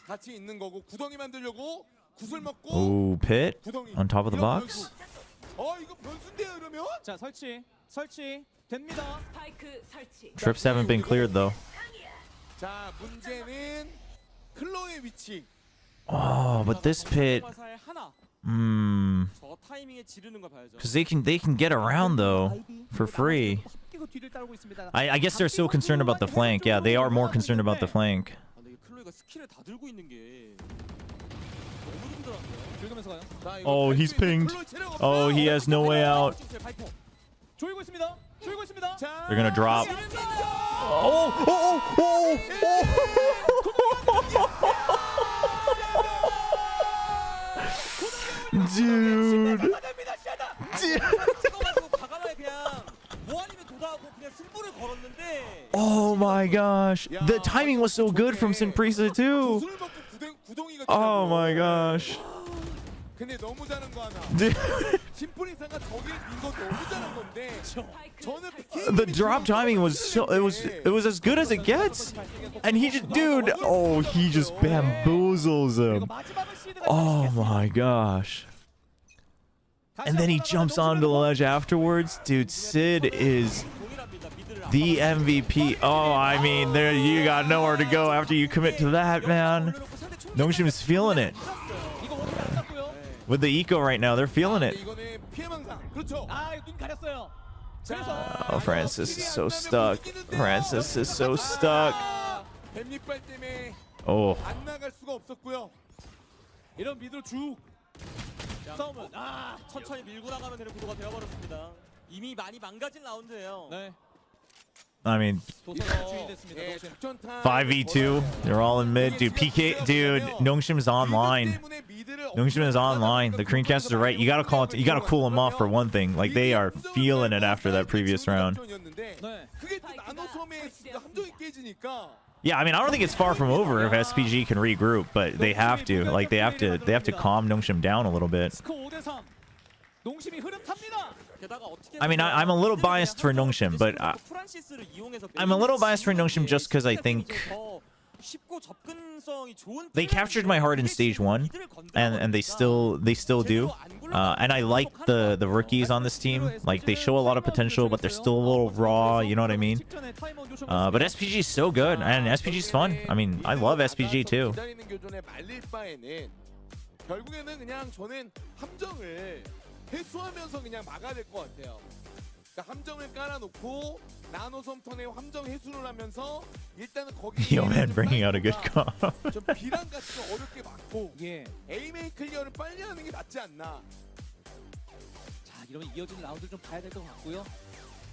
같이 있는 거고 구덩이 만들려고 구슬 먹고. Oh, Pit on top of the box. 이거 변수인데요, 이러면? 자, 설치 됩니다. Trips haven't been cleared though. 자, 문제는 클로의 위치. Oh, but this Pit. 저 타이밍에 지르는 거 봐야죠. Because they can get around though for free. I guess they're so concerned about the flank. Yeah, they are more concerned about the flank. 근데 클로이가 스킬을 다 들고 있는 게 너무 힘들었어요. 긁으면서 가요. Oh, he's pinged. Oh, he has no way out. 조이고 있습니다. They're gonna drop. Oh. Dude. Oh my gosh. The timing was so good from Sinprisa too. Oh my gosh. 근데 너무 잘한 거 하나. Dude. 심플리사가 저길 민거 너무 잘한 건데. 저는 The drop timing was so it was as good as it gets. And he just he just bamboozles him. Oh my gosh. And then he jumps onto the ledge afterwards. Dude, Sid is the MVP. Oh, I mean, there you got nowhere to go after you commit to that, man. Nongshim is feeling it. With the eco right now, they're feeling it. Oh, Francis is so stuck. Francis is so stuck. Oh. 천천히 밀고 나가면 되는 구도가 되어버렸습니다. 이미 많이 망가진 라운드예요. 네. I mean, 5v2. They're all in mid. Dude, PK. Dude, Nongshim's online. Nongshim is online. The Creamcasters are right. You gotta call it. You gotta cool them off for one thing. Like, they are feeling it after that previous round. Yeah, I mean, I don't think it's far from over if SPG can regroup, but they have to. Like, they have to calm Nongshim down a little bit. 농심이 흐름 탑니다. I mean, I'm a little biased for Nongshim, but I'm a little biased for Nongshim just because I think they captured my heart in stage 1, and they still do. And I like the rookies on this team. Like, they show a lot of potential, but they're still a little raw. You know what I mean? But SPG is so good, and SPG is fun. I mean, I love SPG too. 결국에는 그냥 저는 함정을 회수하면서 그냥 막아야 될 것 같아요. 그러니까 함정을 깔아놓고 나노섬 턴에 함정 회수를 하면서 일단은 거기 Yo, man, bringing out a good call. 좀 비란 같은 거 어렵게 막고 에이메이 클리어를 빨리 하는 게 낫지 않나. 자, 이러면 이어지는 라운드 좀 봐야 될 것 같고요.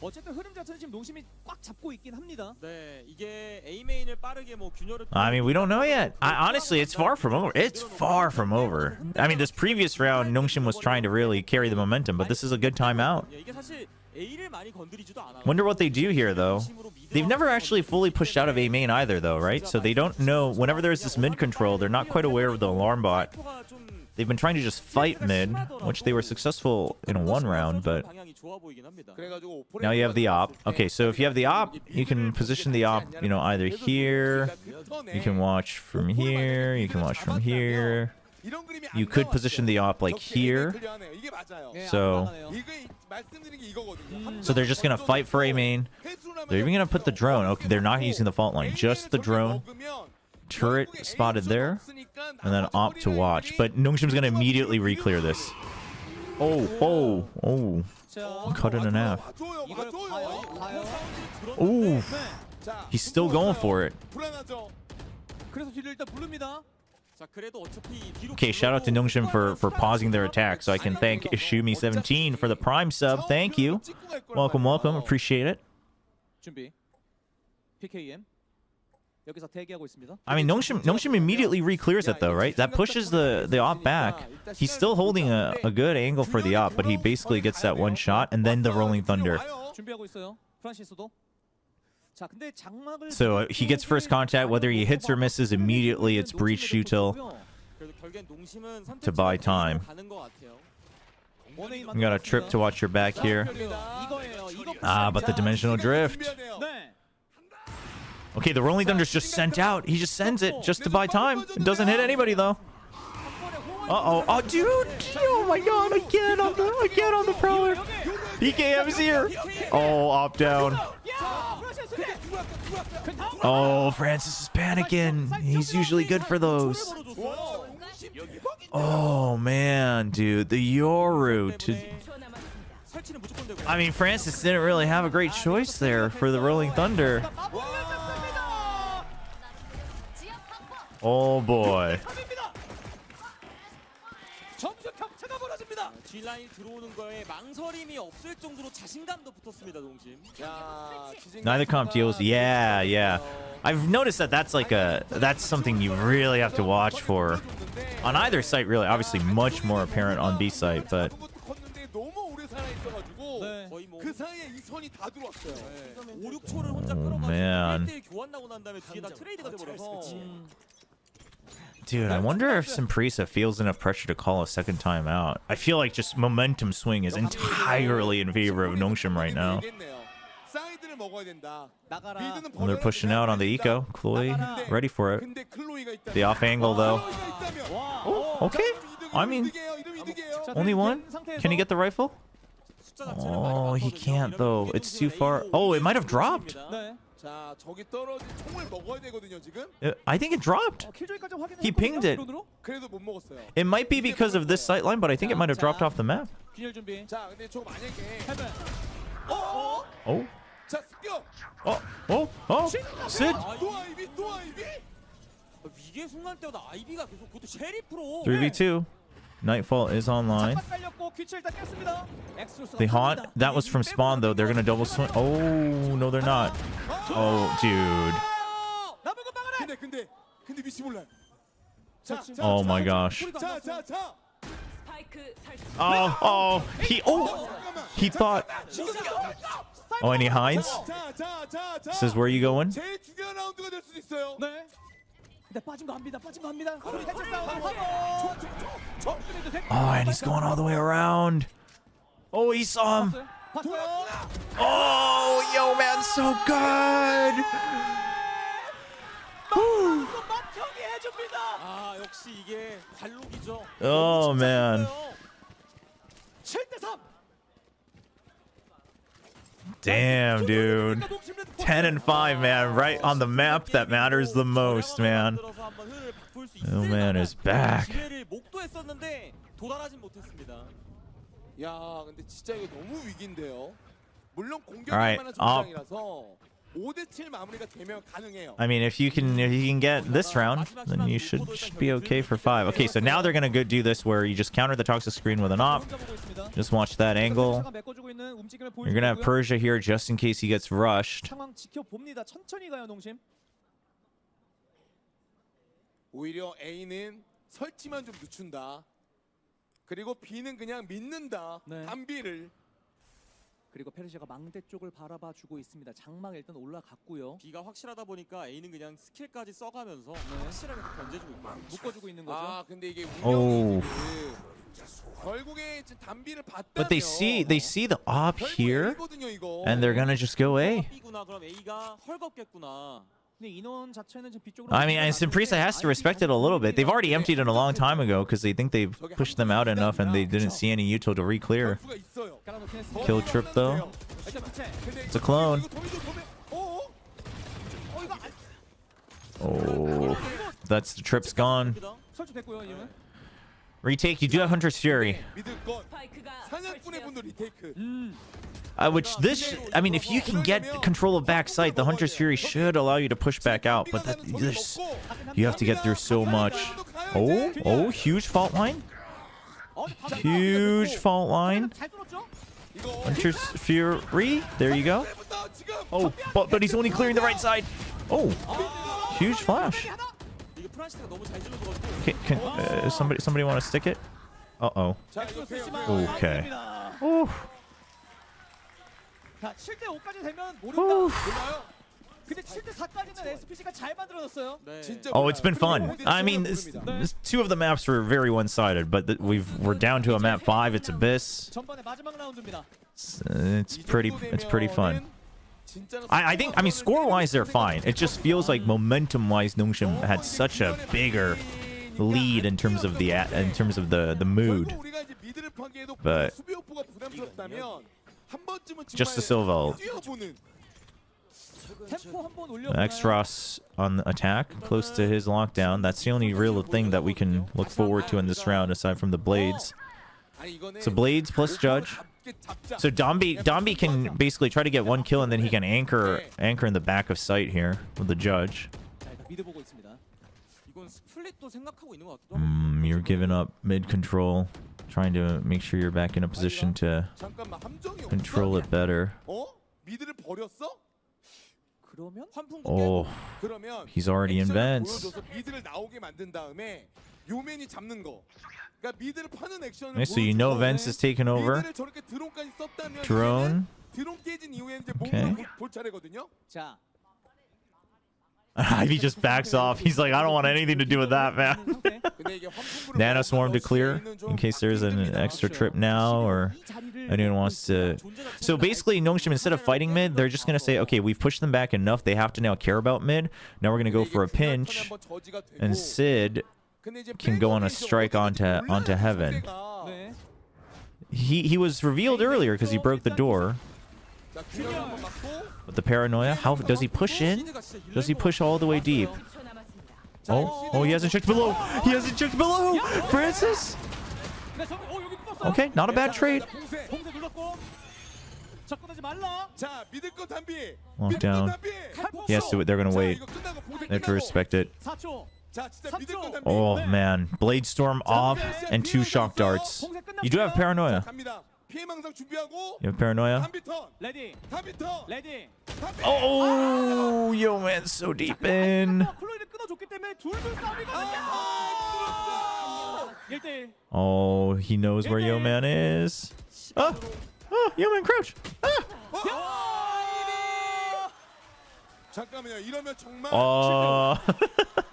어쨌든 흐름 자체는 지금 농심이 꽉 잡고 있긴 합니다. 네, 이게 A 메인을 빠르게 뭐 균열을 I mean, we don't know yet. Honestly, it's far from over. It's far from over. I mean, this previous round, Nongshim was trying to really carry the momentum, but this is a good timeout. 이게 사실 A를 많이 건드리지도 않아. Wonder what they do here, though. They've never actually fully pushed out of A main either, though, right? So they don't know. Whenever there's this mid control, they're not quite aware of the alarm bot. They've been trying to just fight mid, which they were successful in one round, but now you have the op. Okay, so if you have the op, you can position the op, you know, either here, you can watch from here, you can watch from here. You could position the op like here. So they're just gonna fight for A main. They're even gonna put the drone. Okay, they're not using the fault line, just the drone. Turret spotted there, and then op to watch. But Nongshim's gonna immediately re-clear this. Oh. Cut it in half. Oh, he's still going for it. Okay, shout out to Nongshim for pausing their attack, so I can thank Ishumi17 for the Prime sub. Thank you. Welcome. Appreciate it. I mean, Nongshim immediately re-clears it though, right? That pushes the op back. He's still holding a good angle for the op, but he basically gets that one shot, and then the Rolling Thunder. So he gets first contact, whether he hits or misses, immediately it's breach util to buy time. You got a trip to watch your back here. But the dimensional drift. Okay, the Rolling Thunder's just sent out. He just sends it just to buy time. It doesn't hit anybody though. Oh, dude! Oh my God! Again on the prowler. PKM's here. Oh, op down. Oh, Francis is panicking. He's usually good for those. Oh man, dude, the Yoru to. I mean, Francis didn't really have a great choice there for the Rolling Thunder. Oh boy. Neither comp deals. Yeah. I've noticed that's something you really have to watch for on either site. Really, obviously, much more apparent on B site, but. Oh man. Dude, I wonder if Simprisa feels enough pressure to call a second time out. I feel like just momentum swing is entirely in favor of Nongshim right now. Well, they're pushing out on the eco. Chloe, ready for it. The off angle, though. Oh, okay. I mean, only one? Can he get the rifle? Oh, he can't, though. It's too far. Oh, it might have dropped. I think it dropped. He pinged it. It might be because of this sightline, but I think it might have dropped off the map. Oh. Sid. 3v2. Nightfall is online. The haunt, that was from spawn though. They're gonna double swing. Oh no, they're not. Oh, dude. Oh my gosh. He thought. Oh, and he hides. Says, where are you going? Oh, and he's going all the way around. Oh, he saw him. 봤어요. Oh, yo, man, so good. 막혀게 해줍니다. 아 역시 이게 관록이죠. Oh, man. 7대3. Damn, dude. 10 and 5, man. Right on the map that matters the most, man. Oh, man is back. 기회를 목도했었는데 도달하진 못했습니다. 야, 근데 진짜 이거 너무 위기인데요. 물론 Alright, 공격만한 전장이라서 5대7 마무리가 되면 가능해요. I mean, if you can get this round, then you should be okay for 5. Okay, so now they're gonna go do this where you just counter the toxic screen with an op. Just watch that angle. You're gonna have Persia here just in case he gets rushed. 상황 지켜봅니다. 천천히 가요, 농심. 오히려 A는 설치만 좀 늦춘다. 그리고 B는 그냥 믿는다. 네. 단비를. 그리고 페르시아가 망대 쪽을 바라봐 주고 있습니다. 장막 일단 올라갔고요. B가 확실하다 보니까 A는 그냥 스킬까지 써가면서 확실하게 견제주고 있고 묶어주고 있는 거죠. 아, 근데 이게 Oh. 결국에 지금 단비를 봤다면 But they see the op here, A거든요, 이거. and they're gonna just go A. B구나 그럼 A가 헐겁겠구나. 근데 인원 자체는 지금 B쪽으로 I mean, and Simprisa has to respect it a little bit. They've already emptied it a long time ago because they think they've pushed them out enough and they didn't see any util to re-clear. 선수가 있어요. 깔아놓긴 했습니다. Kill trip though. 일단 부채. 근데 It's a clone. 이거 어? 이거 Oh, that's the trip's gone. 설치됐고요, 이제는. Retake. You do have Hunter's Fury. 믿을 것. 사냥꾼의 분도 리테이크. Which this, I mean, if you can get control of backside, the Hunter's Fury should allow you to push back out. But you have to get through so much. Oh, huge fault line. Huge fault line. 잘 뚫었죠? Hunter's Fury. There you go. Oh, but he's only clearing the right side. Oh, huge flash. 이게 프란시스가 너무 잘 질러줘가지고 Can somebody want to stick it? Uh-oh. 자, 이거 패요. Okay. Ooh. 자, 7대5까지 되면 Ooh. 몰라요? 근데 7대4까지는 SPG가 잘 만들어놨어요. 네. 진짜 Oh, it's been 몰라요. fun. I mean, two of the maps were very one-sided, but we're down to a map 5. It's Abyss. 전반의 마지막 라운드입니다. It's pretty fun. I think, I mean, score-wise, they're fine. It just feels like momentum-wise, Nongshim had such a bigger lead in terms of the mood. But just the Silval. Extros on the attack, close to his lockdown. That's the only real thing that we can look forward to in this round, aside from the Blades. So Blades plus Judge. So Dombi can basically try to get one kill, and then he can anchor in the back of sight here with the Judge. 미드 보고 있습니다. 이건 스플릿도 생각하고 있는 것 같기도 하고. You're giving up mid control, trying to make sure you're back in a position to control it better. 어? 미드를 버렸어? 그러면 환풍 Oh, 그러면 he's already in 액션을 vents. 보여줘서 미드를 나오게 만든 다음에 요맨이 잡는 거. 그러니까 미드를 파는 액션을 Okay, so you know Vents is taken over. 미드를 저렇게 드론까지 썼다면 Drone. 드론 깨진 이후에는 이제 Okay. 몸으로 볼 차례거든요. 자, Ivy just backs off. He's like, I don't want anything to do with that, man. 상태. 근데 이게 환풍구를 Nano 먹어서 Swarm to clear 시에는 좀 in case there's an 막히게 extra 됩니다. trip now or 이 자리를 anyone wants to. So basically, Nongshim, instead of fighting mid, they're just going to say, okay, we've pushed them back enough. They have to now care about mid. Now we're going to go for a pinch. And Sid can go on a strike onto Heaven. 네. He was revealed earlier because he broke the door. With the paranoia, how does he push in? Does he push all the way deep? Oh, he hasn't checked below. He hasn't checked below. Francis. 여기 붙었어요. Okay, not a bad trade. 공세 눌렀고. 접근하지 말라. 자, 믿을 것 단비. Lockdown. He has to. They're gonna wait. They have to respect it. 4초. 자, 진짜 믿을 것 단비. Oh man, Blade Storm off and 2 shock darts. You do have paranoia. 갑니다. 피해망상 준비하고 You have paranoia. 단비 턴. 레디. 단비 턴. 레디. Oh, yo man, so deep in. 클로이를 끊어줬기 때문에 둘둘 싸움이거든요. 1대1. Oh, he knows where yo man is. Oh, yo man, crouch. 잠깐만요. 이러면 정말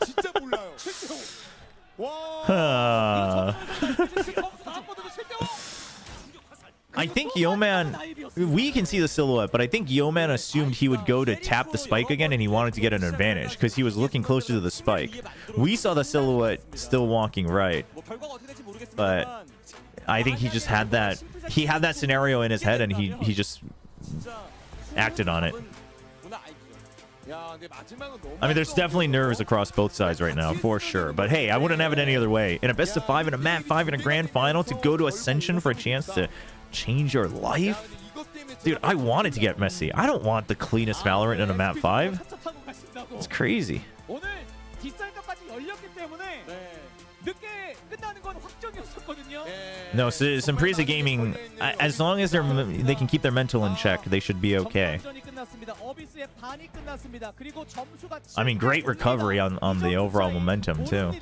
진짜 몰라요. 와. I think Yeoman, we can see the silhouette, but I think Yeoman assumed he would go to tap the spike again, and he wanted to get an advantage because he was looking closer to the spike. We saw the silhouette still walking right, but I think he just had that. He had that scenario in his head, and he just acted on it. I mean, there's definitely nerves across both sides right now, for sure. But hey, I wouldn't have it any other way. In a best of 5, in a Mat 5, in a grand final, to go to Ascension for a chance to change your life? Dude, I wanted to get Messi. I don't want the cleanest Valorant in a Mat 5. It's crazy. No, Simpresa Gaming, as long as they can keep their mental in check, they should be okay. I mean, great recovery on the overall momentum, too.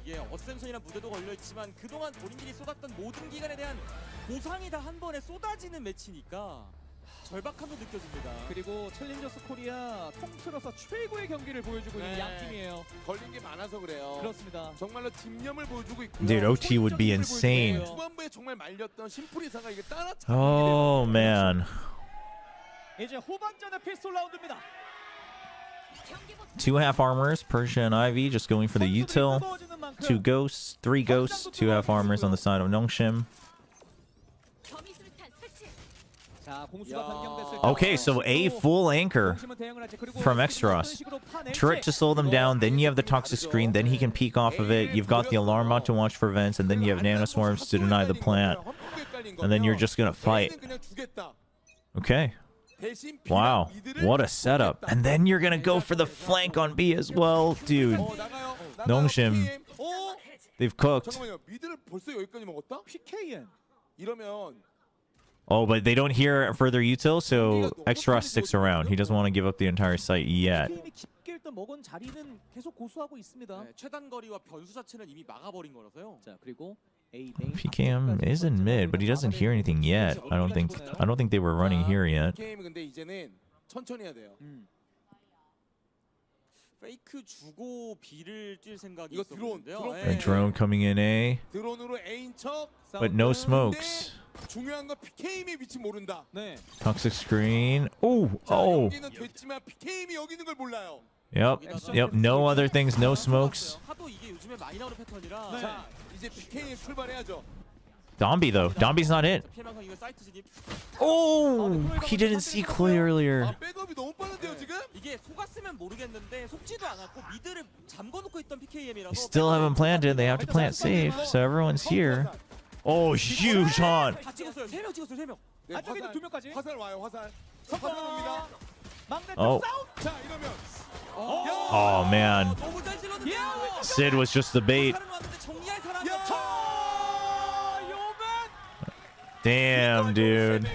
이게 어센션이나 무대도 걸려 있지만 그동안 본인들이 쏟았던 모든 기간에 대한 보상이 다 한 번에 쏟아지는 매치니까 절박함도 느껴집니다. 그리고 챌린저스 코리아 통틀어서 최고의 경기를 보여주고 있는 양 팀이에요. 걸린 게 많아서 그래요. 그렇습니다. 정말로 집념을 보여주고 있고요. Dude, OT would be insane. 후반부에 정말 말렸던 심프리사가 이게 따라. Oh, man. 이제 후반전의 피스톨 라운드입니다. 2 half armors, Persia and Ivy just going for the util. 2 ghosts, 3 ghosts, 2 half armors on the side of Nongshim. Okay, so a full anchor from Extros. Turret to slow them down, then you have the toxic screen, then he can peek off of it. You've got the alarm bot to watch for vents, and then you have nanoswarms to deny the plant. And then you're just gonna fight. Okay. Wow, what a setup. And then you're gonna go for the flank on B as well. Dude, Nongshim, they've cooked. Oh, but they don't hear further util, so Extros sticks around. He doesn't want to give up the entire site yet. 최단 거리와 변수 자체는 이미 막아버린 거라서요. 자, 그리고 PKM is in mid, but he doesn't hear anything yet. I don't think they were running here yet. 페이크 주고 B를 뛸 생각이 이거 드론, 있었는데요. A drone coming in A, 드론으로 A인 척. but no smokes. 중요한 건 PKM의 위치 모른다. 네. Toxic screen. Oh. 여기는 됐지만 PKM이 여기 있는 걸 몰라요. Yep. No other things, no smokes. 하도 이게 요즘에 많이 나오는 패턴이라. 자, 이제 PKM 출발해야죠. Dombi though. Dombi's not it. 피해망상 이거 사이트 진입. Oh, he didn't see Clay earlier. 아, 백업이 너무 빠른데요, 지금? 이게 속았으면 모르겠는데 속지도 않았고 미드를 잠궈놓고 있던 PKM이라서. They still haven't planted. They have to plant safe, so everyone's here. Oh, huge hunt. 다 찍었어요. 3명 찍었어요. 3명. 네, 안쪽에도 2명까지. 화살 와요, 화살. 화살 옵니다. Oh. 자, 이러면. Oh man. 너무 잘 찔렀는데. Sid was just the bait. 정리할 사람이 Damn, dude.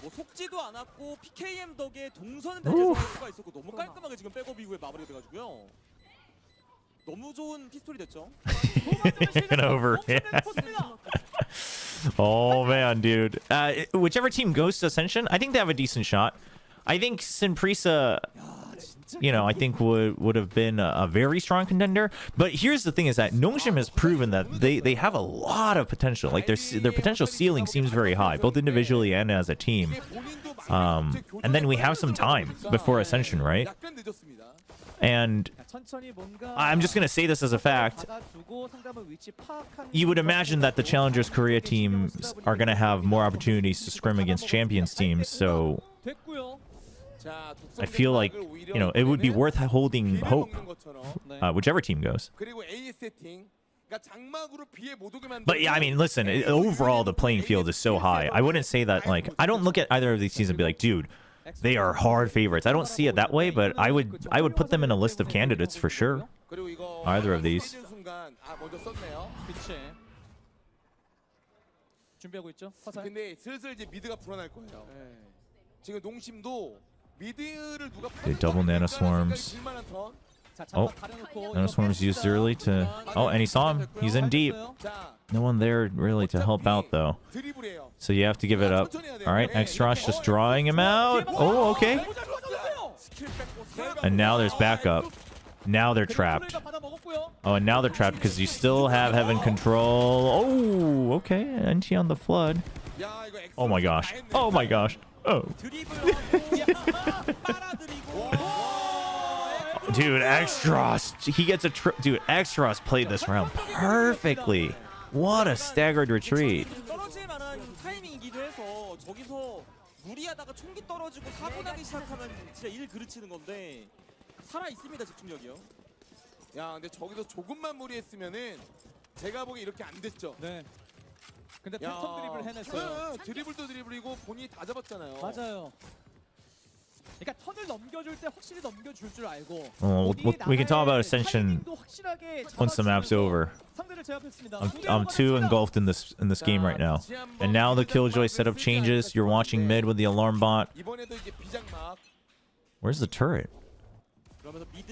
뭐 속지도 않았고 PKM 덕에 동선은 달려서 수가 있었고 너무 깔끔하게 지금 백업 이후에 마무리가 돼가지고요. 너무 좋은 피스톨이 됐죠. Taken over. Oh man, dude. Whichever team goes to Ascension, I think they have a decent shot. I think Simpresa, I think would have been a very strong contender. But here's the thing: is that Nongshim has proven that they have a lot of potential. Like their potential ceiling seems very high, both individually and as a team. And then we have some time before Ascension, right? And I'm just gonna say this as a fact. You would imagine that the Challengers Korea teams are gonna have more opportunities to scrim against Champions teams. So I feel like, it would be worth holding hope, whichever team goes. But yeah, I mean, listen, overall the playing field is so high. I wouldn't say that, I don't look at either of these teams and be like, dude, they are hard favorites. I don't see it that way, but I would put them in a list of candidates for sure. Either of these. 근데 슬슬 이제 미드가 불어날 거예요. 지금 농심도 미드를 누가 They double nano swarms. Oh, nano swarms used early to. Oh, and he saw him. He's in deep. No one there really to help out though. So you have to give it up. All right, Extros just drawing him out. Oh, okay. And now there's backup. Now they're trapped. Oh, and now they're trapped because you still have heaven control. Oh, okay. NT on the flood. 야, 이거 엑소 Oh my gosh. 다 했네. Oh my gosh. Oh. 드리블하고 빨아들이고. Dude, Extros. He gets a dude, Extros played this round perfectly. What a staggered retreat. 떨어질 만한 타이밍이기도 해서 저기서 무리하다가 총기 떨어지고 사고 나기 시작하면 진짜 일 그르치는 건데 살아 있습니다 집중력이요. 야, 근데 저기서 조금만 무리했으면은 제가 보기 이렇게 안 됐죠. 네. 근데 야, 패턴 드리블 해냈어요. 네, 드리블도 드리블이고 본인이 다 잡았잖아요. 맞아요. 그러니까 턴을 넘겨줄 때 확실히 넘겨줄 줄 알고. We can talk about Ascension once the map's over. 상대를 제압했습니다. I'm too engulfed in this game right now. And now the Killjoy setup changes. You're watching mid with the alarm bot. 이번에도 이제 비장막. Where's the turret?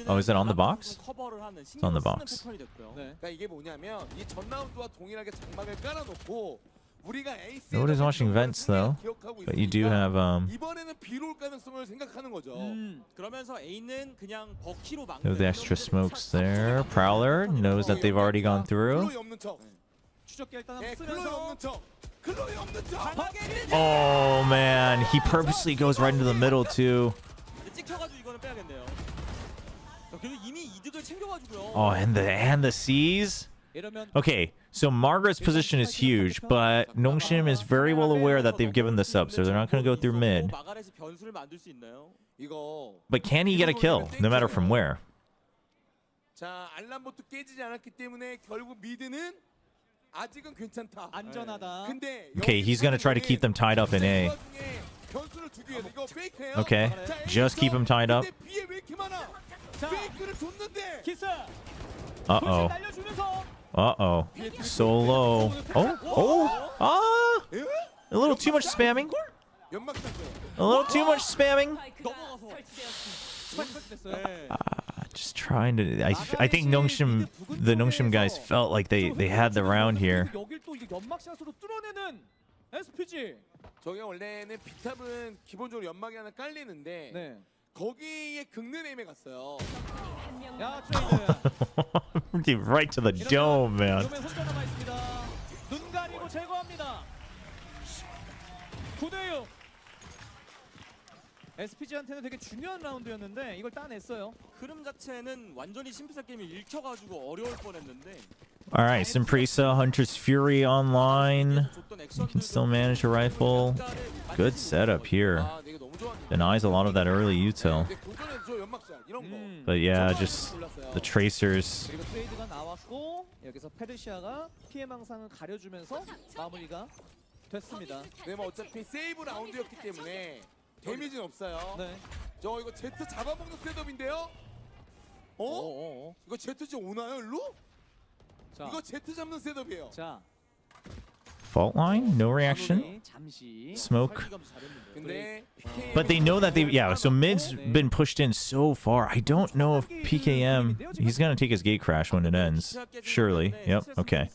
Oh, is it on the box? It's on the box. 네. 그러니까 이게 뭐냐면 이 전 라운드와 동일하게 장막을 깔아놓고 우리가 에이스 Nobody's watching vents though. But you do have 이번에는 비로 올 가능성을 생각하는 거죠. 그러면서 A는 그냥 버키로 막는 no the extra smokes there. Prowler knows that they've already gone through. 클로이 없는 척. 추적기 일단 예, 한번 클로이 쓰면서 없는 척. 클로이 없는 척. Oh man, he purposely goes right into the middle too. 찍혀가지고 이거는 빼야겠네요. 그래도 이미 이득을 챙겨가지고요. Oh, and the C's. 이러면 Okay, so Margaret's position is huge, but Nongshim is very well aware that they've given this up, so they're not going to go through mid. 마가렛이 변수를 만들 수 있나요? 이거 But can he get a kill, no matter from where? 자, 알람봇도 깨지지 않았기 때문에 결국 미드는 아직은 괜찮다. 안전하다. 근데 Okay, he's going to try to keep them tied up in A. 변수를 주기 위해서 이거 페이크예요. Okay, just keep him tied up. 근데 B에 왜 이렇게 많아? 자, 페이크를 줬는데. 키스. Uh-oh. 날려주면서 Uh-oh. So low. Oh! 예? A little too much spamming. 연막 땄어요. A little too much spamming. 넘어가서. 스파이크 됐어요. 네. Just trying to... I think the Nongshim guys felt like they had the round here. 여길 또 이거 연막샷으로 뚫어내는 SPG. 저게 원래는 비탑은 기본적으로 연막이 하나 깔리는데 네. 거기에 긁는 애매 갔어요. 야, 트레이드. Right to the dome, man. 요맨 혼자 남아 있습니다. 눈 가리고 제거합니다. 9대6. SPG한테는 되게 중요한 라운드였는데 이걸 따냈어요. 흐름 자체는 완전히 심피사 게임이 읽혀가지고 어려울 뻔했는데. All right, Simprisa, Hunter's Fury online. You can still manage a rifle. Good setup here. 아, 근데 이거 너무 좋았는데. Denies a lot of that early util. 근데 그거는 저 연막샷 이런 거. But yeah, just the tracers. 그리고 트레이드가 나왔고 여기서 페르시아가 피해 망상을 가려주면서 마무리가 됐습니다. 네, 뭐 어차피 세이브 라운드였기 때문에 데미지는 없어요. 네. 저 이거 제트 잡아먹는 셋업인데요? 어? 이거 제트 지금 오나요, 일로? 자, 이거 제트 잡는 셋업이에요. 자, Fault line, no reaction. 잠시 Smoke. 근데 But they know that yeah, so mid's been pushed in so far. I don't know if PKM, he's going to take his gate crash when it ends. Surely. Yep, okay.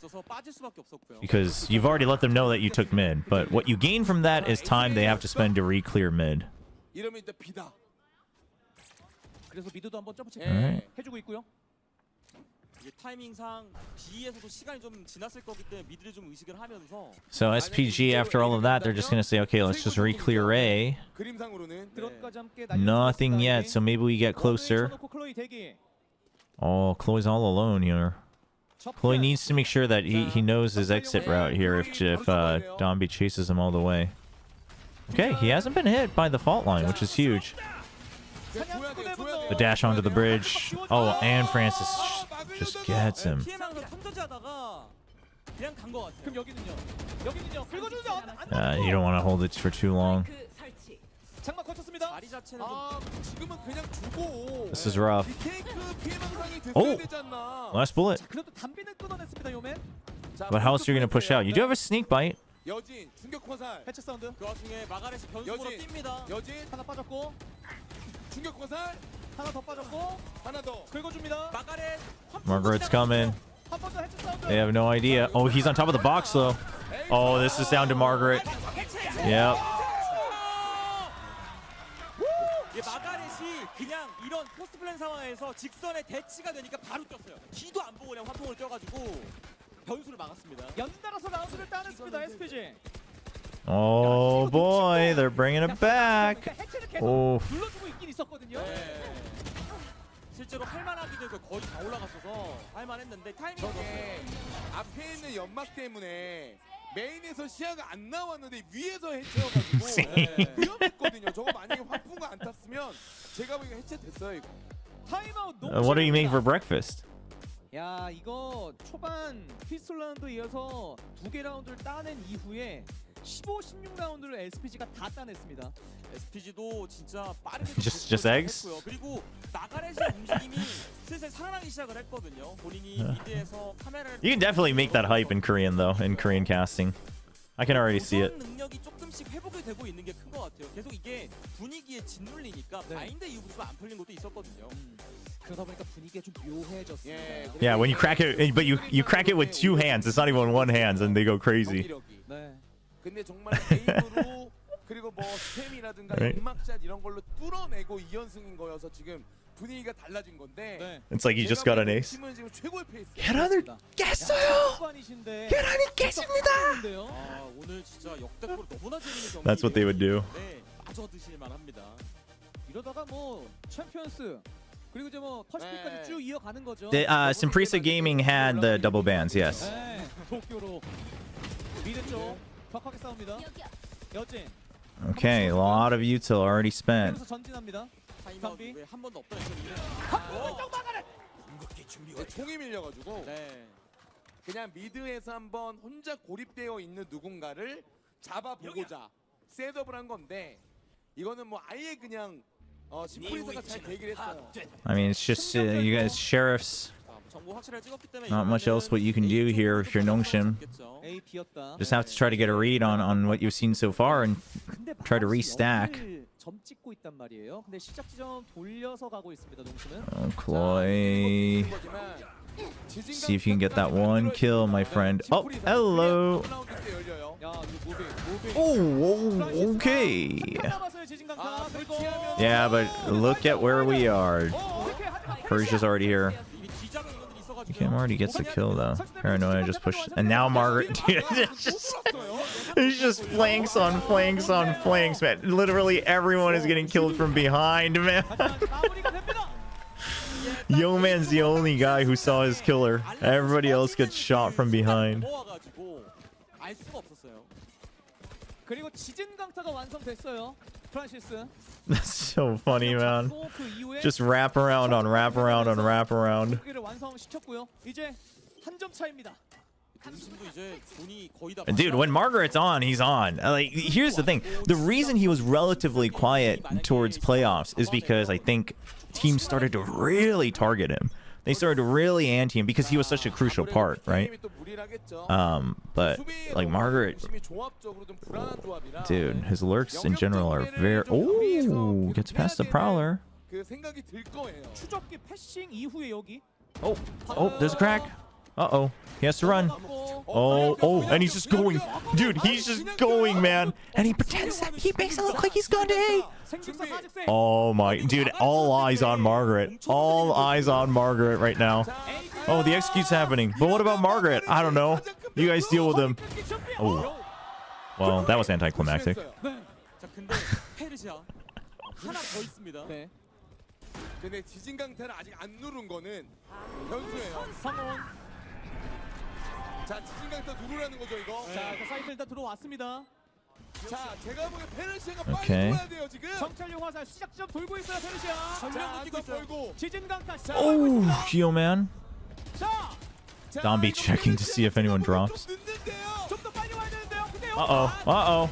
Because you've already let them know that you took mid. But what you gain from that is time they have to spend to re-clear mid. 이러면 일단 비다. 그래서 미드도 한번 점프 체크 예. 해주고 있고요. 이게 타이밍상 B에서도 시간이 좀 지났을 거기 때문에 미드를 좀 의식을 하면서. So SPG, after all of that, they're just going to say, okay, let's just re-clear A. 그림상으로는 드론까지 함께 Nothing yet, so maybe we get closer. 클로이 대기. Oh, Chloe's all alone here. Chloe needs to make sure that he knows his exit route here if Dombi chases him all the way. Okay, he hasn't been hit by the fault line, which is huge. The dash onto the bridge. Oh, and Francis just gets him. 피해망상 턴저지하다가 그냥 간 거 같아요. 그럼 여기는요. 여기는요. 긁어주죠. You don't want to hold it for too long. 장막 거쳤습니다. 자리 자체는 좀 아, 지금은 그냥 주고. This is rough. 디테이크 피해망상이 됐어야 Oh. 되지 않나. Last bullet. 자, 그래도 담비는 끊어냈습니다. 요맨. 자, But how else are you going to push out? You do have a sneak bite. 여진 충격 화살. 해체 사운드. 그 와중에 마가렛이 변수로 여진. 뜁니다. 여진 하나 빠졌고 충격 화살. 하나 더 빠졌고 하나 더. 긁어줍니다. 마가렛 Margaret's coming. 한 번 더 해체 사운드. They have no idea. Oh, he's on top of the box though. Oh, this is down to Margaret. Yep. 이게 마가렛이 그냥 이런 포스트 플랜 상황에서 직선에 대치가 되니까 바로 뛰었어요. 뒤도 안 보고 그냥 화통을 뛰어가지고 변수를 막았습니다. 연달아서 라운드를 따냈습니다. SPG. Oh boy, they're bringing it back. 해체를 계속 오. 눌러주고 있긴 있었거든요. 네. 실제로 할만하기도 했고 거의 다 올라갔어서 할만했는데 타이밍이 저게 앞에 있는 연막 때문에 메인에서 시야가 안 나왔는데 위에서 해체여가지고 네. 위험했거든요. 저거 만약에 화풍가 안 탔으면 제가 보기엔 해체됐어요 이거. 타임아웃. What are you making for breakfast? 야, 이거 초반 피스톨 라운드 이어서 2개 라운드를 따낸 이후에 15, 16라운드를 SPG가 다 따냈습니다. SPG도 진짜 빠르게 Just eggs? 했고요. 그리고 나가레시 움직임이 슬슬 살아나기 시작을 했거든요. 본인이 미드에서 카메라를 You can definitely make that hype in Korean though, in Korean casting. I can already see it. 능력이 조금씩 회복이 되고 있는 게 큰 것 같아요. 계속 이게 분위기에 짓눌리니까 네. 마인드 이후부터 안 풀린 것도 있었거든요. 그러다 보니까 분위기가 좀 묘해졌습니다. 예. Yeah, when you crack it, but you crack it with 2 hands. It's not even 1 hand, and they go crazy. 경기력이. 네. 근데 정말 개인으로 그리고 뭐 스팸이라든가 Right. 연막샷 이런 걸로 뚫어내고 2연승인 거여서 지금 분위기가 달라진 건데. 네. It's like you just got an ace. 팀은 지금 최고의 페이스. 계란을 깼어요. 후반이신데 계란이 깼습니다. 아, 오늘 진짜 역대급으로 너무나 재밌는 경기. That's what they would do. 네, 빠져 드실만 합니다. 이러다가 뭐 챔피언스 그리고 이제 뭐 퍼시픽까지 네. 쭉 이어가는 거죠. The, Simprisa Gaming had the double bans, yes. 네. 도쿄로 미드 쪽 격하게 싸웁니다. 여기요. 여진. Okay, a lot of util already spent. 그래서 전진합니다. 타임아웃 선비. 한 번도 없다 했더니 총이 밀려가지고 네. 그냥 미드에서 한번 혼자 고립되어 있는 누군가를 잡아보고자 셋업을 한 건데 이거는 뭐 아예 그냥 심플리사가 잘 되긴 했어요. I mean, it's just you guys sheriffs. 정보 확실하게 찍었기 때문에 Not much else what you can do here if you're Nongshim. A 비었다. Just have to try to get a read on what you've seen so far and 근데 try to 마치 restack. 여기를 점 찍고 있단 말이에요. 근데 시작 지점 돌려서 가고 있습니다. 농심은. Chloe. See if you can get that one kill, my friend. Oh, hello. 야, 이거 무빙. Oh, okay. 남았어요, 지진강타. 그리고 Yeah, but look at where we are. 이렇게 하지만 Persia's already here. 이미 뒤잡은 것들이 있어가지고 Kim already gets the kill though. Paranoia just pushed, and now Margaret. Dude, it's just flanks on flanks on flanks, man. Literally everyone is getting killed from behind, man. 마무리가 됩니다. Yo Man's the only guy who saw his killer. Everybody else gets shot from behind. 넘어와가지고 알 수가 없었어요. 그리고 지진강타가 완성됐어요. 프란시스. That's so funny, man. 그 이후에 Just wrap around on wrap around on wrap around. 를 완성시켰고요. 이제 한 점 차입니다. 중심도 이제 돈이 거의 다. Dude, when Margaret's on, he's on. Like, here's the thing. The reason he was relatively quiet towards playoffs is because I think teams started to really target him. They started to really anti him because he was such a crucial part, right? But like Margaret, dude, his lurks in general are very. Oh, gets past the prowler. 그 생각이 들 거예요. 추적기 패싱 이후에 여기. Oh, there's a crack. Uh-oh. He has to run. Oh, and he's just going. Dude, he's just going, man. And he pretends that he makes it look like he's gone to A. 생직사 사직세. Oh my, dude, all eyes on Margaret. All eyes on Margaret right now. Oh, the execute's happening. But what about Margaret? I don't know. You guys deal with him. Oh. Well, that was anticlimactic. 네. 자, 근데 페르시아 하나 더 있습니다. 네. 근데 지진강타를 아직 안 누른 거는 변수예요. 성원. 자, 지진강타 누르라는 거죠 이거. 자, 그 사이트 일단 들어왔습니다. 자, 제가 보기엔 페르시아가 오케이. 빨리 돌아야 돼요 지금. 정찰용 화살 시작 지점 돌고 있어요, 페르시아. 자, 전면 뛰고 안쪽 있어요. 걸고. 지진강타 시작. Oh, Geoman. 자, Don't be checking to see if anyone drops. 좀 더 빨리 와야 되는데요. 근데요. Uh-oh.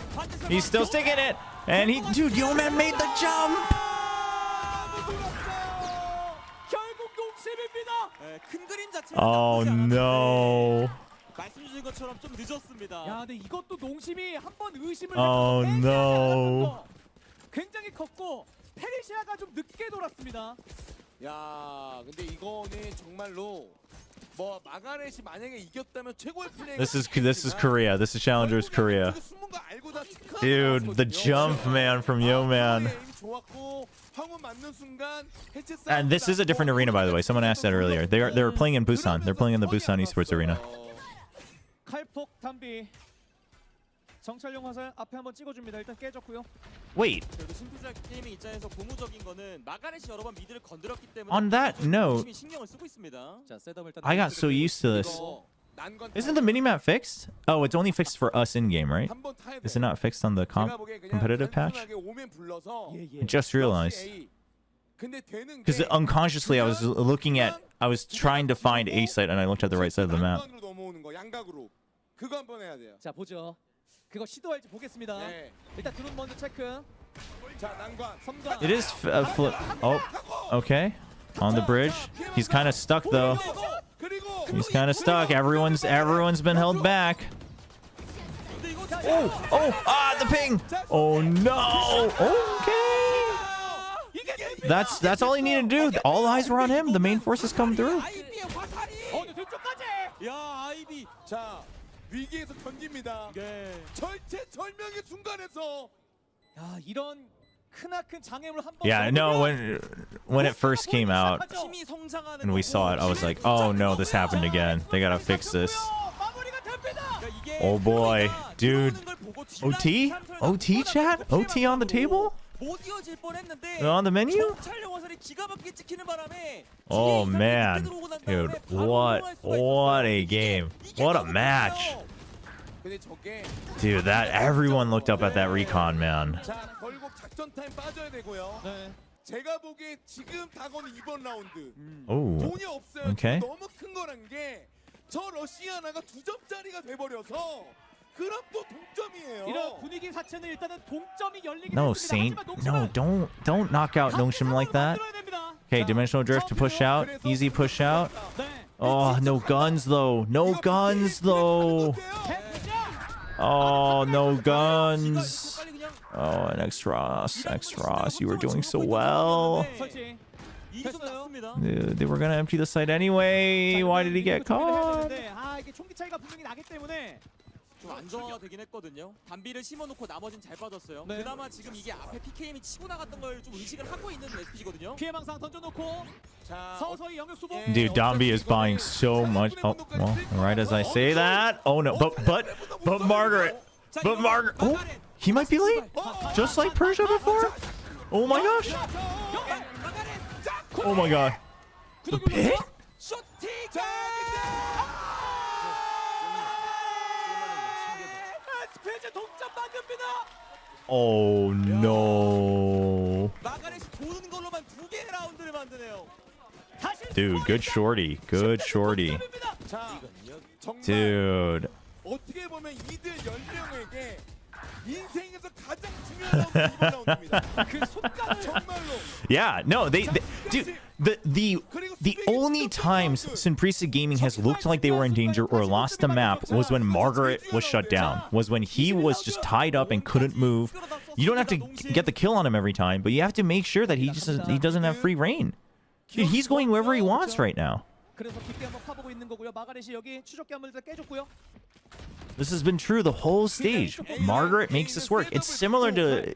He's still sticking it. And he, dude, Geoman made the jump. 결국 농심입니다. 네, 큰 그림 자체가 Oh, 나쁘지 않았는데 no. 말씀 주신 것처럼 좀 늦었습니다. 야, 근데 이것도 농심이 한 번 의심을 Oh, 했고 no. 굉장히 컸고 페르시아가 좀 늦게 돌았습니다. 야, 근데 이거는 정말로 뭐 마가렛이 만약에 이겼다면 최고의 플레이. This is Korea. This is Challengers Korea. Dude, the jump, man, from Yo Man. 좋았고 황 And this is a different arena, by the way. Someone asked that earlier. They're playing in Busan. They're playing in the Busan esports arena. 칼폭 담비. 정찰용 화살 앞에 한번 찍어줍니다. 일단 깨졌고요. Wait. 그래도 심플사 게이밍 입장에서 고무적인 거는 마가렛이 여러 번 미드를 건드렸기 때문에 On that note, 신경을 쓰고 있습니다. 자, 셋업 일단 I got so used to this. Isn't the minimap fixed? Oh, it's only fixed for us in game, right? Is it not fixed on the competitive patch? I just realized. Because unconsciously I was trying to find A site and I looked at the right side of the map. 자, 보죠. 그거 시도할지 보겠습니다. 일단 드론 먼저 체크. 섬광. It is flip. Oh, okay. On the bridge. He's kind of stuck though. He's kind of stuck. Everyone's been held back. Oh, the ping. Oh no. Okay. That's all he needed to do. All eyes were on him. The main forces come through. 야, 아이비. 자, 위기에서 견딥니다. 절체절명의 순간에서 야, 이런 크나큰 장애물 한 번. Yeah, no, when it first came out and we saw it, I was like, oh no, this happened again. They gotta fix this. Oh boy, dude. OT? OT chat? OT on the table? On the menu? Oh man, dude, what a game. What a match. Dude, everyone looked up at that recon, man. 제가 보기에 지금 다가오는 이번 라운드 Oh, 돈이 없어요. okay. 너무 큰 거란 게 저 러시아나가 2점짜리가 돼버려서 그럼 또 동점이에요. 이런 분위기 자체는 일단은 동점이 열리게 No, 됐습니다. Saint. No, don't knock out Nongshim like that. Okay, dimensional drift to push out. Easy push out. Oh, no guns though. No guns though. Oh, no guns. Oh, and X-Ross, you were doing so well. Dude, they were gonna empty the site anyway. Why did he get caught? 아, 이게 총기 차이가 분명히 나기 때문에 좀 안정화가 되긴 했거든요. 담비를 심어놓고 나머진 잘 빠졌어요. 네. 그나마 지금 이게 앞에 PKM이 치고 나갔던 걸 좀 의식을 하고 있는 SPG거든요. 피해망상 던져놓고 서서히 영역 수복. Dude, Dombi is buying so much. Oh, well, right as I say that. Oh no, but Margaret. Oh, he might be late. Just like Persia before. Oh my gosh. Oh my god. The pit? Oh no. Dude, good shorty. Good shorty. Dude. 어떻게 보면 이들 10명에게 인생에서 가장 중요한 라운드가 라운드입니다. 그 손가락 정말로. Yeah, no, dude, the only times Sunprisa Gaming has looked like they were in danger or lost the map was when Margaret was shut down. Was when he was just tied up and couldn't move. You don't have to get the kill on him every time, but you have to make sure that he doesn't have free reign. Dude, he's going wherever he wants right now. 그래서 깊게 한번 파보고 있는 거고요. 마가렛이 여기 추적기 한번 깨줬고요. This has been true the whole stage. Margaret makes this work. It's similar to,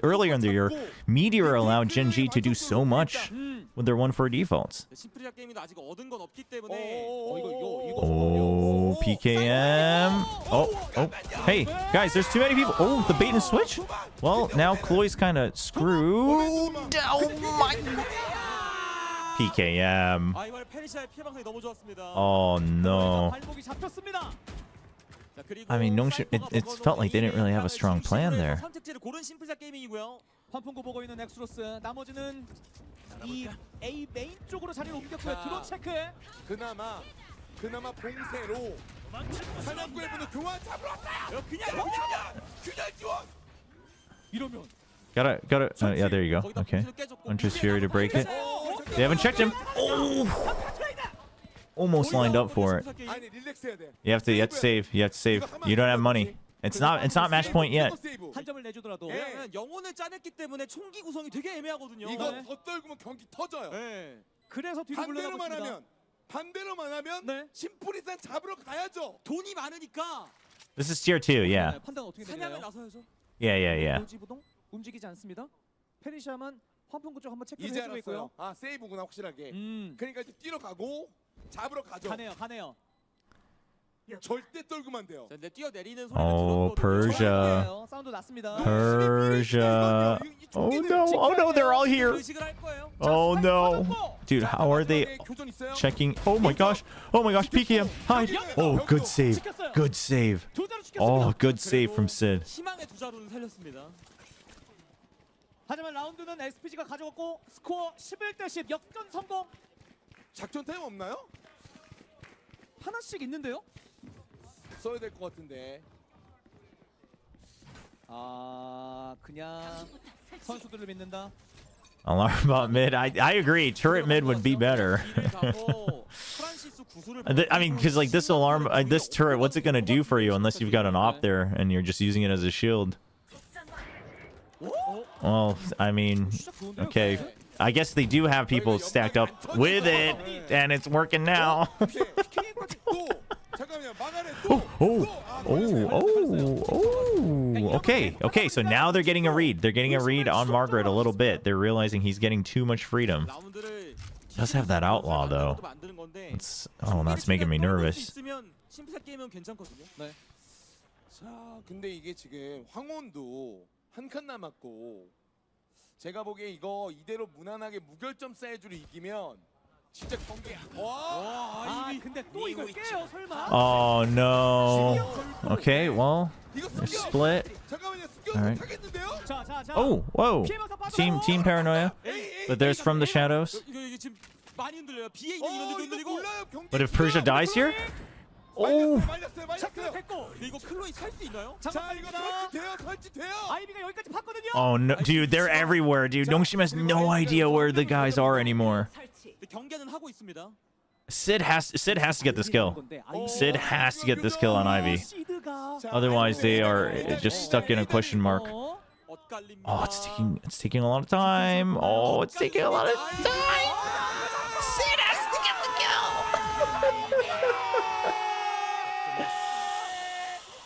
earlier in the year, Meteor allowed Gen G to do so much with their 1-4 defaults. Oh, PKM. Oh, hey, guys, there's too many people. Oh, the bait and switch? Well, now Chloe's kind of screwed. Oh, my God. PKM. Oh, no. I mean, it felt like they didn't really have a strong plan there. 환풍구 보고 있는 엑스로스. 나머지는 이 A 메인 쪽으로 자리를 옮겼고요. 드론 체크. 그나마 봉쇄로 사냥구의 분을 교환 잡으러 왔어요. 그냥 균열 지원. 이러면 Gotta. Yeah, there you go. Okay. Hunter's Fury to break it. They haven't checked him. Oh! Almost lined up for it. You have to save. You have to save. You don't have money. It's not match point yet. 한 점을 내주더라도 영혼을 짜냈기 때문에 총기 구성이 되게 애매하거든요. 이거 더 떨구면 경기 터져요. 그래서 뒤로 물러나고 있습니다. 반대로만 하면 심플이산 잡으러 가야죠. 돈이 많으니까. This is tier 2, yeah. 판단 어떻게 되나요? 사냥을 나서야죠. Yeah. 지부동 움직이지 않습니다. 페리샤만 환풍구 쪽 한번 체크를 이제 해주고 알았어요. 있고요. 아 세이브구나 확실하게. 그러니까 이제 뛰러 가고 잡으러 가죠. 가네요. 절대 떨구면 안 돼요. 자, 근데 뛰어내리는 소리가 Oh, 들었거든요. Persia. 사운드 났습니다. Persia. Oh no! Oh no! They're all here. 의식을 할 거예요. Oh no! Dude, how are they 교전 있어요? checking? Oh my gosh! Oh my gosh! PKM hide! Oh, good save! Good save! 두 자루 지켰습니다. Oh, good save from Sid. 희망의 두 자루는 살렸습니다. 하지만 라운드는 SPG가 가져갔고 스코어 11대 10 역전 성공. 작전 타임 없나요? 하나씩 있는데요. 써야 될 것 같은데. 아 그냥 선수들을 믿는다. Alarm bot mid. I agree. Turret mid would be better. 뒤를 가고 프란시스 구슬을 I mean, because like this alarm, this turret, what's it gonna do for you unless you've got an op there and you're just using it as a shield? Well, I mean, okay. I guess they do have people stacked up with it, and it's working now. 또 잠깐만요. 막아내 또. Okay. So now they're getting a read. They're getting a read on Margaret a little bit. They're realizing he's getting too much freedom. 라운드를 Does have that outlaw though. 만드는 건데 That's making me nervous. 있으면 심플 게임은 괜찮거든요. 네. 자, 근데 이게 지금 황혼도 한 칸 남았고 제가 보기에 이거 이대로 무난하게 무결점 사이즈로 이기면 진짜 경기 아 근데 또 이걸 깨요 설마? Oh no. Okay, well, 이거 they're split. 잠깐만요. Alright. 하겠는데요? 자. Oh, whoa. Team paranoia. But there's from the shadows. 이게 지금 많이 흔들려요. 비에 있는 이런 데도 이거 흔들리고. 몰라요. 경기 But if Persia dies here? Oh. 말렸어요. 됐고. 근데 이거 클로이 살 수 있나요? 자, 이거 설치돼요. 아이비가 여기까지 봤거든요. Oh no, dude, they're everywhere, dude. Nongshim has no idea where the guys are anymore. 근데 경계는 하고 있습니다. Sid has to get this kill. Sid has to get this kill on Ivy. Otherwise, they are just stuck in a question mark. 엇갈립니다. Oh, it's taking a lot of time. Oh, it's taking a lot of time. Sid has to get the kill.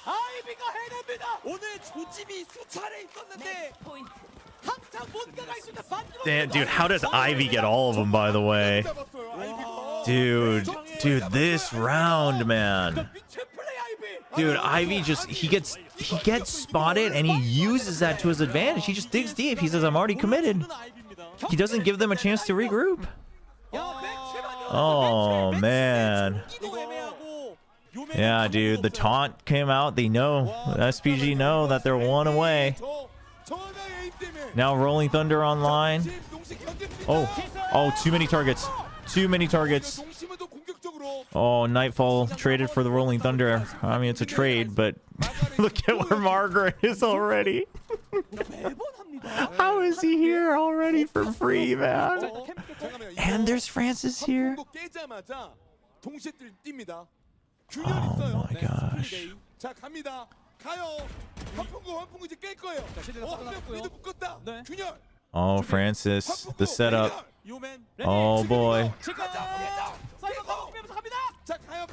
아이비가 해냅니다. 오늘 조짐이 수차례 있었는데 항상 뭔가가 있습니다. Damn, dude, how does Ivy get all of them, by the way? Dude, this round, man. Dude, Ivy just he gets spotted and he uses that to his advantage. He just digs deep. He says, "I'm already committed." He doesn't give them a chance to regroup. Oh man. Yeah, dude, the taunt came out. They know, SPG know that they're one away. Now Rolling Thunder online. Oh, too many targets. Too many targets. Oh, Nightfall traded for the Rolling Thunder. I mean, it's a trade, but look at where Margaret is already. How is he here already for free, man? And there's Francis here. Oh my gosh. 자, 갑니다. 가요. 환풍구 이제 깰 거예요. 미드 묶었다. 균열. Oh, Francis, the setup. 요맨 Oh boy. 자, 가요.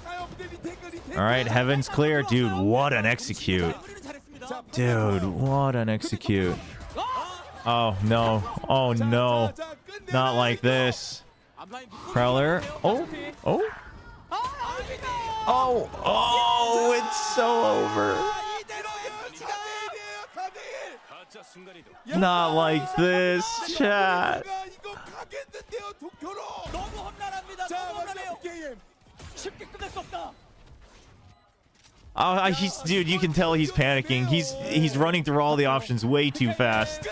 All right, heaven's clear, dude. What an execute, 마무리는 잘했습니다. dude. What an execute. Oh no. Oh no. Not like this. 앞라인 묶고 Prowler. Oh. It's so over. Not like this, chat. 이거 가겠는데요, 도쿄로. 너무 험난합니다. 자, 너무 험난해요. 마지막 게임. 쉽게 끝낼 수 없다. Oh, dude, you can tell he's panicking. He's running through all the options way too fast.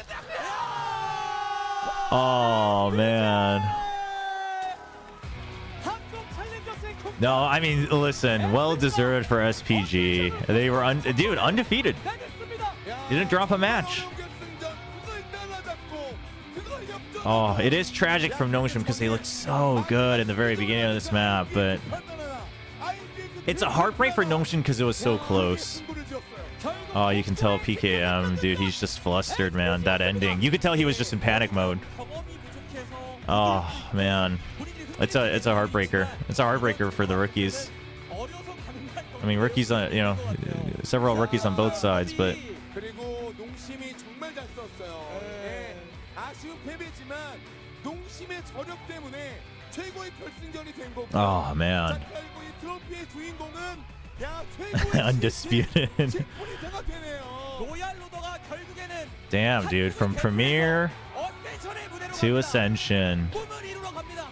Oh man. No, I mean, listen, well deserved for SPG. They were undefeated. Didn't drop a match. Oh, it is tragic from Nongshim because they looked so good in the very beginning of this map, but it's a heartbreak for Nongshim because it was so close. Oh, you can tell PKM, dude, he's just flustered, man. That ending, you could tell he was just in panic mode. Oh man, it's a heartbreaker. It's a heartbreaker for the rookies. I mean, rookies on several rookies on both sides, but. 아쉬운 패배지만 농심의 저력 때문에 최고의 결승전이 된 거고. Oh man. 자, 결국 이 트로피의 주인공은 야 최고의 Undisputed. 심플리사가 되네요. 로얄 로더가 결국에는 Damn, dude. From Premier 어센션의 무대로 to 갑니다. Ascension. 꿈을 이루러 갑니다.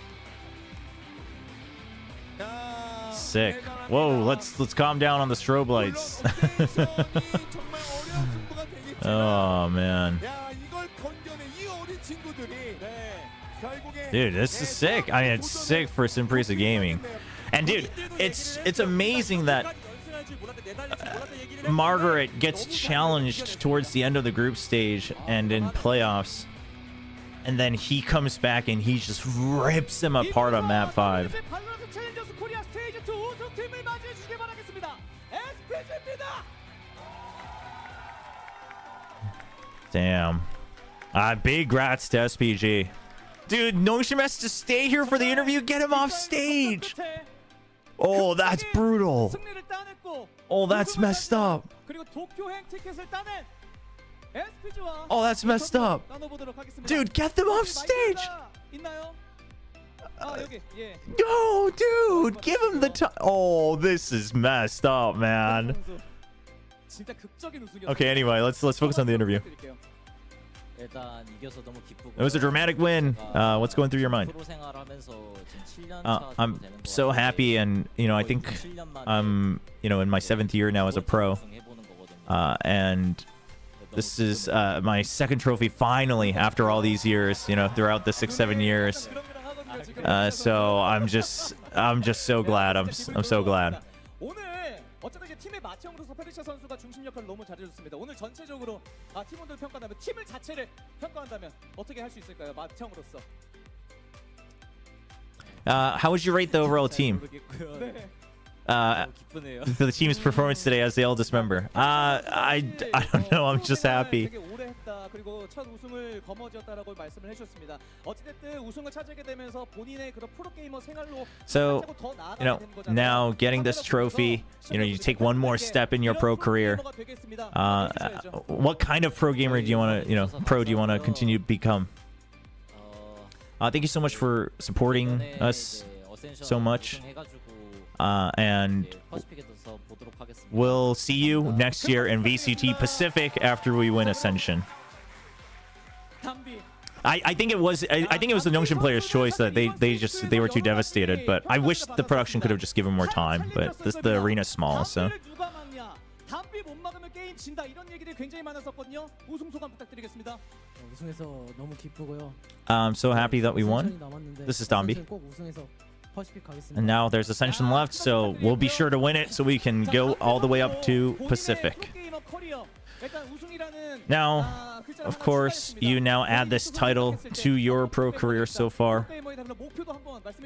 야, Sick. 대단합니다. Whoa, let's calm down on the strobe lights. 어센션이 정말 어려운 승부가 되겠지만 Oh man. 야 이걸 건져내 이 어린 친구들이 네. 결국에 Dude, this is sick. I mean, it's sick for Simprisa Gaming. And dude, it's amazing that Margaret gets challenged towards the end of the group stage and in playoffs, and then he comes back and he just rips him apart on map 5. 발로란트 챌린저스 코리아 스테이지 2 우승팀을 맞이해 주시길 바라겠습니다. SPG입니다. Damn. Big grats to SPG. Dude, Noshim has to stay here for the interview. Get him off stage. Oh, that's brutal. 승리를 따냈고 Oh, that's messed up. 그리고 도쿄행 티켓을 따낸 SPG와 Oh, that's messed up. 나눠보도록 하겠습니다. Dude, get them off stage. 있나요? 아 여기 예. No, dude, give him the time. Oh, this is messed up, man. 진짜 극적인 우승이었어요. Okay, anyway, let's focus on the interview. 일단 이겨서 너무 기쁘고. It was a dramatic win. What's going through your mind? 프로 생활하면서 지금 7년 차 I'm 정도 되는 것 so 같은데 happy, and I think 거의 7년 만에 I'm in my 7th year now as a pro, 우승해보는 거거든요. and this is my second trophy finally after all these years. Throughout the 6-7 years. So I'm just so glad. I'm so glad. 오늘 어쨌든 이제 팀의 마청으로서 페르시아 선수가 중심 역할을 너무 잘해줬습니다. 오늘 전체적으로 팀원들 평가한다면 팀을 자체를 평가한다면 어떻게 할 수 있을까요? 마청으로서. How would you rate the overall team? 모르겠고요. 네. 너무 기쁘네요. The team's performance today as the eldest member. I don't know. I'm just happy. 되게 오래 했다. 그리고 첫 우승을 거머쥐었다라고 말씀을 해주셨습니다. 어찌됐든 우승을 차지하게 되면서 본인의 그런 프로게이머 생활로 So, 더 나아가게 you know, 되는 거잖아요. now getting this trophy, you take one more step in your pro career. What kind of pro gamer do you want to continue to become? Thank you so much for supporting us so much. And we'll see you next year in VCT Pacific after we win Ascension. I think it was the Nongshin players' choice that they were too devastated, but I wish the production could have just given more time, but the arena's small, so. 담비 못 막으면 게임 진다 이런 얘기들이 굉장히 많았었거든요. 우승 소감 부탁드리겠습니다. 우승해서 너무 기쁘고요. I'm so happy that we won. This is Dambi. 꼭 우승해서 퍼시픽 가겠습니다. And now there's Ascension left, so we'll be sure to win it so we can go all the way up to Pacific. Now, of course, you now add this title to your pro career so far.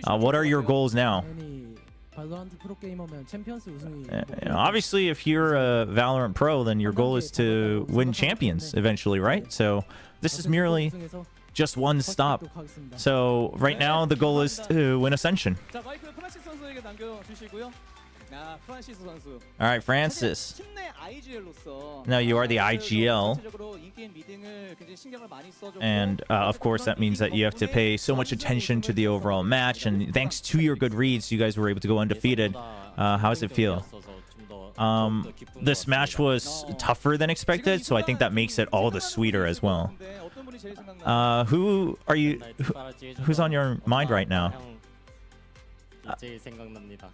What are your goals now? 당연히 발로란트 프로 게이머면 챔피언스 우승이 Obviously, if you're a Valorant pro, then your goal is to win champions eventually, right? So this is merely 우승해서 just one stop. 퍼시픽 가겠습니다. So right now, the goal is to win Ascension. 자, 마이크 프란시스 선수에게 남겨주시고요. 프란시스 선수. All right, Francis. 팀 내 IGL로서 Now you are the IGL. 전체적으로 인게임 리딩을 굉장히 신경을 많이 써줬고 And of course, that means that you have to pay so much attention to the overall match. And thanks to your good reads, you guys were able to go undefeated. How does it feel? This match was tougher than expected, so I think that makes it all the sweeter as well. 어떤 분이 제일 생각나요? Who are you? Who's on your mind right now? 제일 생각납니다.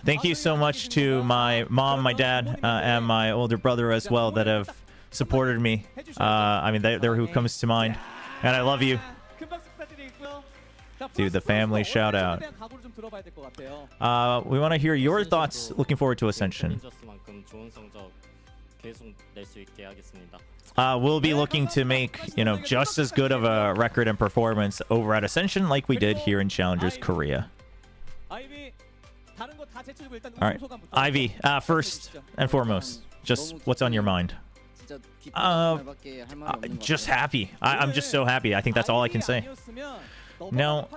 Thank you so much to my mom, my dad, and my older brother as well that have supported me. I mean, they're who comes to mind. And I love you. 큰 박수 부탁드리겠고요. 자, Dude, the 프란시스 family 선수, shout 오늘 out. 대한 각오를 좀 들어봐야 될 것 같아요. We want to hear your thoughts. Looking forward to Ascension. 챌린저스만큼 좋은 성적 계속 낼 수 있게 하겠습니다. We'll be looking to make, just as good of a record and performance over at Ascension like we did here in Challengers Korea. 아이비, 다른 거 다 제치고 일단 All right, 우승 소감부터. Ivy, first and foremost, just what's on your mind? 진짜 기쁜 Uh, 말밖에 할 말이 없는 것 Just 같아요. happy. I'm just so happy. I think that's all I can say. Now,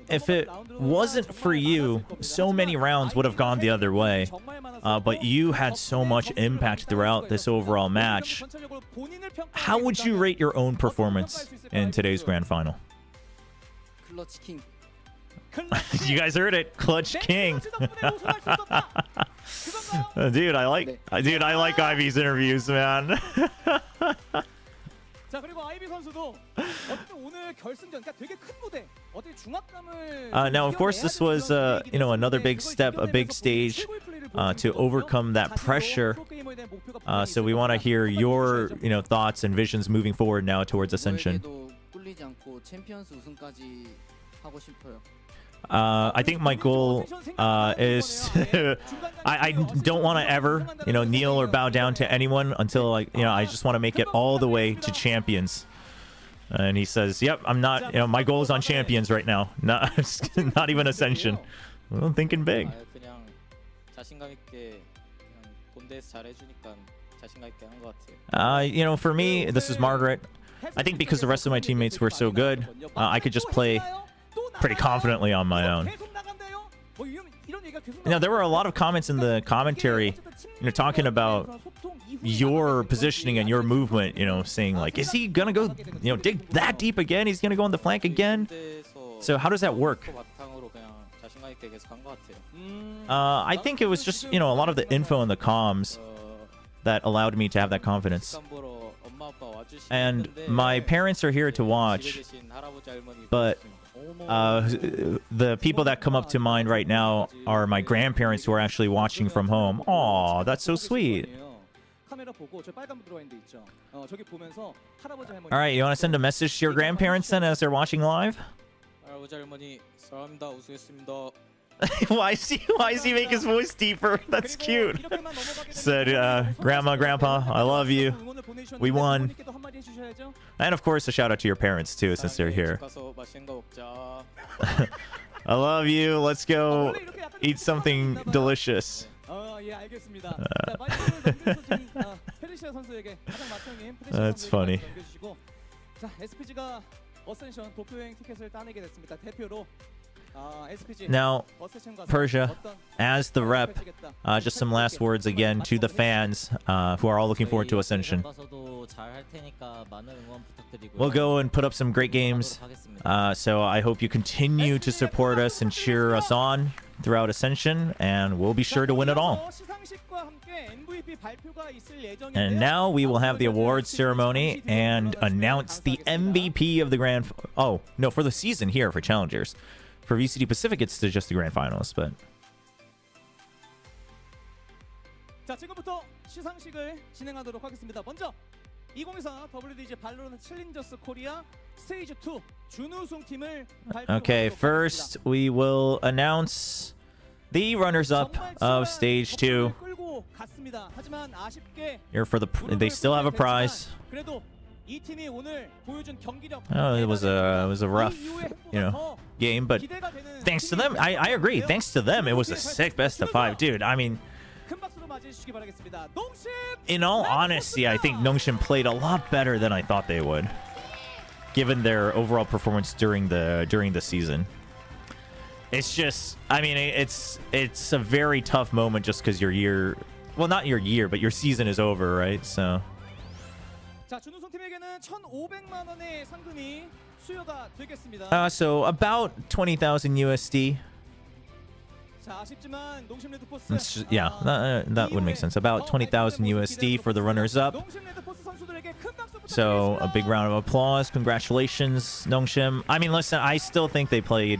if it wasn't for you, so many rounds would have gone the other way. But you had so much impact throughout this overall match. how would you rate your own performance in today's grand final? 클러치 킹. You guys heard it, Clutch King. Dude, I like Ivy's interviews, man. 자 그리고 아이비 선수도 어쨌든 오늘 결승전 그러니까 되게 큰 무대 어떻게 중압감을 Now, of course, this was you know, another big step, a big stage to overcome that pressure. So we want to hear your thoughts and visions moving forward now towards Ascension. 저에게도 꿀리지 않고 챔피언스 우승까지 하고 싶어요. I think my goal is I don't want to ever kneel or bow down to anyone until I just want to make it all the way to champions. And he says, "Yep, I'm not. My goal is on champions right now. Not even Ascension. Well, I'm thinking big." 그냥 자신감 있게 그냥 본대에서 잘해주니까 자신감 있게 한 것 같아요. For me, this is Margaret. I think because the rest of my teammates were so good, I could just play pretty confidently on my own. Now, there were a lot of comments in the commentary, talking about your positioning and your movement, saying like, is he gonna go, dig that deep again? He's gonna go on the flank again? So how does that work? 바탕으로 그냥 자신감 있게 계속 한 것 같아요. I think it was just, a lot of the info in the comms that allowed me to have that confidence. 보러 엄마 아빠 와주시긴 And 했는데 my parents are here to 집에 watch, 계신 할아버지 할머니 but the people that come up to mind right now are my grandparents who are actually watching from home. Aw, that's so sweet. All right, you want to send a message to your grandparents then as they're watching live? 할아버지 할머니 사랑합니다. 우승했습니다. Why is he make his voice deeper? That's cute. Said, Grandma, Grandpa, I love you. We won. And of course, a shout out to your parents too, since they're here. 가서 맛있는 거 먹자. I love you. Let's go eat something delicious. That's funny. 자, SPG가 어센션 도쿄 여행 티켓을 따내게 됐습니다. 대표로 Now, Persia, as the rep, just some last words again to the fans who are all looking forward to Ascension. We'll go and put up some great games, so I hope you continue to support us and cheer us on throughout Ascension, and we'll be sure to win it all. And now we will have the awards ceremony and announce the MVP of the grand... Oh, no, for the season here for Challengers. For VCT Pacific, it's just the grand finals, but... 자, 지금부터 시상식을 진행하도록 하겠습니다. 먼저 2024 WDG 발로란트 챌린저스 코리아 스테이지 2 준우승 팀을 Okay, first we will announce the runners-up of Stage 2. Here for the... They still have a prize. Oh, it was a rough, game, but thanks to them, I agree. Thanks to them, it was a sick best of 5, dude. I mean, in all honesty, I think Nongshim played a lot better than I thought they would, given their overall performance during the season. It's just, I mean, it's a very tough moment just because your year, well, not your year, but your season is over, right? So. So about 20,000 USD. Yeah, that would make sense. About 20,000 USD for the runners-up. So a big round of applause. Congratulations, Nongshim. I mean, listen, I still think they played...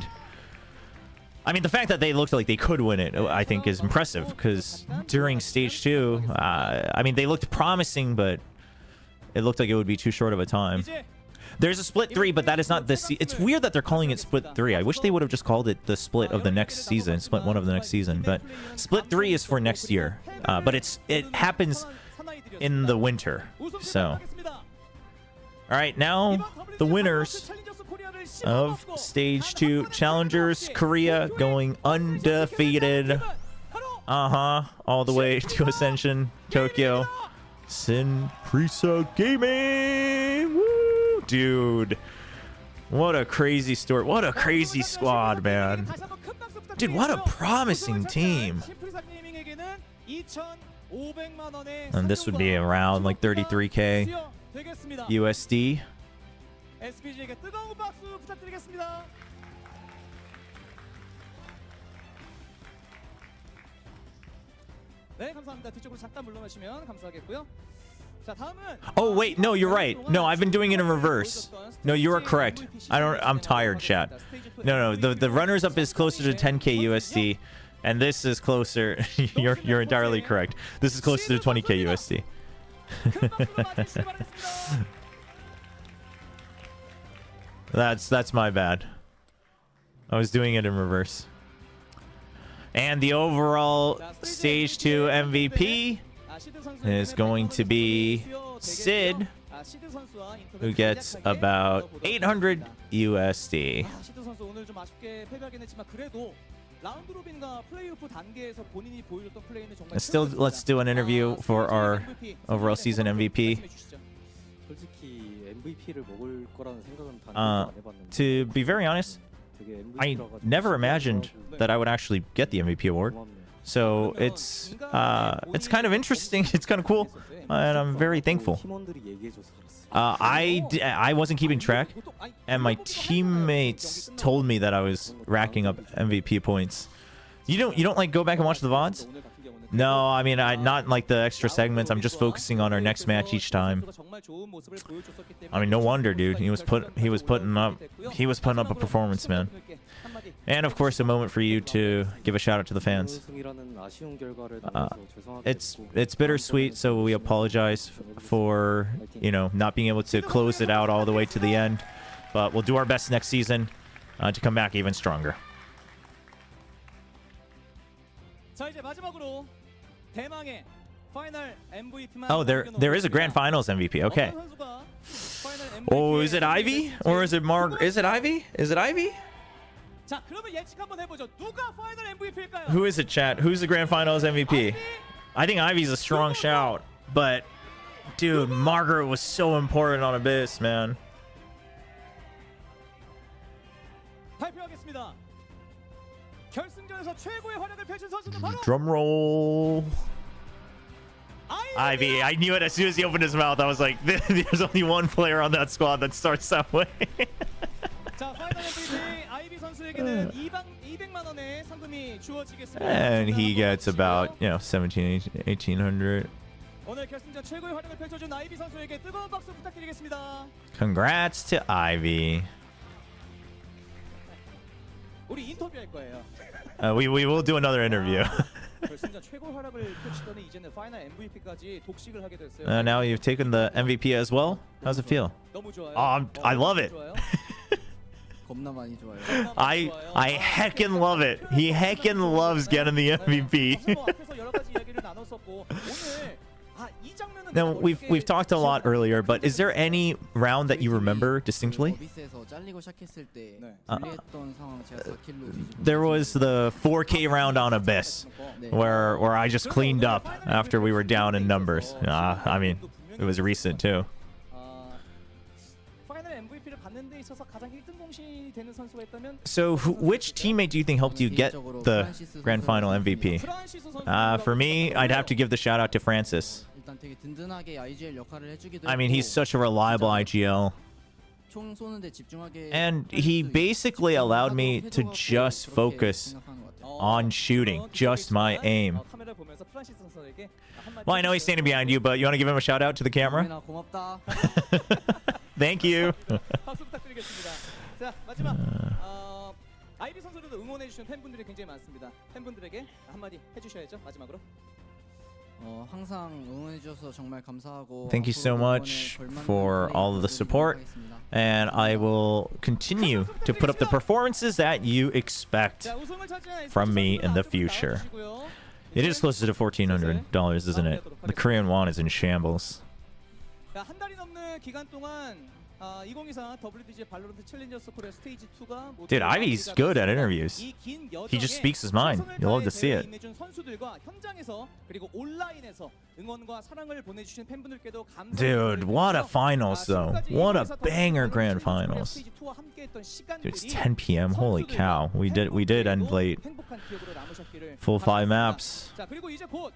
I mean, the fact that they looked like they could win it, I think, is impressive. Because during Stage 2, I mean, they looked promising, but it looked like it would be too short of a time. There's a split 3, but that is not the... It's weird that they're calling it split 3. I wish they would have just called it the split of the next season, split 1 of the next season. But split 3 is for next year. But it happens in the winter. So... All right, now the winners of Stage 2 Challengers Korea going undefeated. All the way to Ascension, Tokyo. Sinprisa Gaming! Woo! Dude. What a crazy story. What a crazy squad, man. Dude, what a promising team. 500만 원의 And this would be around like 33K 되겠습니다. USD. SPG에게 뜨거운 박수 부탁드리겠습니다. 네, 감사합니다. 뒤쪽으로 잠깐 물러나시면 감사하겠고요. 자, 다음은 Oh wait, no, you're right. No, I've been doing it in reverse. No, you are correct. I'm tired, chat. No, the runners up is closer to 10K USD, and this is closer. You're entirely correct. This is closer to 20K USD. That's my bad. I was doing it in reverse. And the overall stage 2 MVP is going to be Sid, who gets about 800 USD. 시드 선수 오늘 좀 아쉽게 패배하긴 했지만 그래도 라운드 로빈과 플레이오프 단계에서 본인이 보여줬던 플레이는 정말 Still, let's do an interview for our overall season MVP. 솔직히 MVP를 먹을 거라는 생각은 안 해봤는데. To be very honest, I never imagined that I would actually get the MVP award. So it's kind of interesting. It's kind of cool, and I'm very thankful. I wasn't keeping track, and my teammates told me that I was racking up MVP points. You don't like go back and watch the VODs? No, I mean not like the extra segments. I'm just focusing on our next match each time. I mean, no wonder, dude. He was putting up a performance, man. And of course, a moment for you to give a shout out to the fans. It's bittersweet, so we apologize for not being able to close it out all the way to the end, but we'll do our best next season to come back even stronger. 자, 이제 마지막으로 대망의 파이널 MVP만 Oh, there is a grand finals MVP. Okay. Oh, is it Ivy or is it Mark? Is it Ivy? Is it Ivy? 자, 그러면 예측 한번 해보죠. 누가 파이널 MVP일까요? Who is it, chat? Who's the grand finals MVP? I think Ivy's a strong shout, but dude, Margaret was so important on Abyss, man. 발표하겠습니다. 결승전에서 최고의 활약을 펼친 선수는 바로 Drum roll. Ivy. I knew it as soon as he opened his mouth. I was like, there's only one player on that squad that starts that way. 자, 파이널 MVP 아이비 선수에게는 200만 원의 상금이 주어지겠습니다. And he gets about, 1800. 오늘 결승전 최고의 활약을 펼쳐준 아이비 선수에게 뜨거운 박수 부탁드리겠습니다. Congrats to Ivy. 우리 인터뷰할 거예요. We will do another interview. 결승전 최고 활약을 펼치더니 이제는 파이널 MVP까지 독식을 하게 됐어요. Now you've taken the MVP as well. How's it feel? 너무 좋아요. I love it. 겁나 많이 좋아요. I heckin' love it. He heckin' loves getting the MVP. 앞에서 여러 가지 이야기를 나눴었고 오늘 이 장면은 Now we've talked a lot earlier, but is there any round that you remember distinctly? 어비스에서 잘리고 시작했을 때 네. 불리했던 상황 제가 4킬로 뒤집어. There was the 4K round on Abyss, where I just cleaned up after we were down in numbers. I mean, it was recent too. 파이널 MVP를 받는 데 있어서 가장 1등 공신이 되는 선수가 있다면 So, which teammate do you think helped you get the grand final MVP? For me, I'd have to give the shout out to Francis. 일단 되게 든든하게 IGL 역할을 해주기도 I mean, he's such a reliable IGL. 총 쏘는데 집중하게. And he basically allowed me to just focus on shooting, just my aim. Well, I know he's standing behind you, but you want to give him a shout out to the camera? 고맙다. Thank you. 박수 부탁드리겠습니다. 자, 마지막 아이비 선수들도 응원해 주신 팬분들이 굉장히 많습니다. 팬분들에게 한마디 해주셔야죠. 마지막으로. 항상 응원해 주셔서 정말 감사하고. Thank you so much for all of the support, and I will continue to put up the performances that you expect from me in the future. It is closer to $1,400, isn't it? The Korean won is in shambles. 한 달이 넘는 기간 동안 2024 WDG 발로란트 챌린저스 코리아 스테이지 2가 Dude, Ivy's good at interviews. He just speaks his mind. You'll love to see it. 선수들과 현장에서 그리고 온라인에서 응원과 사랑을 보내주신 팬분들께도 Dude, what a finals though. What a banger grand finals. Dude, it's 10 p.m. Holy cow. We did end late. Full 5 maps. 자, 그리고 이제 곧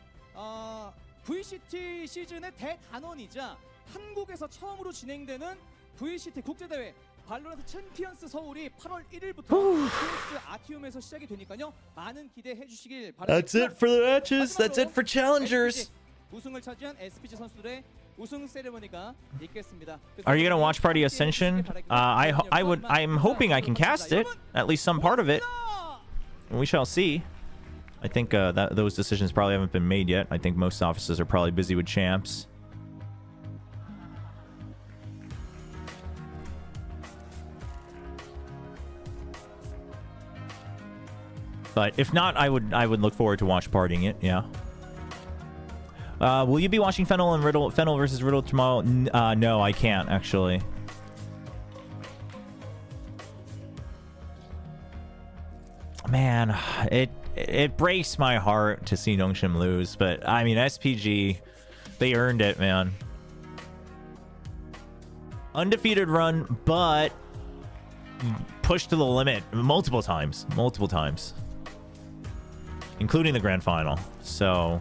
VCT 시즌의 대단원이자 한국에서 처음으로 진행되는 VCT 국제대회 발로란트 챔피언스 서울이 8월 1일부터 TX 아티움에서 시작이 되니까요. 많은 기대해 주시길 바랍니다. That's it for the matches. That's it for challengers. 우승을 차지한 SPG 선수들의 우승 세레머니가 있겠습니다. Are you gonna watch party Ascension? I'm hoping I can cast it, at least some part of it. We shall see. I think that those decisions probably haven't been made yet. I think most offices are probably busy with champs. But if not, I would look forward to watch partying it. Yeah. Will you be watching Fennel and Riddle? Fennel versus Riddle tomorrow? No, I can't actually. Man, it breaks my heart to see Nongshim lose, but I mean SPG, they earned it, man. Undefeated run, but pushed to the limit multiple times, including the grand final. So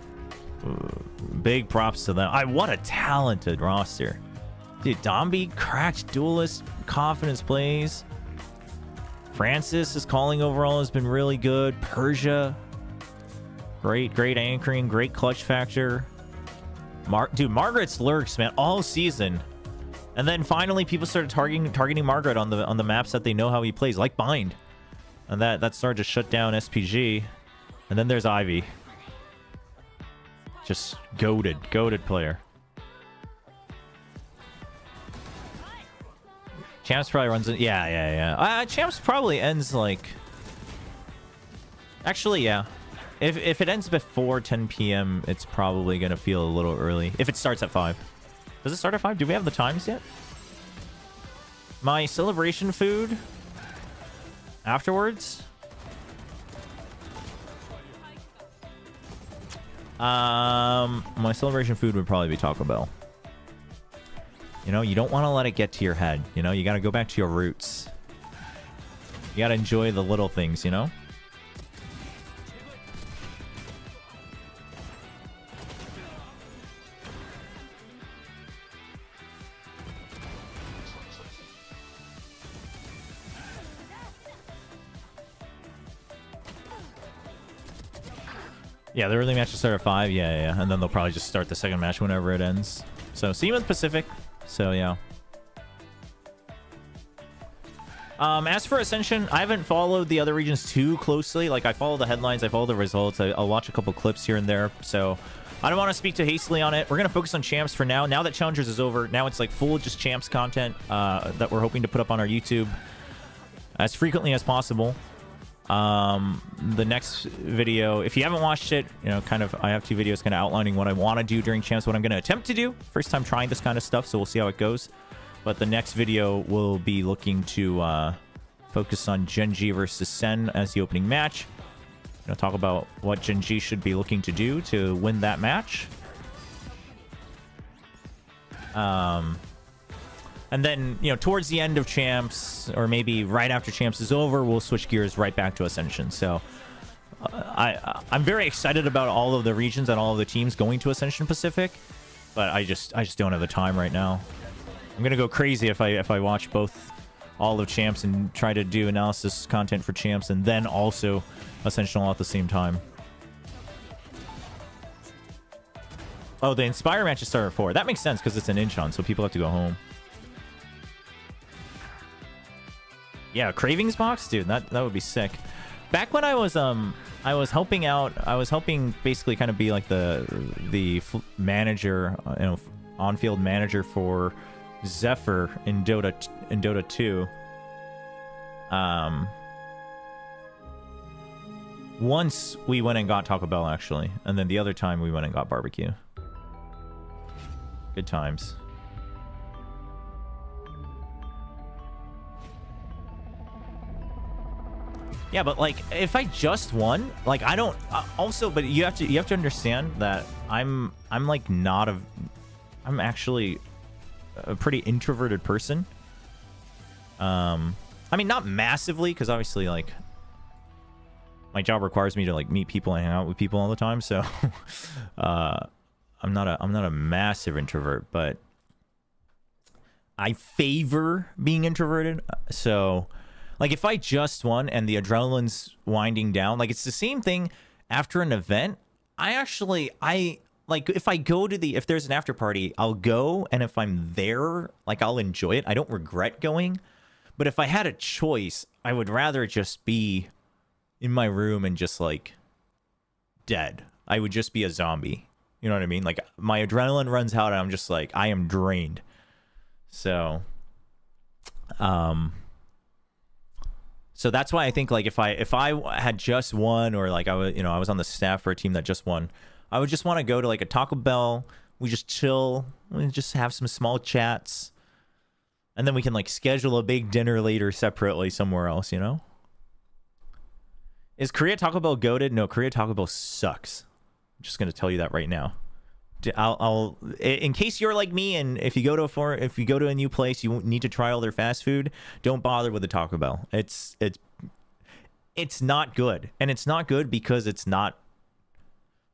big props to them. What a talented roster, dude. Dombi, cracked duelist, confidence plays. Francis, his calling overall has been really good. Persia, great anchoring, great clutch factor. Dude, Margaret's lurks, man, all season. And then finally people started targeting Margaret on the maps that they know how he plays, like Bind. And that started to shut down SPG. And then there's Ivy. Just goated player. Champs probably runs it. Yeah. Champs probably ends like... Actually, yeah. If it ends before 10 p.m., it's probably going to feel a little early. If it starts at 5. Does it start at 5? Do we have the times yet? My celebration food afterwards? My celebration food would probably be Taco Bell. You know, you don't want to let it get to your head. You know, you got to go back to your roots. You got to enjoy the little things, you know? Yeah, the early match will start at 5. Yeah. And then they'll probably just start the second match whenever it ends. So, see you in the Pacific. So, yeah. As for Ascension, I haven't followed the other regions too closely. Like, I follow the headlines, I follow the results, I'll watch a couple clips here and there. So, I don't want to speak too hastily on it. We're going to focus on Champs for now. Now that Challengers is over, now it's like full just Champs content that we're hoping to put up on our YouTube as frequently as possible. The next video, if you haven't watched it, you know, kind of, I have 2 videos kind of outlining what I want to do during Champs, what I'm going to attempt to do. First time trying this kind of stuff, so we'll see how it goes. But the next video will be looking to focus on Genji versus Sen as the opening match. You know, talk about what Genji should be looking to do to win that match. And then, you know, towards the end of Champs, or maybe right after Champs is over, we'll switch gears right back to Ascension. So I'm very excited about all of the regions and all of the teams going to Ascension Pacific, but I just don't have the time right now. I'm gonna go crazy if I watch all of Champs and try to do analysis content for Champs and then also Ascension all at the same time. Oh, the Inspire matches start at 4. That makes sense because it's an Incheon, so people have to go home. Yeah, Cravings box, dude, that would be sick. Back when I was helping out, I was helping basically kind of be like the manager, you know, on-field manager for Zephyr in Dota 2. Once we went and got Taco Bell actually, and then the other time we went and got barbecue. Good times. Yeah, but like if I just won, like I don't also, but you have to understand that I'm like not I'm actually a pretty introverted person. I mean, not massively, because obviously like my job requires me to like meet people and hang out with people all the time, so I'm not a massive introvert, but I favor being introverted. So like if I just won and the adrenaline's winding down, like it's the same thing after an event. I like if I go to if there's an after party, I'll go, and if I'm there, like I'll enjoy it. I don't regret going. But if I had a choice, I would rather just be in my room and just like dead. I would just be a zombie. You know what I mean? Like my adrenaline runs out and I'm just like, I am drained. So, so that's why I think like if I had just won, or like I was on the staff for a team that just won, I would just want to go to like a Taco Bell. We just chill. We just have some small chats. And then we can like schedule a big dinner later separately somewhere else, you know? Is Korea Taco Bell goated? No, Korea Taco Bell sucks. I'm just going to tell you that right now. I'll in case you're like me, and if you go to a new place, you need to try all their fast food, don't bother with the Taco Bell. It's not good. And it's not good because it's not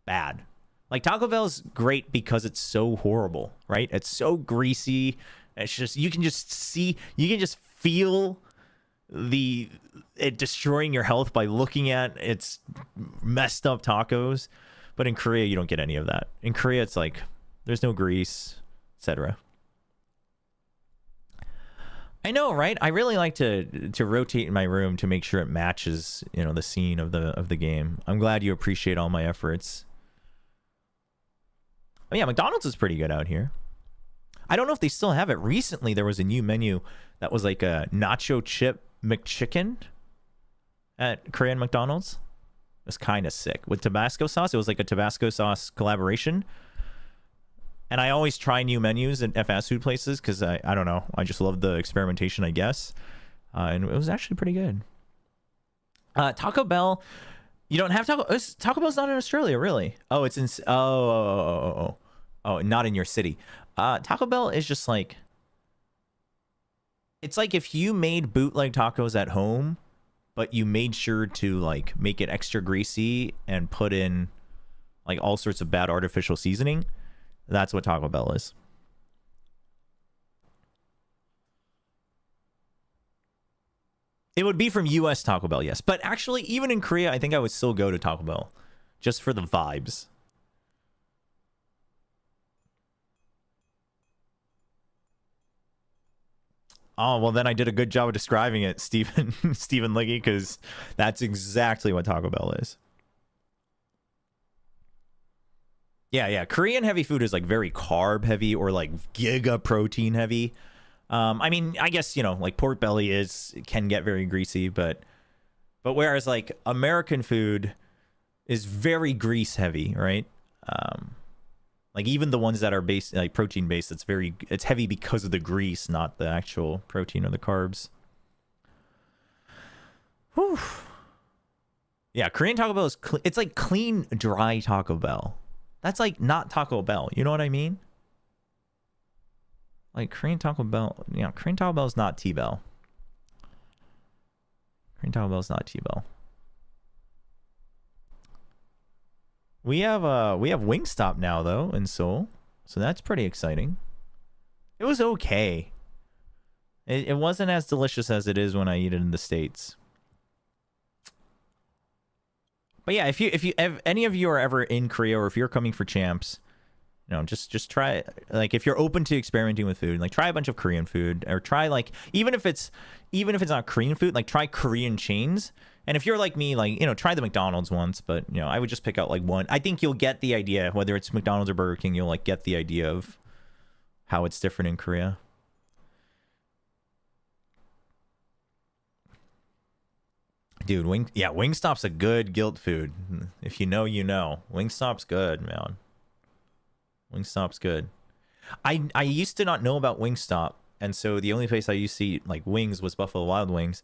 bad. Like Taco Bell's great because it's so horrible, right? It's so greasy. It's just you can just feel it destroying your health by looking at its messed up tacos. But in Korea, you don't get any of that. In Korea, it's like there's no grease, etc. I know, right? I really like to rotate in my room to make sure it matches, you know, the scene of the game. I'm glad you appreciate all my efforts. Oh yeah, McDonald's is pretty good out here. I don't know if they still have it. Recently, there was a new menu that was like a nacho chip McChicken at Korean McDonald's. It was kind of sick with Tabasco sauce. It was like a Tabasco sauce collaboration. And I always try new menus at fast food places because I don't know. I just love the experimentation, I guess. And it was actually pretty good. Taco Bell. You don't have Taco Bell's not in Australia, really. Oh, it's in. Oh, not in your city. Taco Bell is just like. It's like if you made bootleg tacos at home, but you made sure to like make it extra greasy and put in like all sorts of bad artificial seasoning. That's what Taco Bell is. It would be from US Taco Bell, yes. But actually, even in Korea, I think I would still go to Taco Bell just for the vibes. Oh, well, then I did a good job of describing it, Stephen Liggy, because that's exactly what Taco Bell is. Yeah. Korean heavy food is like very carb heavy or like giga protein heavy. I mean, I guess, you know, like pork belly can get very greasy, but whereas like American food is very grease heavy, right? Like even the ones that are based like protein based, it's heavy because of the grease, not the actual protein or the carbs. Whew. Yeah, Korean Taco Bell it's like clean, dry Taco Bell. That's like not Taco Bell. You know what I mean? Like Korean Taco Bell, yeah, Korean Taco Bell is not T-Bell. Korean Taco Bell is not T-Bell. We have Wingstop now though in Seoul, so that's pretty exciting. It was okay. It wasn't as delicious as it is when I eat it in the States. But yeah, if any of you are ever in Korea or if you're coming for champs, you know, just try, like if you're open to experimenting with food, like try a bunch of Korean food, or try like even if it's not Korean food, like try Korean chains. And if you're like me, like, you know, try the McDonald's once, but, you know, I would just pick out like one. I think you'll get the idea, whether it's McDonald's or Burger King, you'll like get the idea of how it's different in Korea. Dude, Wingstop's a good guilt food. If you know, you know. Wingstop's good, man. Wingstop's good. I used to not know about Wingstop, and so the only place I used to eat like wings was Buffalo Wild Wings.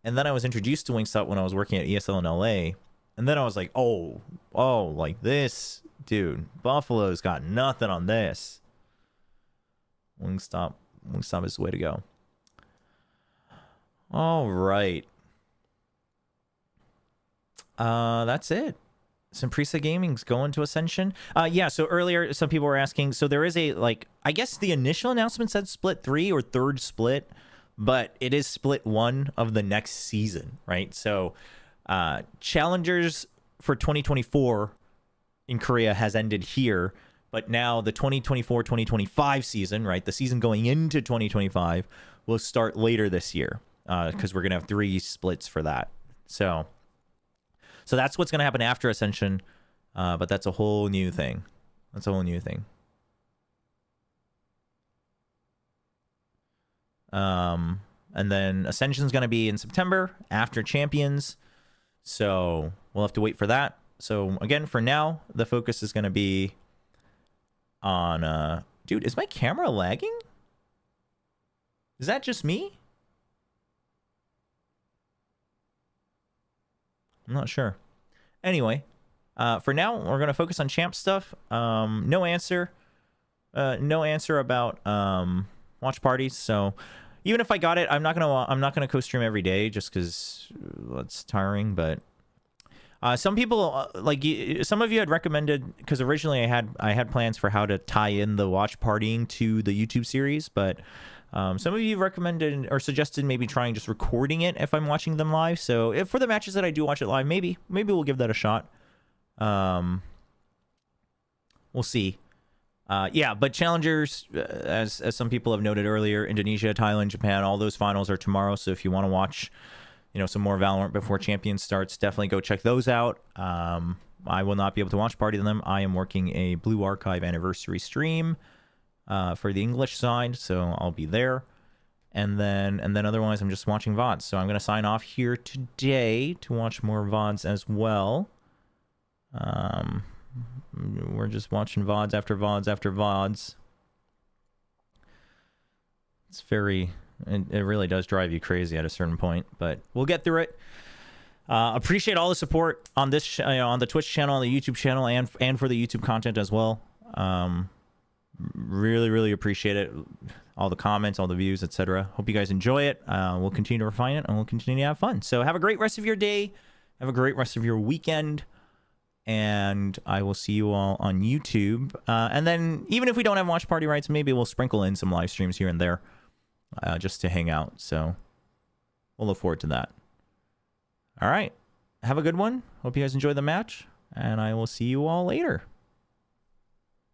And then I was introduced to Wingstop when I was working at ESL in LA. And then I was like, oh, like this, dude, Buffalo's got nothing on this. Wingstop is the way to go. All right. That's it. Simprisa Gaming's going to Ascension. Yeah, so earlier some people were asking, so there is a, like, I guess the initial announcement said split 3 or third split, but it is split 1 of the next season, right? So challengers for 2024 in Korea has ended here, but now the 2024-2025 season, right, the season going into 2025 will start later this year, because we're gonna have 3 splits for that. So that's what's gonna happen after Ascension, but that's a whole new thing. That's a whole new thing. And then Ascension's gonna be in September after Champions, so we'll have to wait for that. So again, for now, the focus is gonna be on dude, is my camera lagging? Is that just me? I'm not sure. Anyway, for now, we're gonna focus on champ stuff. No answer about watch parties. So even if I got it, I'm not gonna co-stream every day just because that's tiring. But some people some of you had recommended, because originally I had plans for how to tie in the watch partying to the YouTube series, but some of you recommended or suggested maybe trying just recording it if I'm watching them live. So if for the matches that I do watch it live, maybe we'll give that a shot. We'll see. Yeah, but challengers, as some people have noted earlier, Indonesia, Thailand, Japan, all those finals are tomorrow. So if you want to watch, some more Valorant before Champions starts, definitely go check those out. I will not be able to watch party them. I am working a Blue Archive anniversary stream for the English side, so I'll be there. And then otherwise, I'm just watching VODs. So I'm going to sign off here today to watch more VODs as well. We're just watching VODs after VODs after VODs. It's it really does drive you crazy at a certain point, but we'll get through it. Appreciate all the support on this, on the Twitch channel, on the YouTube channel, and for the YouTube content as well. Really appreciate it. All the comments, all the views, etc. Hope you guys enjoy it. We'll continue to refine it, and we'll continue to have fun. So have a great rest of your day. Have a great rest of your weekend. And I will see you all on YouTube. And then even if we don't have watch party rights, maybe we'll sprinkle in some live streams here and there just to hang out. So we'll look forward to that. All right. Have a good one. Hope you guys enjoy the match. And I will see you all later.